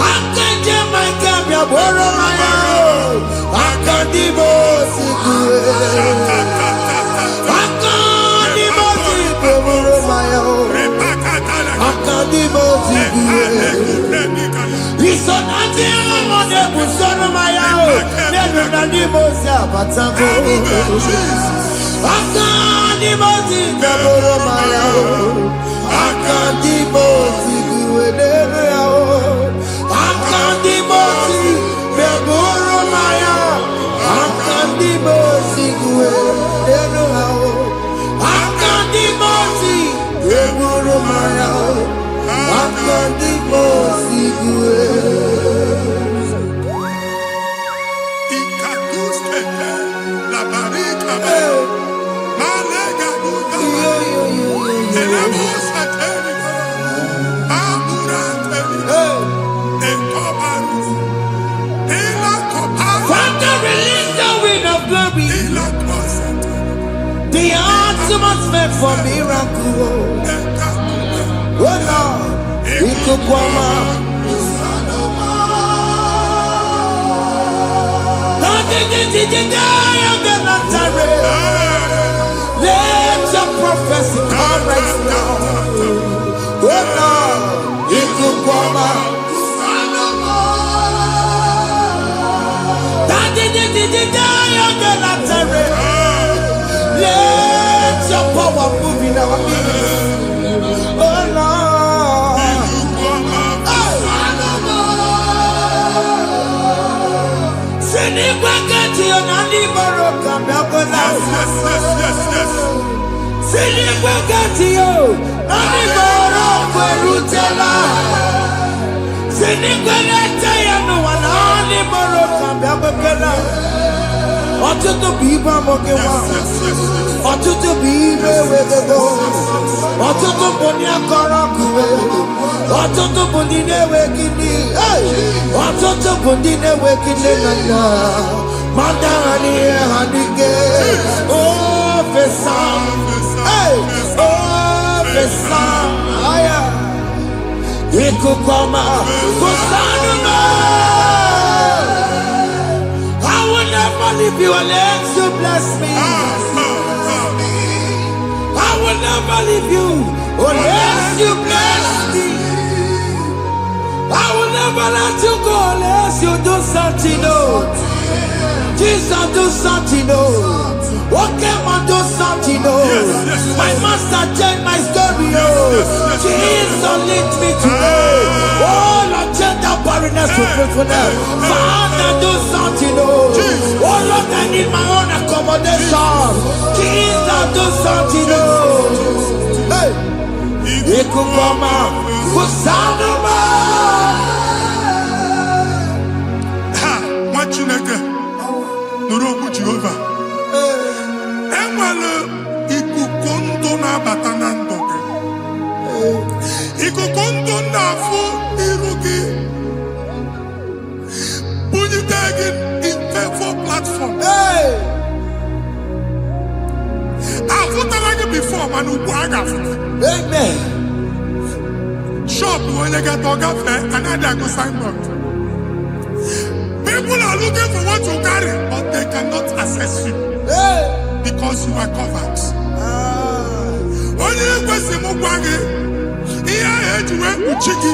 Akadimosi gbẹ̀bùrú maya, akadimosi kuwe. Akadimosi gbẹ̀bùrú maya, akadimosi kuwe. Isonati amode busono maya, nenu nadimosi abatango. Akadimosi gbẹ̀bùrú maya, akadimosi kuwe nenu yao. Akadimosi gbẹ̀bùrú maya, akadimosi kuwe nenu yao. Akadimosi gbẹ̀bùrú maya, akadimosi kuwe. The atmosphere for miracle. Oh Lord, ikukwama. Let your prophecy come right now. Oh Lord, ikukwama. Let your power move in our midst. Oh Lord. Sinikwakati onani baroka myakola. Sinikwakati onani baroka rutela. Sinikwakati onani baroka myakola. Ọtụtụ bụ ibe amụghị nwa, ọtụtụ bụ ibe ewegego, ọtụtụ bụ ndị akọrọ akụwe, ọtụtụ bụ ndị na-enweghị nne, ọtụtụ bụ ndị na-enweghị nne na nna, ma ndị agha n'ihe ha n'ike. Ofesa, ofesa, aya, ikuku ọma, kụsanụ m. I will never leave you unless you bless me. I will never leave you unless you bless me. I will never let you go unless you do something new. Jesus, do something new. Okay, man, do something new. My master changed my story. Jesus, lead me today. Oh, Lord, change that barrier. goodness, for faithfulness. Father, do something, oh. Oh Lord, I need my own accommodation. Jesus, do something, oh. Hey. Ikukoma, Kusanuma. Ha, Machineke, Nuroku Jehovah. Enwale ikukondo na batanando. Ikukondo na fu irugi. Bunitegi in favor platform. Hey. Afutalagi before manu waga. Amen. Shop when you get to fair and I go signboard. People are looking for what you carry, but they cannot access you. Hey. Because you are covered. Only question Mugwagi, here I had to work with Chiki,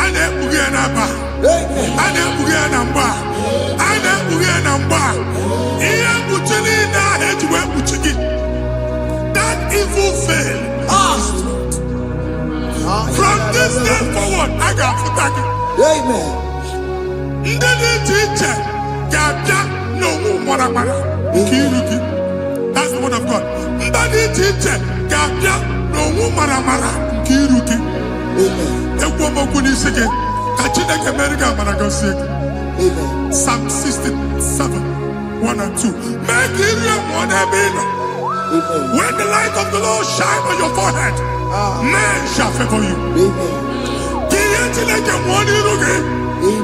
and then Bugianaba, and then Bugianamba, and then Bugianamba. Here Butini, I had to work with Chiki. That evil failed. From this day forward, I got to thank you. Amen. Ndeni teacher, Gabia, no more. That's the word of God. Ndani teacher, Gabia, no more. Kiruki. Ekwomo kuni sege. Kachina America Managosi. Psalm 67, 1 and 2. Make it one abino. When the light of the Lord shine on your forehead, men shall favor you. Kiyanti like one iruge.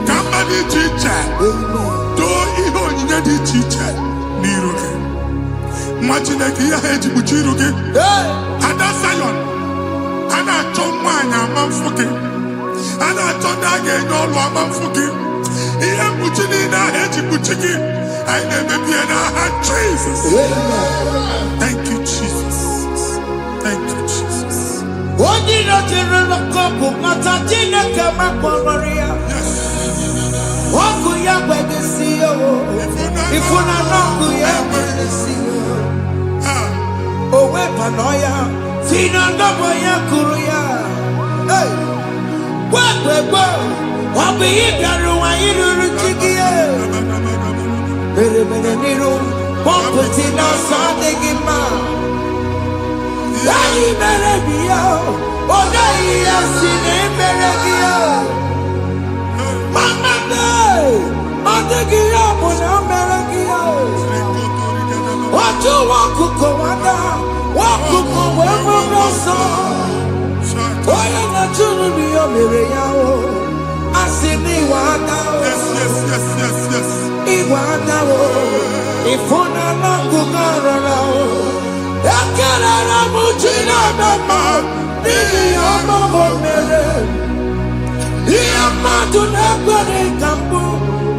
Kambani teacher. Do iho nyedi teacher. Niruge. Machine kiya heji buchiruge. Ada Zion. Ana chomanya mamfuke. Ana chondage nyolo mamfuke. Iya buchini na heji buchiki. I never be in our Jesus. Thank you, Jesus. Thank you, Jesus. What did I tell the couple? Matatina Kamakoria. What could you have to see? If we're not who you have to see. Oh, Wepanoya. Fina Noboya Kuria. Hey. What we go? What be it? I don't want Berebenero, Pompetina, Sadegima. Yai Berebia, Odaya Sine Berebia. Mama Day, Odegia, Mona Beregia. What you want to go under? What to go where we so? Why are not to be a Miria? I see me water. Yes. Iwanawo, ifuna makugara, yakara mujina mama, ni amamo mere, ni amadu negwari kambu,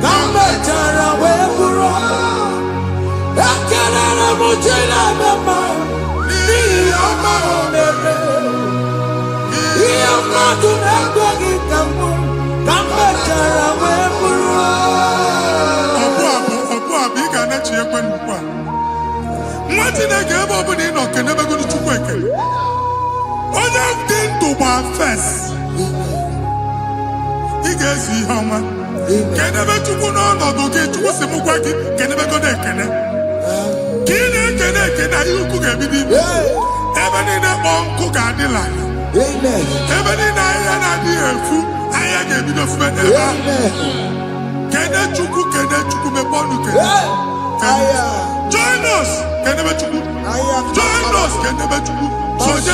kambetara weburo, yakara mujina mama, ni amamo mere, ni amadu negwari kambu, kambetara weburo. Martina gave up in or can never go to work. Other thing to my face. He gets you how much. Can never to go on or get to what's the Mugwaki, can never go there. Can you cook everything? Even in a uncle Gadilla. Even in a dear food, I gave you the friend. Can I chuku me bonuke? Join us. Can never chuku. Join us. Can never chuku. Soja.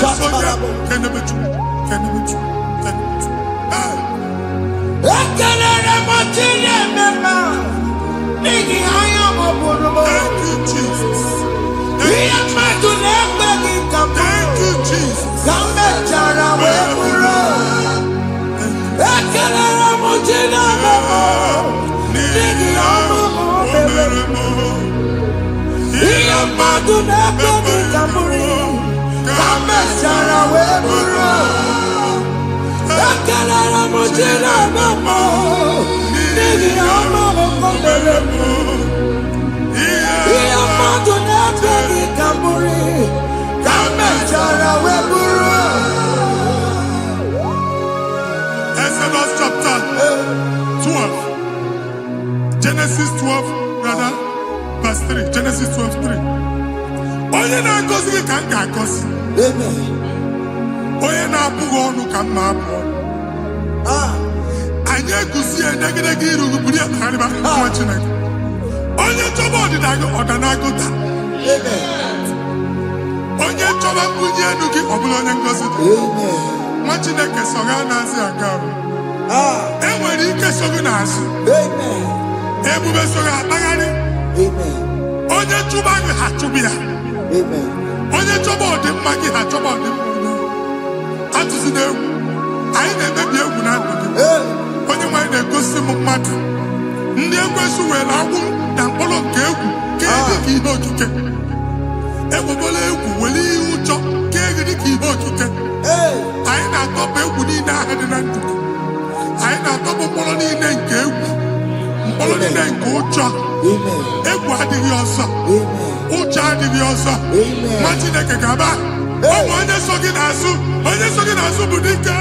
Can never chuku. Can never chuku. Can never chuku. Thank you, Jesus. Thank you, Jesus. Exodus chapter Genesis 12:3. Onye na-agọzi gị ka m ga-agọzi. Onye na-abụghị ọnụ ka m na-abụ ọnụ. Anyị eguzie edegedege iru gị buru ya kparịba nwa Chineke. Onye chọba ọdịda gị ọdanagụta. Onye chọba mbunye elu gị ọ bụla onye ngọzi dị. Nwa Chineke so ga na-azị aga arụ. Enwere ike so gị n'azụ. Ebube so gị akpagharị. Onye chụba gị ha chụba ya. Onye chọba ọdịmma gị ha chọba ọdịmma onye. Atụzina egwu. Anyị na-emebi egwu na ndụ gị. Onye nwanyị na-egosi m mmadụ. Ndị ekwensu were agwụ na mkpụrụ nke egwu ka dị ka ihe okike. Egbebola egwu were ihe ụjọ ka dị ka ihe okike. Anyị na-atọpụ egwu niile ahụ dị na ndụ gị. Anyị na-atọpụ mkpọrọ niile nke egwu. Mkpọrọ niile nke ụjọ. Egwu adịghị ọzọ. Ụjọ adịghị ọzọ. Nwa Chineke ga-aba. Ọ bụ onye so gị n'azụ. Onye so gị n'azụ bụ dike.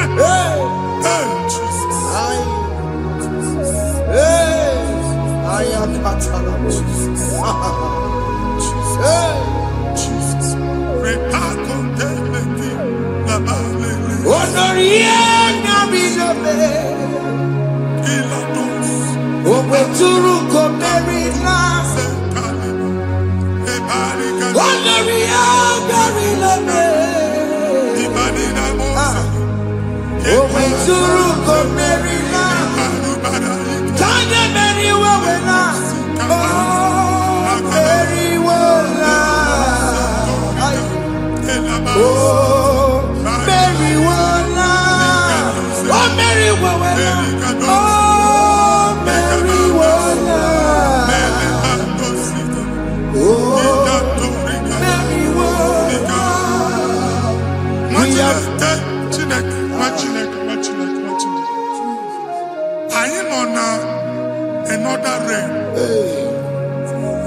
Another realm.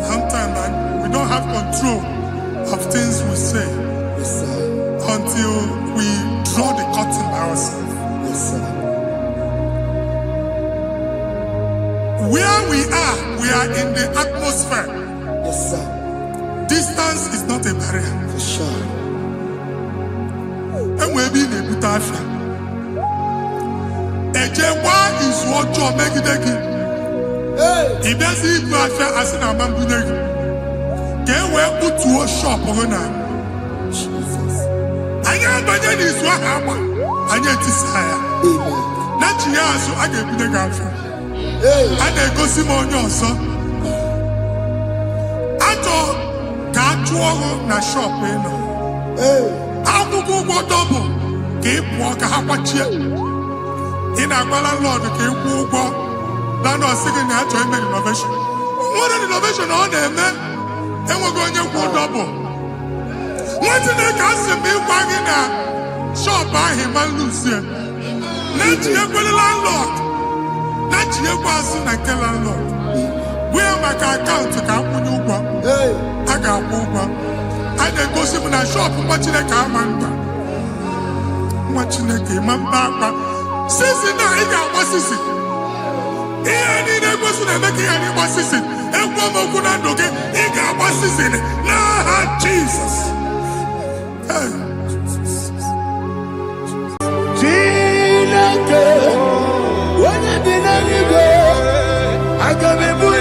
Sometimes we don't have control of things we say until we draw the curtain by ourselves. Where we are in the atmosphere. Distance is not a barrier. For sure. And we'll be in a butafia. Ejewa is what you make it. If there's a butafia as in a mambuneg, can we put to a shop or not? I am by that is what happened. I get desire. Not you, so I get the gafia. And they go Simon also. Ato Katuo na shop. How to go double? Keep walk a hapachi. In a landlord, keep walk. Land or second year to make innovation. What an innovation on them, man. And we're going to go double. What did they cast me wagging a shop by him and Lucia? Let you have a landlord. Let you pass in a landlord. Where my account to come when you go? I got over. I then go see when I shop watching a car man. Watching a game and back. Since now, I got what's this? Here, I was making any what's this? And one more good and okay. He got what's this in it. Nah, Jesus. I got me put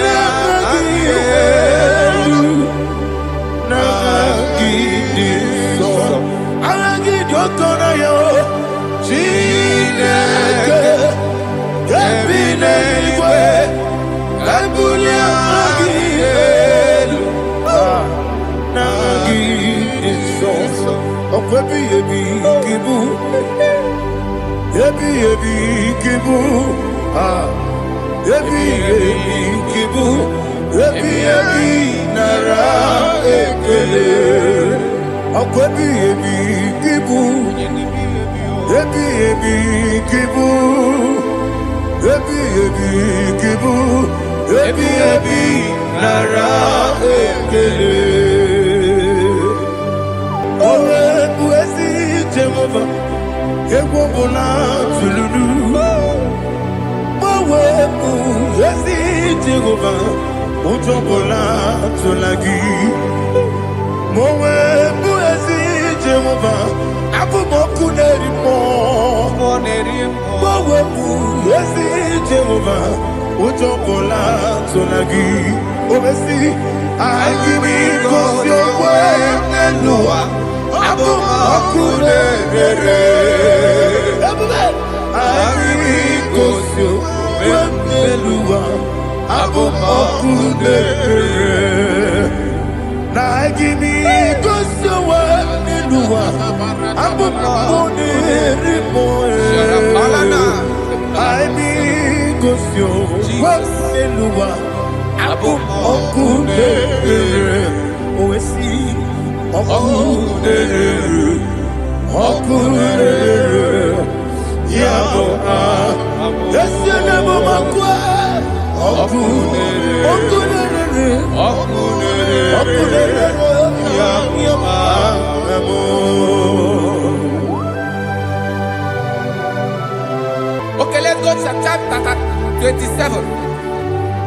ujobola tulagi. Mowe buezi Jehovah, abu moku nerimo. Mowe buezi Jehovah, ujobola tulagi. Obesi, IGBO Nelua, abu moku nerere. IGBO Nelua, abu moku nerere. Na IGBO Nelua, abu moku nerimo. IGBO Nelua, abu moku nerere. Oesi, moku nerere, moku nerere. Yabo Yesu na moku moku nerere, moku nerere. Okay, let's go to chapter 27.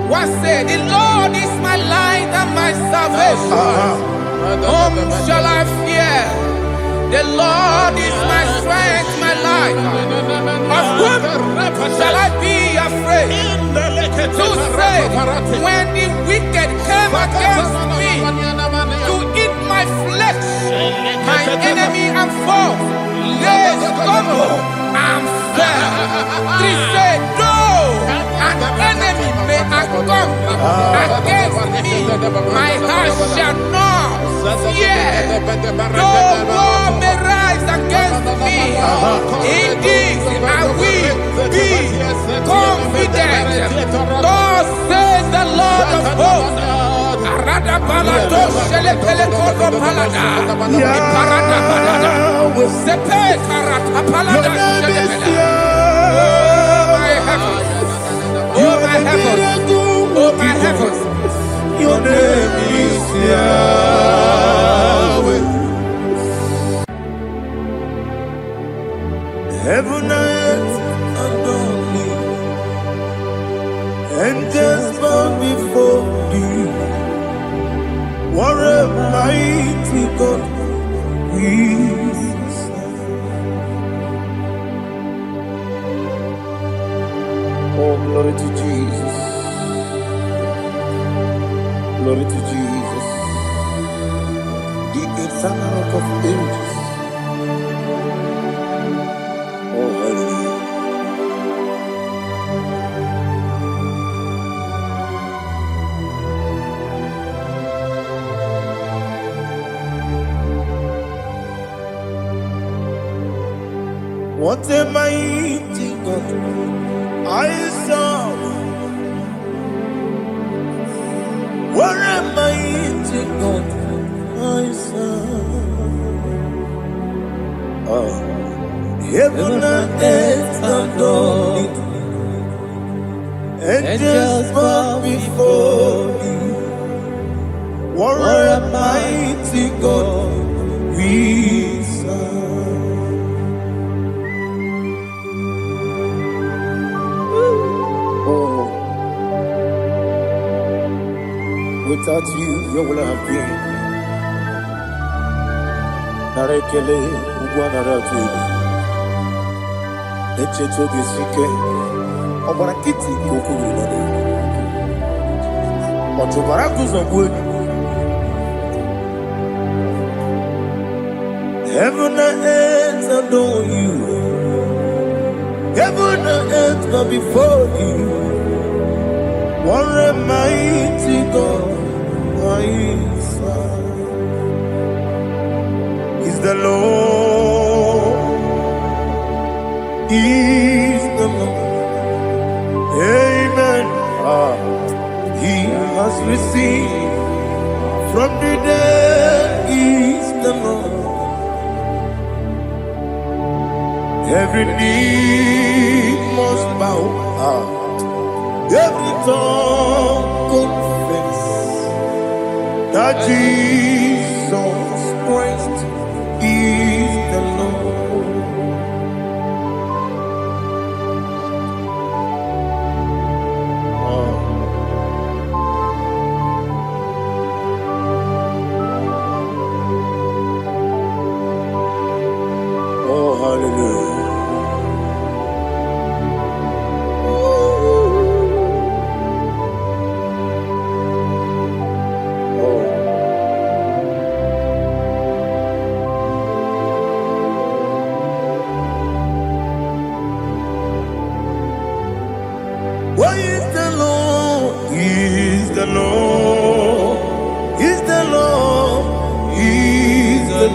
What said, the Lord is my light and my salvation. Whom shall I fear? The Lord is my strength, my life. Of whom shall I be afraid? To say, when the wicked came against me to eat my flesh, my enemy and foe, they stumble and fell. They said, no, an enemy may come against me, my heart shall not fear. No war may rise against me. In this I will be confident. Thus says the Lord of hosts. Oh my heavens, oh my heavens, your name is Yahweh. Heaven and earth adore me, angels bow before thee. What a mighty God we serve. Oh, glory to Jesus. Glory to Jesus. The eternal rock of ages. Oh, hallelujah. What a mighty God I serve. What a mighty God I serve. Heaven and earth adore it. Angels bow before thee. What a mighty God we serve. Without you, where will I have been? Narekele, Ugwanaratu. Echecho Gisike, Obarakiti, Kokuru. Otobarakus of wood. Heaven and earth adore you. Heaven and earth bow before you. What a mighty God I serve. Is the Lord, is the Lord. Amen. He has received from the dead, is the Lord. Every knee must bow. Every tongue confess that Jesus Christ is the Lord.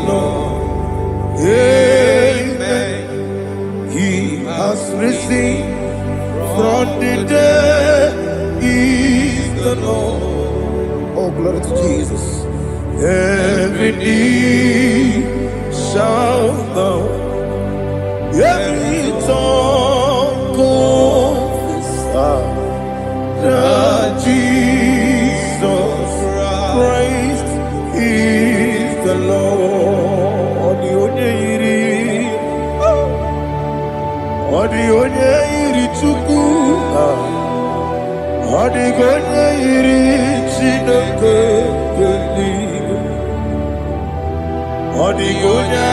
Lord. Amen. He has risen from the dead. He is the Lord. Oh, glory to Jesus. Every knee shall bow, every tongue confess that Jesus Christ is the Lord. Odi onye iri Chukwu, odi onye iri Chineke eluigwe, odi onye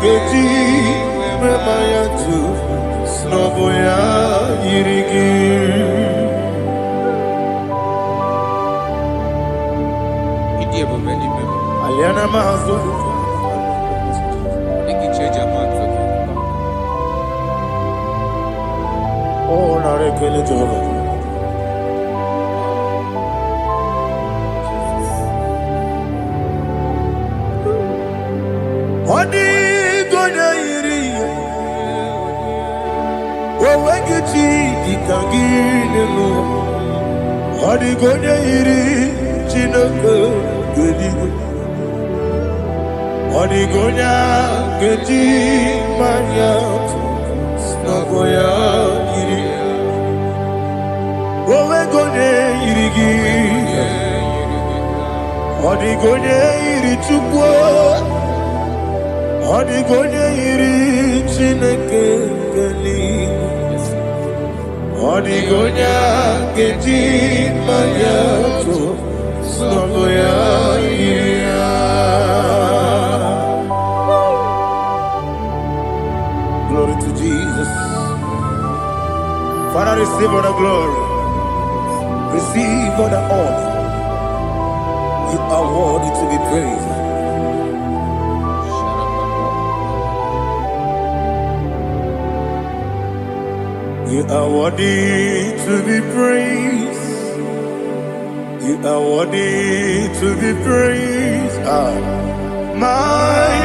ga-eji mema ya tu n'ọbụ ya yiri gị. Aliana mahazo. Oh, narekele Jehovah. Odi gonya iri, owegiti dikagilelo. Odi gonya iri, Chineke geligo. Odi gonya geti manya, snagoya iri. Owegonya irigi, odi gonya iri Chukwu. Odi gonya iri Chineke eluigwe, odi gonya geti manya to n'ọbụ ya yiri ya. Glory to Jesus. Father, receive all the glory, receive all the honor. You are worthy to be praised. You are worthy to be praised. You are worthy to be praised. My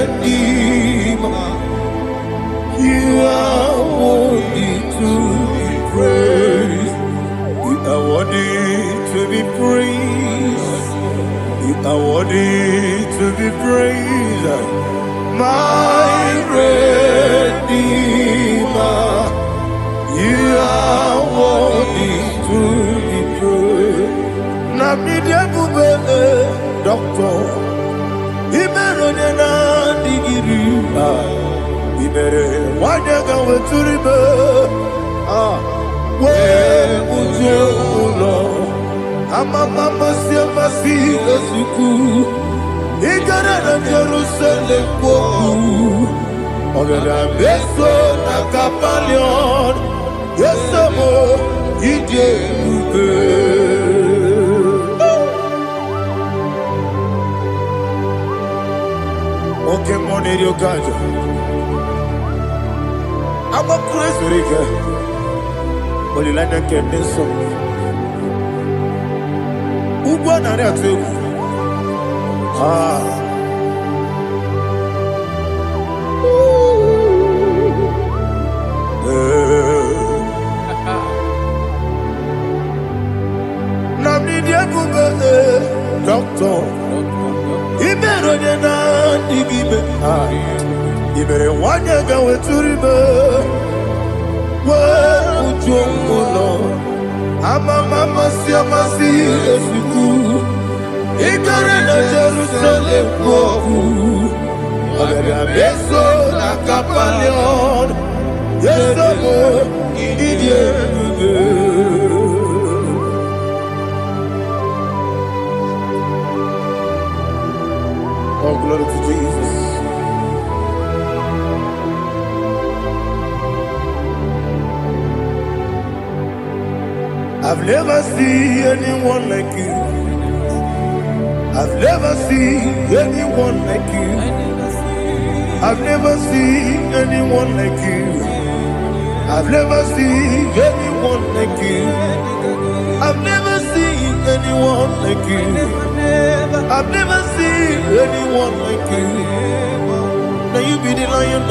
Redeemer. You are worthy to be praised. You are worthy to be praised. You are worthy to be praised. My Redeemer. You are worthy to be praised. Namidebube, Doctor. Imeronena digiri. Ibere wanyaga weturibe. We ujo ulo. Amama siamasi esuku. Igara na Jerusalem kwoku. Ogara beso na kapalion. Yesamo ije ube. Okay, money yo kaja. Aba crazy rika. Olilanya keneso. Ugwa na ri atu. Doctor, Ibero na digibe. Ibere wanyaga weturibe. We ujongulo. Amama siamasi esuku. Igare na Jerusalem kwoku. Ogara beso na kapalion. Yesamo idie ube. Oh, glory to Jesus. I've never seen anyone like you. I've never seen anyone like you. I've never seen anyone like you. I've never seen anyone like you. I've never seen anyone like you. I've never seen anyone like you. Now you be the lion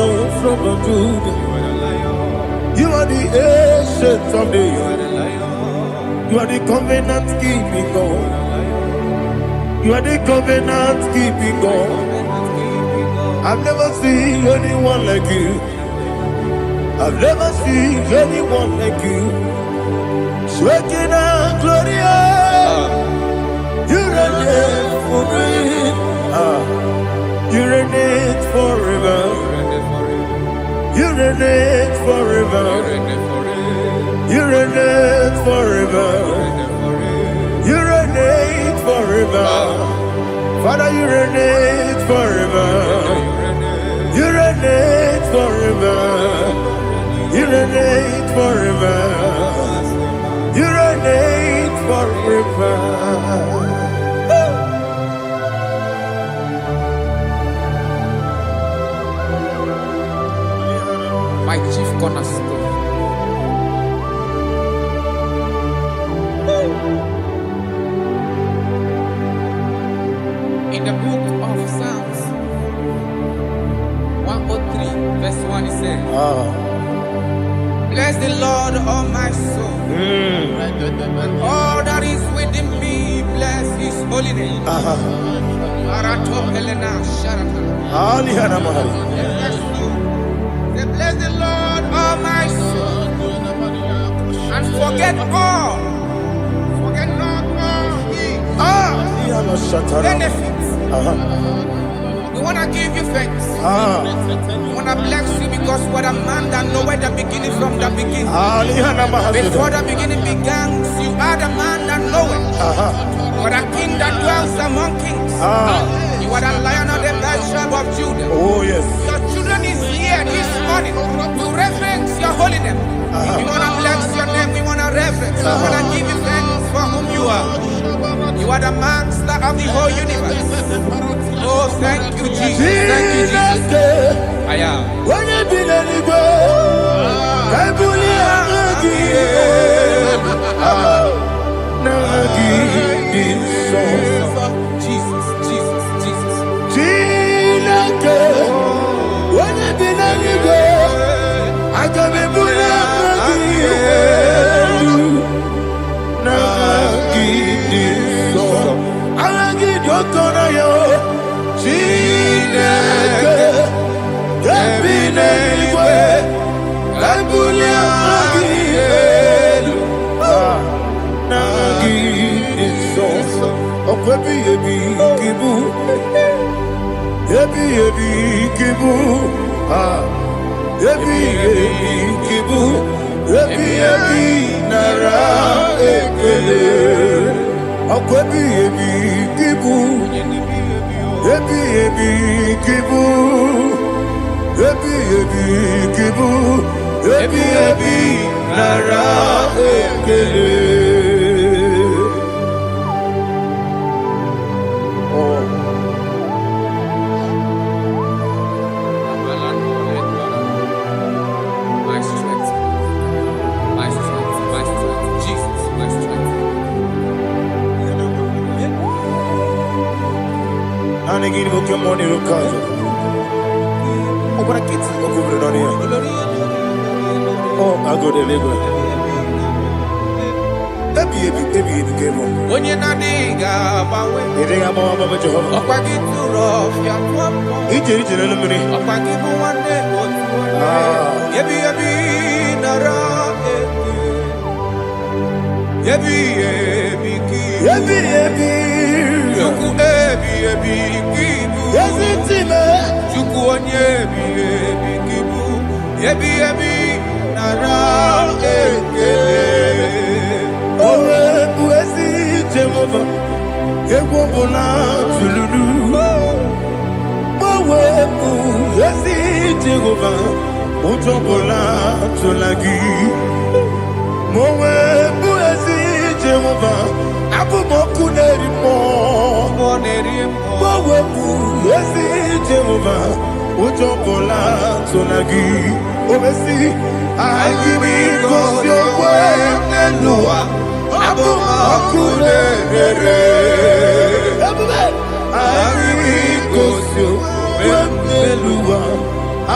from the Judah. You are the ancient of days. You are the covenant keeping God. You are the covenant keeping God. I've never seen anyone like you. I've never seen anyone like you. Shaking and glorious. You reign for me. You reign forever. You reign forever. You reign forever. You reign forever. Father, you reign forever. You reign forever. You reign forever. You reign forever. My chief cornerstone. In the book of Psalms 103, verse 1, it says, bless the Lord, all my soul. All that is within me, bless his holy name. Say, bless the Lord, all my soul, and forget not all his benefits. We want to give you thanks. We want to bless you because what a man that knoweth the beginning from the beginning. Before the beginning began, you are the man that knoweth. What a king that dwells among kings. You are the lion of the tribe of Judah. Oh yes. Your children is here this morning to reverence your holiness. We want to bless your name. We want to reverence. We want to give you thanks for whom you are. You are the master of the whole universe. Oh, thank you, Jesus. Thank you, Jesus. I am. When you be the Jesus, Jesus, Jesus. When you be the I can be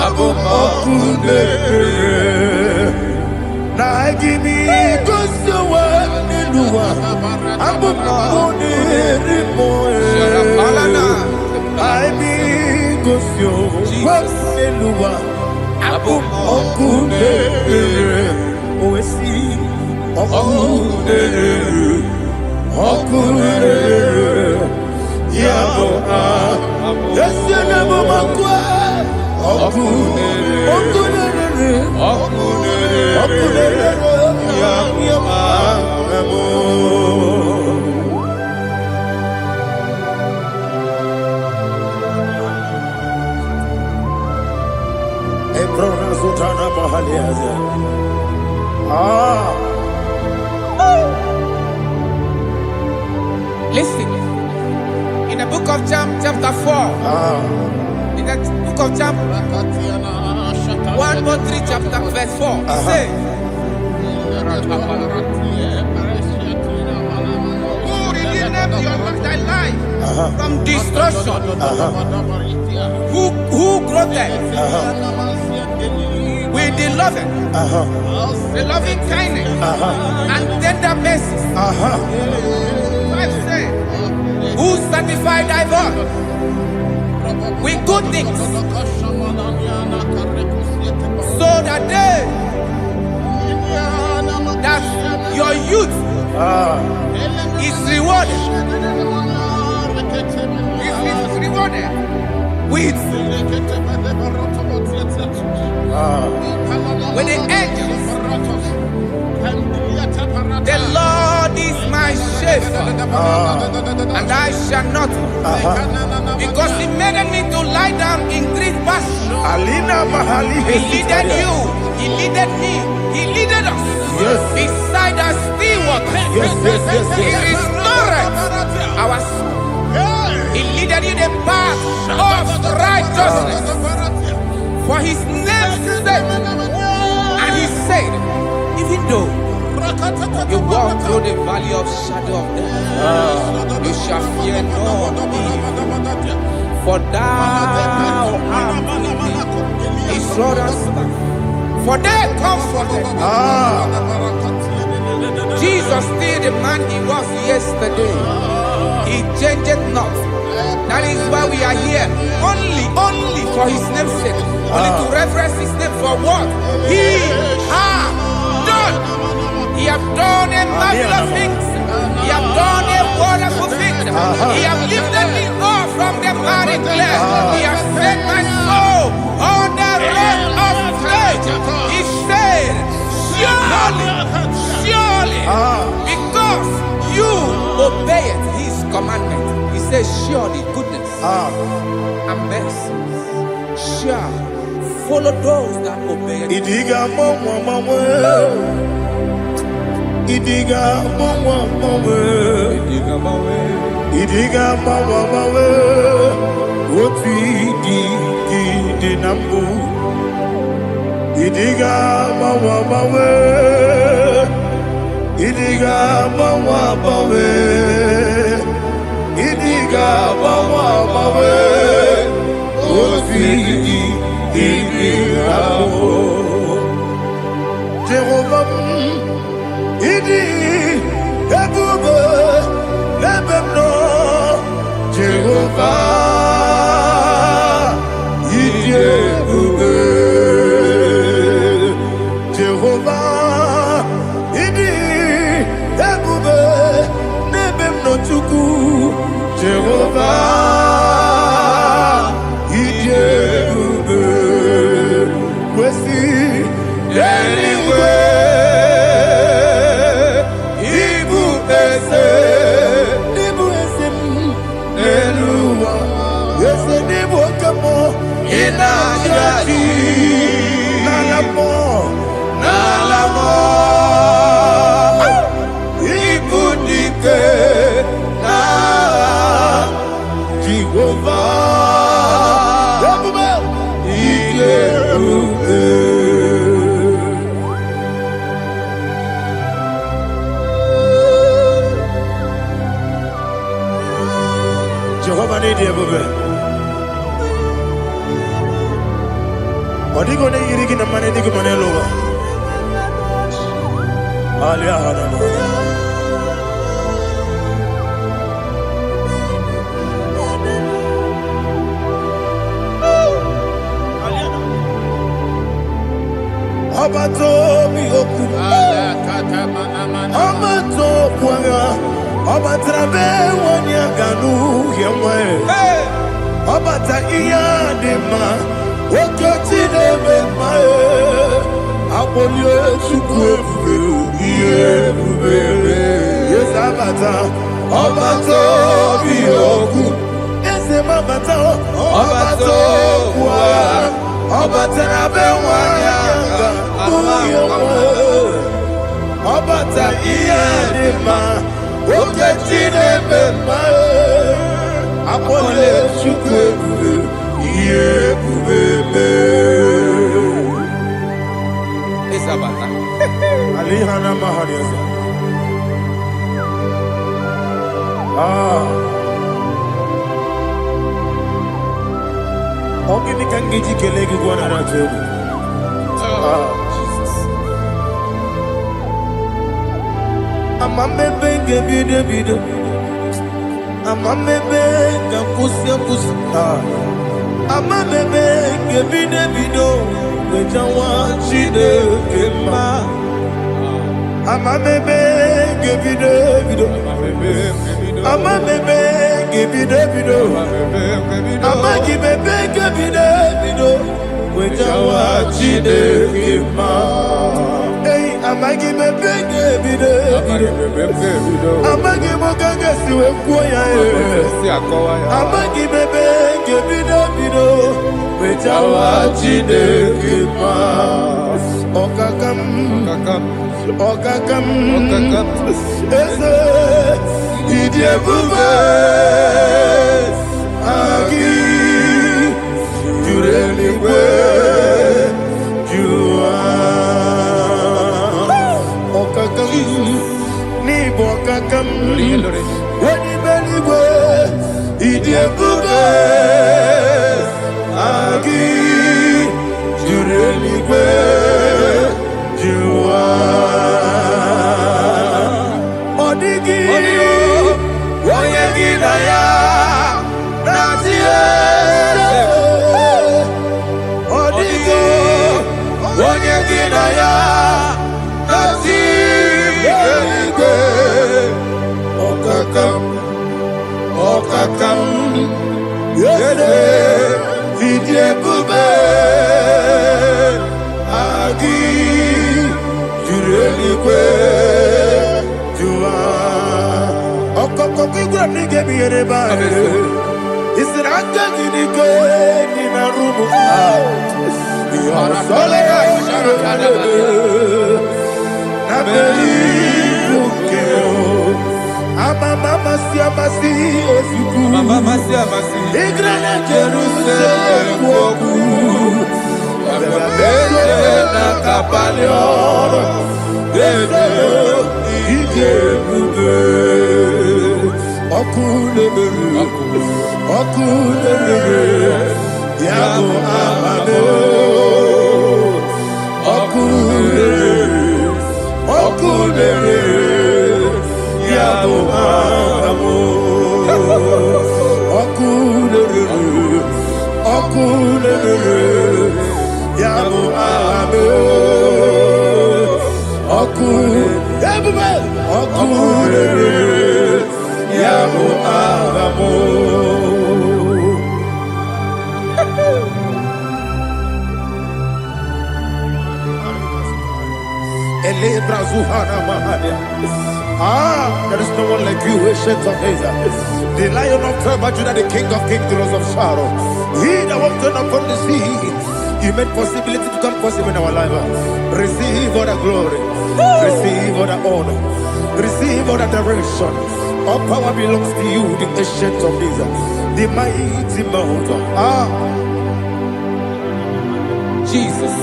abum okunere. Na gimi kosowa niluwa, abum okunere moe. I be kosyo niluwa, abum okunere. Oesi okunere, okunere. Yabo yesenebo makwa okunere, okunere, okunere, okunere. Yabo Ebrona Sultana Mahaliaza. Listen. In the book of John, chapter 4. In the book of John 1:3, chapter verse 4. It says, who redeemed thy life from destruction? Who groweth with the loving kindness and tender mercies? Who sanctified thy body with good things, so that your youth is rewarded. Is rewarded with the angels. The Lord is my shepherd, and I shall not want, because He made me to lie down in green pastures. He leaded you, He leaded me, He leaded us beside the still waters. He restored our soul. He leaded you the path of righteousness for His name's sake. And He said, even though you walk through the valley of shadow of death, you shall fear no evil, for thou art with me. His rod and staff, for they comforted. Jesus still the man He was yesterday. He changed not. That is why we are here. Only for His name's sake. Only to reverence His name for what He has done. He has done a marvelous things. He has done a wonderful thing. He has lifted me up from the miry clay. He has set my soul on the rock of faith. He said, surely, because you obeyed His commandment. He says, surely goodness and mercy shall follow those that obey it. Idiga mawe oti di nambu. Idiga mawe Idiga mawe Idiga mawe oti di nambu. Jehovah Idi Ebube Ebemno Jehovah Idi Ebube Jehovah Idi Ebube Nebemno Chuku Jehovah Idi Ebube Wesi anyway. Jehovah need you, Odigo ne yirigi na mane digi mane lowa. Alia hana. Obato mi oku. Obato kwanga. Obatrabe wonya ganu yemwe. Obata iya dema. Okoti deme mae. Abolio chukwe iye bubele. Yes abata. Obato mi oku. Ese mabata. Obato kwa. Obatrabe wonya Obata iyadima oketine bema apole chukwe iye bubele Isabata. alihana mahariza ogini kangiji kelegi gwana ratebu Amamebe gebide bide, amamebe gakusia kusia, amamebe gebide bido, wejawa chide kema, amamebe gebide bido, amamebe gebide bido, amagibebe gebide bido, wejawa chide kema. Amagi mebenge bide amagi mokanga siwe kuya amagi mebenge bide bido wejawa chide kima okakam ese idie bube agi jureli kwe ni bokakam wani beligwe idiebube agi jureligwe juwa odigi woyegi na ya nazie odigi woyegi na ya Okakam, yede, vidye bube, agi, jurelikwe, juwa. Okokoki gwa nige miyere ba, isiranga ginike nina rumu. Yosole nabeli bukeo. Mama siamasi osuku Mama siamasi Igrana Jerusalem woku Bebe na kapalion Bebe ije bube Okule Yabo amame Okule Yabo amo, okule, yabo amo, okule, yabo amo. Ele brazuhana mahania. There is no one like you, ancient of days. The Lion of tribe of Judah, the King of kings, the Rose of Sharon. He that walked upon the sea. You made possibility to come possible in our life. Receive all the glory. Receive all the honor. Receive all the direction. All power belongs to you, the ancient of days. The mighty mountain. Jesus.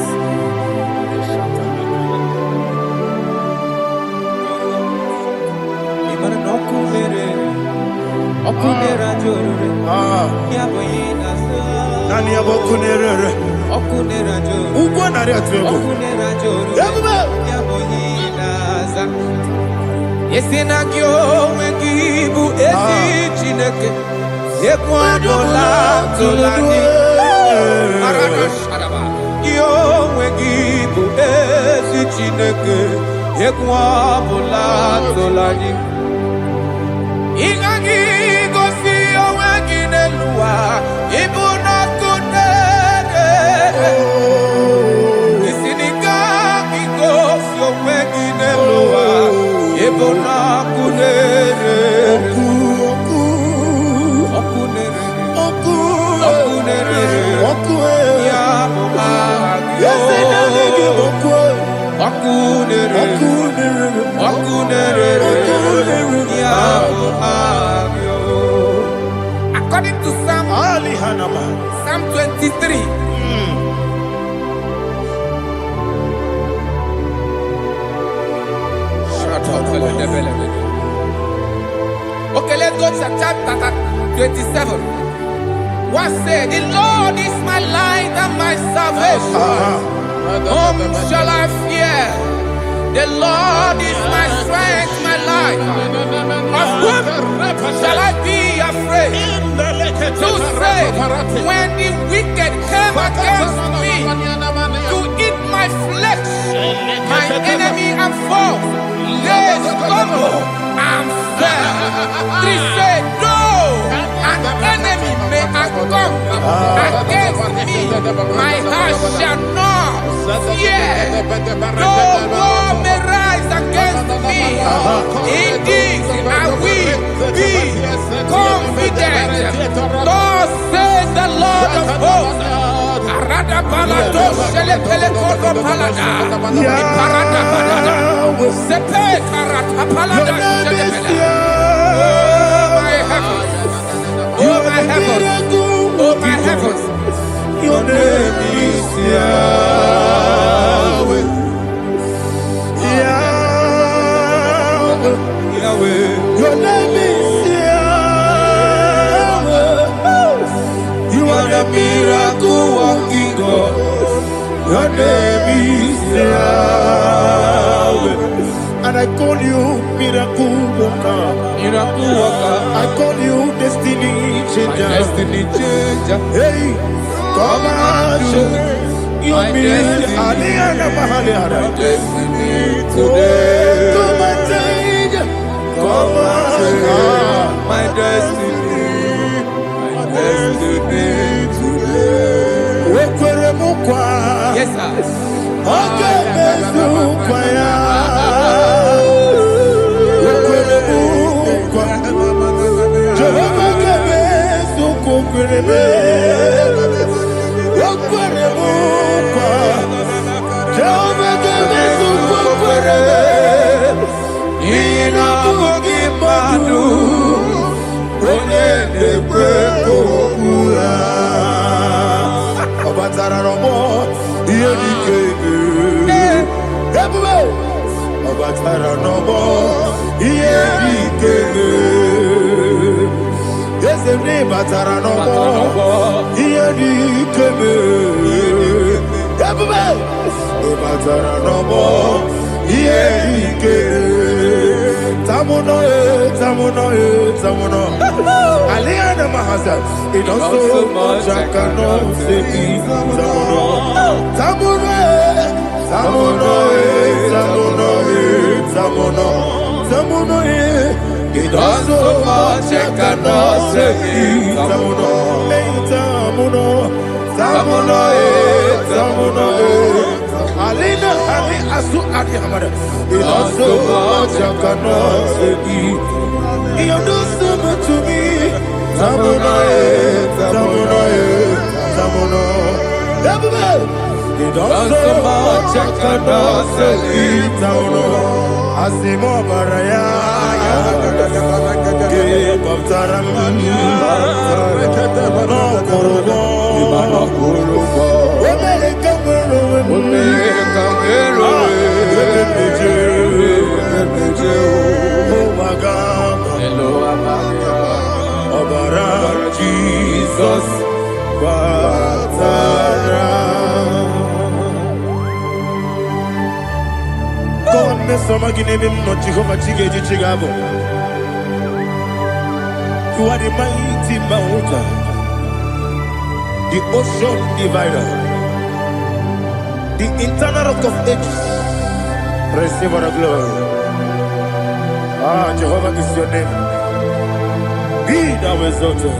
Nani abokunerere Ugwa na ria tuego. Yesina kyo wengibu ezi chineke Ekwadola tolani Arana sharaba Kyo wengibu ezi chineke Ekwadola tolani Ingagi gosi owegine luwa Ibuna kunere Isinika gosi owegine luwa Ebona kunere ya according to Psalm 23 Okay, let's go to chapter 27. What said? The Lord is my light and my salvation. Whom shall I fear? The Lord is my strength, my life. Of whom shall I be afraid? To say, when the wicked came against me to eat my flesh, my enemy and foe, they stumble and fell. They said, no, an enemy may come against me, my heart shall not fear. No war may rise against me. In this I will be confident. Thus says the Lord of hosts. Arada balado shele pele kodo palada. Iparada balada. Sepe karata palada shele pele. Oh my heavens. Oh my heavens. Oh my heavens. Your name is Yahweh. Yahweh. Your name is Yahweh. You are the miracle working God. Your name is Yahweh. And I call you miracle worker. Miracle worker. I call you destiny changer. Destiny changer. Hey, come on, your destiny. Destiny today. Come on, change. Come on, my destiny. My destiny today. Yes, sir. It does so much I cannot say. It does so much I cannot say. Alina Ali Asu Adi Hamada. It does so much I cannot say. You do so much to me. Tamuno. It does so much I cannot say. Tamuno. Asimo Baraya. Give up Taramani. No Korobo. Jesus, Batara. You are the mighty mountain, the ocean divider, the internal rock of ages. Receive the glory. Jehovah is your name. Be thou exalted.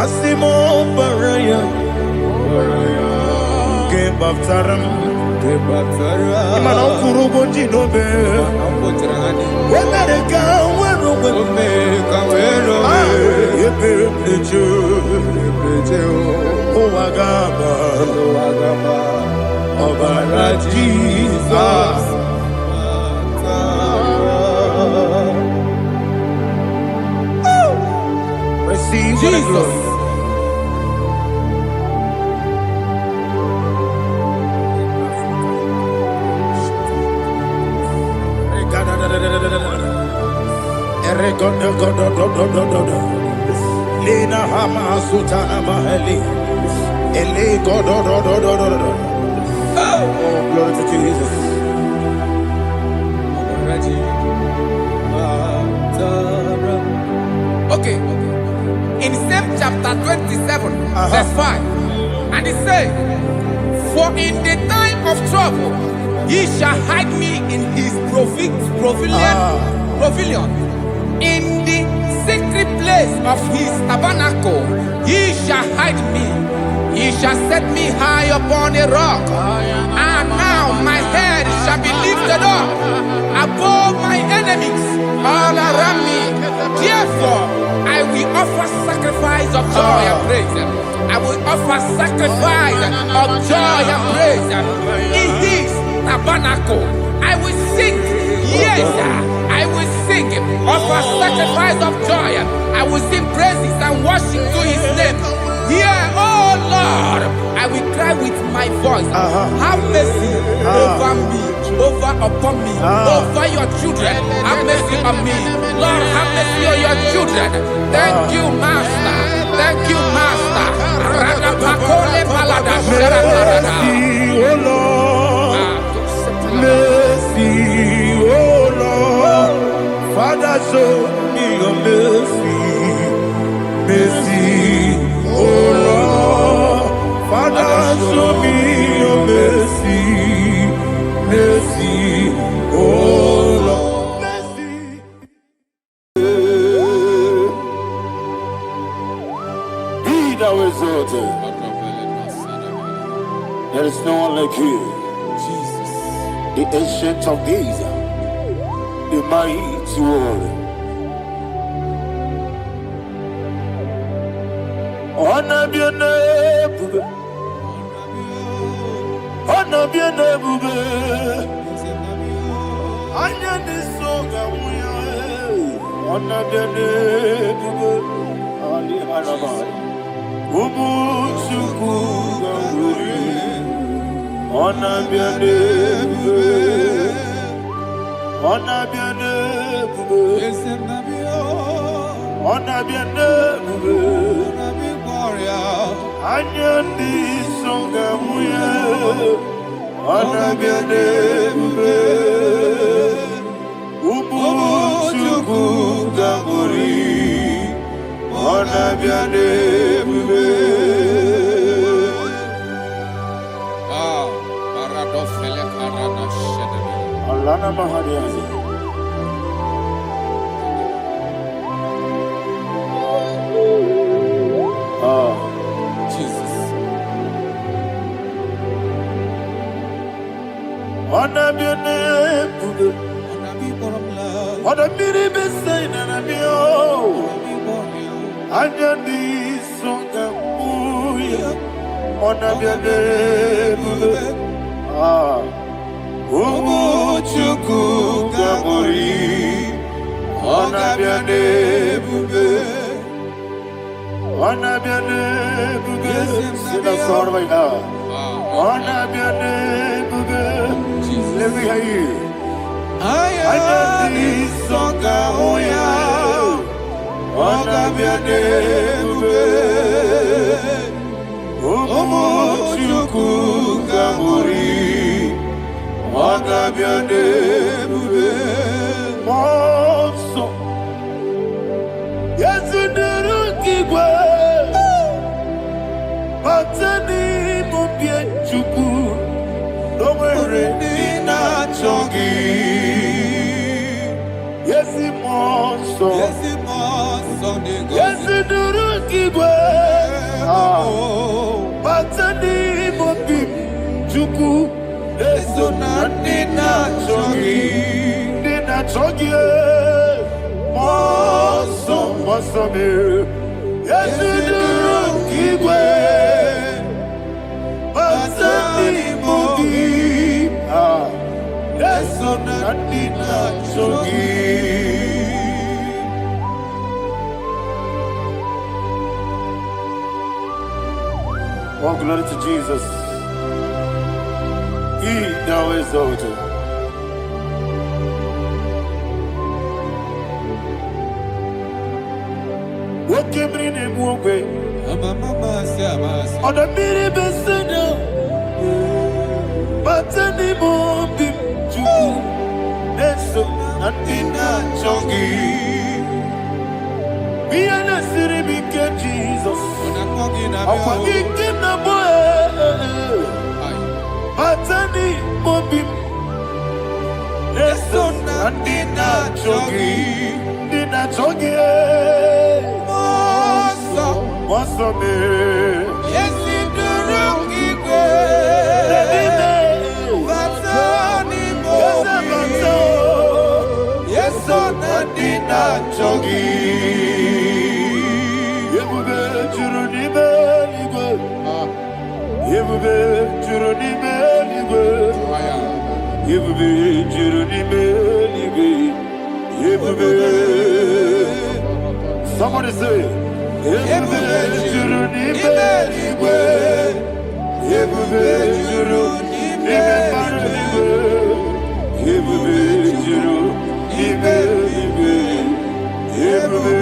Asimo Baraya, Gebaptaram, Imano Kurubo Jinobe, Wemereka, Owagaba, Obara Jesus. Receive Jesus. Lina Hama Sutana Mahali. Ele God. Oh, glory to Jesus. Okay. In same chapter 27, verse 5, and it says, "For in the time of trouble, he shall hide me in his pavilion. In the secret place of his tabernacle, he shall hide me. He shall set me high upon a rock. And now my head shall be lifted up above my enemies all around me. Therefore, I will offer sacrifice of joy and praise. I will offer sacrifice of joy and praise in his tabernacle. I will sing, yes, I will sing, offer sacrifice of joy. I will sing praises and worship to his name. Here, oh Lord, I will cry with my voice. Have mercy over me, upon me, over your children. Have mercy on me. Lord, have mercy on your children. Thank you, Master. Thank you, Master. Mercy, oh Lord. Mercy, oh Lord. Father, show me your mercy. Mercy, oh Lord. Father, show me your mercy. Mercy, oh Lord. Mercy. Be thou exalted. There is no one like you. Jesus. The ancient of days, the mighty warrior. Honor be your name, honor be your name, honor this song, honor be your name, Ali Harabai, Ubu Chuku Gamburi, honor be your name, honor be your name, honor be your name. Anyandi songa muya, anabiane bube, ubu chuku gamburi, anabiane bube. Paradofele karana shedebe. Alana mahadiyazi. Jesus. Anabiane bube, anabiri besaina nabio, anyandi songa muya, anabiane bube. Ubu chuku gamburi, anabiane bube. Anabiane bube, sida sor vai na. Anabiane bube, let me hear you. Ayani songa oya, anabiane bube. Omo chuku gamburi, Wagabiane bube Monso Yasuduru kigwe Matani mubye chuku Nomere nina chongi Yesi monso Yasuduru kigwe Matani mubye chuku Eso na nina chongi Moso me Yesu duru kigwe Masani mogi Eso na nina chongi. Oh, glory to Jesus. He now exalted. What came in him one way? On the mini besena, but any more big Jew. That's so nothing not chongi. Be an city big Jesus. I'm forgetting the boy. Matani mobi Eso na dina chogi Moso me Yesi duru kigwe Matani mobi Eso na dina chogi Yebube juru ni beligwe Yebube juru ni beligwe Yebube juru ni beligwe Yebube Somebody say Yebube juru ni beligwe Yebube juru ni beligwe Yebube juru ni beligwe Yebube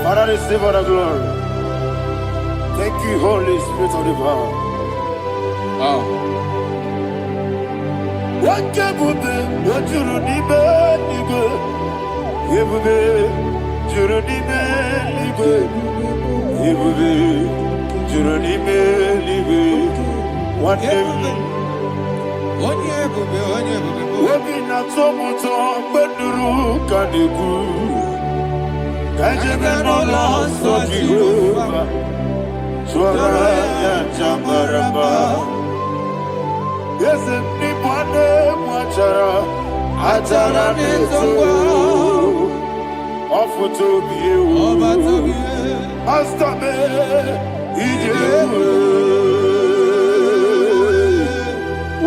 Father, receive all the glory. Thank you, Holy Spirit of the power. What can we do? What you need, nigga? You be, you need, nigga. You be, you need, nigga. What can we? What be not so much on, but the room can do. Kajabano lost of Jehovah, Swara Jamaraba. Yes, if Nipane Machara, Atara Nezo, offer to be you, Master Me,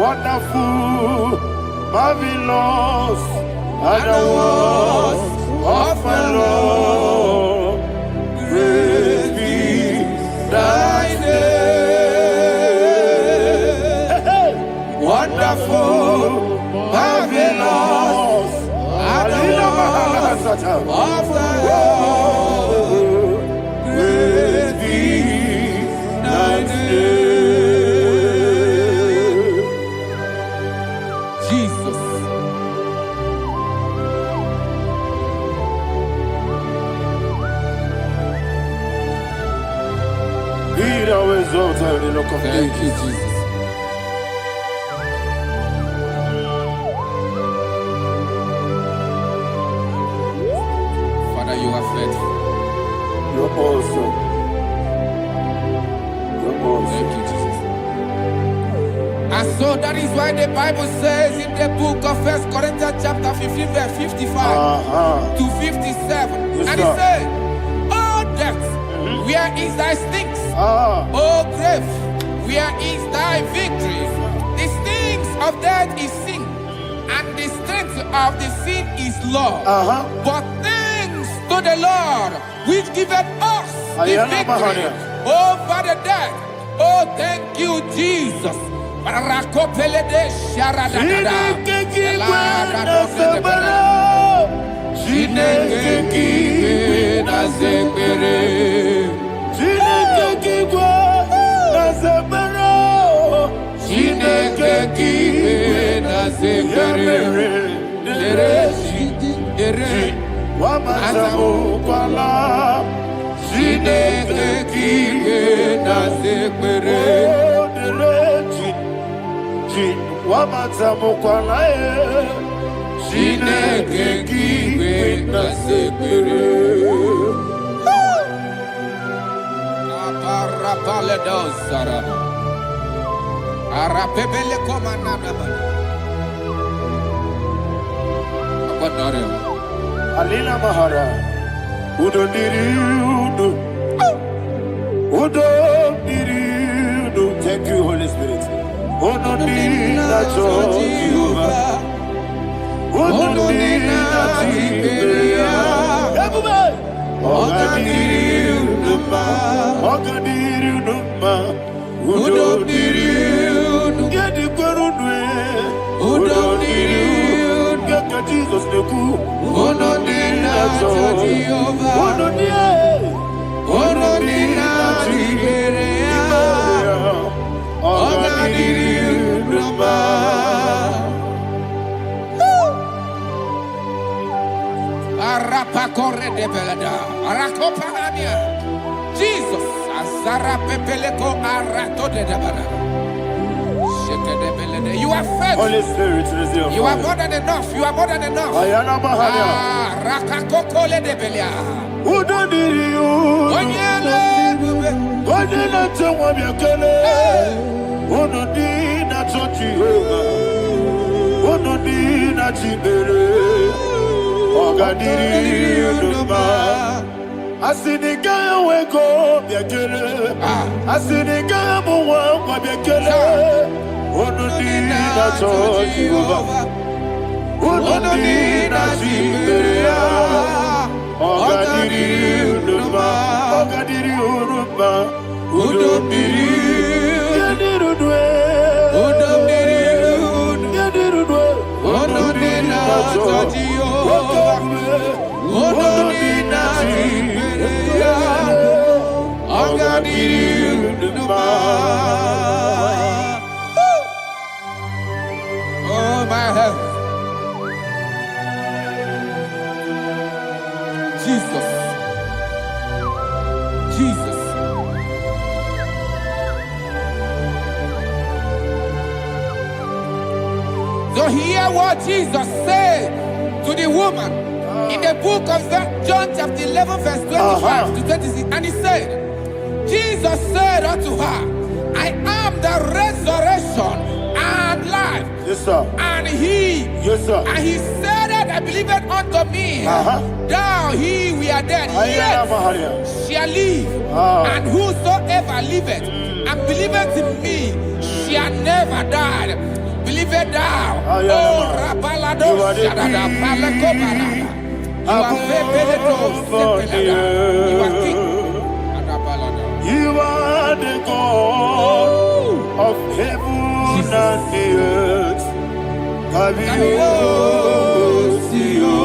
wonderful, marvelous, and I was of my Lord, praise be thy name. Wonderful, marvelous, and I was of my Lord, praise be thy name. Jesus. Always alter the look of Thank you, Jesus. Father, you are faithful. You're awesome. You're awesome. Thank you, Jesus. And so that is why the Bible says in the book of 1 Corinthians chapter 15, verse 55 to 57. Yes, and it sir. says, "Oh death, where is thy stings? Oh grave, where is thy victory? The stings of death is sin, and the strength of the sin is law. But thanks to the Lord, which giveth us the victory over the death. Oh, thank you, Jesus." Chineke kiwe na sekere. Chineke kiwe na sekere. Chineke kiwe na sekere. Dere Wamatamu kwala. Chineke kiwe na sekere. Wamatamu kwala. Chineke kiwe na sekere. Aparapale dosara. Arapebele komanana bana. Apanare. Alina Mahara. Udo diri udo. Udo diri udo. Thank you, Holy Spirit. Udo diri na Jehovah. Udo diri na Tiberia. Everybody. Oga diri udo ma. Oga diri udo ma. Udo diri udo. Yedi kwerunwe. Udo diri udo. Kaka Jesus neku. Udo diri na Jehovah. Udo diri. Udo diri na Tiberia. Oga diri udo ma. Arapa corre de belada. Arakopa ania. Jesus. Azara pepeleko arato de debada. Sheke de belede. You are faithful. Holy Spirit, is your You are more than enough. You are more than enough. Ayana Mahana. Rakakokole de belia. Udo diri udo. Onyele bube. Onyele tewa biakele. Udo diri na Jehovah. Udo diri na Tibere. Oga diri udo ma. Asinika weko biakele. Asinika muwa kwa biakele. Udo diri na Jehovah. Udo diri na Tibere. Oga diri udo ma. Oga diri udo ma. Udo diri. Yadirudwe. Udo diri udo. Yadirudwe. Udo diri na Jehovah. Udo diri na Tiberia. Oga diri udo ma. Oh my health. Jesus. Jesus. So hear what Jesus said to the woman in the book of John chapter 11 verse 25 to 26. And he said, Jesus said unto her, I am the resurrection and life. Yes, sir. And he said that I believed unto me, thou he we are dead, yet shall live, and whosoever liveth and believeth in me shall never die. Believe it thou. Oh, Rabalado, Shadada, Palako Barada. You are Bebeledo, Sepelada. You are king. You are the God of heaven and the earth. Kabio, Sio,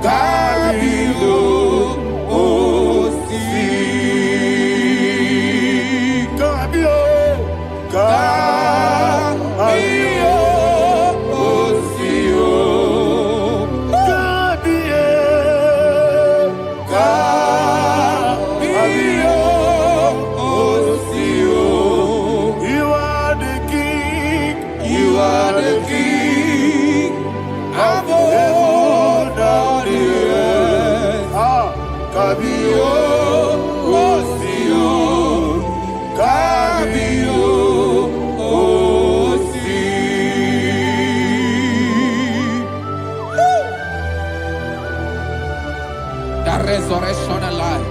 Kabio, Si, Kabio, Kabio, Sio, Kabio, Sio. You are the king. You are the king of heaven and the earth. Kabio, Sio, Kabio, Si. The resurrection alive.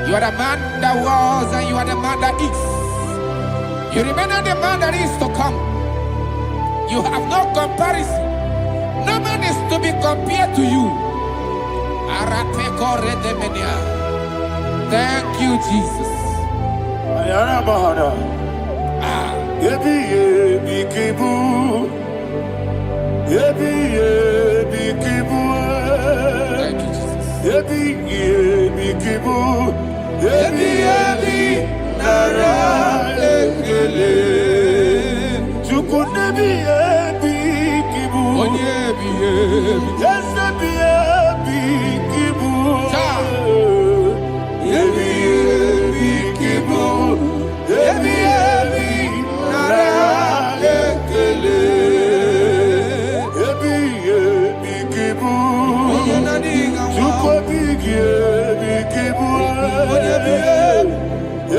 You are the man that was and you are the man that is. You remain the man that is to come. You have no comparison. No man is to be compared to you. Thank you, Jesus. Ayana Mahana. Yebi yebi kibu. Ebi ebi kibu. Thank you, Jesus. Ebi ebi kibu. Ebi ebi nara ekele. Chukunebi ebi kibu. Ebi. Yes, ebi ebi kibu. Ebi ebi kibu. Ebi ebi nara ekele. Ebi ebi kibu. Chukobi ebi kibu.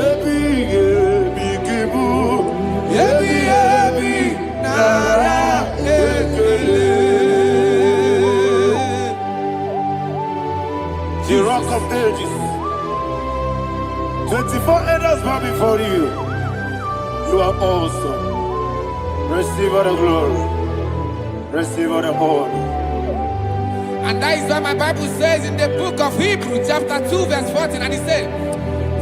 Ebi ebi kibu. Ebi ebi nara ekele. The rock of ages. 24 elders bow before you. You are awesome. Receive all the glory. Receive all the honor. And that is what my Bible says in the book of Hebrews, chapter 2, verse 14. And it said,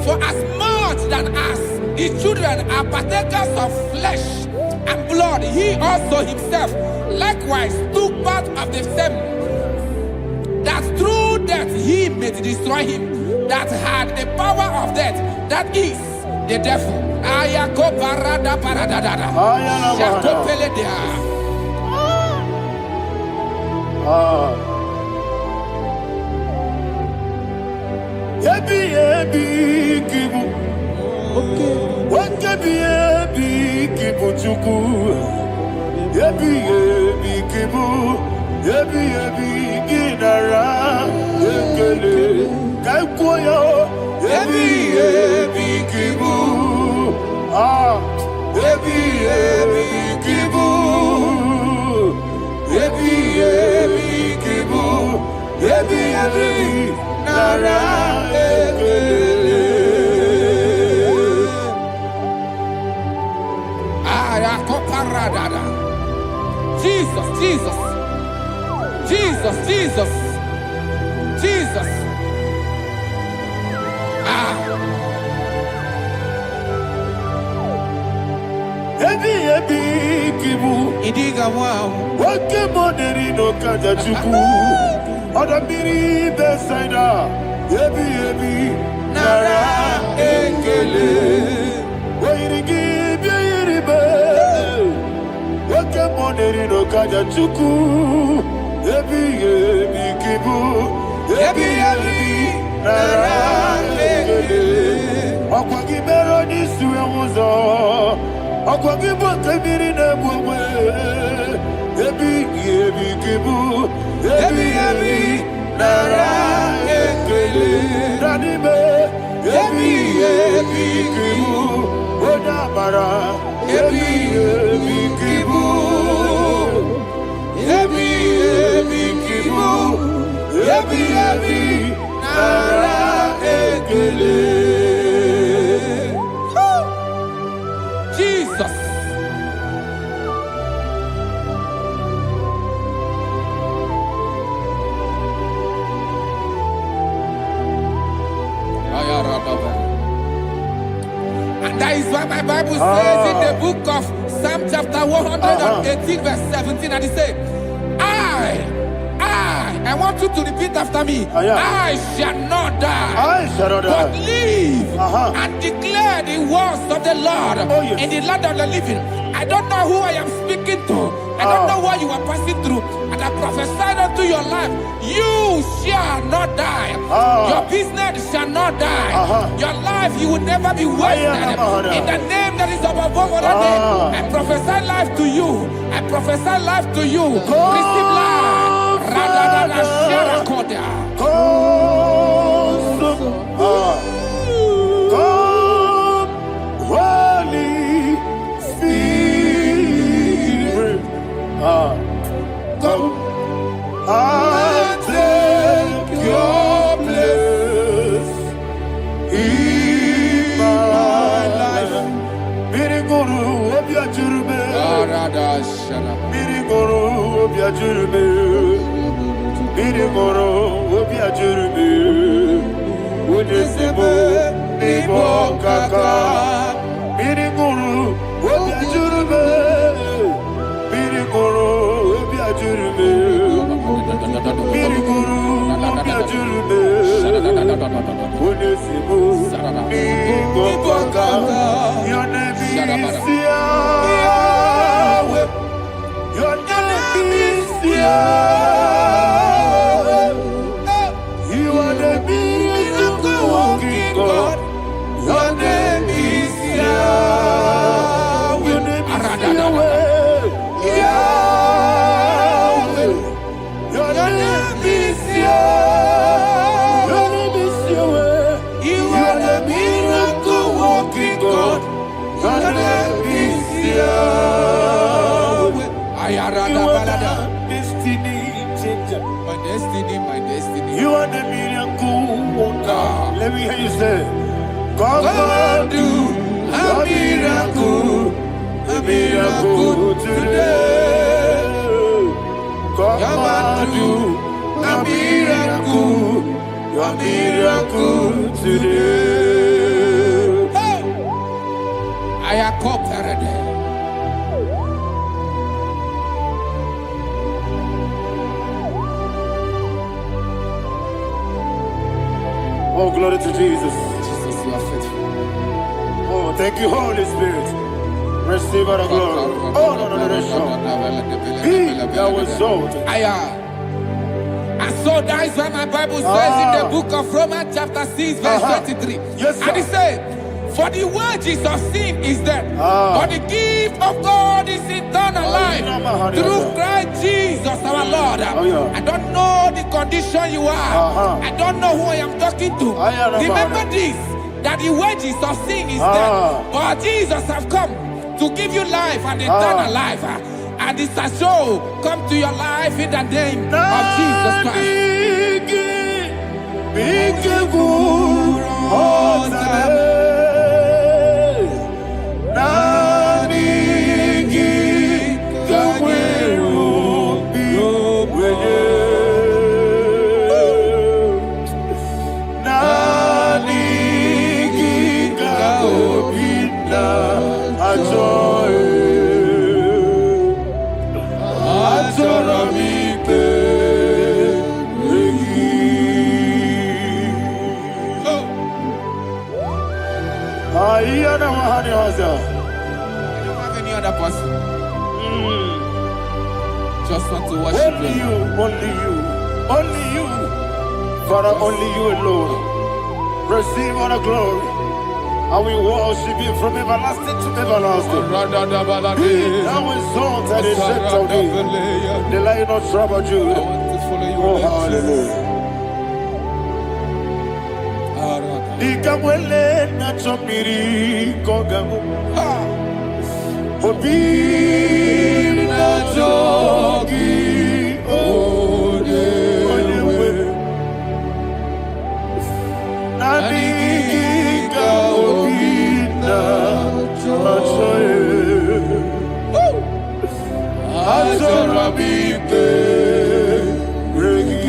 for as much than us, his children are partakers of flesh and blood, he also himself likewise took part of the same, that through death he may destroy him that had the power of death, that is the devil. Ebi ebi kibu. Ebi ebi kibu chuku. Ebi ebi kibu. Ebi ebi ginara ekele. Kaikoyo. Ebi ebi kibu. Ebi ebi kibu. Ebi ebi kibu. Ebi ebi nara ekele. Jesus, Jesus, Jesus, Jesus, Jesus. Ebi ebi kibu. Idiga wow. Wake moneri no kaja chuku. Oda miri besaida. Ebi ebi nara ekele. Wairigi biiribe. Wake moneri no kaja chuku. Ebi ebi kibu. Ebi ebi nara ekele. Okwagi mero ni suwe muzo. Okwagi boke miri ne bwe. Ebi ebi kibu. Ebi ebi nara ekele. Nanime. Ebi ebi kibu. Odamara. Ebi ebi kibu. Ebi ebi kibu. Ebi ebi nara ekele. Jesus. And that is why my Bible says in the book of Psalm chapter 118 verse 17, and it says, I want you to repeat after me. I shall not die, but live and declare the words of the Lord in the land of the living. I don't know who I am speaking to. I don't know what you are passing through. And I prophesy unto your life, you shall not die. Your business shall not die. Your life, you will never be wasted. In the name that is above all other name, I prophesy life to you. I prophesy life to you. Receive life. Radadada Sharakoda. Come, Holy Spirit. Come and take your place in my life. Miriguru obiajurube. Miriguru obiajurube. Miriguru obiajurube. Udesibo nibo kaka. Miriguru obiajurube. Miriguru obiajurube. Unisimu, Nibokaka, your name is Yahweh. Your name is Yahweh. You are the miracle working God. Your name is Yahweh. Your name is Yahweh. Yahweh. Your name is Yahweh. Your name is Yahweh. You are the miracle working God. Your name is Yahweh. You are the destiny changer. My destiny. You are the miracle worker. Let me hear you say, come and do a miracle today. Come and do a miracle today. Hey! I am cooperated. Oh, glory to Jesus. Jesus, you are faithful. Oh, thank you, Holy Spirit. Receive our glory. Oh, no. Be thou exalted. And so that is why my Bible says in the book of Romans chapter 6 verse 23. Yes, sir. And it says, for the wages of sin is death, but the gift of God is eternal life through Christ Jesus our Lord. I don't know the condition you are. I don't know who I am talking to. Remember this, that the wages of sin is death, but Jesus has come to give you life and eternal life. And this shall come to your life in the name of Jesus Christ. I don't have any other person. Just want to worship only you. Only you. Father, only you alone. Receive all the glory. And we worship you from everlasting to everlasting. Be thou exalted and set of thee. The Lion of Tribe of Judah. Oh, hallelujah. Ikamwele na chomiri kogamu. Obi na jogi odewe. Nadiga obi na jogi. Azorabike regi.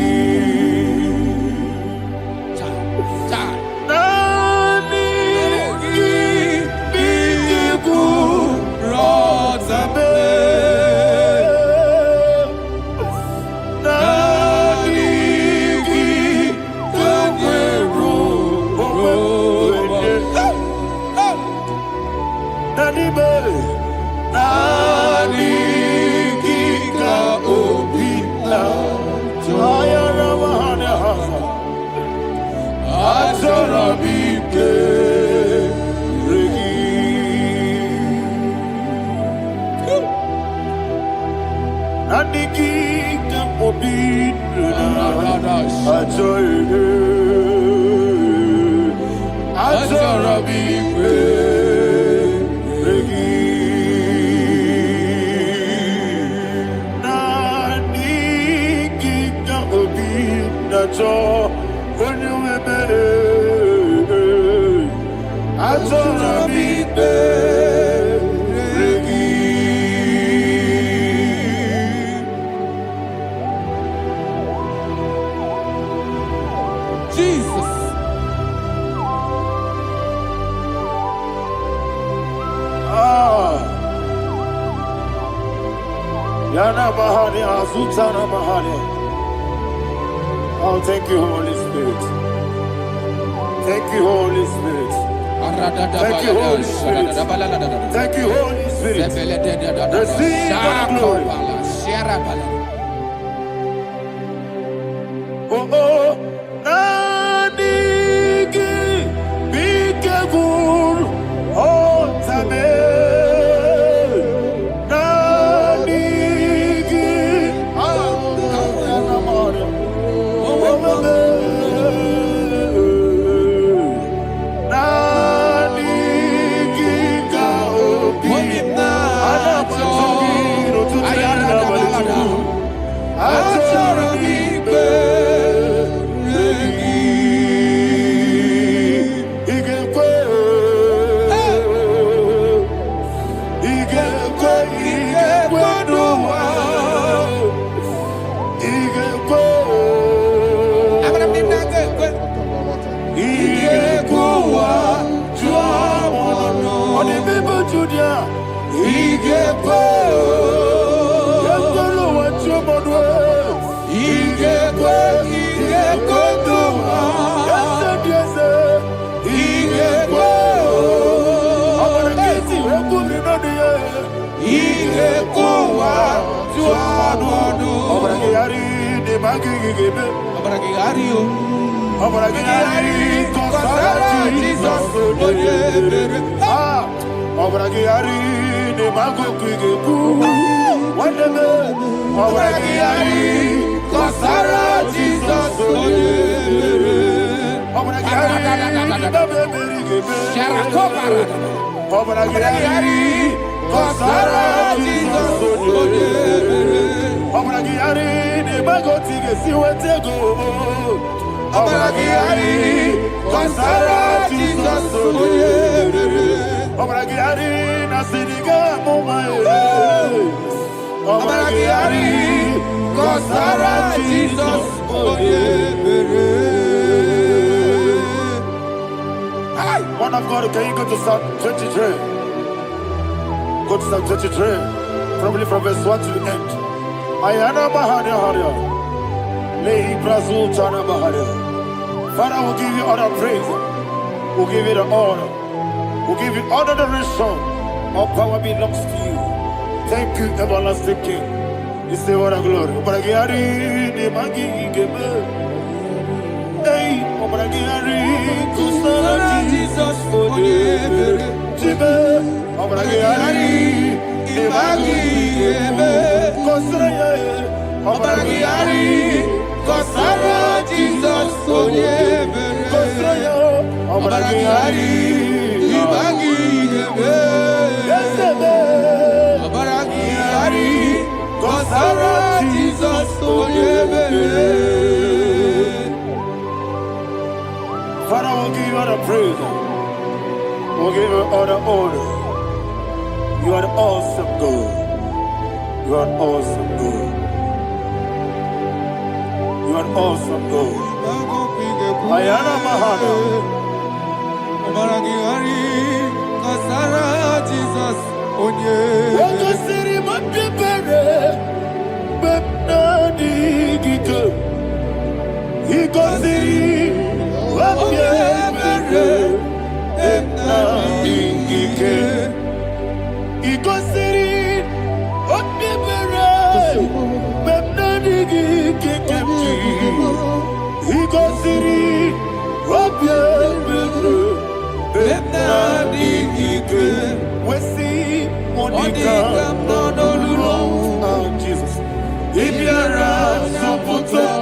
Oh, thank you, Holy Spirit. Thank you, Holy Spirit. Thank you, Holy Spirit. Thank you, Holy Spirit. Receive all glory. Oh, oh, Nanigi, be careful, oh, Tame, Nanigi, Man of God, can you go to Psalm 23? Go to Psalm 23, probably from verse 1 to the end. Ayana Mahania Haria. Lehi Brazil Chana Mahania. Father, we'll give you all the praise. We'll give you the honor. We'll give you all the adoration. All power belongs to you. Thank you, everlasting King. You say what a glory. Obragiari, the Magi, Gebe. Hey, Obragiari, Kusara, Jesus, for you. Jibe, Obragiari, the Magi, Gebe. Kusara, Obragiari, Kusara, Jesus, for you. Kusara, Obragiari, the Magi, Gebe. Kusara, Jesus, for you. Father, we'll give you all the praise. We'll give you all the honor. You are the awesome God. You are an awesome God. You are an awesome God. Ayana Mahana. Kusara, Jesus, for you. Jesus. If you're a supporter,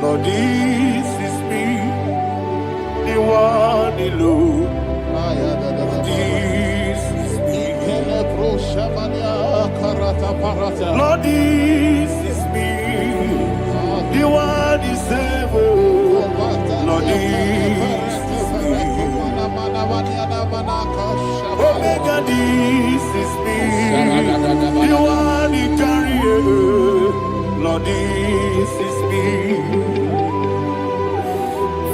Lord, this is me, the one alone. This is me. Lord, this is me, the one is able. Lord, this is me. Omega, this is me, the one Lord, this is me.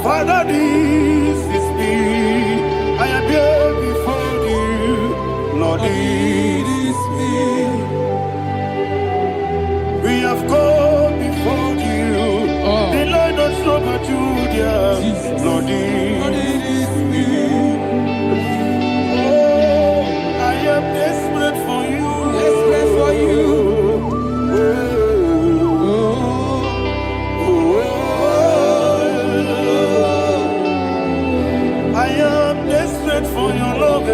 Father, this is me. I am here before you. Lord, this is me. We have come before you. The Lord not so but you, dear. Lord, this is me. Oh, I am desperate for you. Desperate for you. I am desperate for your love.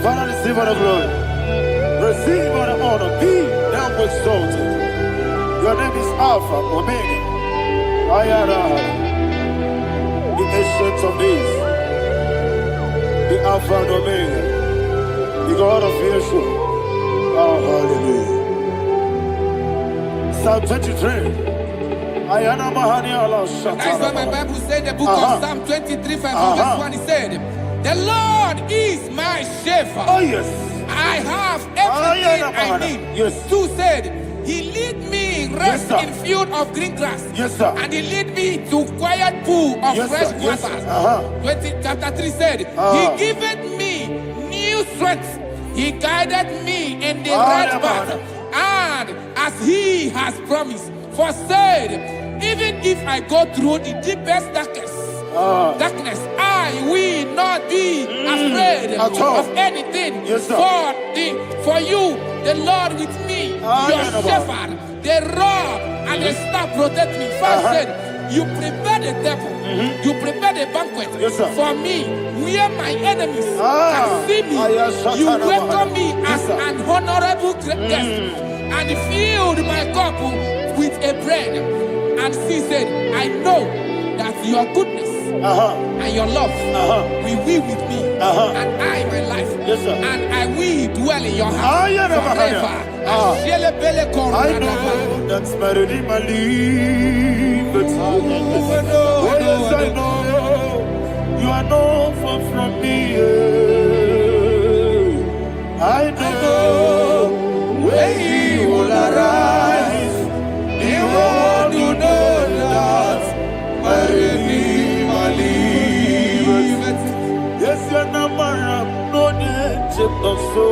Father, receive all the glory. Receive all the honor. Be thou exalted. Your name is Alpha, Omega. Ayara, the ancient of days, the Alpha and Omega, the God of Yeshua. Oh, hallelujah. Psalm 23. Ayana Mahani Allah Shata. That's why my Bible said in the book of Psalm 23, verse 1, it said, the Lord is my shepherd. Oh, yes. I have everything I need. Yes. 2 said, he lead me in rest in field of green grass. Yes, sir. And he lead me to quiet pool of fresh Yes, waters. sir. Chapter 3 said, he giveth me new strength. He guided me in the right path. And as he has promised, for said, even if I go through the deepest darkness, I will not be afraid of anything. Yes, sir. For you, the Lord with me, your shepherd, the rod and the staff protect me. First said, you prepare the table, you prepare the banquet for me, where my enemies can see me. You welcome me as an honorable guest, and filled my cup with a bread. And she said, I know that your goodness and your love will be with me, and I, my life, and I will dwell in your house forever. I know that's better than my life. Oh, yes, I know you are not far from me. I know when he will arise, he will do that. Yes, you're not married, no need to so.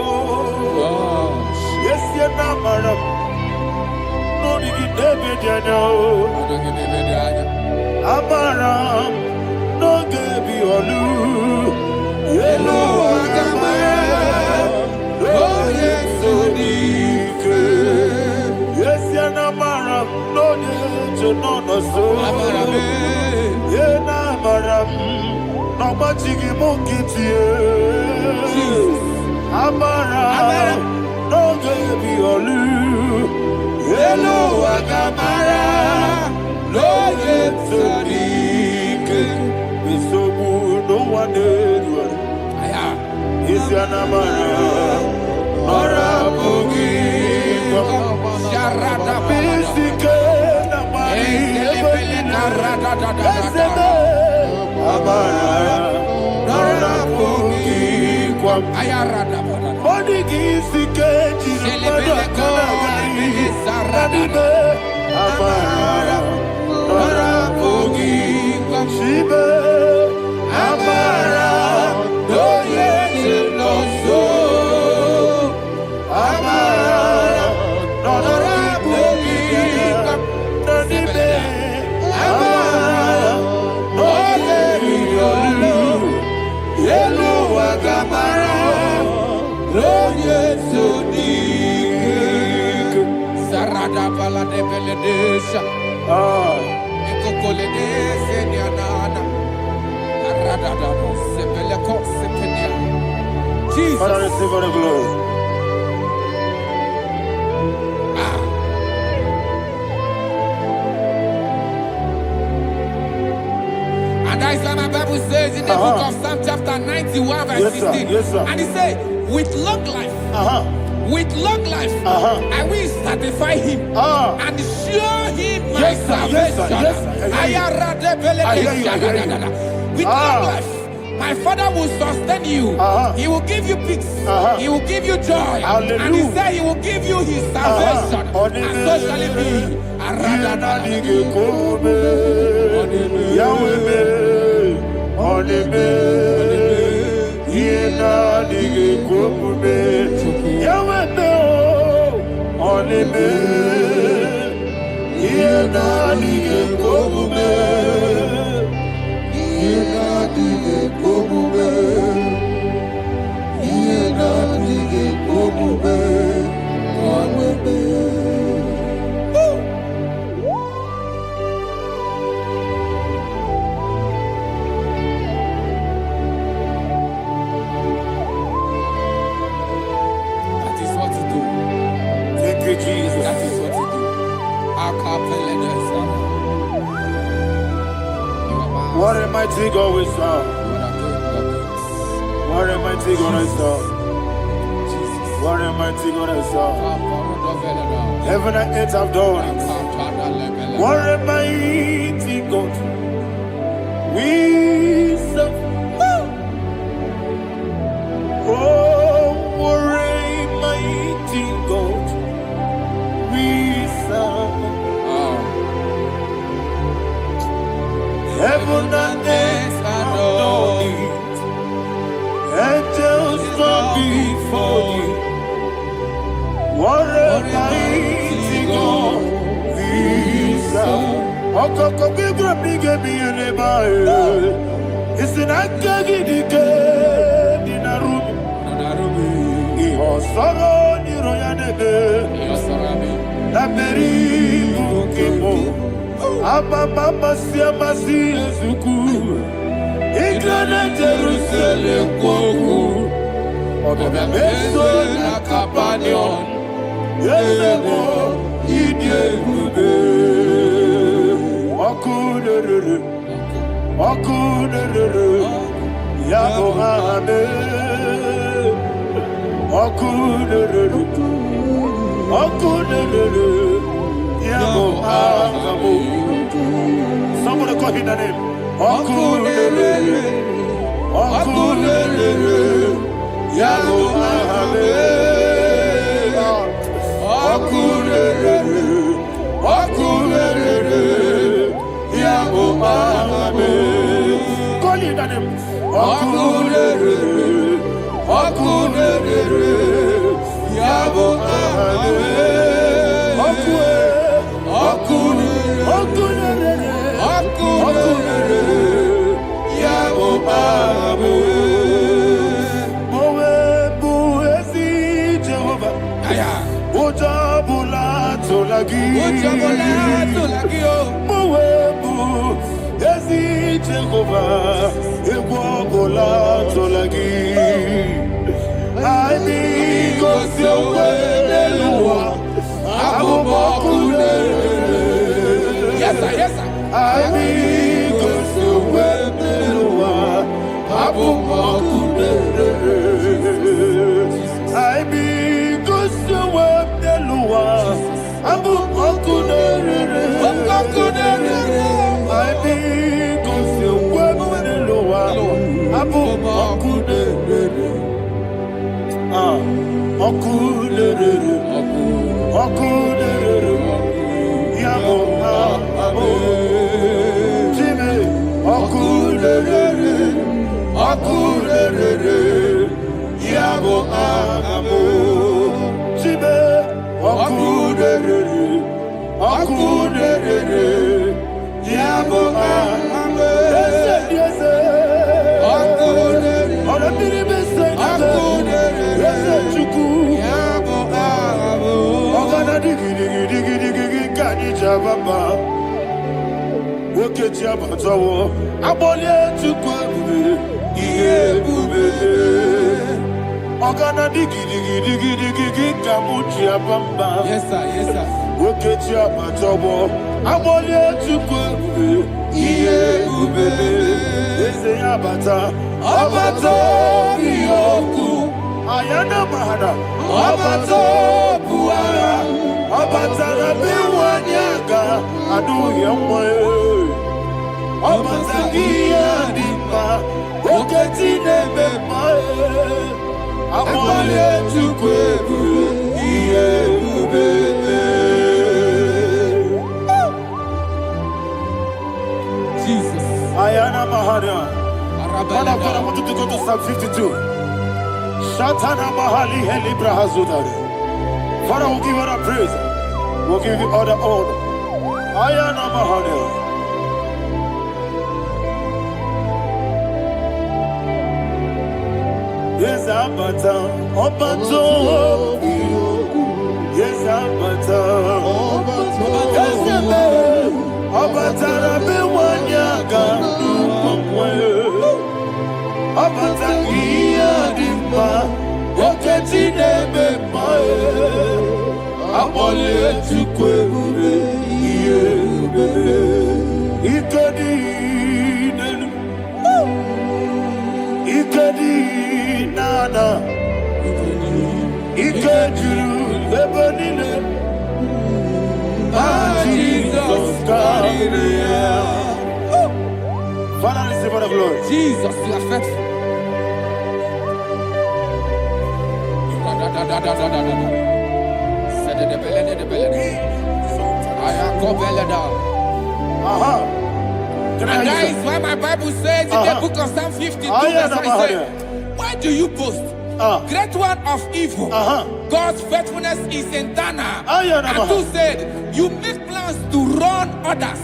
Yes, you're not married, no need to be Amaram, no give you all. Hello, Agamara, oh yes, so deep. Yes, you're not married, no need to know so. Yeah, Amaram. Nobody monkey Amara, no baby olu. Hello, Agamara, no get so deep. We so good, no one did. Is your Namara, Nora Bogi, Sharada Bisika, Namari, Amara, Nora Bogi, Ayarada Body gives the cage, Amara, Nora Bogi, Shiba, Amara, no yes, no so, Amara, Nora Bogi, Amara, no Hello, Agamara, no yes, so deep. Sarada Bala de Beledesha, Ecocoledese, Nianana, Arada, Sebeleco, Sepenia. Jesus. Father, receive all the glory. And that's why my Bible says in the book of Psalm chapter 91 verse 16. And he said, with long life, I will satisfy him and show him my salvation. with long life. My Father will sustain you. He will give you peace. He will give you joy. Hallelujah. And He said He will give you His salvation. And so shall it be. That is what to do. Thank you, Jesus. That is what to do. What a mighty God we serve. What a mighty God I serve. What a mighty God I serve. Heaven and earth have done it. What a mighty God we serve. Oh, what a mighty God we serve. Heaven and earth have done it. Angels bow before you. What a mighty God we serve. Okoko bigro bige bi eleba. Isinaka gidike dinarum. Iho soro ni royanebe. Laberi bukimo. Ababa masia masi ezuku. Igrana Jerusalem koku. Obe meso na kapanion. Yesemo idye gube. Okunere. Okunere. Yabo hame. Okunere. Okunere. Yabo hame. Somebody call him the name. Okunere. Okunere. Yabo hame. Okunere. Okunere. Yabo hame. Call him the name. Okunere. Okunere. Yabo hame. Yes, sir. Yes, sir. Yes, sir. Yes, sir. Amale chukwebu iyebube. Jesus. Ayana Mahana. Man of God, I want you to go to Psalm 52. Shatana Mahali Helibra Hazudari. Father, we'll give you the praise. We'll give you all the honor. Ayana Mahana. Yes, Abata. Obato. Yes, Abata. Yes, Abata. Abata. Abata iya dimba, wakati nebe mae. Abole chukwebu iye bebe. Ikadi nenu, ikadi nana, ikadiru lebanine. Jesus God. Father, receive all the glory. Jesus, you are faithful. And that is why my Bible says in the book of Psalm 52, verse 27, why do you boast? Great one of evil. God's faithfulness is eternal. And who said, you make plans to run others.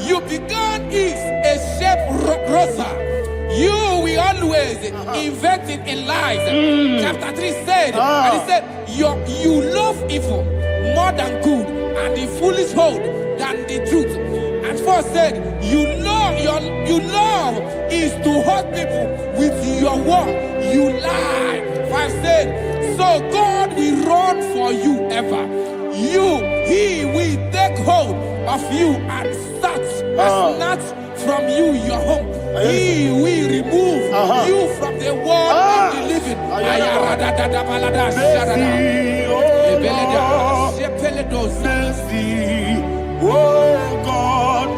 You began is a shape rosa. You will always invent it in lies. Chapter 3 said, and he said, you love evil more than good, and the foolish hold than the truth. And 4 said, you love is to hurt people with your word. You lie. 5 said, so God will run for you ever. He will take hold of you and snatch from you your home. He will remove you from the world of the living. Oh God,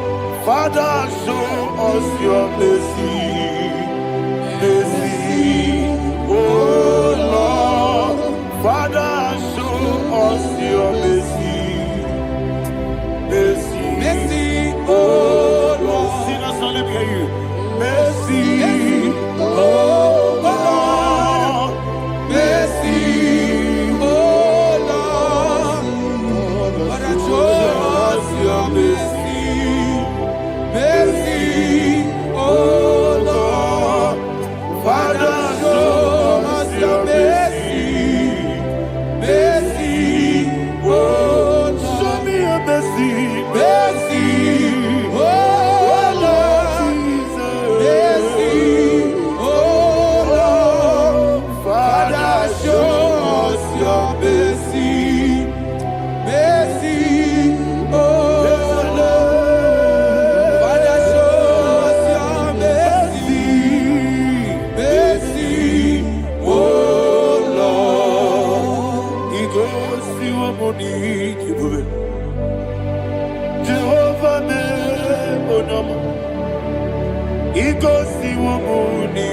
Father, show us your mercy. Mercy, oh Lord, Father, show us your mercy. Mercy, Mercy, oh Lord, sinners only hear you. Mercy, oh Lord, mercy, oh Lord, Father, show us your mercy. Mercy, oh Lord, Father, show us your mercy. Mercy, oh Lord, show me your mercy. mercy, oh Lord, mercy, oh Lord, Father, show us your mercy. Mercy, oh Lord, Father, show us your mercy. Mercy, oh Lord. He goes to a money. Jehovah me onama. He goes to a money.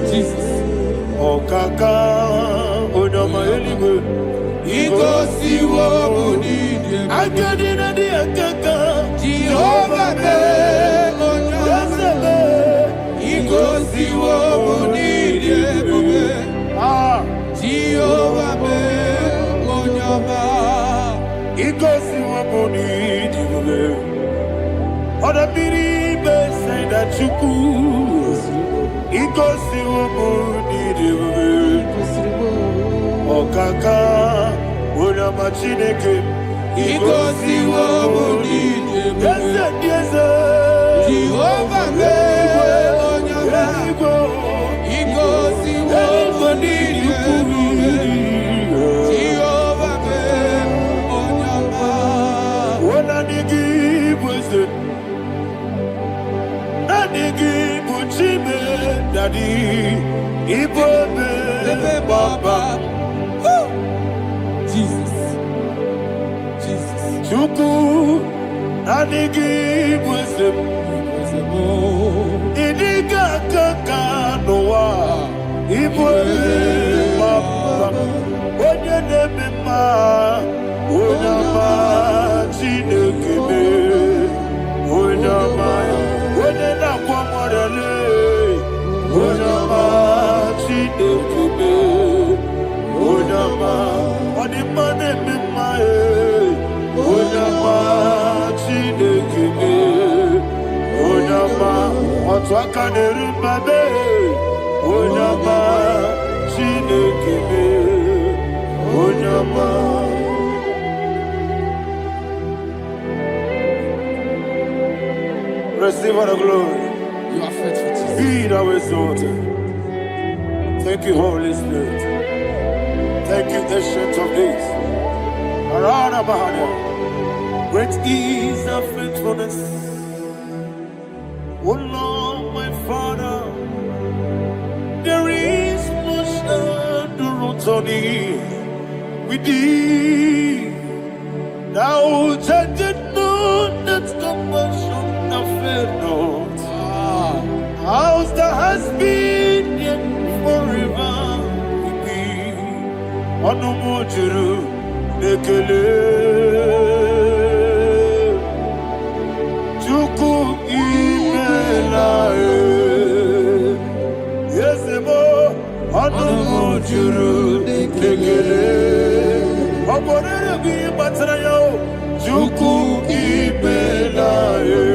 Jesus. Okaka onama eligo. He goes to what we need. Akadina di akaka. Jehovah me onama. He goes to what we need. Jehovah me onama. He goes to a money. Other people say that you could. He goes to a money. Okaka onama chineke. He goes to what we need. Yes, Jehovah me onama. He goes to what we need. Jehovah me onama. When I give wisdom, I give Chime, Daddy, Ibobe, Baba, Jesus. Jesus. Chuku, I give wisdom, Idiga Kaka Noah, Ibobe, Onyama Chinekebe, Onyama Odimane Mimae, Onyama Chinekebe, Onyama Otwakanerubabe, Onyama Chinekebe, Onyama. Receive all the glory. You are faithful, Jesus. Be thou exalted. Thank you, Holy Spirit. Thank you, Ancient of Days. Arana Bahania. Great is thy faithfulness. Oh Lord, my Father, there is much endurance on thee. With thee, thou judgest not that compassion have failed not. House that has been yet forever with thee. Anumujuru nekele. Chuku imelae. Yesebo anumujuru nekele. Oborere bi batrayo. Chuku imelae.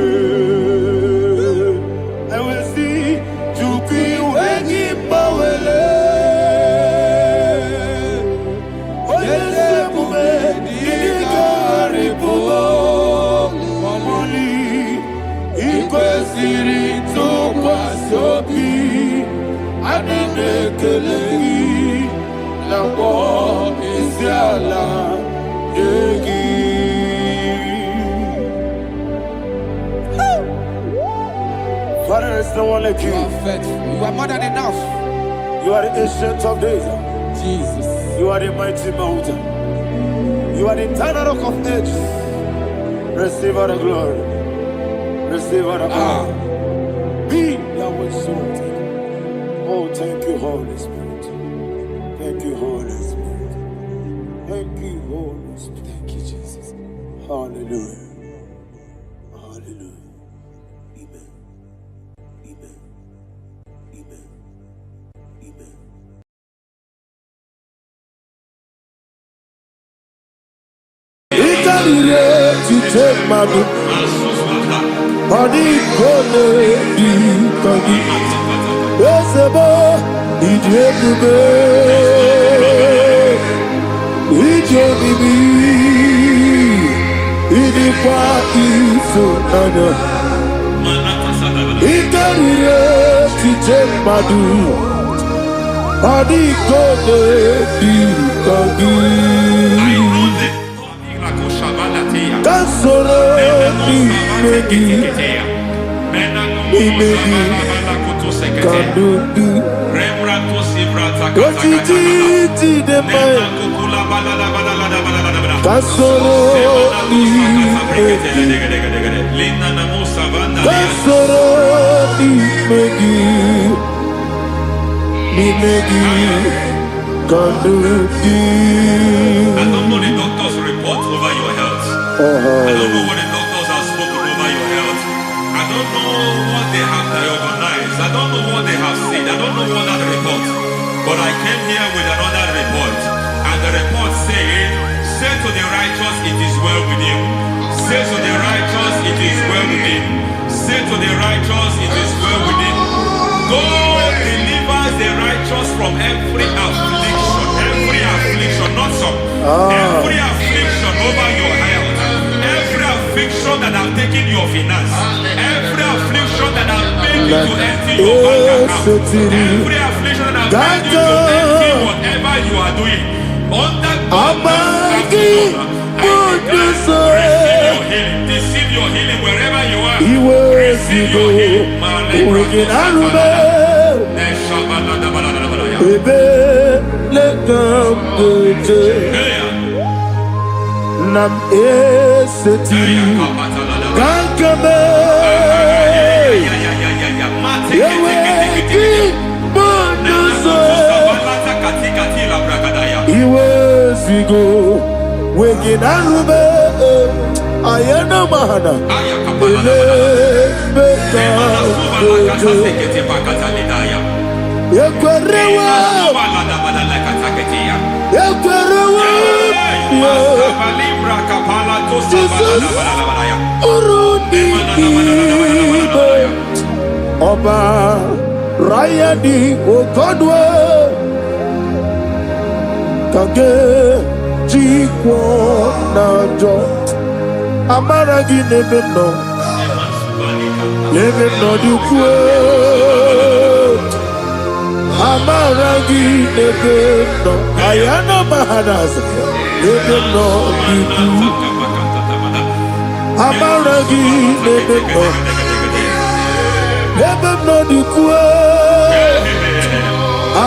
Father, is no one like you. You are faithful. You are more than enough. You are the ancient of days. Jesus. You are the mighty mountain. You are the eternal rock of ages. Receive all the glory. Receive all the honor. Be thou exalted. Oh, thank you, Holy Spirit. Thank you, Holy Spirit. Thank you, Holy Spirit. Thank you, Jesus. Hallelujah. Hallelujah. Amen. Amen. Amen. Amen. Ikarire tite madu, adi kone di kagi, esebo idiebube, idienibi, idikwa isunanya. Ikarire tite madu, adi kone di kagi. Kasoro imegi kadudu ojiji deme kasoro imegi kasoro imegi kadudu. I don't know the doctor's report over your health. I don't know what the doctors have spoken over your health. I don't know what they have diagnosed. I don't know what they have said. I don't know what that report. But I came here with another report. And the report said, say to the righteous, it is well with him. Say to the righteous, it is well with him. Say to the righteous, it is well with him. God delivers the righteous from every affliction. Every affliction, not some. Every affliction over your health. Every affliction that have taken your finance. Every affliction that have made you to empty your bank account. Every affliction that have made you to empty whatever you are doing. Under receive your healing. Receive your healing wherever you are. Receive your healing. Nam eseti kankame yeweki bonuso iwezigo weginarube ayana mahana ele beka Yekwerewa. Yekwerewa. Jesus. Urudi ibe. Oba Rayadi Okodwe. Kage Jikwo Najo. Amaragi Nebeno. Nebeno Dukwe. Amaragi Nebeno. Ayana Mahanas. Nebeno Dukwe. Amaragi Nebeno. Nebeno Dukwe.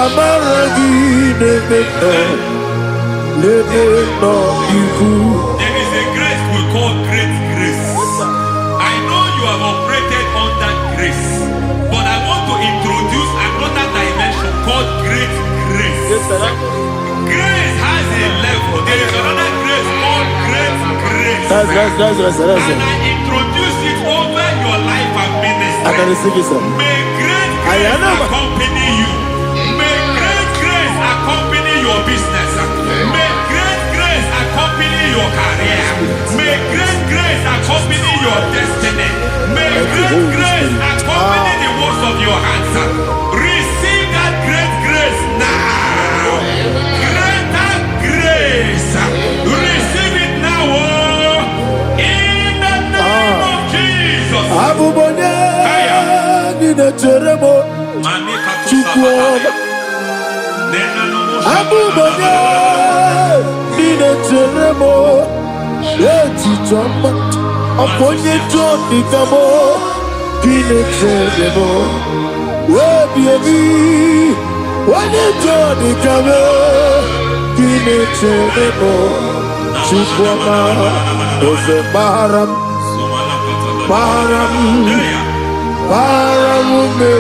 Amaragi Nebeno. Nebeno Dukwe. There is a grace we call great grace. I know you have operated under grace, but I want to introduce another dimension called great grace. Grace has a level. There is another grace called great grace. That's And I introduce it over your life and ministry. I can receive it, sir. May great grace accompany you. May great grace accompany your business. May great grace accompany your career. May great grace accompany your destiny. May great grace accompany the works of your hands. Receive that great grace now. Greater grace. Receive it now. In the name of Jesus. Abubonye nina teremo Chukwoma. Abubonye nina teremo Eti choma Aponye choni kamo Kine teremo Webi ebi Wane choni kamo Kine teremo Chukwoma Ose baram Baram me, is Baram me,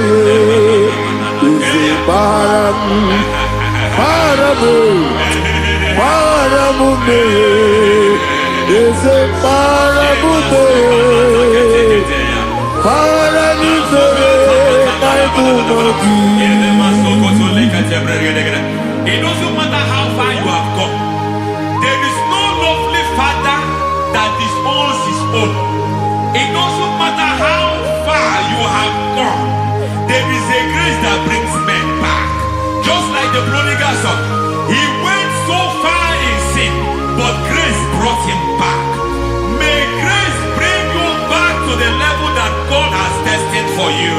is It doesn't matter how far you have gone. There is no lovely father that disowns his own. It doesn't matter how far you have gone. There is a grace that brings men back. Just like the prodigal son. He went so far in sin, but grace brought him back. May grace bring you back to the level that God has destined for you.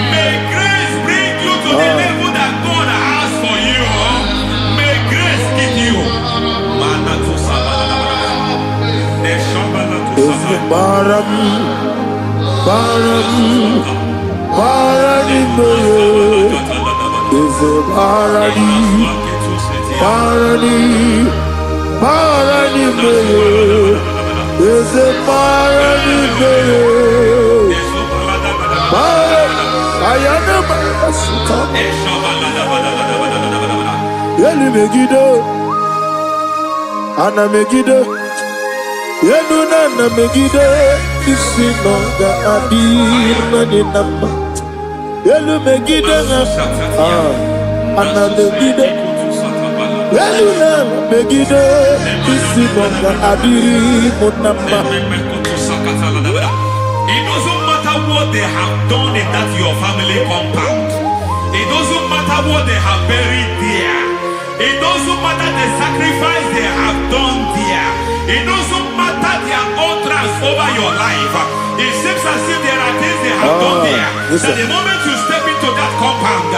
May grace bring you to the level that God has for you. May grace give you. Baram is Ana Megiddo, Yenuna Megiddo, Isinonga Adir Nadinama, Yelu Megiddo, Ana Megiddo, Yenuna Megiddo, Isinonga Adir Munama. It doesn't matter what they have done in that your family compound. It doesn't matter what they have buried there. It doesn't matter the sacrifice they have done there. It doesn't matter their utterance over your life. It seems as if there are things they have done there. That the moment you step into that compound,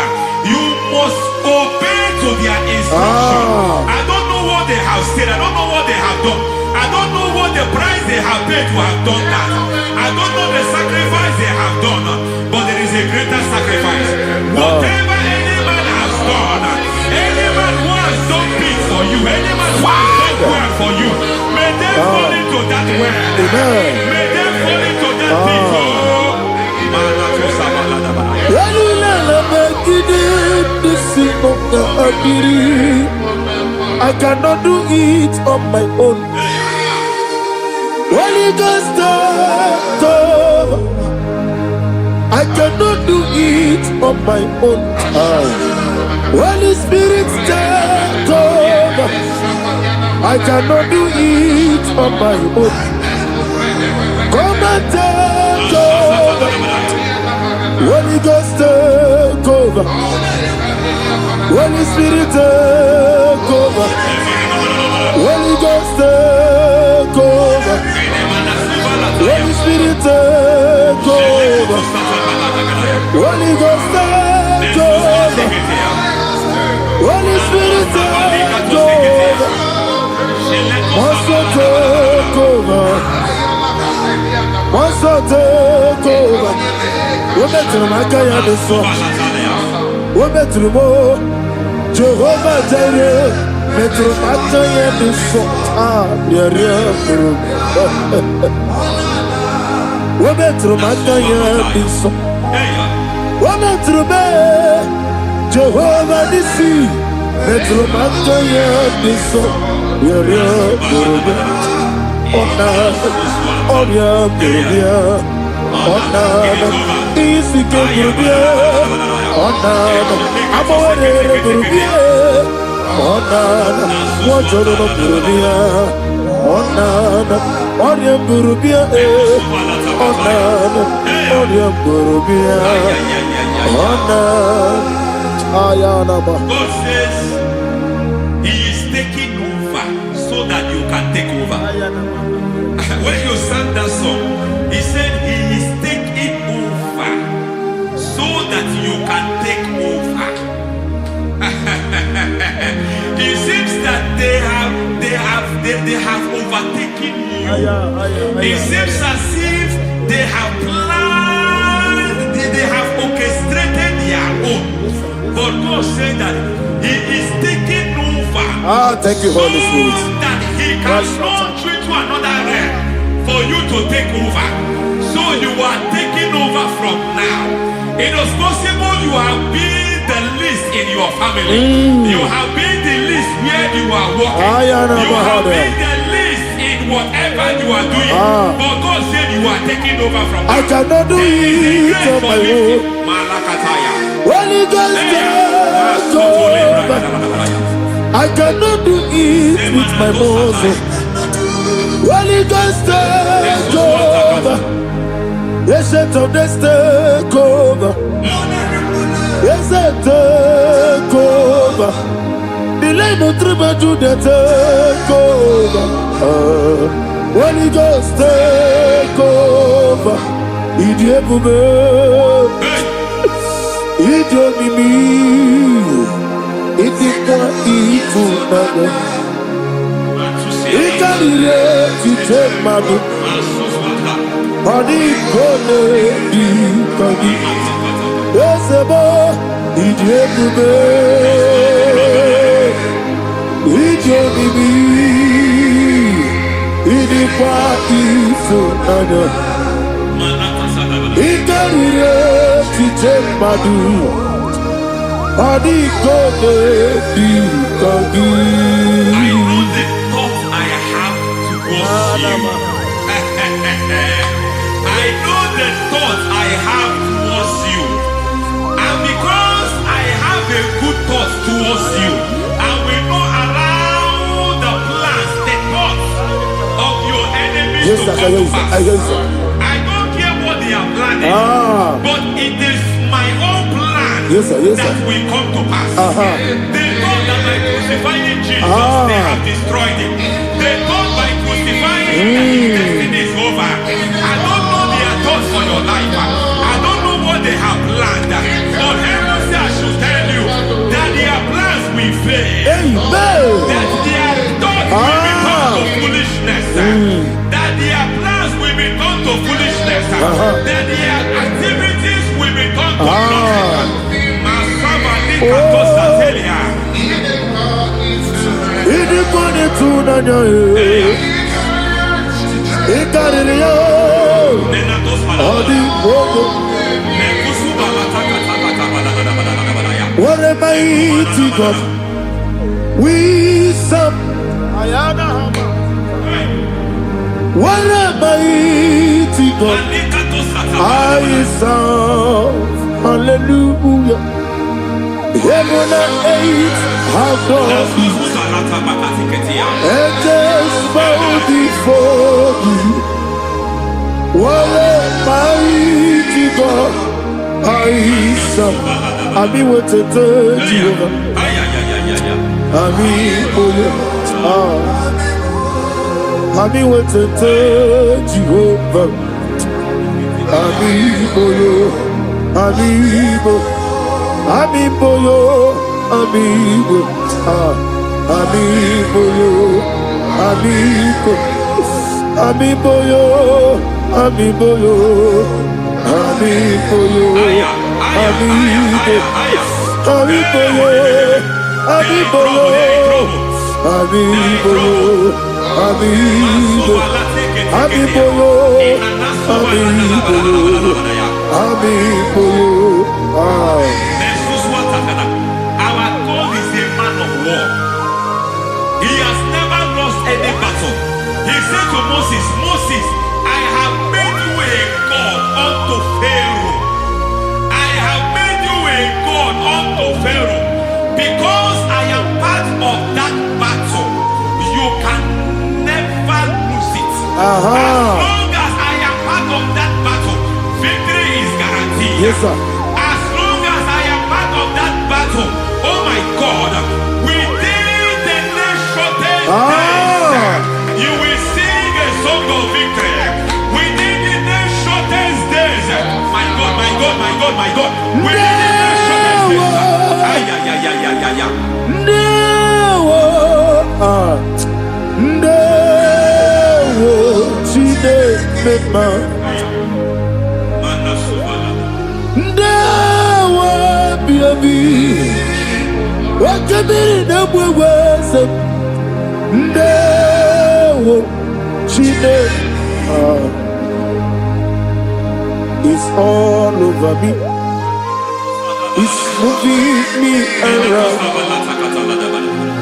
you must obey to their instruction. I don't know what they have said. I don't know what they have done. I don't know what the price they have paid to have done that. I don't know the sacrifice they have done. But there is a greater sacrifice. Whatever any man has done, any man who has done peace for you, any man who has done well for you, may they fall into that well. May they fall into that pit. I cannot do it on my own. Holy Ghost, I cannot do it on my own. Holy Spirit, take over. I cannot do it on my own. Come and take over. Holy Ghost, take over. Holy Spirit, take over. Holy Ghost, take over. Holy Spirit, take over. Holy Ghost, take over. Holy Spirit, take over. Also take over. Also take over. We're better than I can do so. We're better than more. Jehovah Jireh. Better than I can do so. Yeah. We're better than I can do so. We're better than Jehovah Nissi. Better than I can do so. God says He is taking over so that you can take over. When you sang that song, He said He is taking over so that you can take over. It seems that they have overtaken you. It seems as if they have planned, they have orchestrated their own. But God said that He is taking over. Thank you, Holy Spirit. So that He can launch you to another realm for you to take over. So you are taking over from now. It is possible you have been the least in your family. You have been the least where you are working. You have been the least in whatever you are doing. But God said you are taking over from now. I cannot do it on my own. Holy Ghost, take over. I cannot do it with my muscle. Holy Ghost, take over. Yes, of this take over. Yes, take over. The line of tribe to the take over. Holy Ghost, take over. Idiebube, Idiomimi, Idikwa Ifunana. Ikarire Titemadu. Body gone di kagi. Esebo Idiebube, Idiomimi, Idikwa Ifunana. Ikarire Titemadu. Body gone di kagi. I know the thoughts I have towards you. I know the thoughts I have towards you. And because I have a good thought towards you, I will not allow the plans, the thoughts of your enemies to come to pass. I don't care what they are planning, but it is my own plan that will come to pass. They thought that by crucifying Jesus, they have destroyed him. They thought by crucifying him that his destiny is over. I don't know their thoughts for your life. I don't know what they have planned. But heaven says I should tell you that their plans will fail. That their thoughts will become to foolishness. That their plans will become to foolishness. That their activities will become to nothing. What a mighty God we serve. What a mighty God I sound, hallelujah. Heaven and earth have gone, angels bow before you. What a mighty God I sound. I mean, what a Jehovah. I mean, I mean, what a Jehovah. Amiboyo, Amibo, Amiboyo, Amibo, Amiboyo, Amibo, Amiboyo, Amiboyo, Amiboyo, Amibo, Amiboyo, Amiboyo, Amibo, Amiboyo, Amiboyo, Amiboyo. Our God is a man of war. He has never lost any battle. He said to Moses, Moses, I have made you a God unto Pharaoh. I have made you a God unto Pharaoh. Because I am part of that battle, you can never lose it. As long as I am part of that battle, victory is guaranteed. Yes, sir. As long as I am part of that battle, oh my God, within the next shortest days, you will sing a song of victory. Within the next shortest days, my God, my God, my God, my God, within the next shortest days, it's all over me. It's moving me around.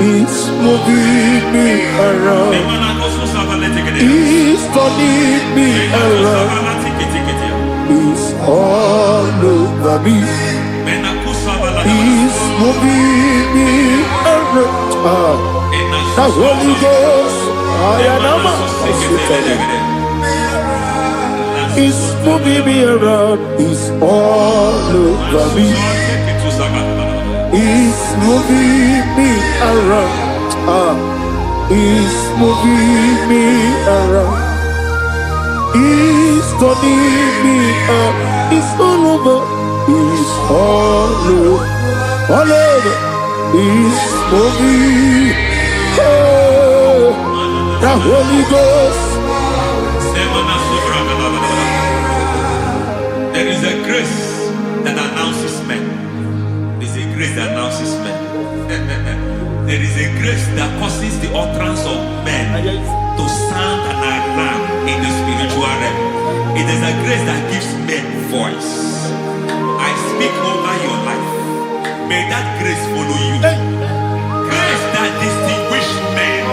It's moving me around. It's turning me around. It's all over me. It's moving me around. The Holy Ghost, it's moving me around. It's all over me. It's moving me around. It's moving me around. It's turning me up. It's all over. It's all over. All over. It's moving. Oh, the Holy Ghost. There is a grace that announces men. There is a grace that announces men. There is a grace that causes the utterance of men to sound an alarm in the spiritual realm. It is a grace that gives men voice. I speak over your life. May that grace follow you. Grace that distinguishes men.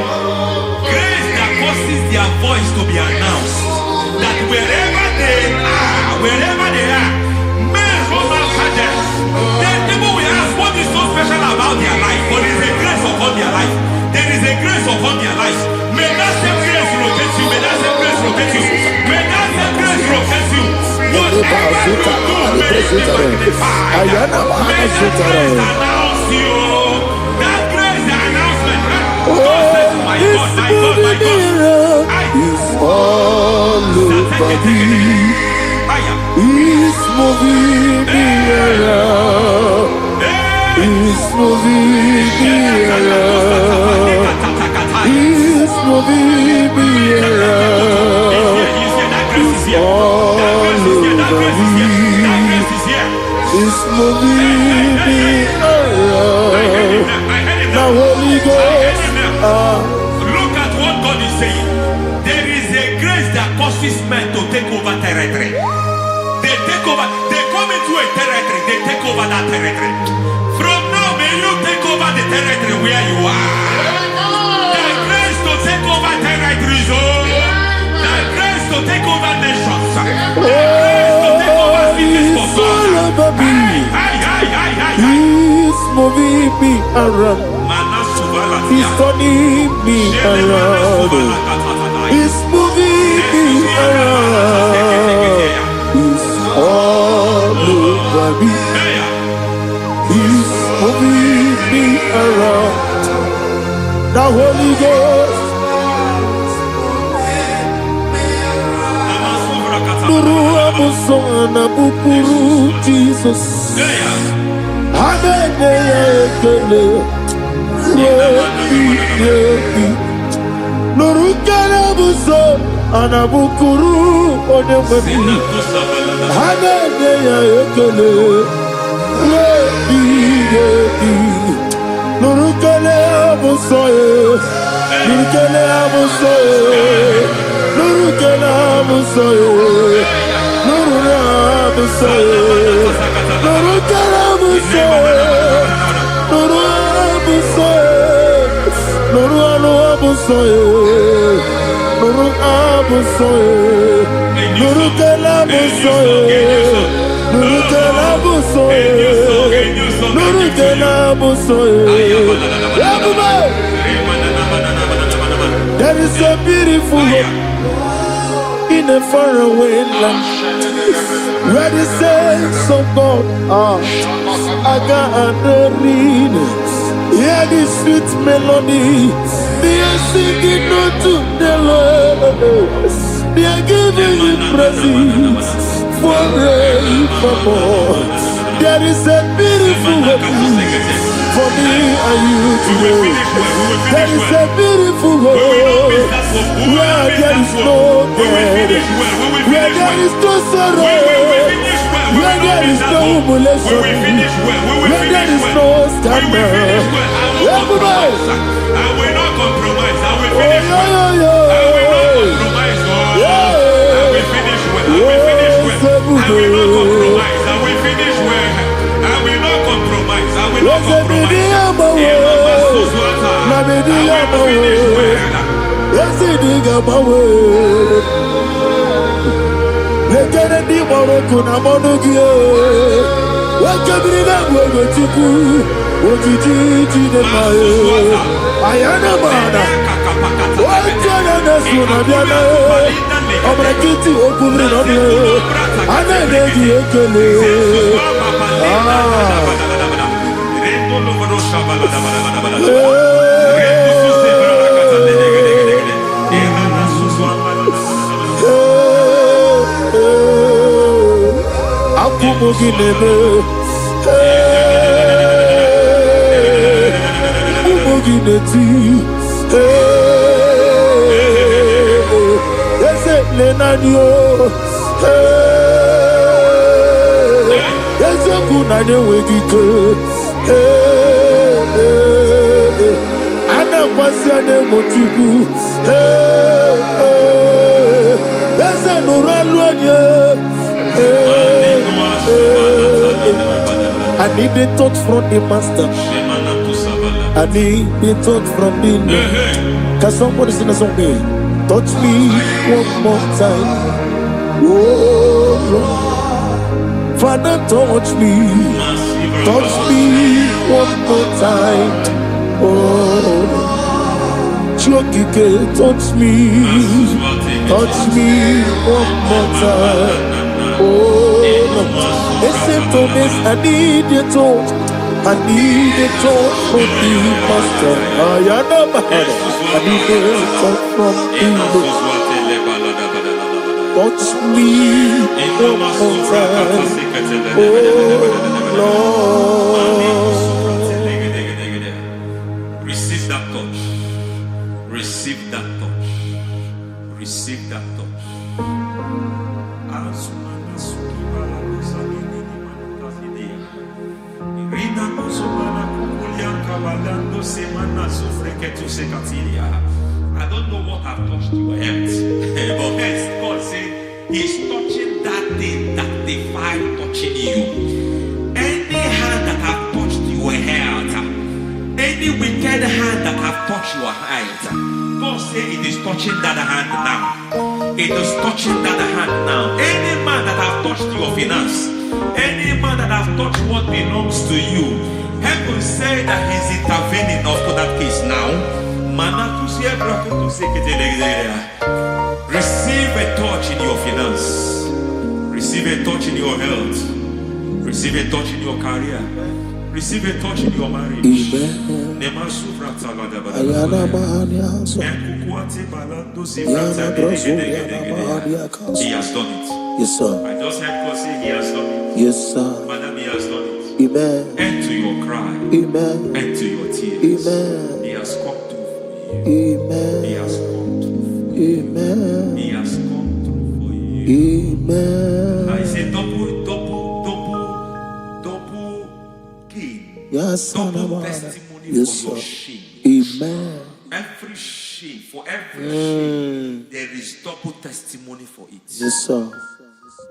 Grace that causes their voice to be announced. That wherever they are, men come after them. Then people will ask, what is so special about their life? But there is a grace upon their life. There is a grace upon their life. May that same grace rotate you. May that same grace rotate you. May that same grace rotate you. Whatever you do, may it be magnified. May that grace announce you. That grace, the announcement. God says, my God, my God, my God. It's all over me. It's moving me around. It's moving me around. It's moving me around. It's all over me. It's moving me around. The Holy Ghost. Look at what God is saying. There is a grace that causes men to take over territory. They take over. They come into a territory. They take over that territory. From now, may you take over the territory where you are. The grace to take over territories. The grace to to take over nations. They Oh, arise to take over cities for it's all God. about me. He's moving me around. He's turning me around. He's moving me around. He's all over me. He's moving me around. The Holy Ghost. Nuru amusona bukuru Jesus. Hanene ekele. Rebi. Nuru kanabuso anabukuru onemwebi. Hanene ekele. Rebi. Nuru kanabuso Nuru kanabuso Nuru kanabuso Nuru kanabuso Nuru kanabuso Nuru kanabuso Nuru kanabuso Nuru kanabuso Nuru kanabuso Nuru kanabuso Nuru kanabuso There is a beautiful hope in a faraway land where the saints of God are gathering. Hear the sweet melody, they are singing unto the Lord. They are giving Him praise forevermore. There is a beautiful hope for me and you today. There is a beautiful world where there is no death, where there is no sorrow, where there is no humiliation, where there is no scandal. Everybody, I will not compromise. I will oh, finish well. I will not compromise. I will finish well. I will finish well. I will not compromise. I will finish well. I will not compromise. I will not compromise. I need the touch from the master. I need the touch from the Lord. Can somebody sing a song here? Touch me one more time. Oh Lord. Father, touch me. Touch me one more time. Oh Chokike, touch me. Touch me one more time. Oh listen to this, I need your touch. I need a touch from the master. I need a touch from the Lord. Touch me one more time. Oh Lord. Receive that touch. Receive that touch. Receive that touch. I don't know what I've touched your health, but health, God said He's touching that thing that defied touching you. Any hand that have touched your health, any wicked hand that have touched your health, God said it is touching that hand now. It is touching that hand now. Any man that have touched your finance, any man that have touched what belongs to you, heaven say that he's intervening to that case now. Receive a touch in your finance. Receive a touch in your health. Receive a touch in your career. Receive a touch in your marriage. He has done it. Yes, sir. I just heard God say he has done it. Yes, sir. Madam, he has done it. Amen. End to your cry. Amen. End to your tears. Amen. He has come through for you. Amen. He has come through for you. Amen. He has come through for you. Amen. I say double gain. Yes, Double testimony yes, for your sir. shame. Amen. Every shame, for every shame, there is double testimony for it. Yes, sir.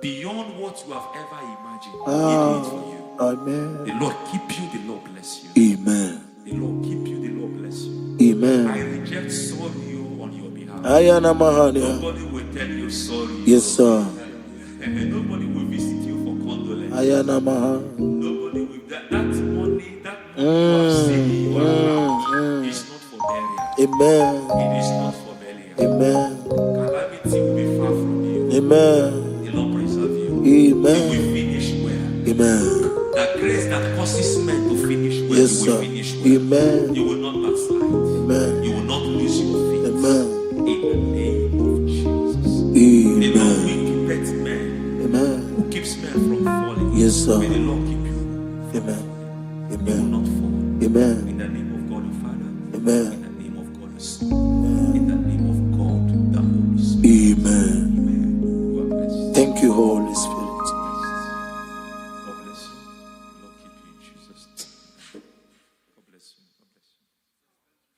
Beyond what you have ever imagined, he did it for you. Amen. The Lord keep you, the Lord bless you. Amen. The Lord keep you, the Lord bless you. Amen. I reject sorry on your behalf. Ayana Mahania. Nobody will tell you sorry. Yes, sir. And nobody will visit you for condolence. Ayana Maha. Nobody will. That money you have saved in your account is not for burial. Amen. It is not for burial. Amen. Calamity will be far from you. Amen. The Lord preserve you. Amen. You will finish well. Amen. That grace that causes men to finish well, Yes, you will sir. finish well. Amen. You will not backslide. Amen. You will not lose your faith. Amen. In the name of Jesus. The Lord Amen. will keep men. Amen. Who keeps men from falling. Yes, sir. May the Lord keep you. Amen. You will Amen. not fall. Amen. In the name of God the Father. Amen. In the name of God the Son. In the name of God the Holy Spirit. Amen. Amen. You are blessed. Thank you, Holy Spirit. God bless you. The Lord keep you in Jesus' name. God bless you. God bless you.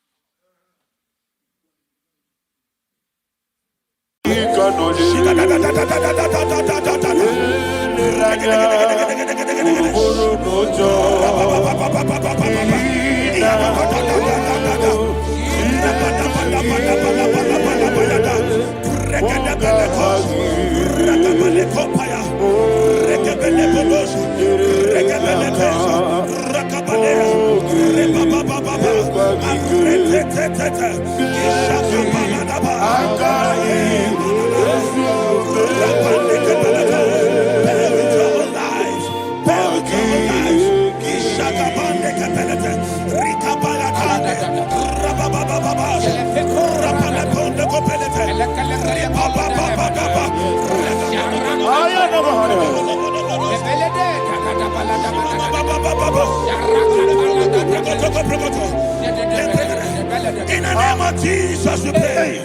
In the name of Jesus, we pray.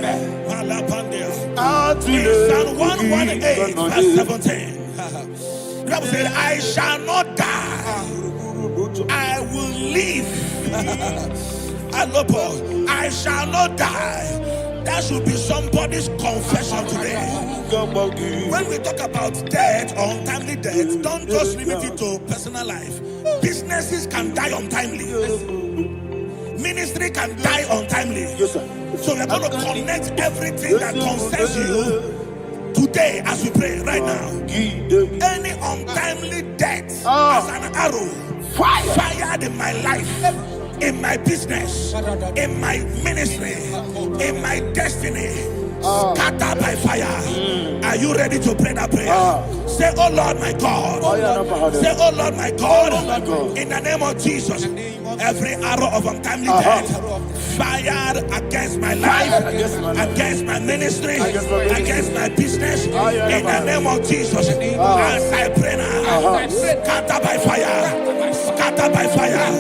In Psalm 118, verse 17, the Bible said, I shall not die, I will live. I shall not die. That should be somebody's confession today. When we talk about death or untimely death, don't just limit it to personal life. Businesses can die untimely. Ministry can die untimely. Yes, sir. So we're going to connect everything that concerns you today as we pray right now. Any untimely death as an arrow fired in my life, in my business, in my ministry, in my destiny, scattered by fire. Are you ready to pray that prayer? Say, oh Lord my God. Say, oh Lord my God. In the name of Jesus, every arrow of untimely death fired against my life, against my ministry, against my business, in the name of Jesus, as I pray now, scattered by fire, scattered by fire.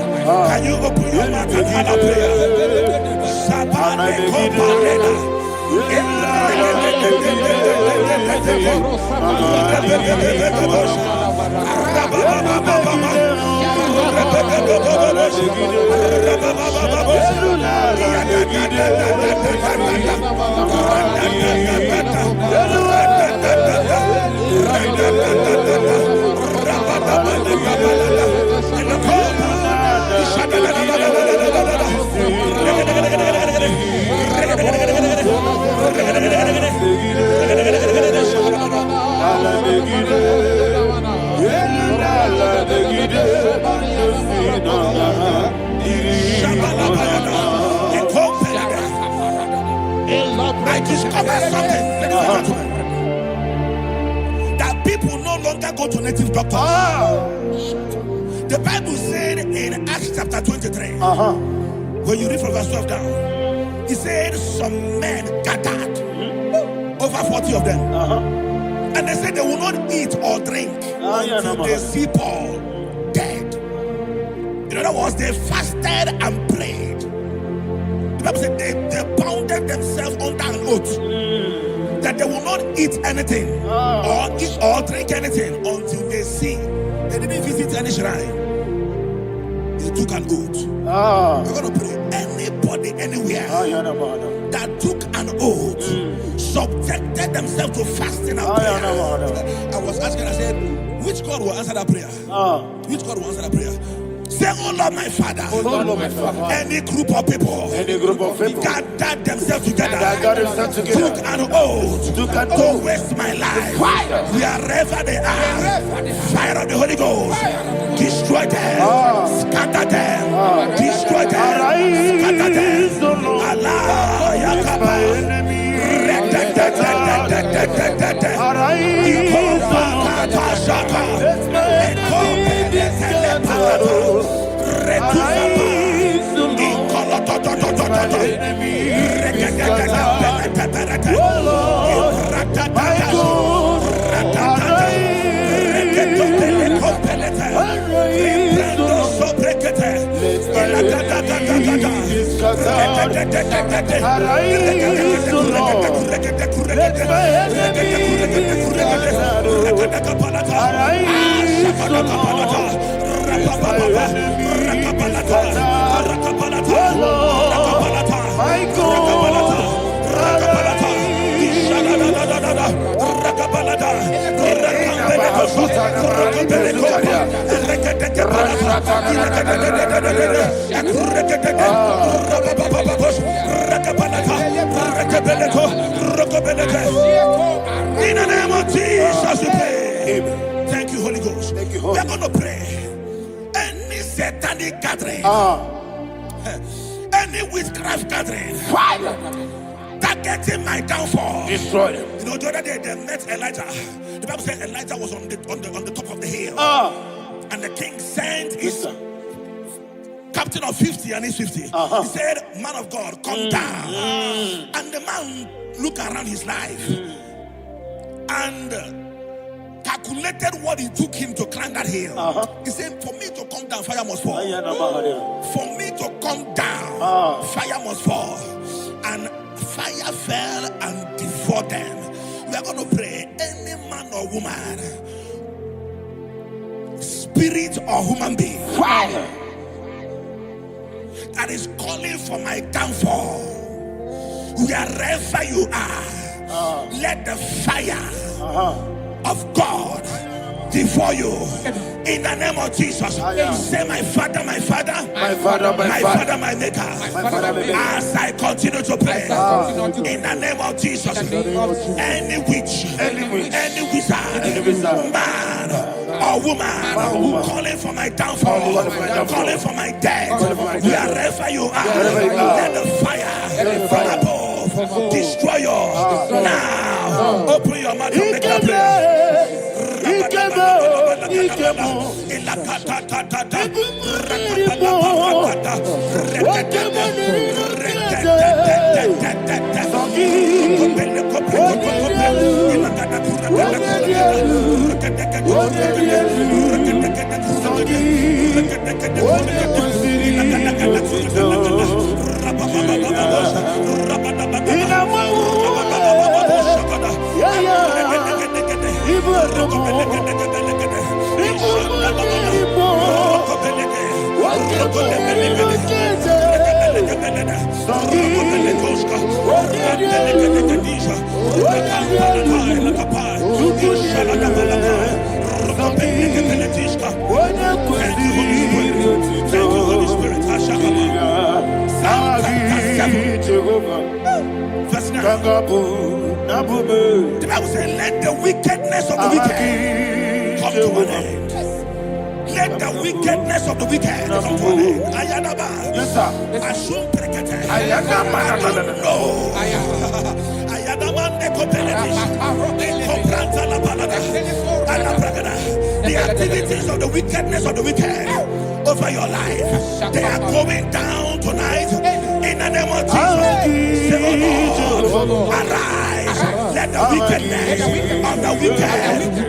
Can you open your mouth and have a prayer? discovered something, ladies and gentlemen, that people no longer go to native doctors. The Bible said in Acts chapter 23, when you read from verse 12 down, it said some men gathered, over 40 of them, and they said they will not eat or drink until they see Paul dead. In other words, they fasted and prayed. The Bible said they bounded themselves under an oath that they will not eat anything or eat or drink anything until they see. They didn't visit any shrine. They took an oath. We're going to pray. Anybody, anywhere that took an oath, subjected themselves to fasting and prayer. I was asking, I said, which God will answer that prayer? Which God will answer that prayer? Say, oh Lord, my Father. Oh Lord, my Father. Any group of people gathered themselves together, took an oath to waste my life. Wherever they are, fire of the Holy Ghost, destroy them, scatter them, destroy them, scatter them. Allah, Yakaba, in the name of Jesus, we pray. Thank you, Holy Ghost. We are going to pray. Any satanic gathering, any witchcraft gathering, targeting my downfall, destroy them. You know, the other day they met Elijah. The Bible said Elijah was on the top of the hill, and the king sent his captain of 50 and his 50. He said, man of God, come down. And the man looked around his life and calculated what it took him to climb that hill. He said, for me to come down, fire must fall. For me to come down, fire must fall. And fire fell and devoured them. We are going to pray. Any man or woman, spirit or human being, that is calling for my downfall, wherever you are, let the fire of God devour you in the name of Jesus. Say, my Father, my Father, my Father, my Father, my Maker. As I continue to pray in the name of Jesus, any witch, any wizard, man or woman calling for my downfall, calling for my death, wherever you are, let the fire from above destroy you now. Open your mouth and make a prayer. The Bible says, let the wickedness of the wicked come to an end. Let the wickedness of the wicked come to an end. Ayadaba. Yes, sir. Assume prekete. Ayadaba. No. The activities of the wickedness of the wicked over your life, they are going down tonight in the name of Jesus. Say, oh Lord, arise. Let the wickedness of the wicked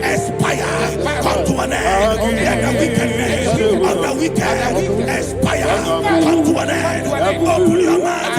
expire. Come to an end. Let the wickedness of the wicked expire. Come to an end. Open your mouth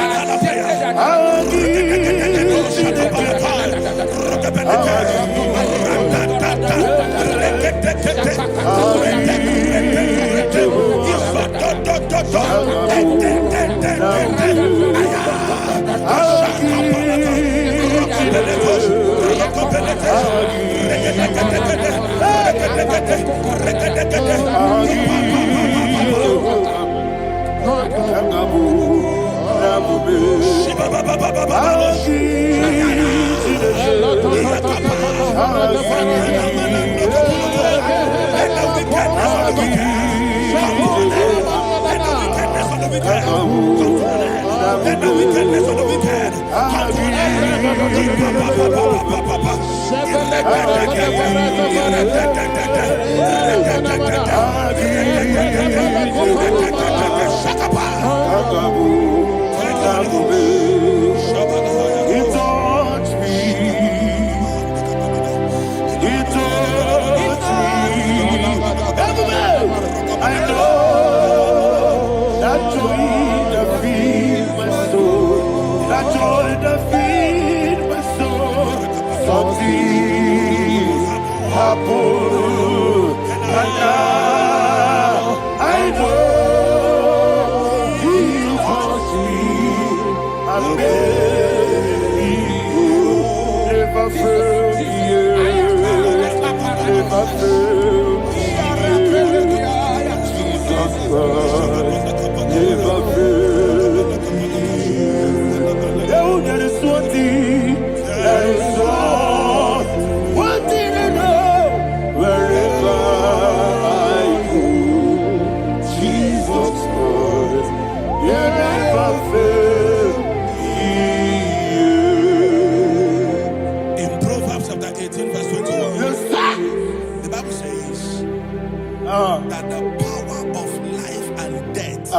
and that the power of life and death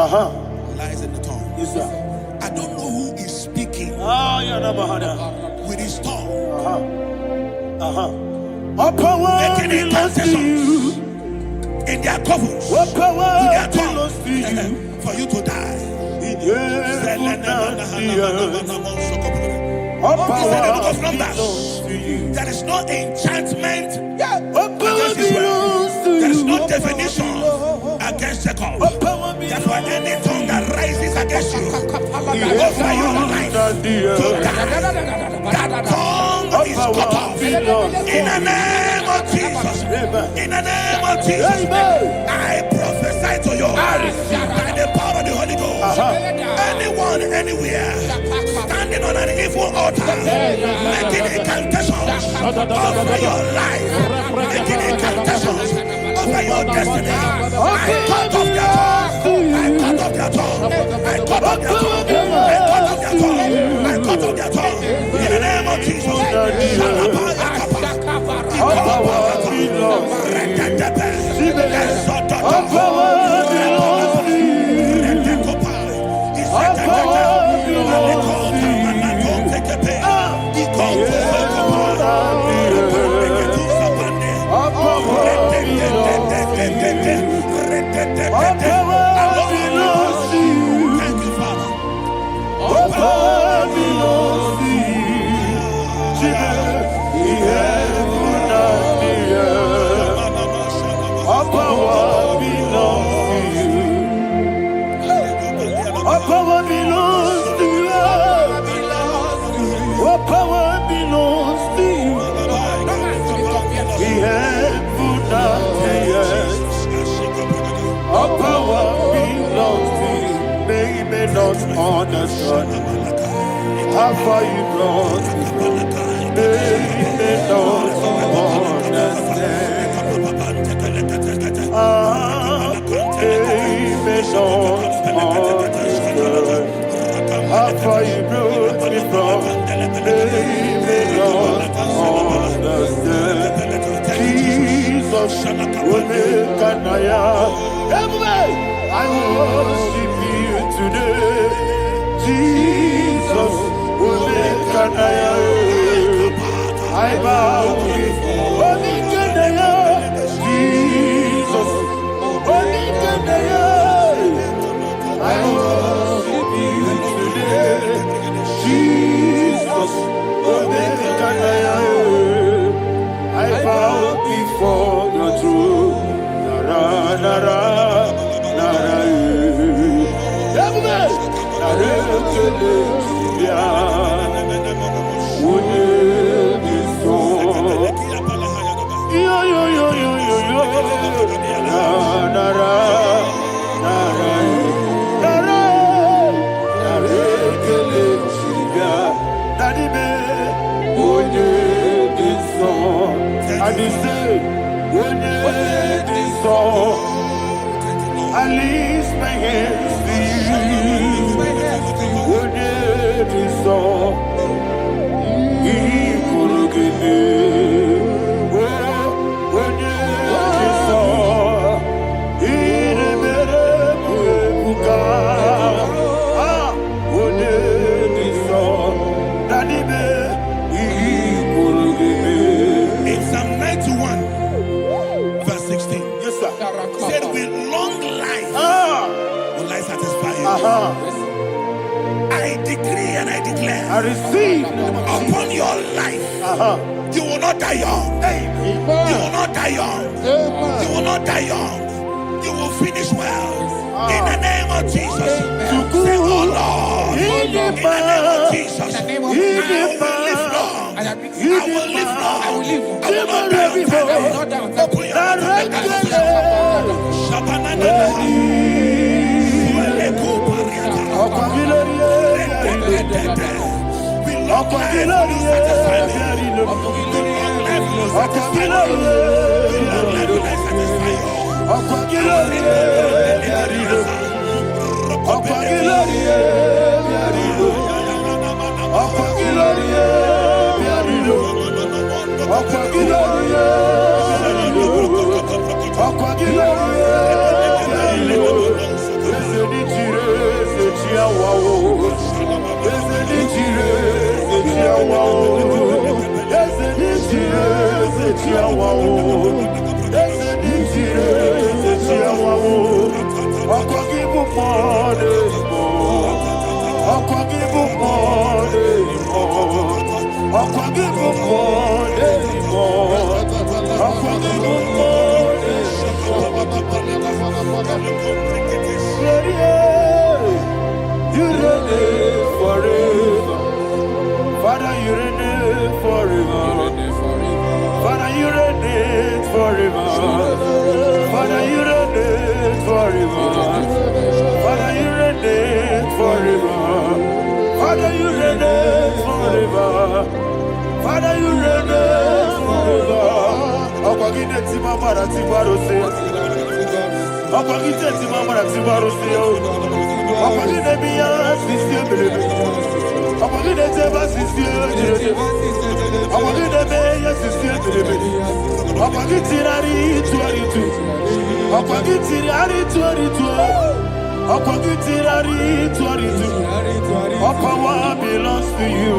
lies in the tongue. Yes, sir. I don't know who is speaking with his tongue. Making incantations in their covers with their tongue for you to die. He said in the book of Numbers, there is no enchantment against Israel. There is no definition against Jacob. Therefore, any tongue that rises against you over your life to die, that tongue is cut off. In the name of Jesus. In the name of Jesus. I prophesy to you by the power of the Holy Ghost. Anyone, anywhere, standing on an evil altar, making incantations over your life, making incantations over your destiny, I cut off their tongue. I cut off their tongue. I cut off their tongue. I cut off their tongue. I cut off their tongue. In the name of Jesus. Understand how far you brought me. They don't understand. They don't understand how far you brought me from. They don't understand. Jesus, Omekanaya. Everybody, I worship you today. Jesus, Omekanaya. I bow before Omekanaya. Jesus, Omekanaya. I worship you today. Jesus, Omekanaya. I bow before your throne. Nara, nara, nara, everybody. Nara, kele, ya. Would be so? Yo, yo, yo, yo, yo, yo. Nara, nara, nara, nara, nara, kele, ya. Daddy, me, would be so? And he said, when this song, I lift my hands to you. When this song, he could give me. When this song, he never when this song, that he could give me. In Psalm 91, verse 16, Yes, sir. said, with long life will I satisfy you. I decree and I declare I receive. upon your life, you will not die young. You will not die young. You will not die young. You will finish well. In the name of Jesus. Say, oh Lord, in the name of Jesus, I will live long. I will live long. I will not die on time. Open your You reign forever. Father, you reign forever. Father, you reign forever. Father, you reign forever. Father, you reign forever. Father, you reign forever. Father, you reign forever. Akwagide ti mama na ti barose. Akwagide ti mama na ti barose. Akwagide biya sisi ebelebe. Akwagide teba sisi ebelebe. Akwagide beya sisi ebelebe. Akwagide rari tuaritu. Akwagide rari tuaritu. Akwagide rari tuaritu. All power belongs to you.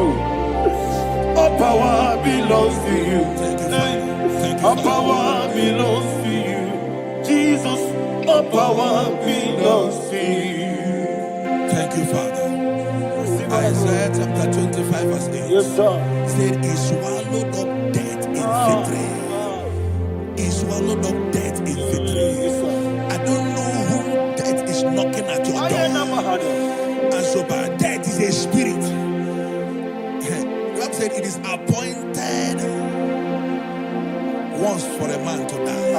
All power belongs to you. All power belongs to you. Jesus, all power belongs to you. Thank you, Father. Isaiah chapter 25, verse 8. Yes, sir. Said, he swallowed up death in victory. He swallowed up death in victory. I don't know who death is knocking at your door. And so, but death is a spirit. God said it is appointed once for a man to die.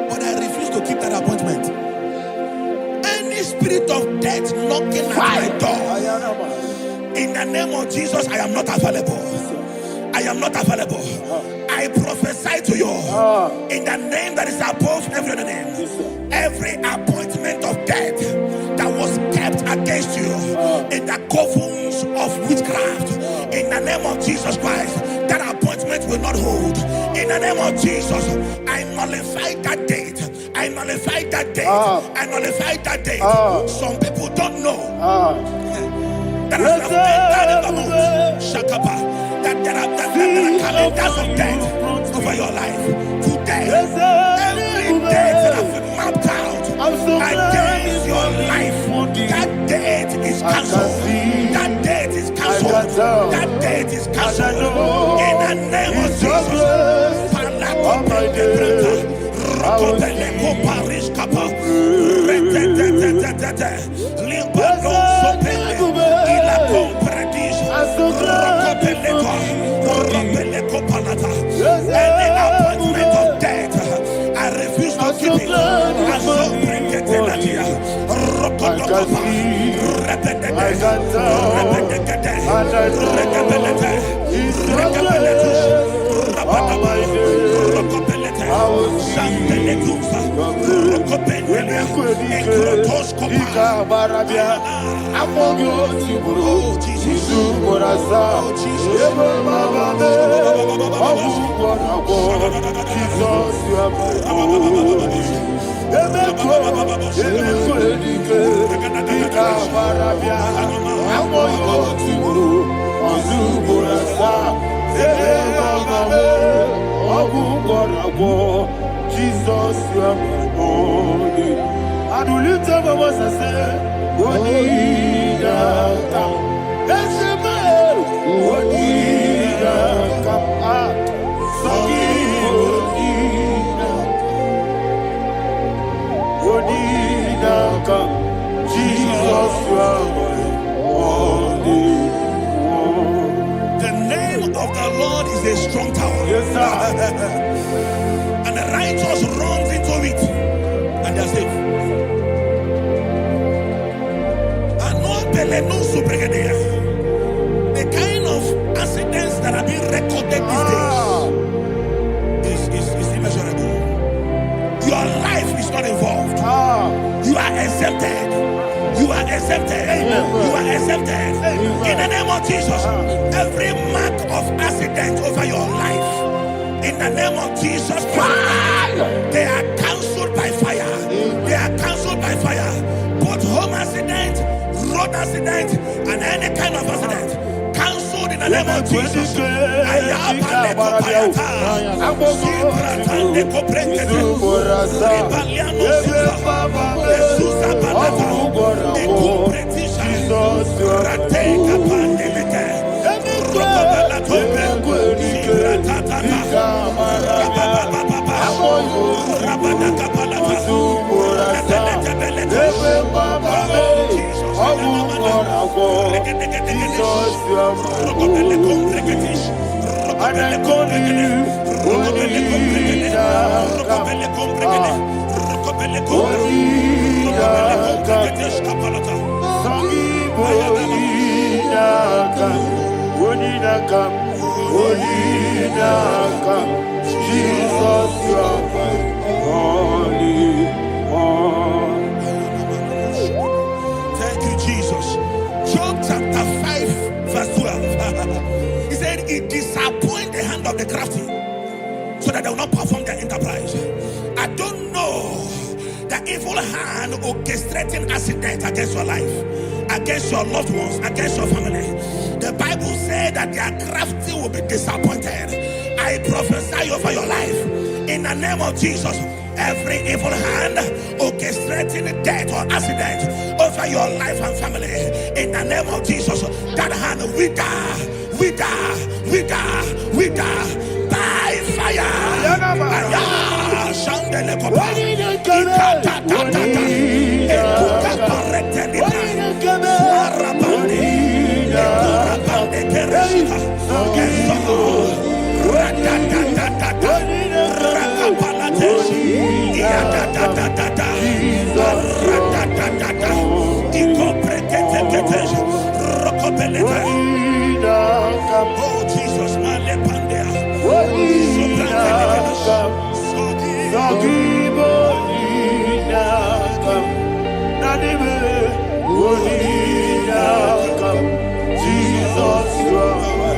But I refuse to keep that appointment. Any spirit of death knocking at my door, in the name of Jesus, I am not available. I am not available. I prophesy to you in the name that is above every other name. Every appointment of death that was kept against you in the covens of witchcraft, In the name of Jesus Christ, that appointment will not hold. In the name of Jesus, I nullify that date. I nullify that date. I nullify that date. Some people don't know that as you have entered in the month, Shakapa, that there are calendars of death over your life. Today, every date that have been mapped out against your life, that date is cancelled. That date is cancelled. That date is cancelled. In the name of Jesus. Rokopeleko Paris Kappa Limbano Sopele Ila Compradis Rokopeleko Palata. Any appointment of death, I refuse to keep it. I so bring it in Nadia Rokopapa Jesus, you are my only. I do lift up my voice and say, Wonida come. That's the man. Wonida come. Wonida come. Jesus, you are my only. The name of the Lord is a strong tower. Yes, sir. And the righteous runs into it and they're safe. The kind of accidents that are being recorded these days is immeasurable. Your life is not involved. You are exempted. You are exempted. You are exempted. In the name of Jesus, every mark of accident over your life, in the name of Jesus Christ, they are cancelled by fire. They are cancelled by fire. Both home accident, road accident, and any kind of accident, cancelled in the name of Jesus. Thank you, Jesus. Job chapter 5, verse 12. He said, it disappoints the hand of the crafty, so that they will not perform their enterprise. I don't know the evil hand orchestrating accident against your life, against your loved ones, against your family. The Bible said that their crafty will be disappointed. I prophesy over your life in the name of Jesus. Every evil hand orchestrating death or accident over your life and family, in the name of Jesus, that hand wither by fire. Oh Jesus, Jesus, you are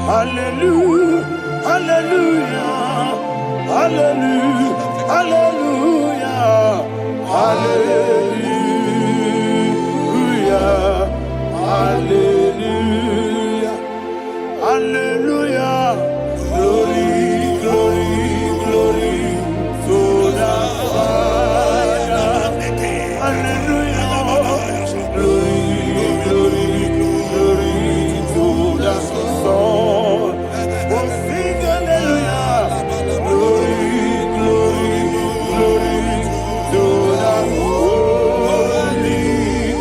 Hallelujah, hallelujah, hallelujah, hallelujah, hallelujah, hallelujah, hallelujah. Glory, glory, glory to the Father. Hallelujah. Glory, glory, glory to the Son. Oh, sing hallelujah. Glory, glory, glory to the Holy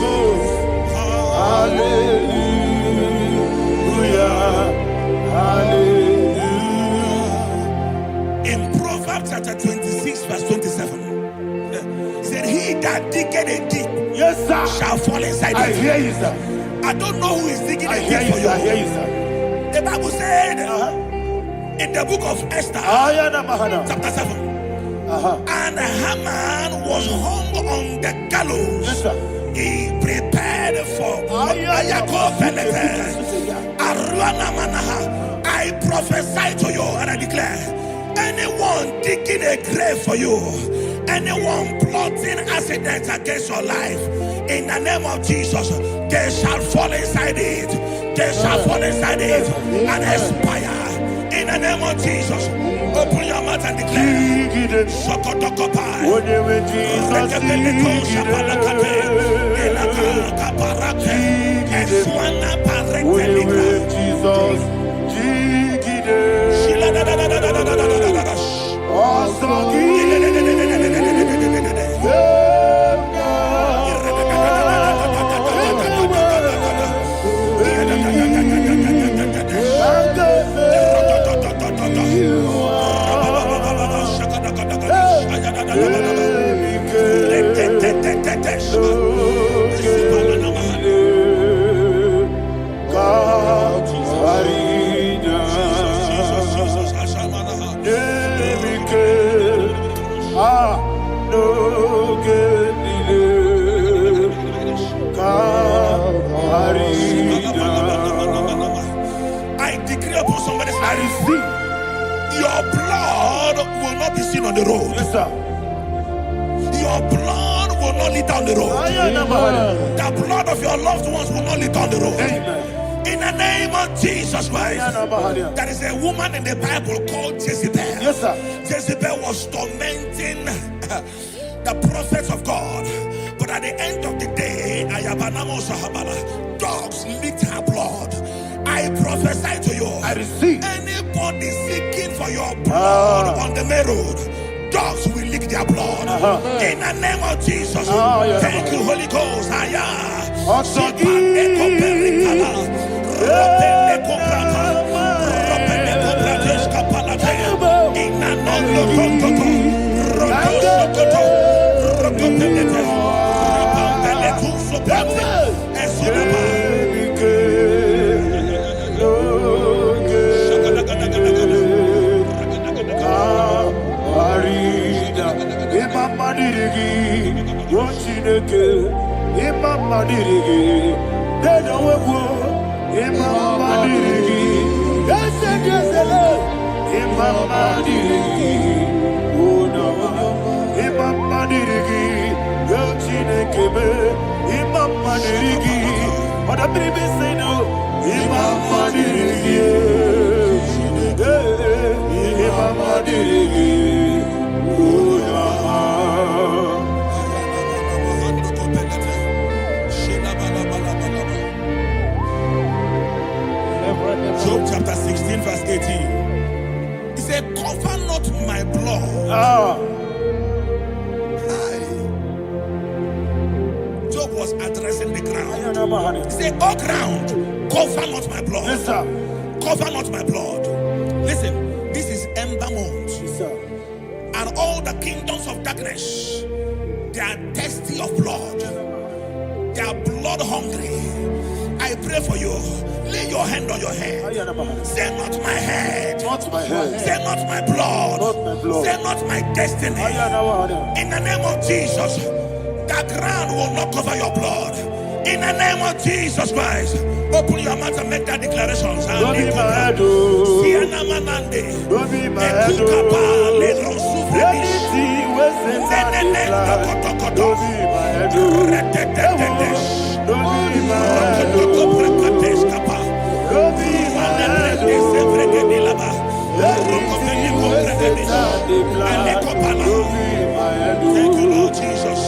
Ghost. Hallelujah. Hallelujah. In Proverbs chapter 26, verse 27, he said, he that diggeth a deep, Yes, sir, shall fall inside I it. hear you, sir. I don't know who is digging I a hear deep you, for sir. I you. hear you, sir. The Bible said in the book of Esther, chapter 7, and Haman was hung on the gallows. Yes, sir. He prepared for I prophesy to you and I declare, anyone digging a grave for you, anyone plotting accidents against your life, in the name of Jesus, they shall fall inside it. They shall fall inside it and expire. In the name of Jesus, open your mouth and declare. Shokotokopai. I decree upon somebody's life, your blood will not be seen on the road. Yes, sir. Your blood will not lead down the road. The blood of your loved ones will not lead down the road. Amen. In the name of Jesus Christ. There is a woman in the Bible called Jezebel. Yes, sir. Jezebel was tormenting the prophets of God. But at the end of the day, dogs licked her blood. I prophesy to you, I receive. anybody seeking for your blood on the main road, dogs will lick their blood. In the name of Jesus. Thank you, Holy Ghost. Job chapter 16 verse 18. He said, cover not my blood. Job was addressing the ground. He said, oh ground, cover not my blood. Yes, sir. Cover not my blood. Listen, this is ember month. Yes, sir. And all the kingdoms of darkness, they are thirsty of blood. They are blood hungry. I pray for you. Lay your hand on your head. Say not my head. Not my head. Say not my blood. Not my blood. Say not my destiny. In the name of Jesus, the ground will not cover your blood. In the name of Jesus Christ, open your mouth and make that declaration. Don't be mad, oh. Don't be mad, oh. Anything was sent out this life. Don't be mad, oh. Don't be mad, oh. Don't be mad, oh. Anything was sent out this life. Don't be mad, oh. Thank you, Lord Jesus.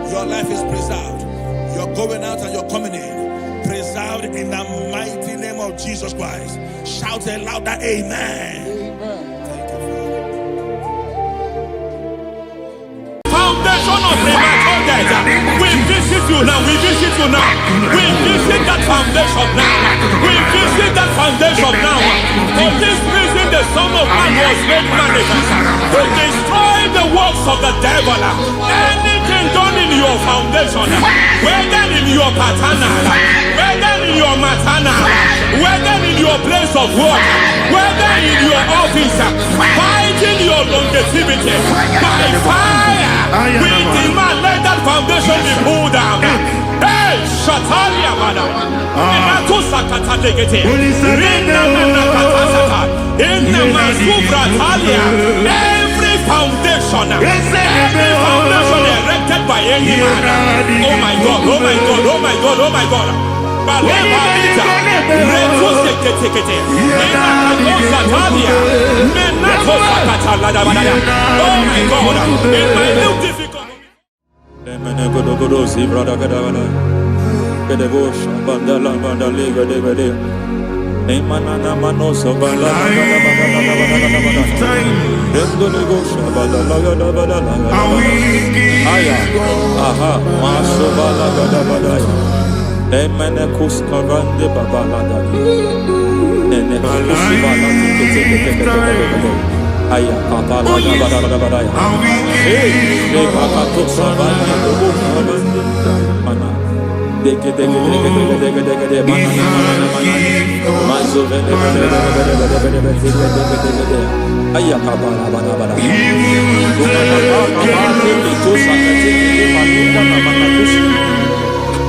Your life is preserved. You're going out and you're coming in. Preserved in the mighty name of Jesus Christ. Shout a louder amen. Foundation of premature death. We visit you now. We visit you now. We visit that foundation now. We visit that foundation now. For this reason, the Son of Man was made manifest to destroy the works of the devil. Anything done in your foundation, whether in your paternal, whether in your maternal, whether in your place of work, whether in your office, fighting your longevity by fire. We demand let that foundation be pulled down. Hey, Shatalia Madam. Every foundation erected by any man. Oh my God, oh my God, oh my God, oh my God. Oh my God, in my new difficult.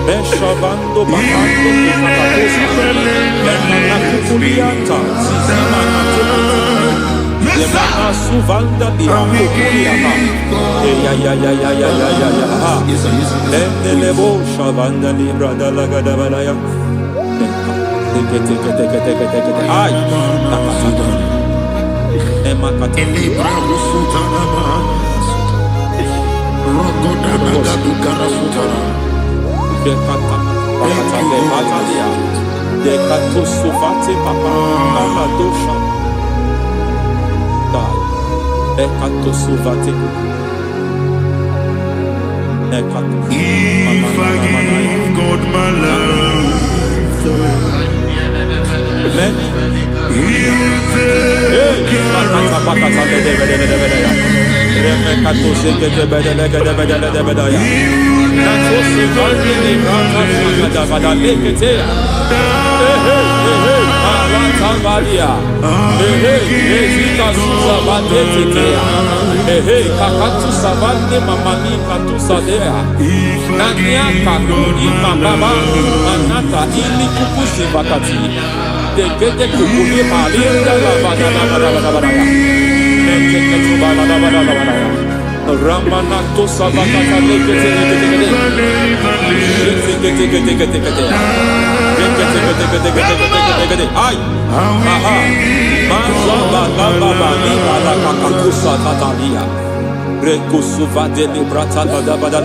Beshavando bakando kukakakosa Lemana suvanda biakukuliaka Lendelebo shavanda libra dalagadabalaya Ay Emakata Libra usutana Dekata Bakata Batalia Dekato Sufate Papa Amadosha Dai Dekato Sufate Dekato If I give God my love Ramanato Savakata Ay, aha, Mazaba Baba Nibala Kakakusa Tatalia, Rekusuva de Librata Badabada,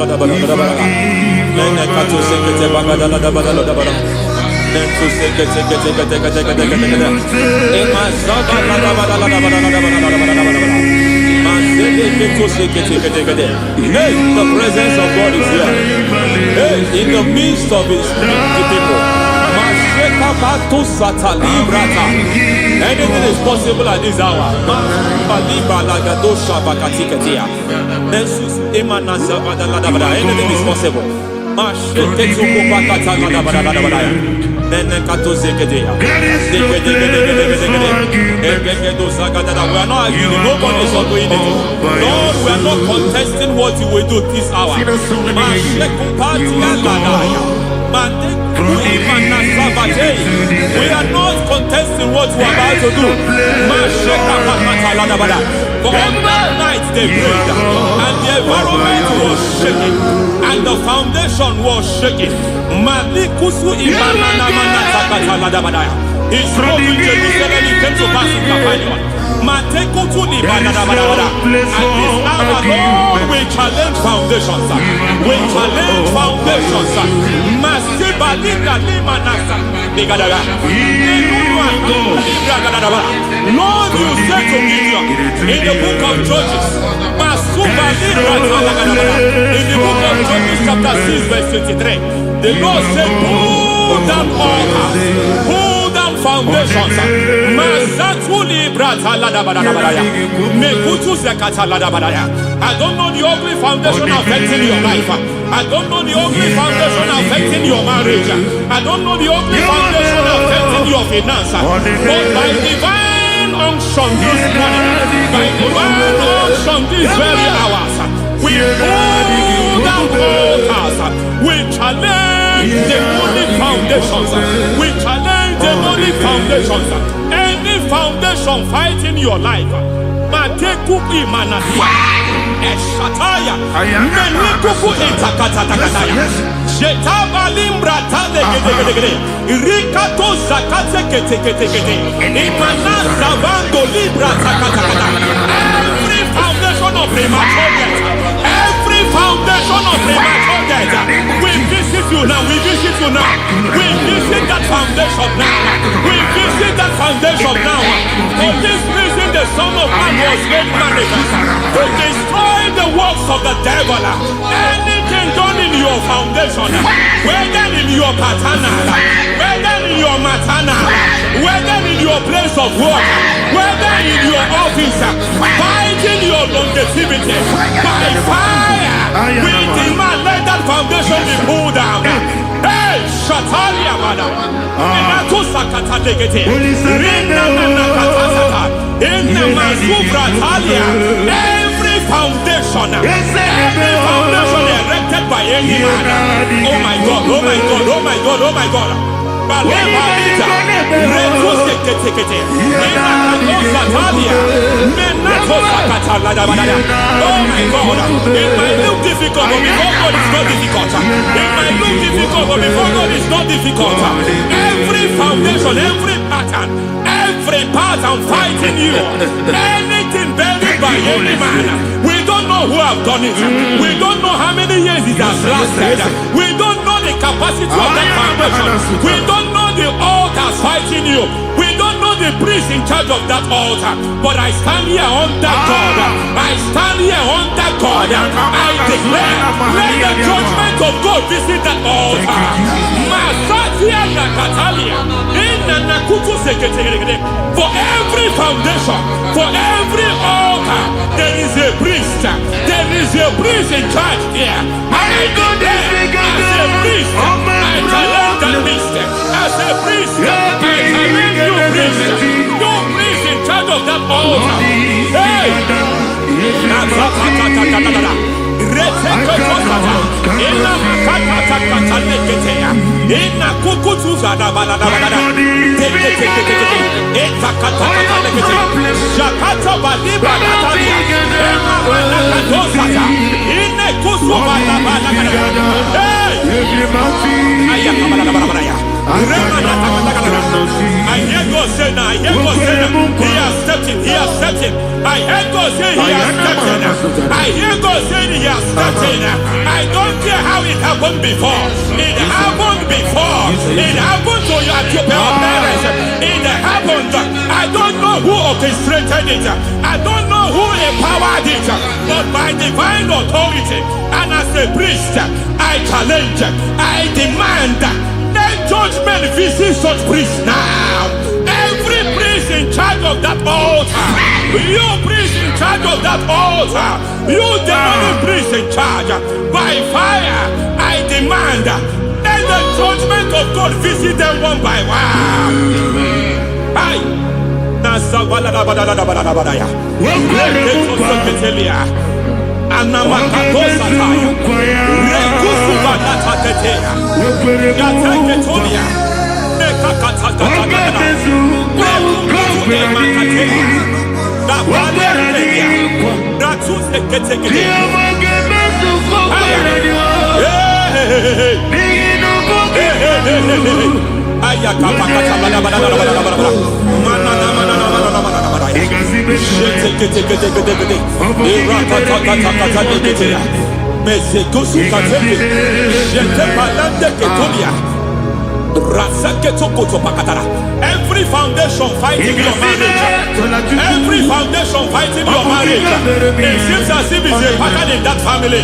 Nenekato Sekete Bagada Badabada, Nentu Sekete, Emazaba Badabada. Hey, the presence of God is here. Hey, in the midst of his people. Anything is possible at this hour. Anything is possible. We are not arguing. Nobody is doing it. Lord, we are not contesting what you will do this hour. We are not contesting what you are about to do. For on that night they prayed, and the environment was shaking, and the foundation was shaking. He spoke in Jerusalem, he came to pass in Capernaum. At this hour, Lord, we challenge foundations. We challenge foundations. Lord, you said to Gideon in the book of Judges, in the book of Judges chapter 6 verse 23, the Lord said, pull down altars, pull down foundations. I don't know the ugly foundation affecting your life. I don't know the ugly foundation affecting your marriage. I don't know the ugly foundation affecting your finance. But by divine unction this morning, by divine unction these very hours, we pull down altars. We challenge demonic foundations. We challenge demonic foundations. Any foundation fighting your life, Matekuki Manasia, Eshataya, Menikuku Itakatatakataya, Shetabalimra Tadegede, Rikato Zakate Ketekete, Imanasa Bando Libra Takatakata. Every foundation of premature death, every foundation of premature death, we visit you now, we visit you now, we visit that foundation now, we visit that foundation now. For this reason, the Son of Man was made manifest to destroy the works of the devil. Anything done in your foundation, whether in your paternal, whether in your maternal, whether in your place of work, whether in your office, fighting your longevity by fire, we demand let that foundation be pulled down. Hey, Shatalia, madam. Every foundation erected by any man. Oh my God, oh my God, oh my God, oh my God. Oh my God, it might look difficult, but before God it's not difficult. It might look difficult, but before God it's not difficult. Every foundation, every pattern fighting you, anything buried by any man, we don't know who have done it. We don't know how many years it has lasted. We don't know the capacity of that foundation. We don't know the altars fighting you. We don't know the priest in charge of that altar. But I stand here under God. I stand here under God. I declare, let the judgment of God visit that altar. For every foundation, for every altar, there is a priest. There is a priest in charge here. I declare, as a priest, I challenge that priest. As a priest, I challenge you priest. You priest in charge of that altar. Hey! I hear God say now, I hear God say now, he has stepped in, he has stepped in. I hear God say he has stepped in. I hear God say he has stepped in. I don't care how it happened before. It happened before. It happened to your parents. It happened. I don't know know who orchestrated it. I don't know who empowered it. But by divine authority and as a priest, I challenge, I demand, let judgment visit such priests now. Every priest in charge of that altar, you priest in charge of that altar, you demonic priest in charge, by fire, I demand, let the judgment of God visit them one by one. Aye. Every foundation fighting your marriage, every foundation fighting your marriage, it seems as if it's a pattern in that family.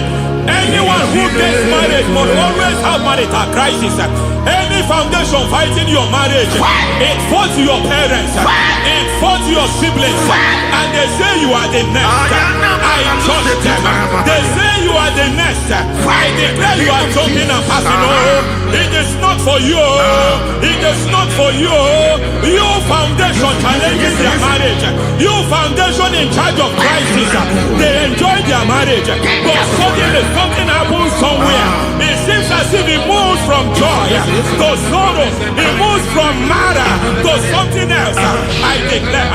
Anyone who gets married must always have marital crisis. Any foundation fighting your marriage, it fought your parents, it fought your siblings, and they say you are the next. I judge them. They say you are the next. I declare you are jumping and passing. Oh, it is not for you. It is not for you. You foundation challenges their marriage. You foundation in charge of crisis. They enjoy their marriage, but suddenly something happens somewhere. It seems as if it moves from joy to sorrow. It moves from matter to something else. I declare,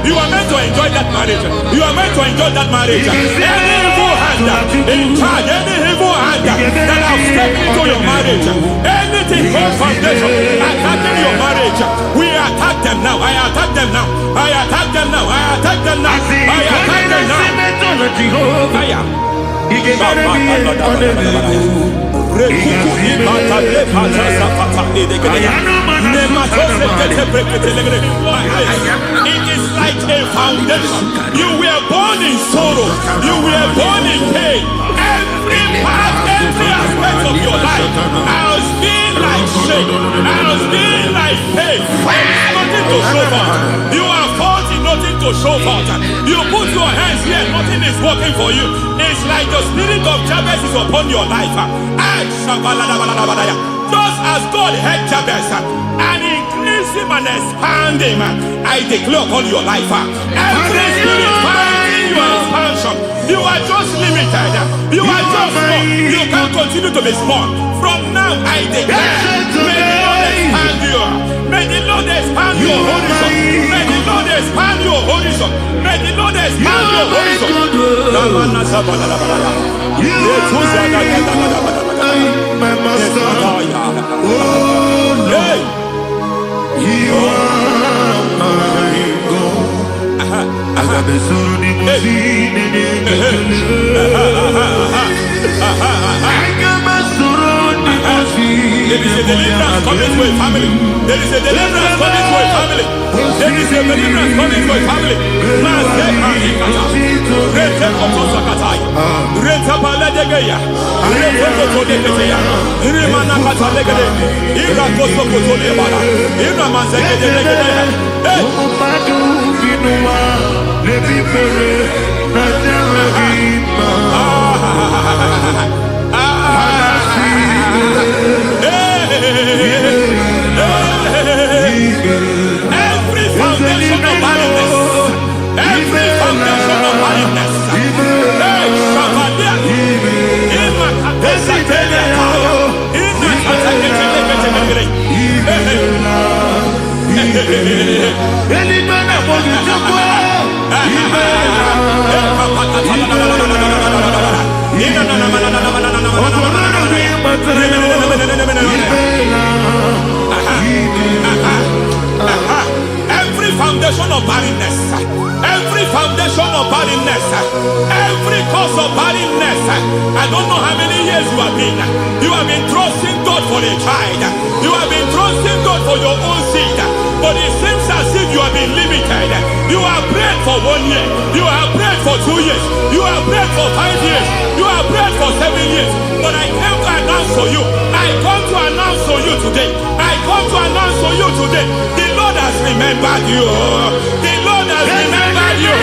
you are meant to enjoy that marriage. You are meant to enjoy that marriage. Any evil hand in charge, any evil hand that have stepped into your marriage, anything called foundation attacking your marriage, we attack them now. I attack them now. I attack them now. I attack them now. I attack them now. It is like a foundation. You were born in sorrow. You were born in pain. Every part, every aspect of your life has been like shame. Has been like pain. There's nothing to show for. You are faulty, nothing to show for. You put your hands here, nothing is working for you. It's like the spirit of Jabez is upon your life. Just as God had Jabez and increased him and expand him, I declare upon your life. Every spirit finding your expansion, you are just limited. You are just small. You can't continue to be small. From now, I declare, may the Lord expand you. May the Lord expand your horizon. May the Lord expand your horizon. May the Lord expand your horizon. My master, oh Lord, you are my God. I got the soul in my feet, there is a deliverance coming to a family. There is a deliverance coming to a family. There is a deliverance coming to a family. Every foundation of barrenness, every foundation of barrenness, child. You have been trusting God for your own seed, but it seems as if you have been limited. You have prayed for 1 year, you have prayed for 2 years, you have prayed for 5 years, you have prayed for 7 years. But I came to announce for you, I come to announce for you today, I come to announce for you today, the Lord has remembered you. The Lord has remembered you.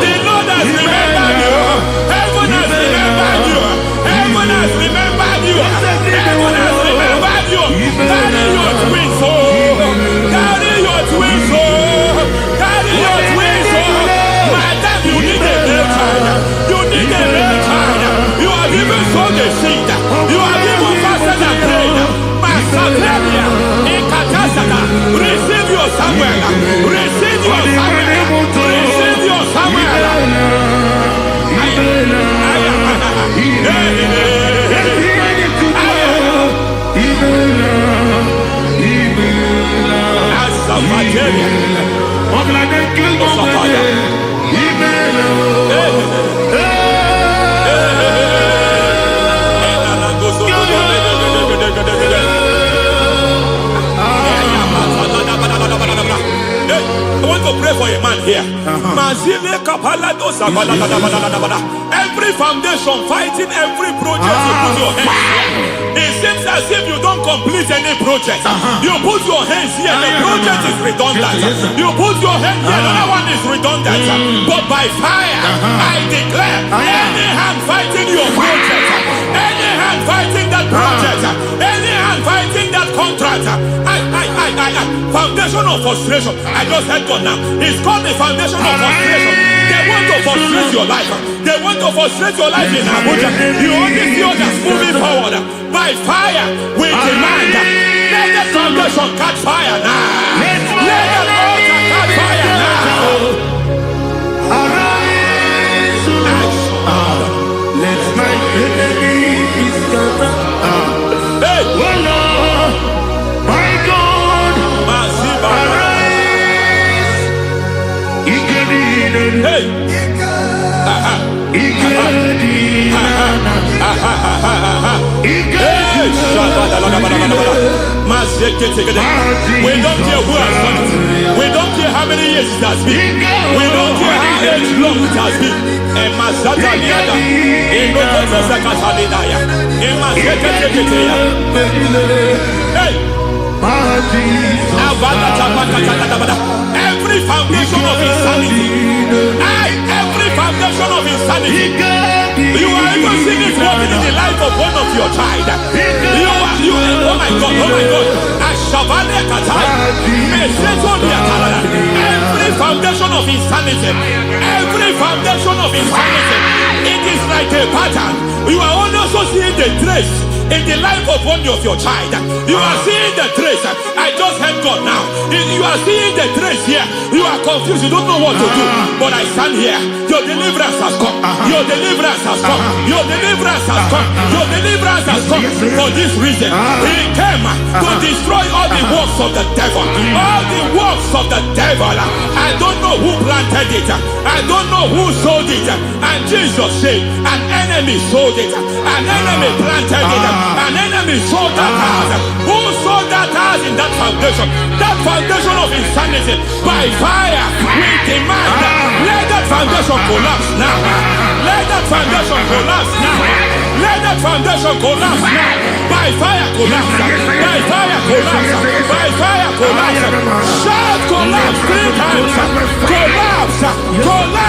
The Lord has remembered you. Heaven has remembered you. Heaven has remembered you. Heaven has remembered you. Carry your twins home. Carry your twins home. Carry your twins home. Madam, you need a real child. You need a real child. You have even sown the seed. You have even fasted and prayed. Masaperia, Ekatasaka, receive your Samuel. Receive your Samuel. Receive your Samuel. I want to pray for a man here. Every foundation fighting every project you put your hands. It seems as if you don't complete any project. You put your hands here, the project is redundant. You put your hand here, another one is redundant. But by fire, I declare, any hand fighting your project, any hand fighting that project, any hand fighting that contract, foundation of frustration. I just heard God now. It's called the foundation of frustration. They want to frustrate your life. They want to frustrate your life in Abuja. You only see others moving forward. By fire, we demand. Let the foundation catch fire now. Let the altar catch fire now. Arise, let my enemies scatter. Hey, Oh Lord, my God, arise. hey. We don't care who has done it. We don't care how many years it has been. We don't care how long it has been. And Masata Liada, in Rokosa Catalinaya, in Masaka Teketea. Hey! Every foundation of insanity, every foundation of insanity, you are even seeing it working in the life of one of your child. Oh my God, oh my God. Every foundation of insanity, every foundation of insanity, it is like a pattern. You are also seeing the trace in the life of one of your child. You are seeing the trace. I just heard God now. You are seeing the trace here. You are confused. You don't know what to do. But I stand here. Your deliverance has come. Your deliverance has come. Your deliverance has come. Your deliverance has come. For this reason, He came to destroy all the works of the devil. All the works of the devil. I don't know who planted it. I don't know who sold it. And Jesus said, an enemy sold it. An enemy planted it. An enemy sold that house. Who sold that house in that foundation? That foundation of insanity. By fire, we demand, let that foundation collapse now. Let that foundation collapse now. Let that foundation collapse now. By fire collapse. By fire collapse. By fire collapse. Shout collapse 3 times. Collapse. Collapse.